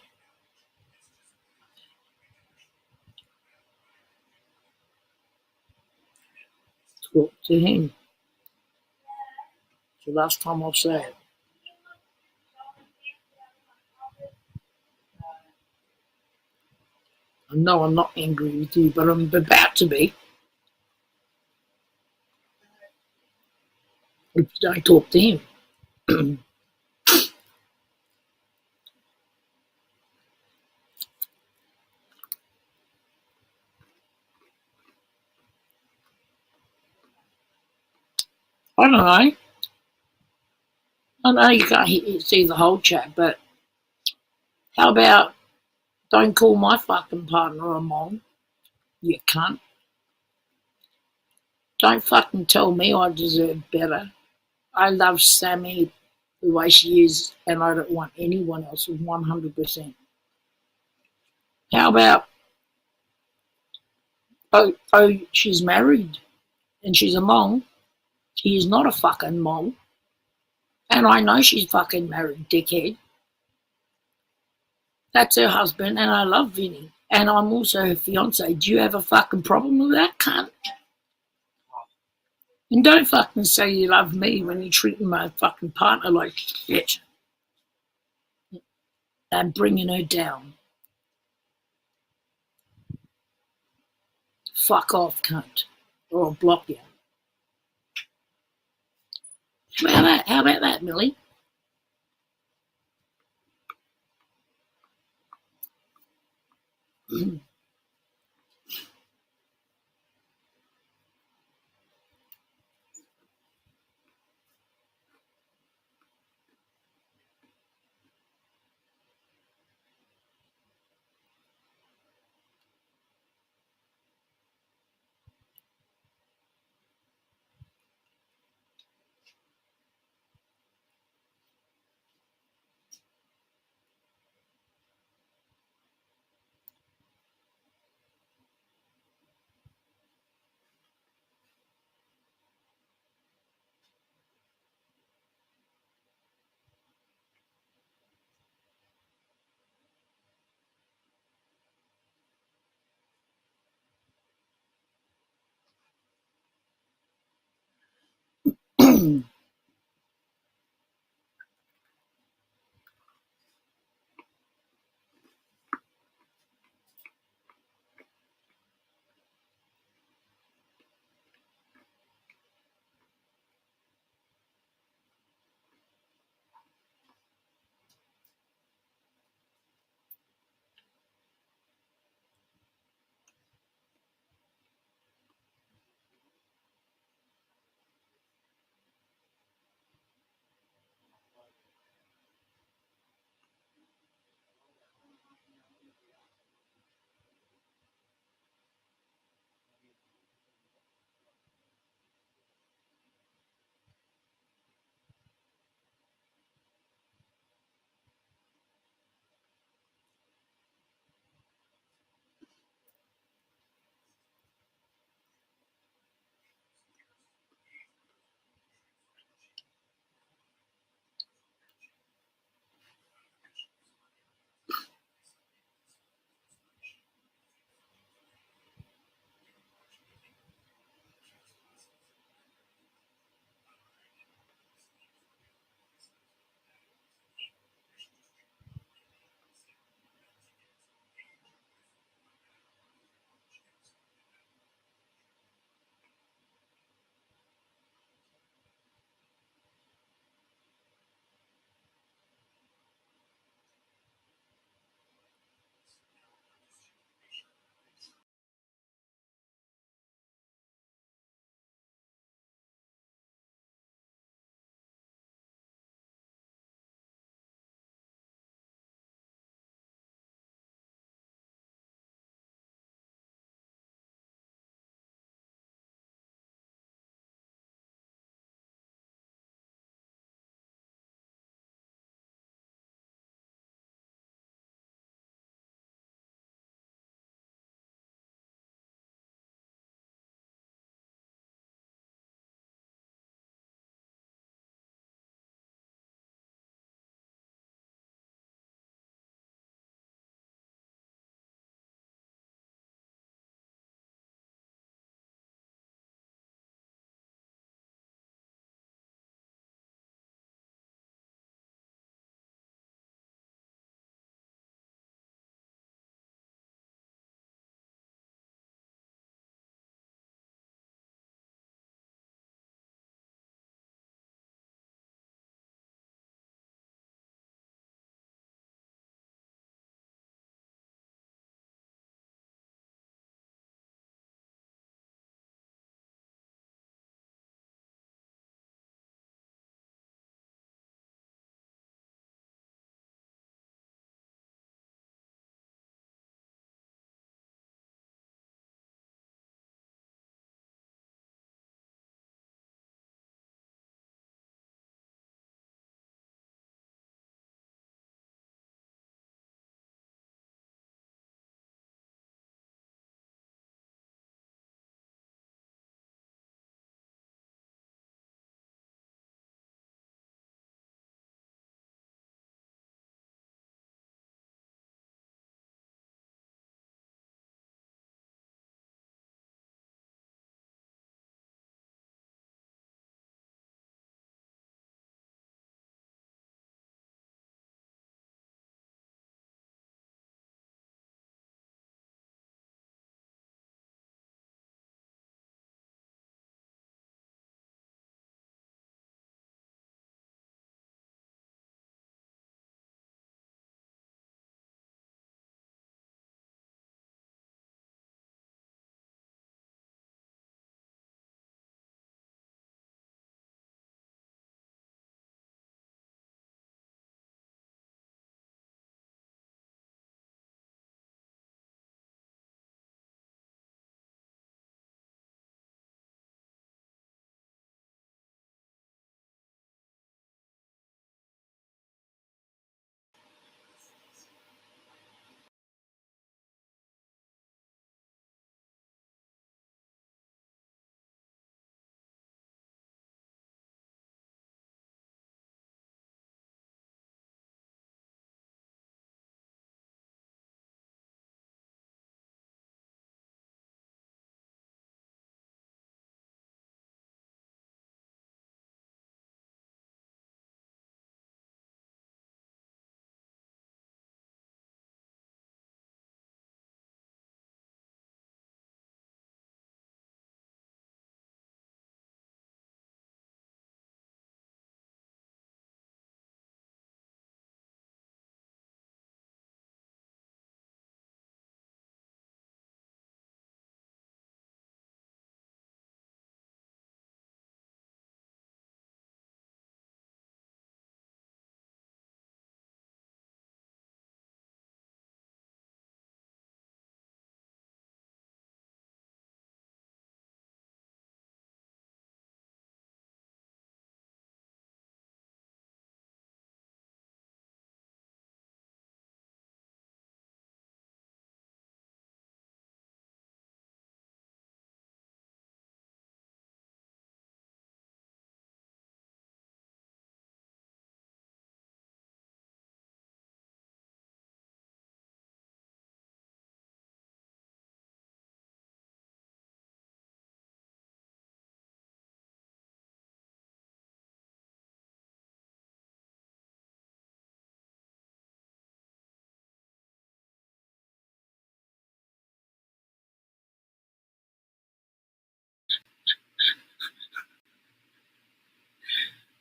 Talk to him. It's the last time I'll say it. I know I'm not angry with you, but I'm about to be if you don't talk to him. I don't know. I know you can't see the whole chat, but how about don't call my fucking partner a mom, you cunt. Don't fucking tell me I deserve better. I love Sammy the way she is, and I don't want anyone else 100%. How about, oh, she's married and she's a mong. She is not a fucking mong. And I know she's fucking married, dickhead. That's her husband, and I love Vinny. And I'm also her fiance. Do you have a fucking problem with that, cunt? And don't fucking say you love me when you're treating my fucking partner like shit. And bringing her down. Fuck off, cunt. Or I'll block you. How about that, Millie?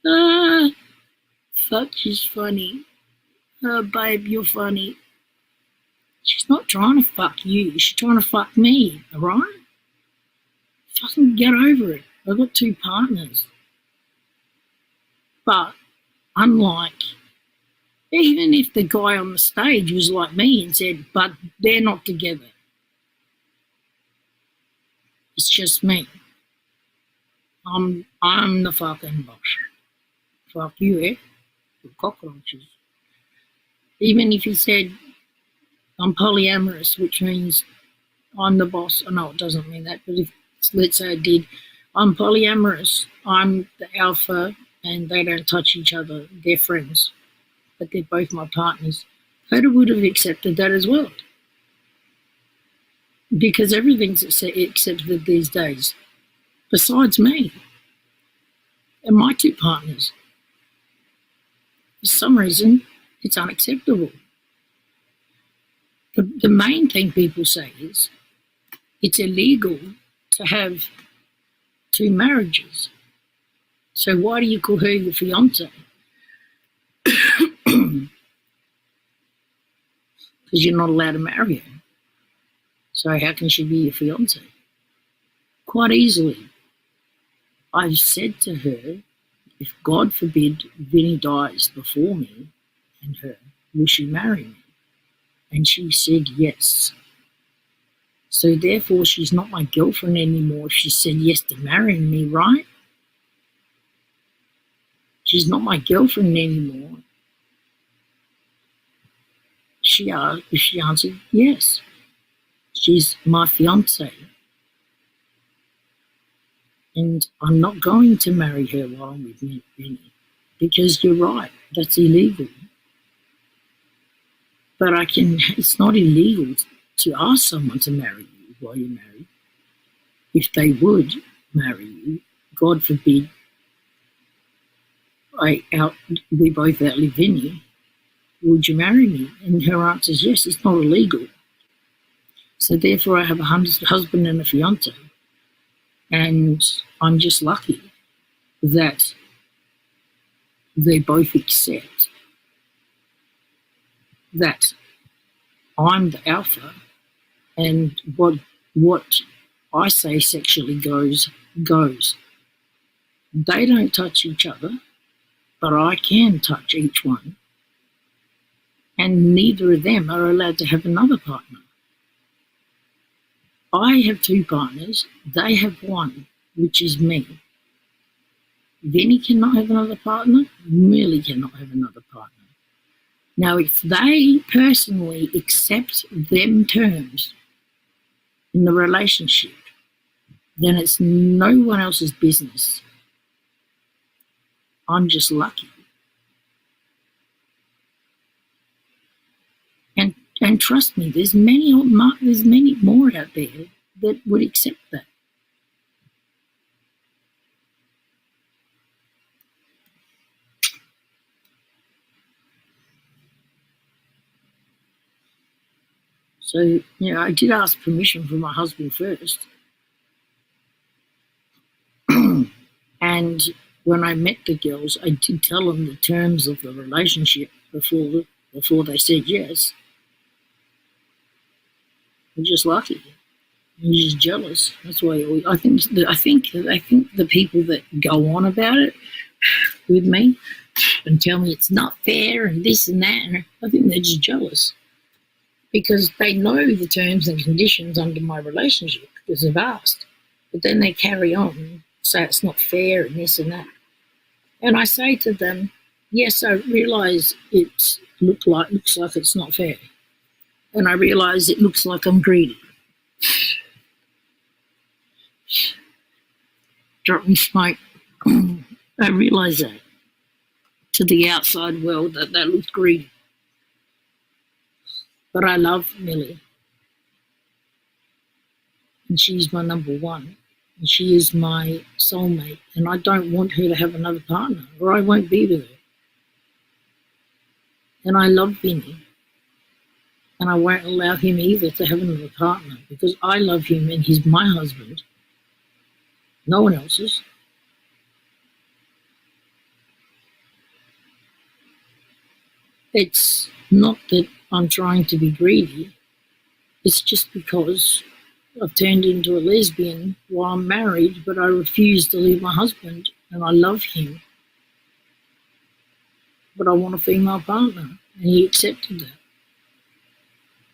Fuck, she's funny. Babe, you're funny. She's not trying to fuck you. She's trying to fuck me, alright? Fucking get over it. I've got 2 partners. But unlike, even if the guy on the stage was like me and said, but they're not together. It's just me. I'm the fucking boss. Fuck you, eh? The cockroaches. Even if he said I'm polyamorous, which means I'm the boss. I know it doesn't mean that, but if let's say I did, I'm polyamorous. I'm the alpha, and they don't touch each other. They're friends, but they're both my partners. Hoda would have accepted that as well, because everything's accepted these days, besides me and my 2 partners. For some reason, it's unacceptable. The main thing people say is it's illegal to have 2 marriages. So why do you call her your fiance? Because you're not allowed to marry her. So how can she be your fiance? Quite easily. I've said to her, if God forbid Vinny dies before me and her, will she marry me? And she said yes. So therefore she's not my girlfriend anymore if she said yes to marrying me, right? She's not my girlfriend anymore. If she answered yes. She's my fiance. And I'm not going to marry her while I'm with Vinny. Because you're right, that's illegal. But it's not illegal to ask someone to marry you while you're married. If they would marry you, God forbid, we both outlive Vinny, would you marry me? And her answer is yes, it's not illegal. So therefore I have a husband and a fiance. And I'm just lucky that they both accept that I'm the alpha, and what I say sexually goes. They don't touch each other, but I can touch each one, and neither of them are allowed to have another partner. I have 2 partners, they have 1, which is me. Vinny cannot have another partner, Millie cannot have another partner. Now, if they personally accept them terms in the relationship, then it's no one else's business. I'm just lucky. And trust me, there's many more out there that would accept that. So, I did ask permission from my husband first. And when I met the girls, I did tell them the terms of the relationship before they said yes. I'm just lucky. I'm just jealous. That's why I think the people that go on about it with me and tell me it's not fair and this and that, I think they're just jealous. Because they know the terms and conditions under my relationship because they've asked. But then they carry on and say it's not fair and this and that. And I say to them, yes, I realise it looks like it's not fair. And I realise it looks like I'm greedy. Dropping smoke. I realise that. To the outside world that looks greedy. But I love Millie. And she's my number 1. And she is my soulmate. And I don't want her to have another partner, or I won't be with her. And I love Vinny. And I won't allow him either to have another partner, because I love him and he's my husband. No one else's. It's not that I'm trying to be greedy. It's just because I've turned into a lesbian while I'm married, but I refuse to leave my husband, and I love him. But I want a female partner, and he accepted that,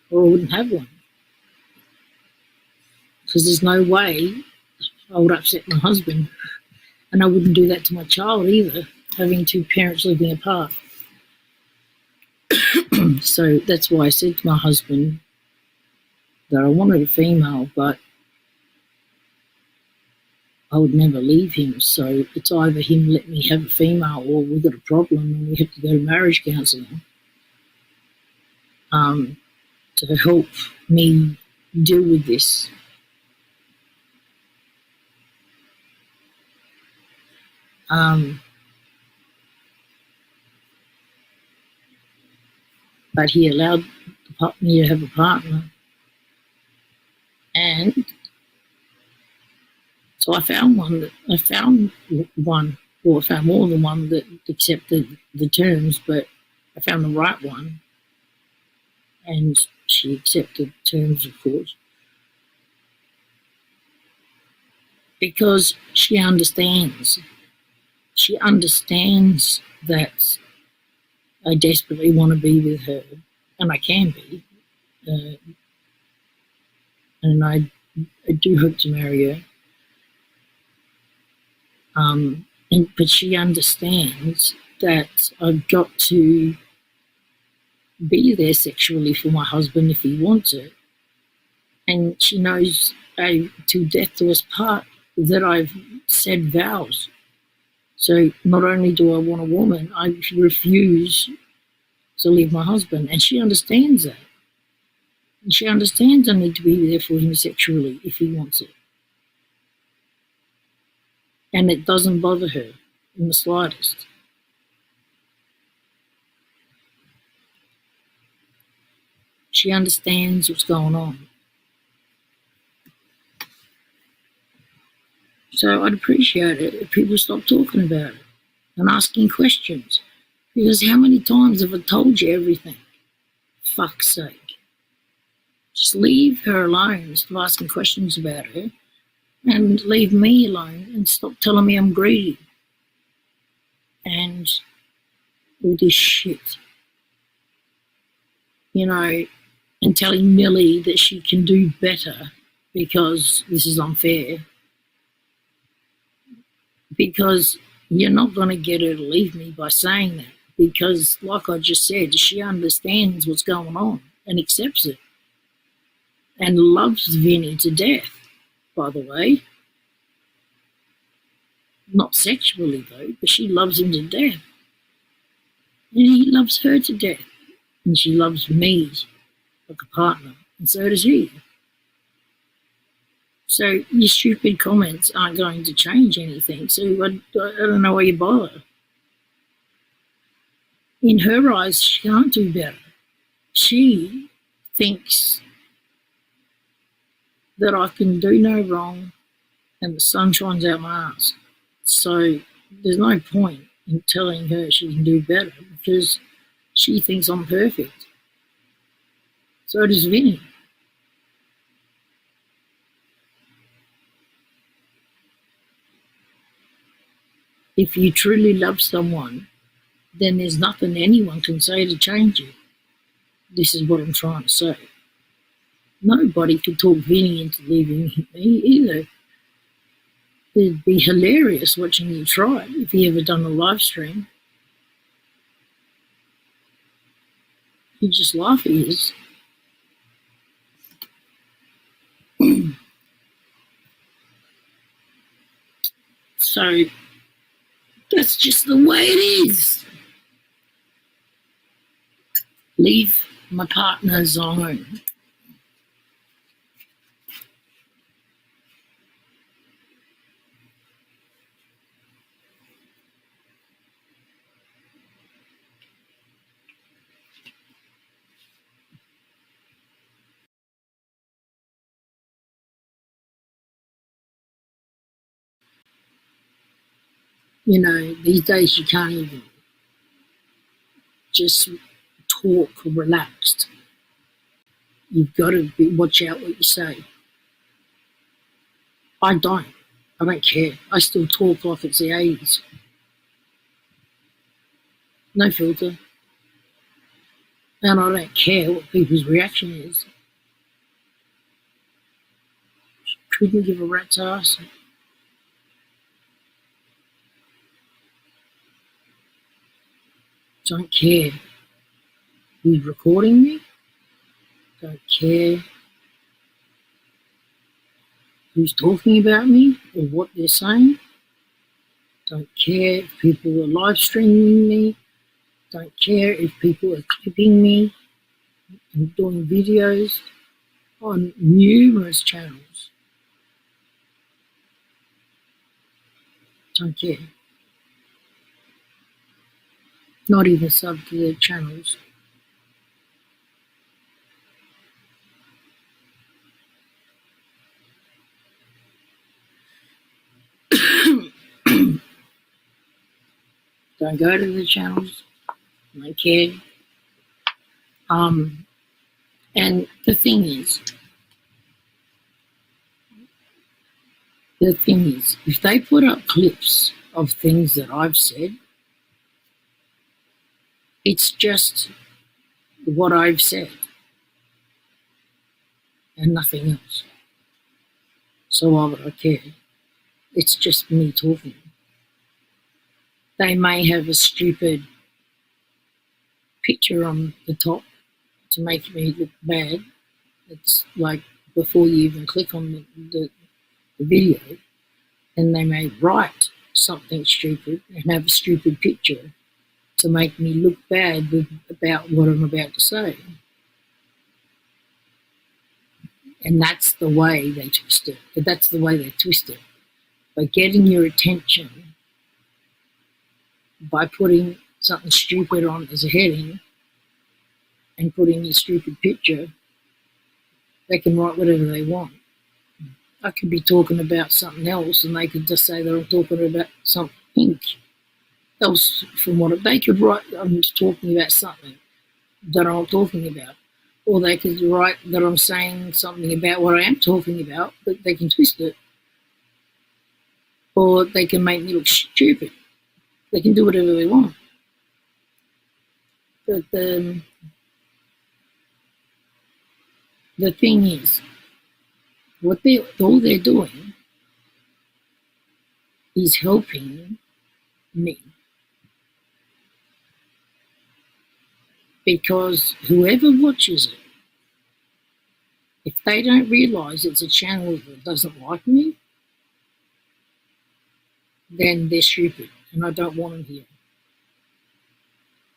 or I wouldn't have one. Because there's no way I would upset my husband, and I wouldn't do that to my child either, having two parents living apart. So that's why I said to my husband that I wanted a female, but I would never leave him. So it's either him let me have a female, or we've got a problem and we have to go to marriage counselling to help me deal with this. But he allowed me to have a partner, and so I found more than one that accepted the terms, but I found the right one, and she accepted terms, of course, because she understands. She understands that I desperately want to be with her, and I can be, and I do hope to marry her. But she understands that I've got to be there sexually for my husband if he wants it. And she knows till death do us part that I've said vows. So not only do I want a woman, I refuse to leave my husband. And she understands that. And she understands I need to be there for him sexually if he wants it. And it doesn't bother her in the slightest. She understands what's going on. So I'd appreciate it if people stop talking about it and asking questions. Because how many times have I told you everything? Fuck's sake. Just leave her alone, stop asking questions about her, and leave me alone and stop telling me I'm greedy. And all this shit. And telling Millie that she can do better because this is unfair. Because you're not going to get her to leave me by saying that. Because, like I just said, she understands what's going on and accepts it. And loves Vinny to death, by the way. Not sexually, though, but she loves him to death. And he loves her to death. And she loves me like a partner. And so does he. So your stupid comments aren't going to change anything. So I don't know why you bother. In her eyes, she can't do better. She thinks that I can do no wrong and the sun shines out my ass. So there's no point in telling her she can do better because she thinks I'm perfect. So does Vinny. If you truly love someone, then there's nothing anyone can say to change it. This is what I'm trying to say. Nobody could talk Vinny into leaving me either. It'd be hilarious watching you try it if you ever done a live stream. He'd just laugh at you. So that's just the way it is. Leave my partners alone. These days you can't even just talk relaxed. You've got to watch out what you say. I don't. I don't care. I still talk like it's the 80s. No filter. And I don't care what people's reaction is. Couldn't give a rat's ass. Don't care who's recording me. Don't care who's talking about me or what they're saying. Don't care if people are live streaming me. Don't care if people are clipping me and doing videos on numerous channels. Don't care. Not even sub to their channels. Don't go to the channels. Don't care. And the thing is, if they put up clips of things that I've said, it's just what I've said and nothing else. So why would I care? It's just me talking. They may have a stupid picture on the top to make me look bad. It's like before you even click on the video, and they may write something stupid and have a stupid picture to make me look bad about what I'm about to say. And that's the way they twist it. That's the way they twist it. By getting your attention, by putting something stupid on as a heading and putting a stupid picture, they can write whatever they want. I could be talking about something else and they could just say that I'm talking about something else from what they could write. I'm talking about something that I'm talking about. Or they could write that I'm saying something about what I am talking about, but they can twist it. Or they can make me look stupid. They can do whatever they want. But the thing is, all they're doing is helping me. Because whoever watches it, if they don't realise it's a channel that doesn't like me, then they're stupid and I don't want them here.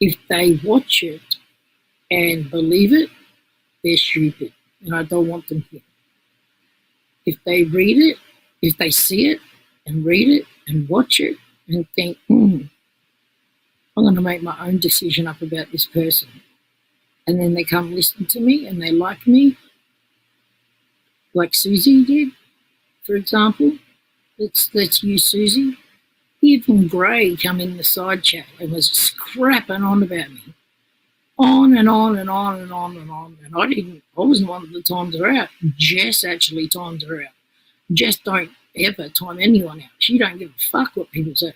If they watch it and believe it, they're stupid and I don't want them here. If they read it, if they see it and read it and watch it and think, I'm going to make my own decision up about this person, and then they come listen to me and they like me, like Susie did, for example. Let's use Susie. Even Gray come in the side chat and was scrapping on about me. On and on and on and on and on. And I wasn't one that timed her out. Jess actually timed her out. Jess don't ever time anyone out. She don't give a fuck what people say.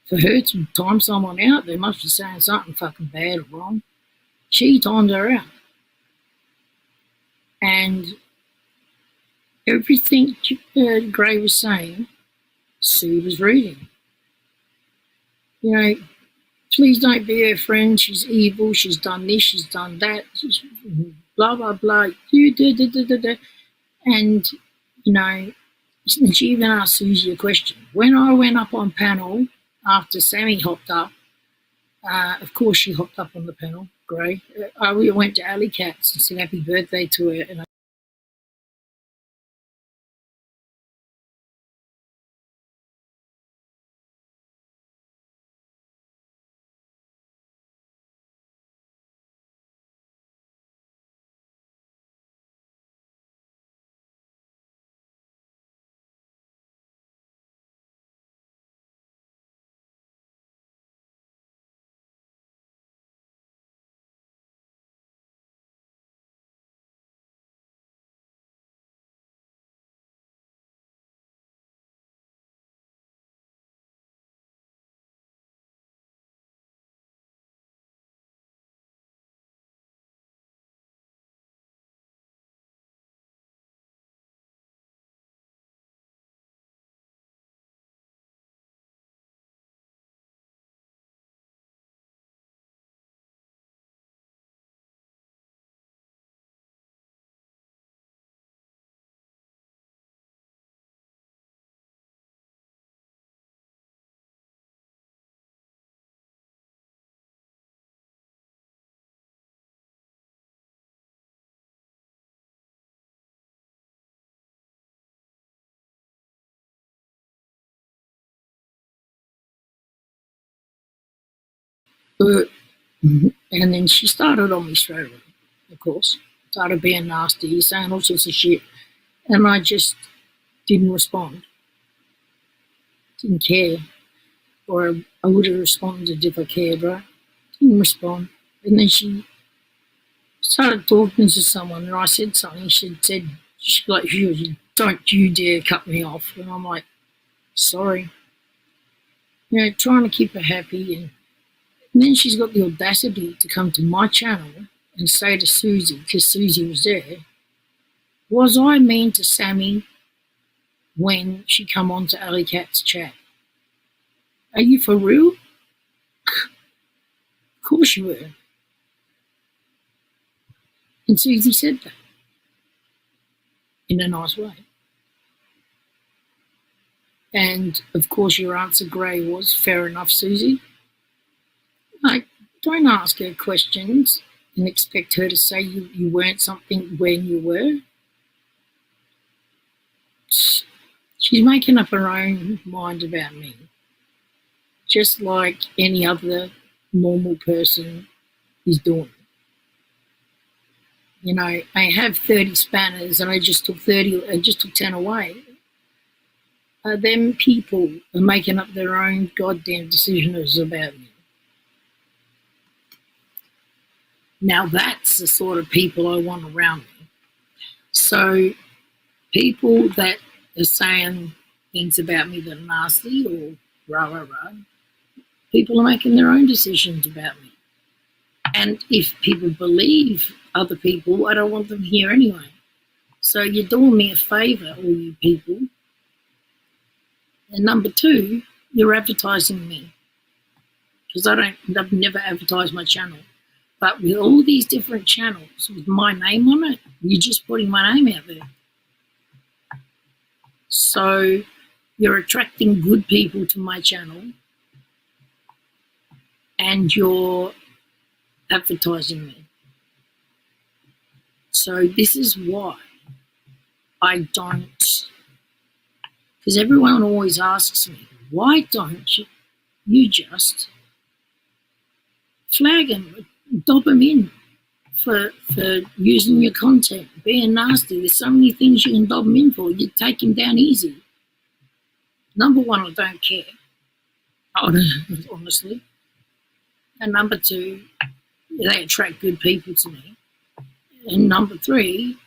For her to time someone out, they must be saying something fucking bad or wrong. She timed her out. And everything Gray was saying, Sue was reading. You know, please don't be her friend. She's evil. She's done this. She's done that. She's blah, blah, blah. And, you know, she even asked Susie a question. When I went up on panel after Sammy hopped up, of course she hopped up on the panel, Gray. We went to Alley Cats and said happy birthday to her. And And then she started on me straight away, of course. Started being nasty, saying all sorts of shit. And I just didn't respond. Didn't care. Or I would have responded if I cared, right? Didn't respond. And then she started talking to someone, and I said something. She said, don't you dare cut me off. And I'm like, sorry. You know, trying to keep her happy. And then she's got the audacity to come to my channel and say to Susie, because Susie was there, was I mean to Sammy when she come on to Alley Cat's chat? Are you for real? Of course you were. And Susie said that in a nice way. And of course your answer, Gray, was fair enough, Susie. Like, don't ask her questions and expect her to say you weren't something when you were. She's making up her own mind about me, just like any other normal person is doing. You know, I have 30 spanners and I just took 10 away. Them people are making up their own goddamn decisions about me. Now that's the sort of people I want around me. So people that are saying things about me that are nasty or rah, rah, rah, people are making their own decisions about me. And if people believe other people, I don't want them here anyway. So you're doing me a favour, all you people. And number two, you're advertising me. Because I've never advertised my channel. But with all these different channels with my name on it, you're just putting my name out there. So you're attracting good people to my channel and you're advertising me. So this is why I don't, because everyone always asks me, why don't you just flag them, dob them in for using your content, being nasty? There's so many things you can dob them in for. You take them down easy. Number one, I don't care, honestly. And number two, they attract good people to me. And number three,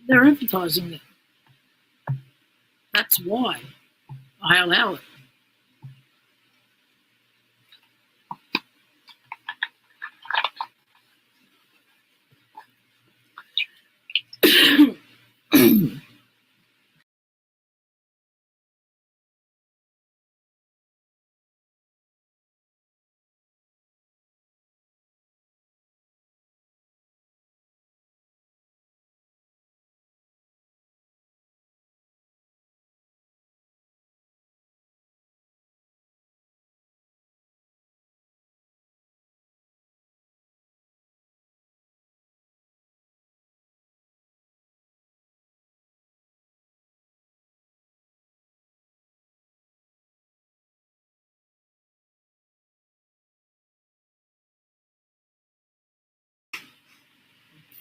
they're advertising me. That's why I allow it.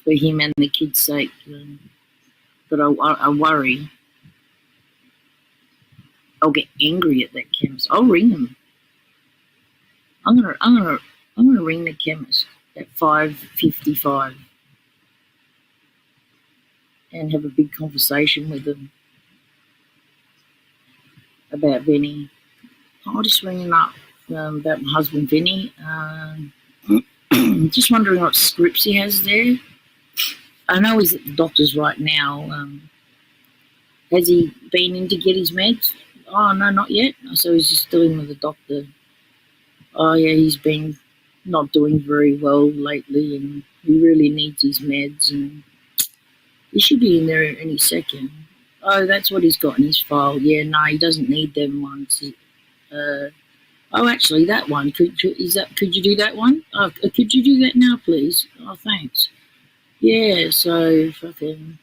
For him and the kids' sake, but I worry I'll get angry at that chemist. I'll ring him. I'm gonna ring the chemist at 5:55 and have a big conversation with him about Vinny. I'll just ring him up about my husband Vinny. Just wondering what scripts he has there. I know he's at the doctor's right now. Has he been in to get his meds? Oh, no, not yet. So he's just still in with the doctor. Oh, yeah, he's been not doing very well lately and he really needs his meds and he should be in there any second. Oh, that's what he's got in his file. Yeah, no, he doesn't need them ones. Oh, actually, that one. Could you do that one? Oh, could you do that now, please? Oh, thanks. Yeah, so fucking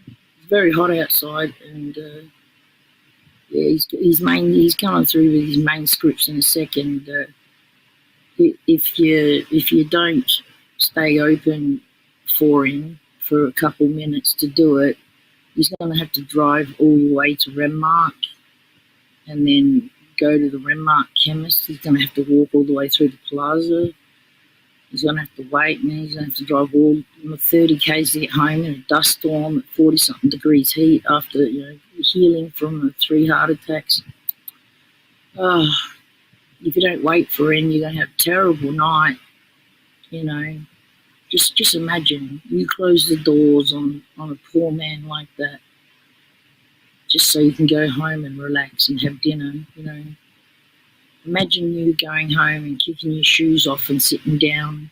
it's very hot outside, and yeah, he's coming through with his main scripts in a second. if you don't stay open for him for a couple minutes to do it, he's going to have to drive all the way to Renmark and then go to the Renmark chemist. He's going to have to walk all the way through the plaza. He's going to have to wait, and then he's going to have to drive all 30 k's to get home in a dust storm at 40-something degrees heat after healing from 3 heart attacks. Oh, if you don't wait for him, you're going to have a terrible night. Just imagine you close the doors on a poor man like that, just so you can go home and relax and have dinner. Imagine you going home and kicking your shoes off and sitting down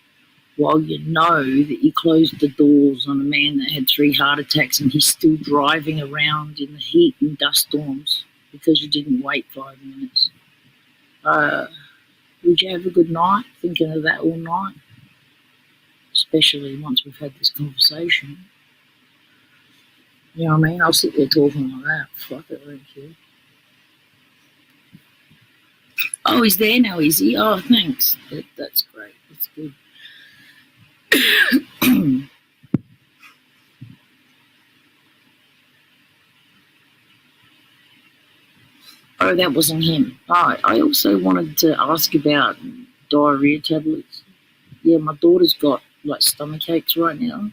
while you know that you closed the doors on a man that had 3 heart attacks and he's still driving around in the heat and dust storms because you didn't wait 5 minutes. Would you have a good night thinking of that all night? Especially once we've had this conversation. You know what I mean? I'll sit there talking like that. Fuck it, I don't care. Oh, he's there now, is he? Oh, thanks. That's great. That's good. Oh, that wasn't him. Oh, I also wanted to ask about diarrhea tablets. Yeah, my daughter's got stomach aches right now.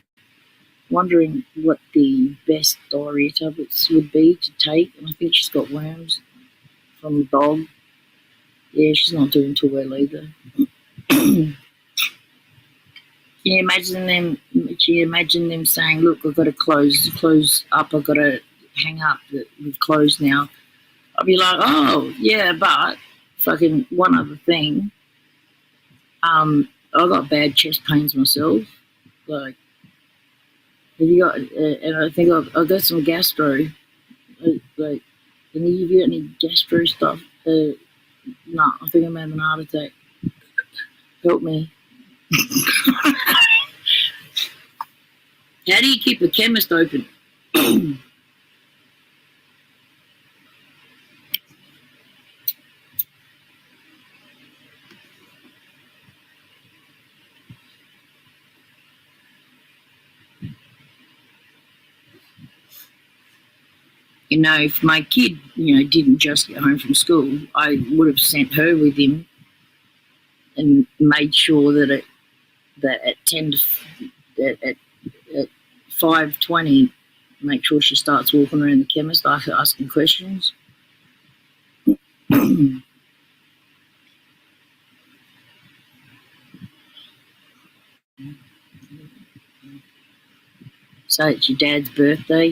Wondering what the best diarrhea tablets would be to take, and I think she's got worms from the dog. Yeah, she's not doing too well either. Can you imagine them saying, "Look, I've got to close up. I've got to hang up. We've closed now." I'd be like, "Oh, yeah, but fucking one other thing. I got bad chest pains myself. Like, have you got? And I think I've got some gastro. Like, have you got any gastro stuff? No, I think I'm having a heart attack. Help me." How do you keep a chemist open? If my kid, didn't just get home from school, I would have sent her with him and made sure that at 5:20, make sure she starts walking around the chemist asking questions. So it's your dad's birthday,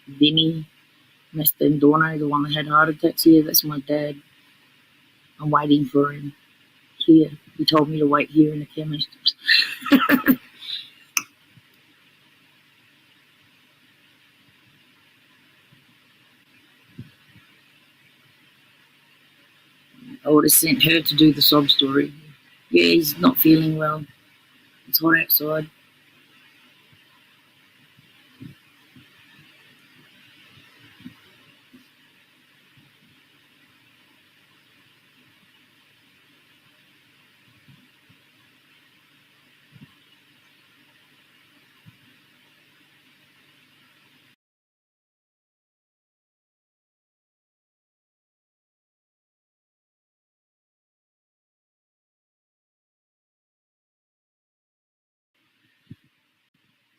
Vinny Mestendorno, the one that had heart attacks. Yeah, that's my dad. I'm waiting for him here. He told me to wait here in the chemist. I would have sent her to do the sob story. Yeah, he's not feeling well. It's hot outside.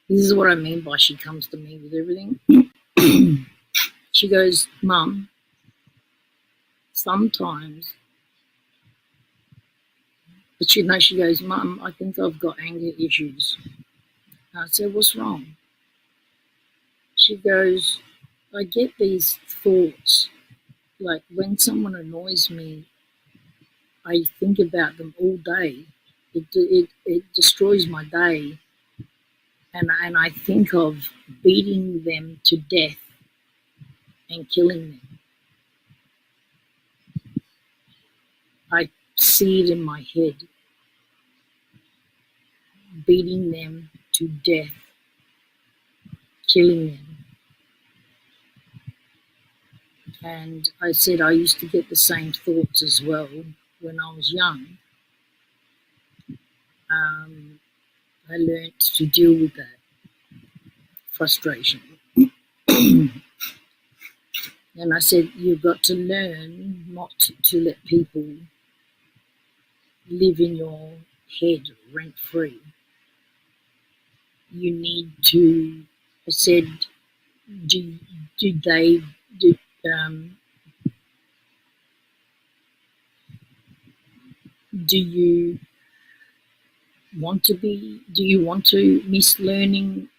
This is what I mean by she comes to me with everything. She goes, "Mum, sometimes," but she goes, "Mum, I think I've got anger issues." And I said, "What's wrong?" She goes, "I get these thoughts, like when someone annoys me, I think about them all day. It destroys my day. And I think of beating them to death and killing them. I see it in my head, beating them to death, killing them." And I said I used to get the same thoughts as well when I was young. I learnt to deal with that frustration. And I said, you've got to learn not to let people live in your head rent free. You need to, I said, do they, do you want to miss learning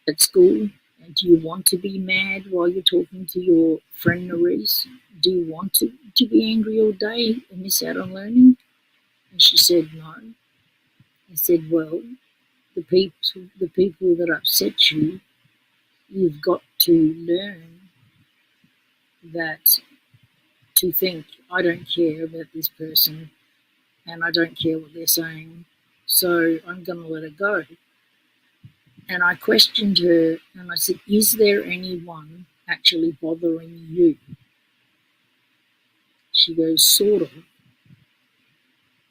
at school? And do you want to be mad while you're talking to your friend Nerese? Do you want to be angry all day and miss out on learning? And she said no. I said, well, the people that upset you, you've got to learn that to think, I don't care about this person and I don't care what they're saying, so I'm going to let it go. And I questioned her and I said, is there anyone actually bothering you? She goes, sort of.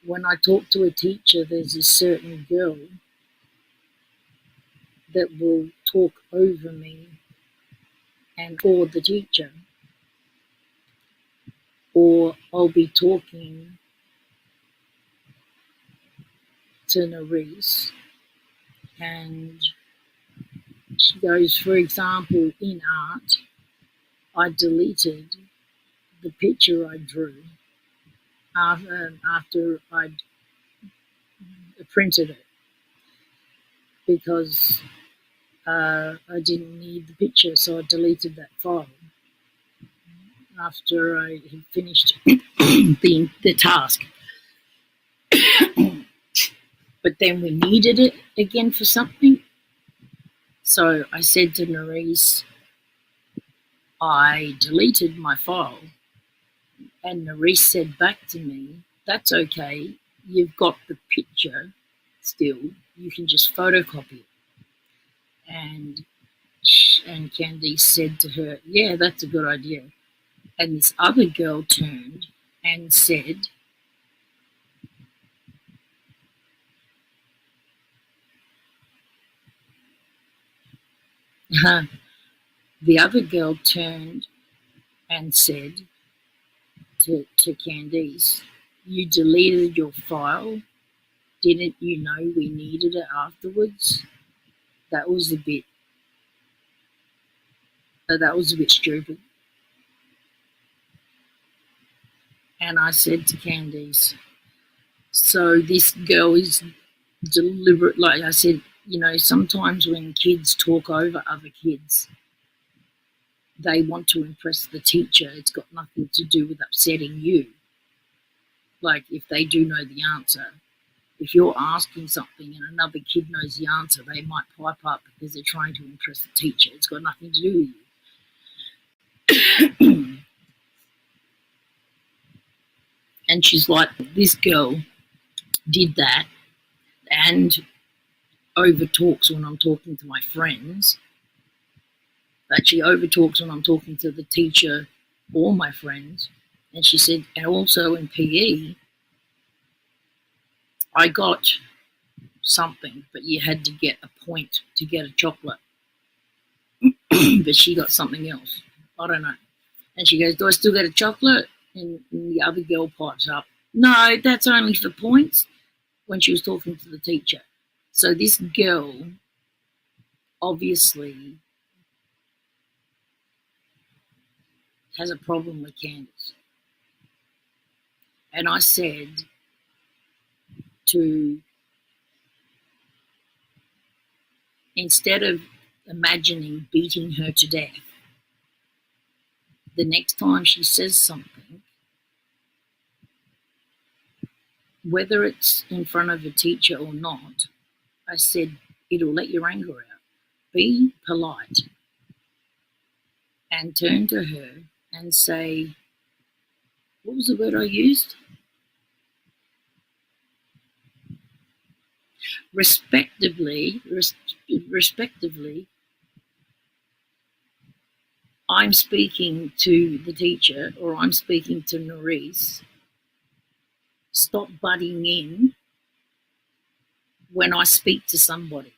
When I talk to a teacher, there's a certain girl that will talk over me and for the teacher. Or I'll be talking to Nerese and she goes, for example, in art, I deleted the picture I drew after I'd printed it because I didn't need the picture, so I deleted that file after I had finished the task. But then we needed it again for something. So I said to Nerese, I deleted my file. And Nerese said back to me, that's okay, you've got the picture still, you can just photocopy it. And Candice said to her, yeah, that's a good idea. And this other girl turned and said, the other girl turned and said to Candice, you deleted your file, didn't you know we needed it afterwards? That was a bit stupid. And I said to Candice, so this girl is deliberate. Like I said, you know, sometimes when kids talk over other kids, they want to impress the teacher. It's got nothing to do with upsetting you. Like if they do know the answer, if you're asking something and another kid knows the answer, they might pipe up because they're trying to impress the teacher. It's got nothing to do with you. And she's like, this girl did that and overtalks when I'm talking to my friends. But she overtalks when I'm talking to the teacher or my friends. And she said, and also in PE, I got something, but you had to get a point to get a chocolate. But she got something else. I don't know. And she goes, do I still get a chocolate? And the other girl pipes up, no, that's only for points, when she was talking to the teacher. So this girl obviously has a problem with Candice. And I said to, instead of imagining beating her to death, the next time she says something, whether it's in front of a teacher or not, I said, it'll let your anger out. Be polite and turn to her and say, what was the word I used? Respectively, I'm speaking to the teacher or I'm speaking to Nerese. Stop butting in when I speak to somebody,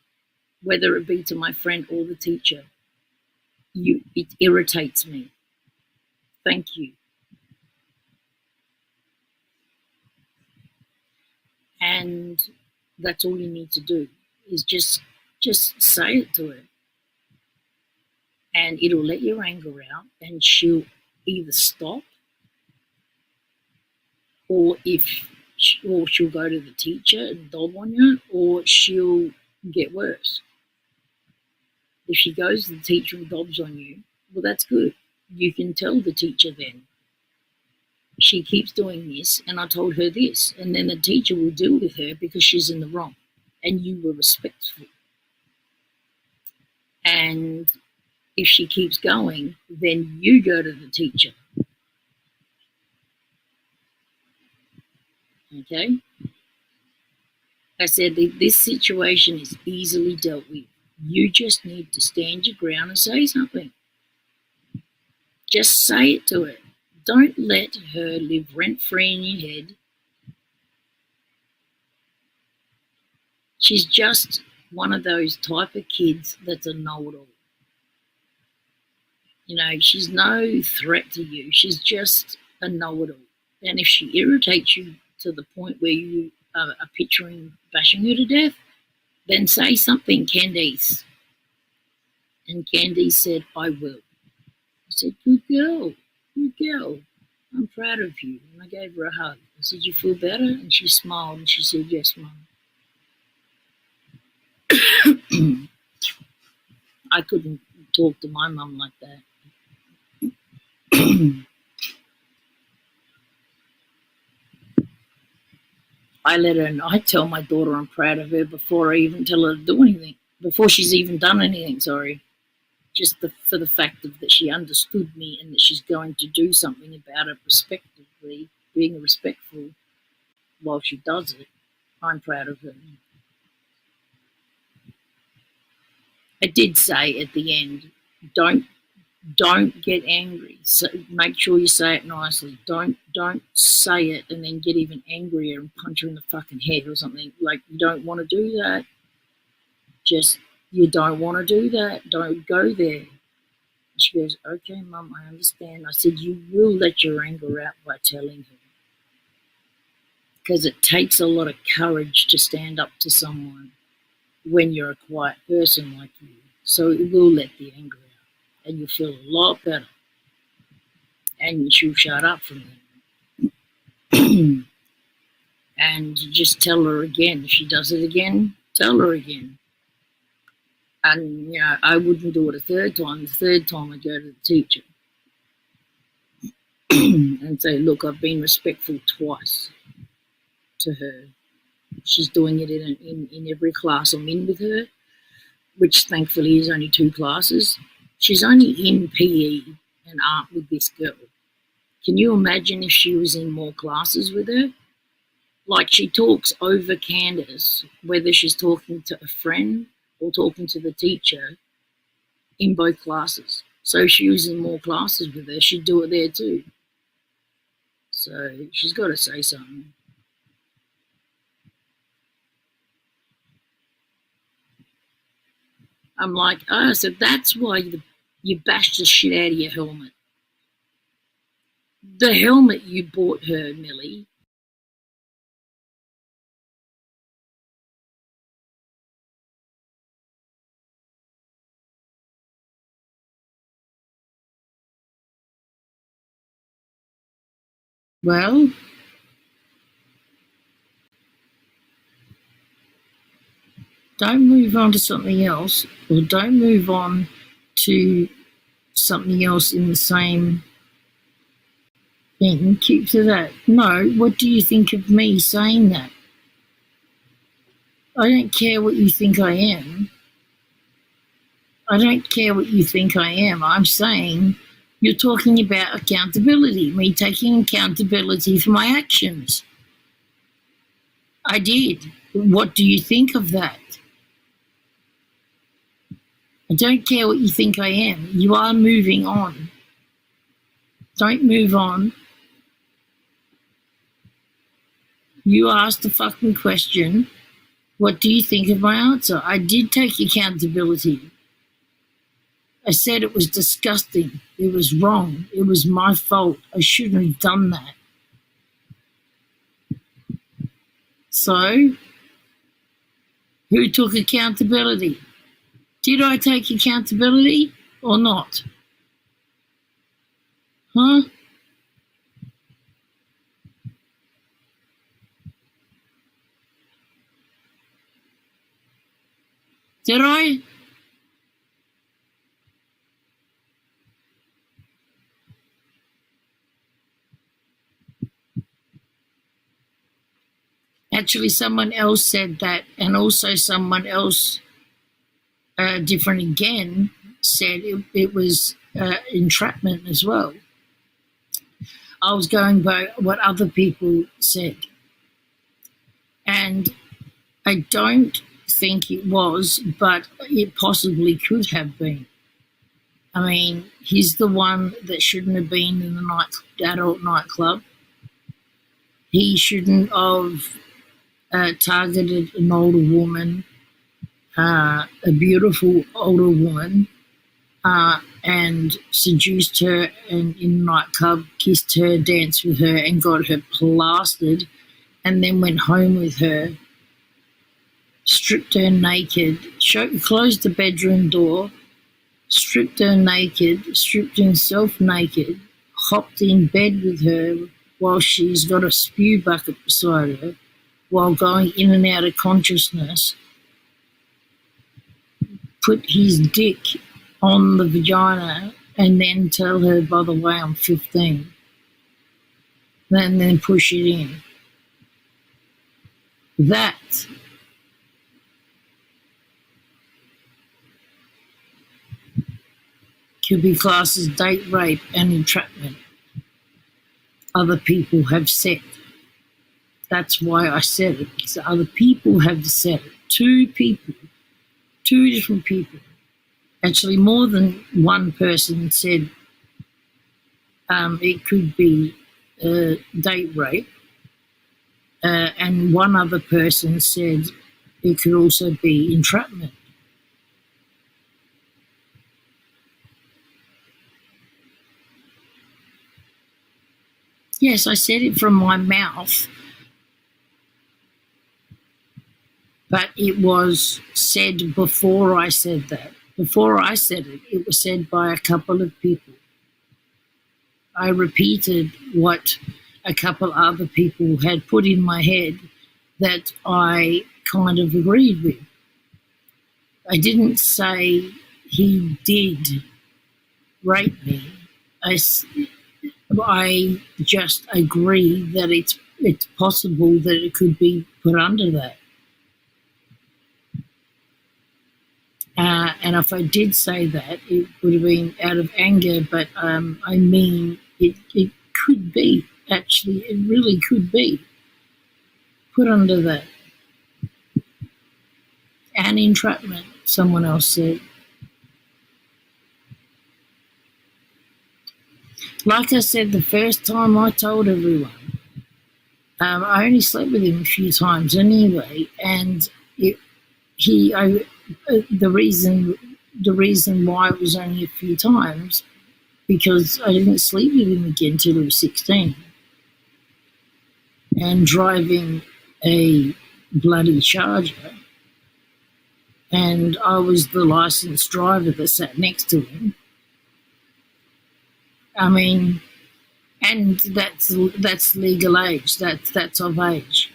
whether it be to my friend or the teacher, it irritates me. Thank you. And that's all you need to do is just say it to her. And it'll let your anger out, and she'll either stop, or she'll go to the teacher and dob on you, or she'll get worse. If she goes to the teacher and dobs on you, well, that's good. You can tell the teacher then, she keeps doing this, and I told her this, and then the teacher will deal with her because she's in the wrong, and you were respectful. And if she keeps going, then you go to the teacher. Okay? I said that this situation is easily dealt with. You just need to stand your ground and say something. Just say it to her. Don't let her live rent-free in your head. She's just one of those type of kids that's a know-it-all. You know, she's no threat to you. She's just a know-it-all. And if she irritates you to the point where you are picturing bashing her to death, then say something, Candice. And Candice said, I will. I said, good girl, good girl. I'm proud of you. And I gave her a hug. I said, you feel better? And she smiled and she said, yes, Mum. I couldn't talk to my mum like that. I tell my daughter I'm proud of her before I even tell her to do anything, before she's even done anything, just for the fact that she understood me and that she's going to do something about it respectively, being respectful while she does it. I'm proud of her. I did say at the end, don't get angry. So make sure you say it nicely. Don't say it and then get even angrier and punch her in the fucking head or something. Like, you don't want to do that. You don't want to do that. Don't go there. She goes, okay, Mum, I understand. I said, you will let your anger out by telling her. Because it takes a lot of courage to stand up to someone when you're a quiet person like you. So it will let the anger out. And you'll feel a lot better. And she'll shut up from there. And just tell her again. If she does it again, tell her again. And, I wouldn't do it a third time. The third time I'd go to the teacher and say, look, I've been respectful twice to her. She's doing it in every class I'm in with her, which thankfully is only 2 classes. She's only in PE and art with this girl. Can you imagine if she was in more classes with her? Like, she talks over Candace, whether she's talking to a friend or talking to the teacher, in both classes. So if she was in more classes with her, she'd do it there too. So she's got to say something. I'm like, oh, so that's why you bashed the shit out of your helmet. The helmet you bought her, Millie. Well, don't move on to something else, or don't move on to something else in the same thing. Keep to that. No, what do you think of me saying that? I don't care what you think I am. I don't care what you think I am. I'm saying you're talking about accountability, me taking accountability for my actions. I did. What do you think of that? I don't care what you think I am. You are moving on. Don't move on. You asked the fucking question. What do you think of my answer? I did take accountability. I said it was disgusting. It was wrong. It was my fault. I shouldn't have done that. So, who took accountability? Did I take accountability or not? Huh? Did I? Actually, someone else said that, and also someone else, different again, said it was entrapment as well. I was going by what other people said. And I don't think it was, but it possibly could have been. I mean, he's the one that shouldn't have been in the adult nightclub. He shouldn't have targeted an older woman, a beautiful older woman, and seduced her in the nightclub, kissed her, danced with her, and got her plastered, and then went home with her, stripped her naked, closed the bedroom door, stripped her naked, stripped himself naked, hopped in bed with her while she's got a spew bucket beside her, while going in and out of consciousness, put his dick on the vagina and then tell her, by the way, I'm 15. And then push it in. That could be classed as date rape and entrapment. Other people have said. That's why I said it, because other people have said it. Two different people. Actually, more than one person said it could be date rape, and one other person said it could also be entrapment. Yes, I said it from my mouth, but it was said before I said that. Before I said it, it was said by a couple of people. I repeated what a couple other people had put in my head that I kind of agreed with. I didn't say he did rape me. I just agree that it's possible that it could be put under that. And if I did say that, it would have been out of anger, but I mean, it could be, actually, it really could be put under that. And entrapment, someone else said. Like I said, the first time I told everyone, I only slept with him a few times anyway, and the reason why it was only a few times, because I didn't sleep with him again till I was 16, and driving a bloody Charger, and I was the licensed driver that sat next to him. I mean, and that's legal age. That's of age.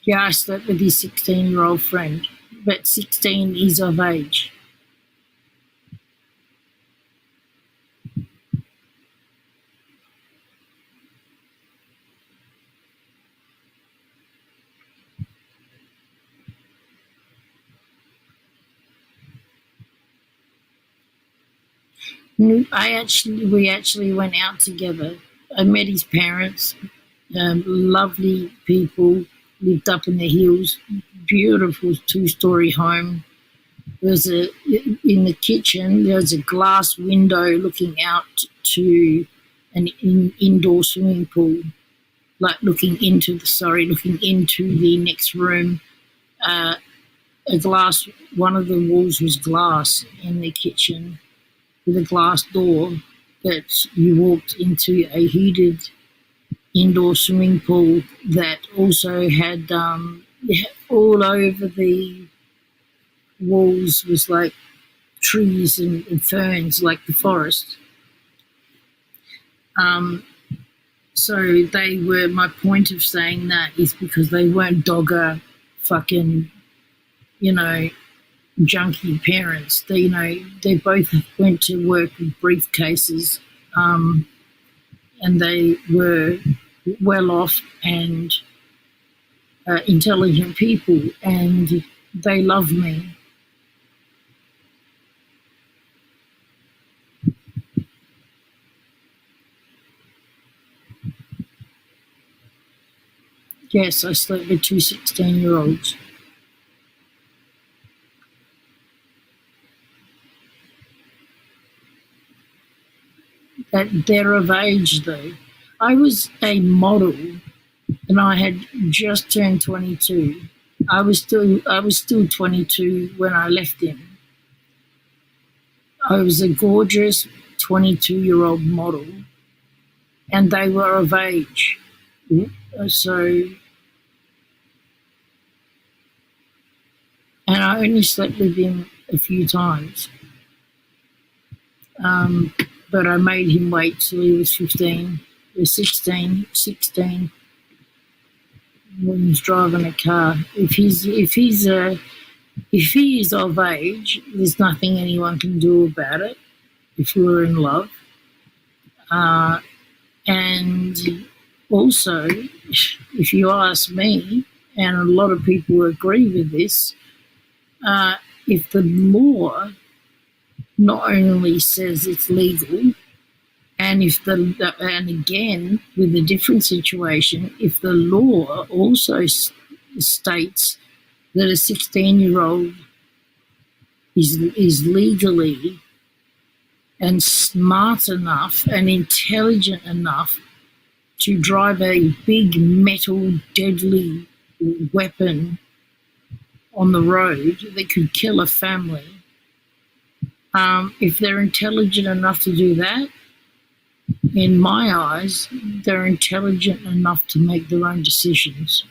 Yeah, I slept with his 16-year-old friend, but 16 is of age. We actually went out together. I met his parents, lovely people, lived up in the hills, beautiful 2-story home. There's a in the kitchen. There's a glass window looking out to an indoor swimming pool, like looking into the next room. A glass. One of the walls was glass in the kitchen with a glass door that you walked into a heated indoor swimming pool that also had all over the walls was like trees and ferns, like the forest. So they were, my point of saying that is because they weren't dogger fucking, you know, junkie parents. They, you know, they both went to work with briefcases, and they were well off and intelligent people, and they love me. Yes, I slept with two 16-year-olds. That they're of age though. I was a model and I had just turned 22. I was still 22 when I left him. I was a gorgeous 22-year-old model, and they were of age. So, and I only slept with him a few times. But I made him wait till he was 15, or 16 when he's driving a car. If he is of age, there's nothing anyone can do about it if you're in love. And also, if you ask me, and a lot of people agree with this, if the law not only says it's legal, and and again with a different situation, if the law also states that a 16-year-old is legally and smart enough and intelligent enough to drive a big metal deadly weapon on the road that could kill a family, if they're intelligent enough to do that, in my eyes, they're intelligent enough to make their own decisions.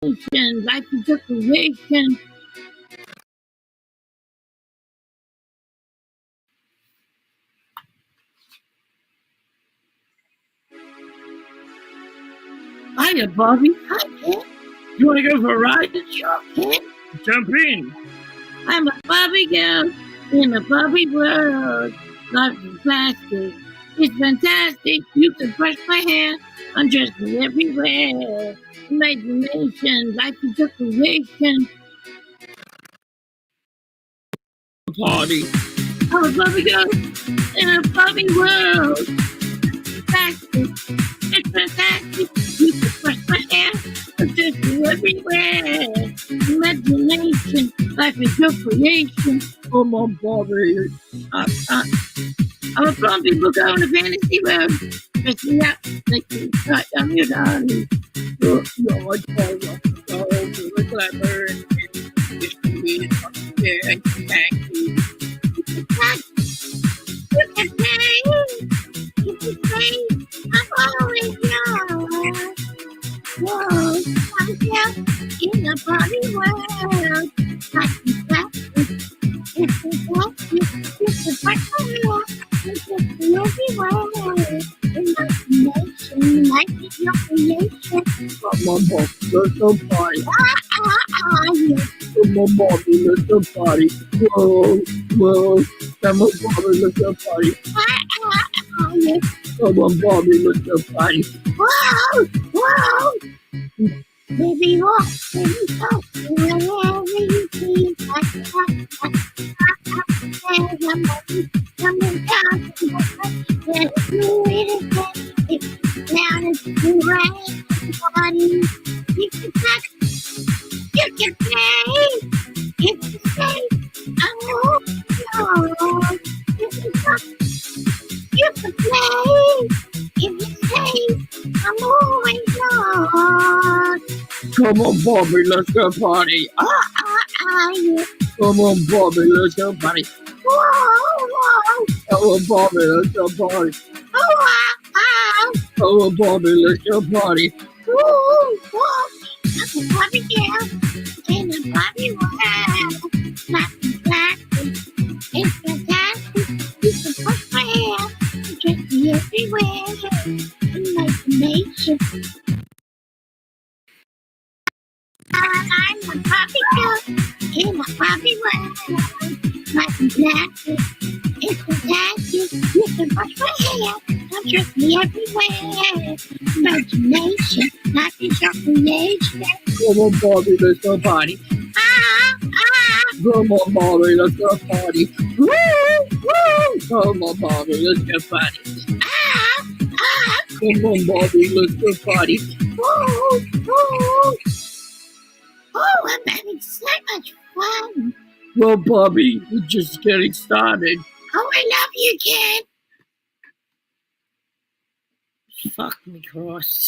Life is a creation. Hiya, Bobby. Hi, Ken. You want to go for a ride? Sure, Ken. Jump in. I'm a Bobby girl in a Bobby world. Life is plastic. It's fantastic. You can brush my hair. Undress me everywhere. Imagination. Life is a creation. Party. I'm a Bobby girl in a Bobby world. Plastic. It's fantastic. You can brush my hair. Undress me everywhere. Imagination. Life is your creation. Come on, Bobby. I'm a blonde people go in a fantasy world. Dress me up like you cut down your darling. You're a total, you're clever and it's me. Yeah, thank you. You can say, I'm always yours. Whoa, I'm just in a body world. Like you plastic, it's fantastic. You can fight for me. It's everywhere. Imagination, life is your creation. Come on, Bobby, let's go party. Yeah. Come on, Bobby, let's go party. Whoa, whoa. Come on, Bobby, let's go party. Yeah. Come on, Bobby, let's go party. Whoa, whoa. Baby, walk, baby, talk, wherever you see. Coming down to the do it again. It's down and the rain. Body, you can touch, you can play, you can say, I'm yours. You can touch, you can play, you can say, I'm always yours. Come on, Bobby, let's go party. Yeah. Come on, Bobby, let's go party. Whoa. Come on, Bobby, let's go party. Come on, Bobby, let's go party. Whoa. I'm a Bobby girl in a Bobby world. Nothing plastic, it's fantastic. You can push my hair and dress me everywhere. Imagination. I'm a Bobby girl in a Bobby world. Nothing plastic, it's fantastic. You can brush my hair and dress me everywhere. Imagination, life is your creation. Come on, Bobby, let's go party. Come on, Bobby, let's go party. Woo. Come on, Bobby, let's go party. Come on, Bobby, let's go party. Woo. Oh, I'm having so much fun. Well, Bobby, we're just getting started. Oh, I love you, Ken. Fuck me, cross.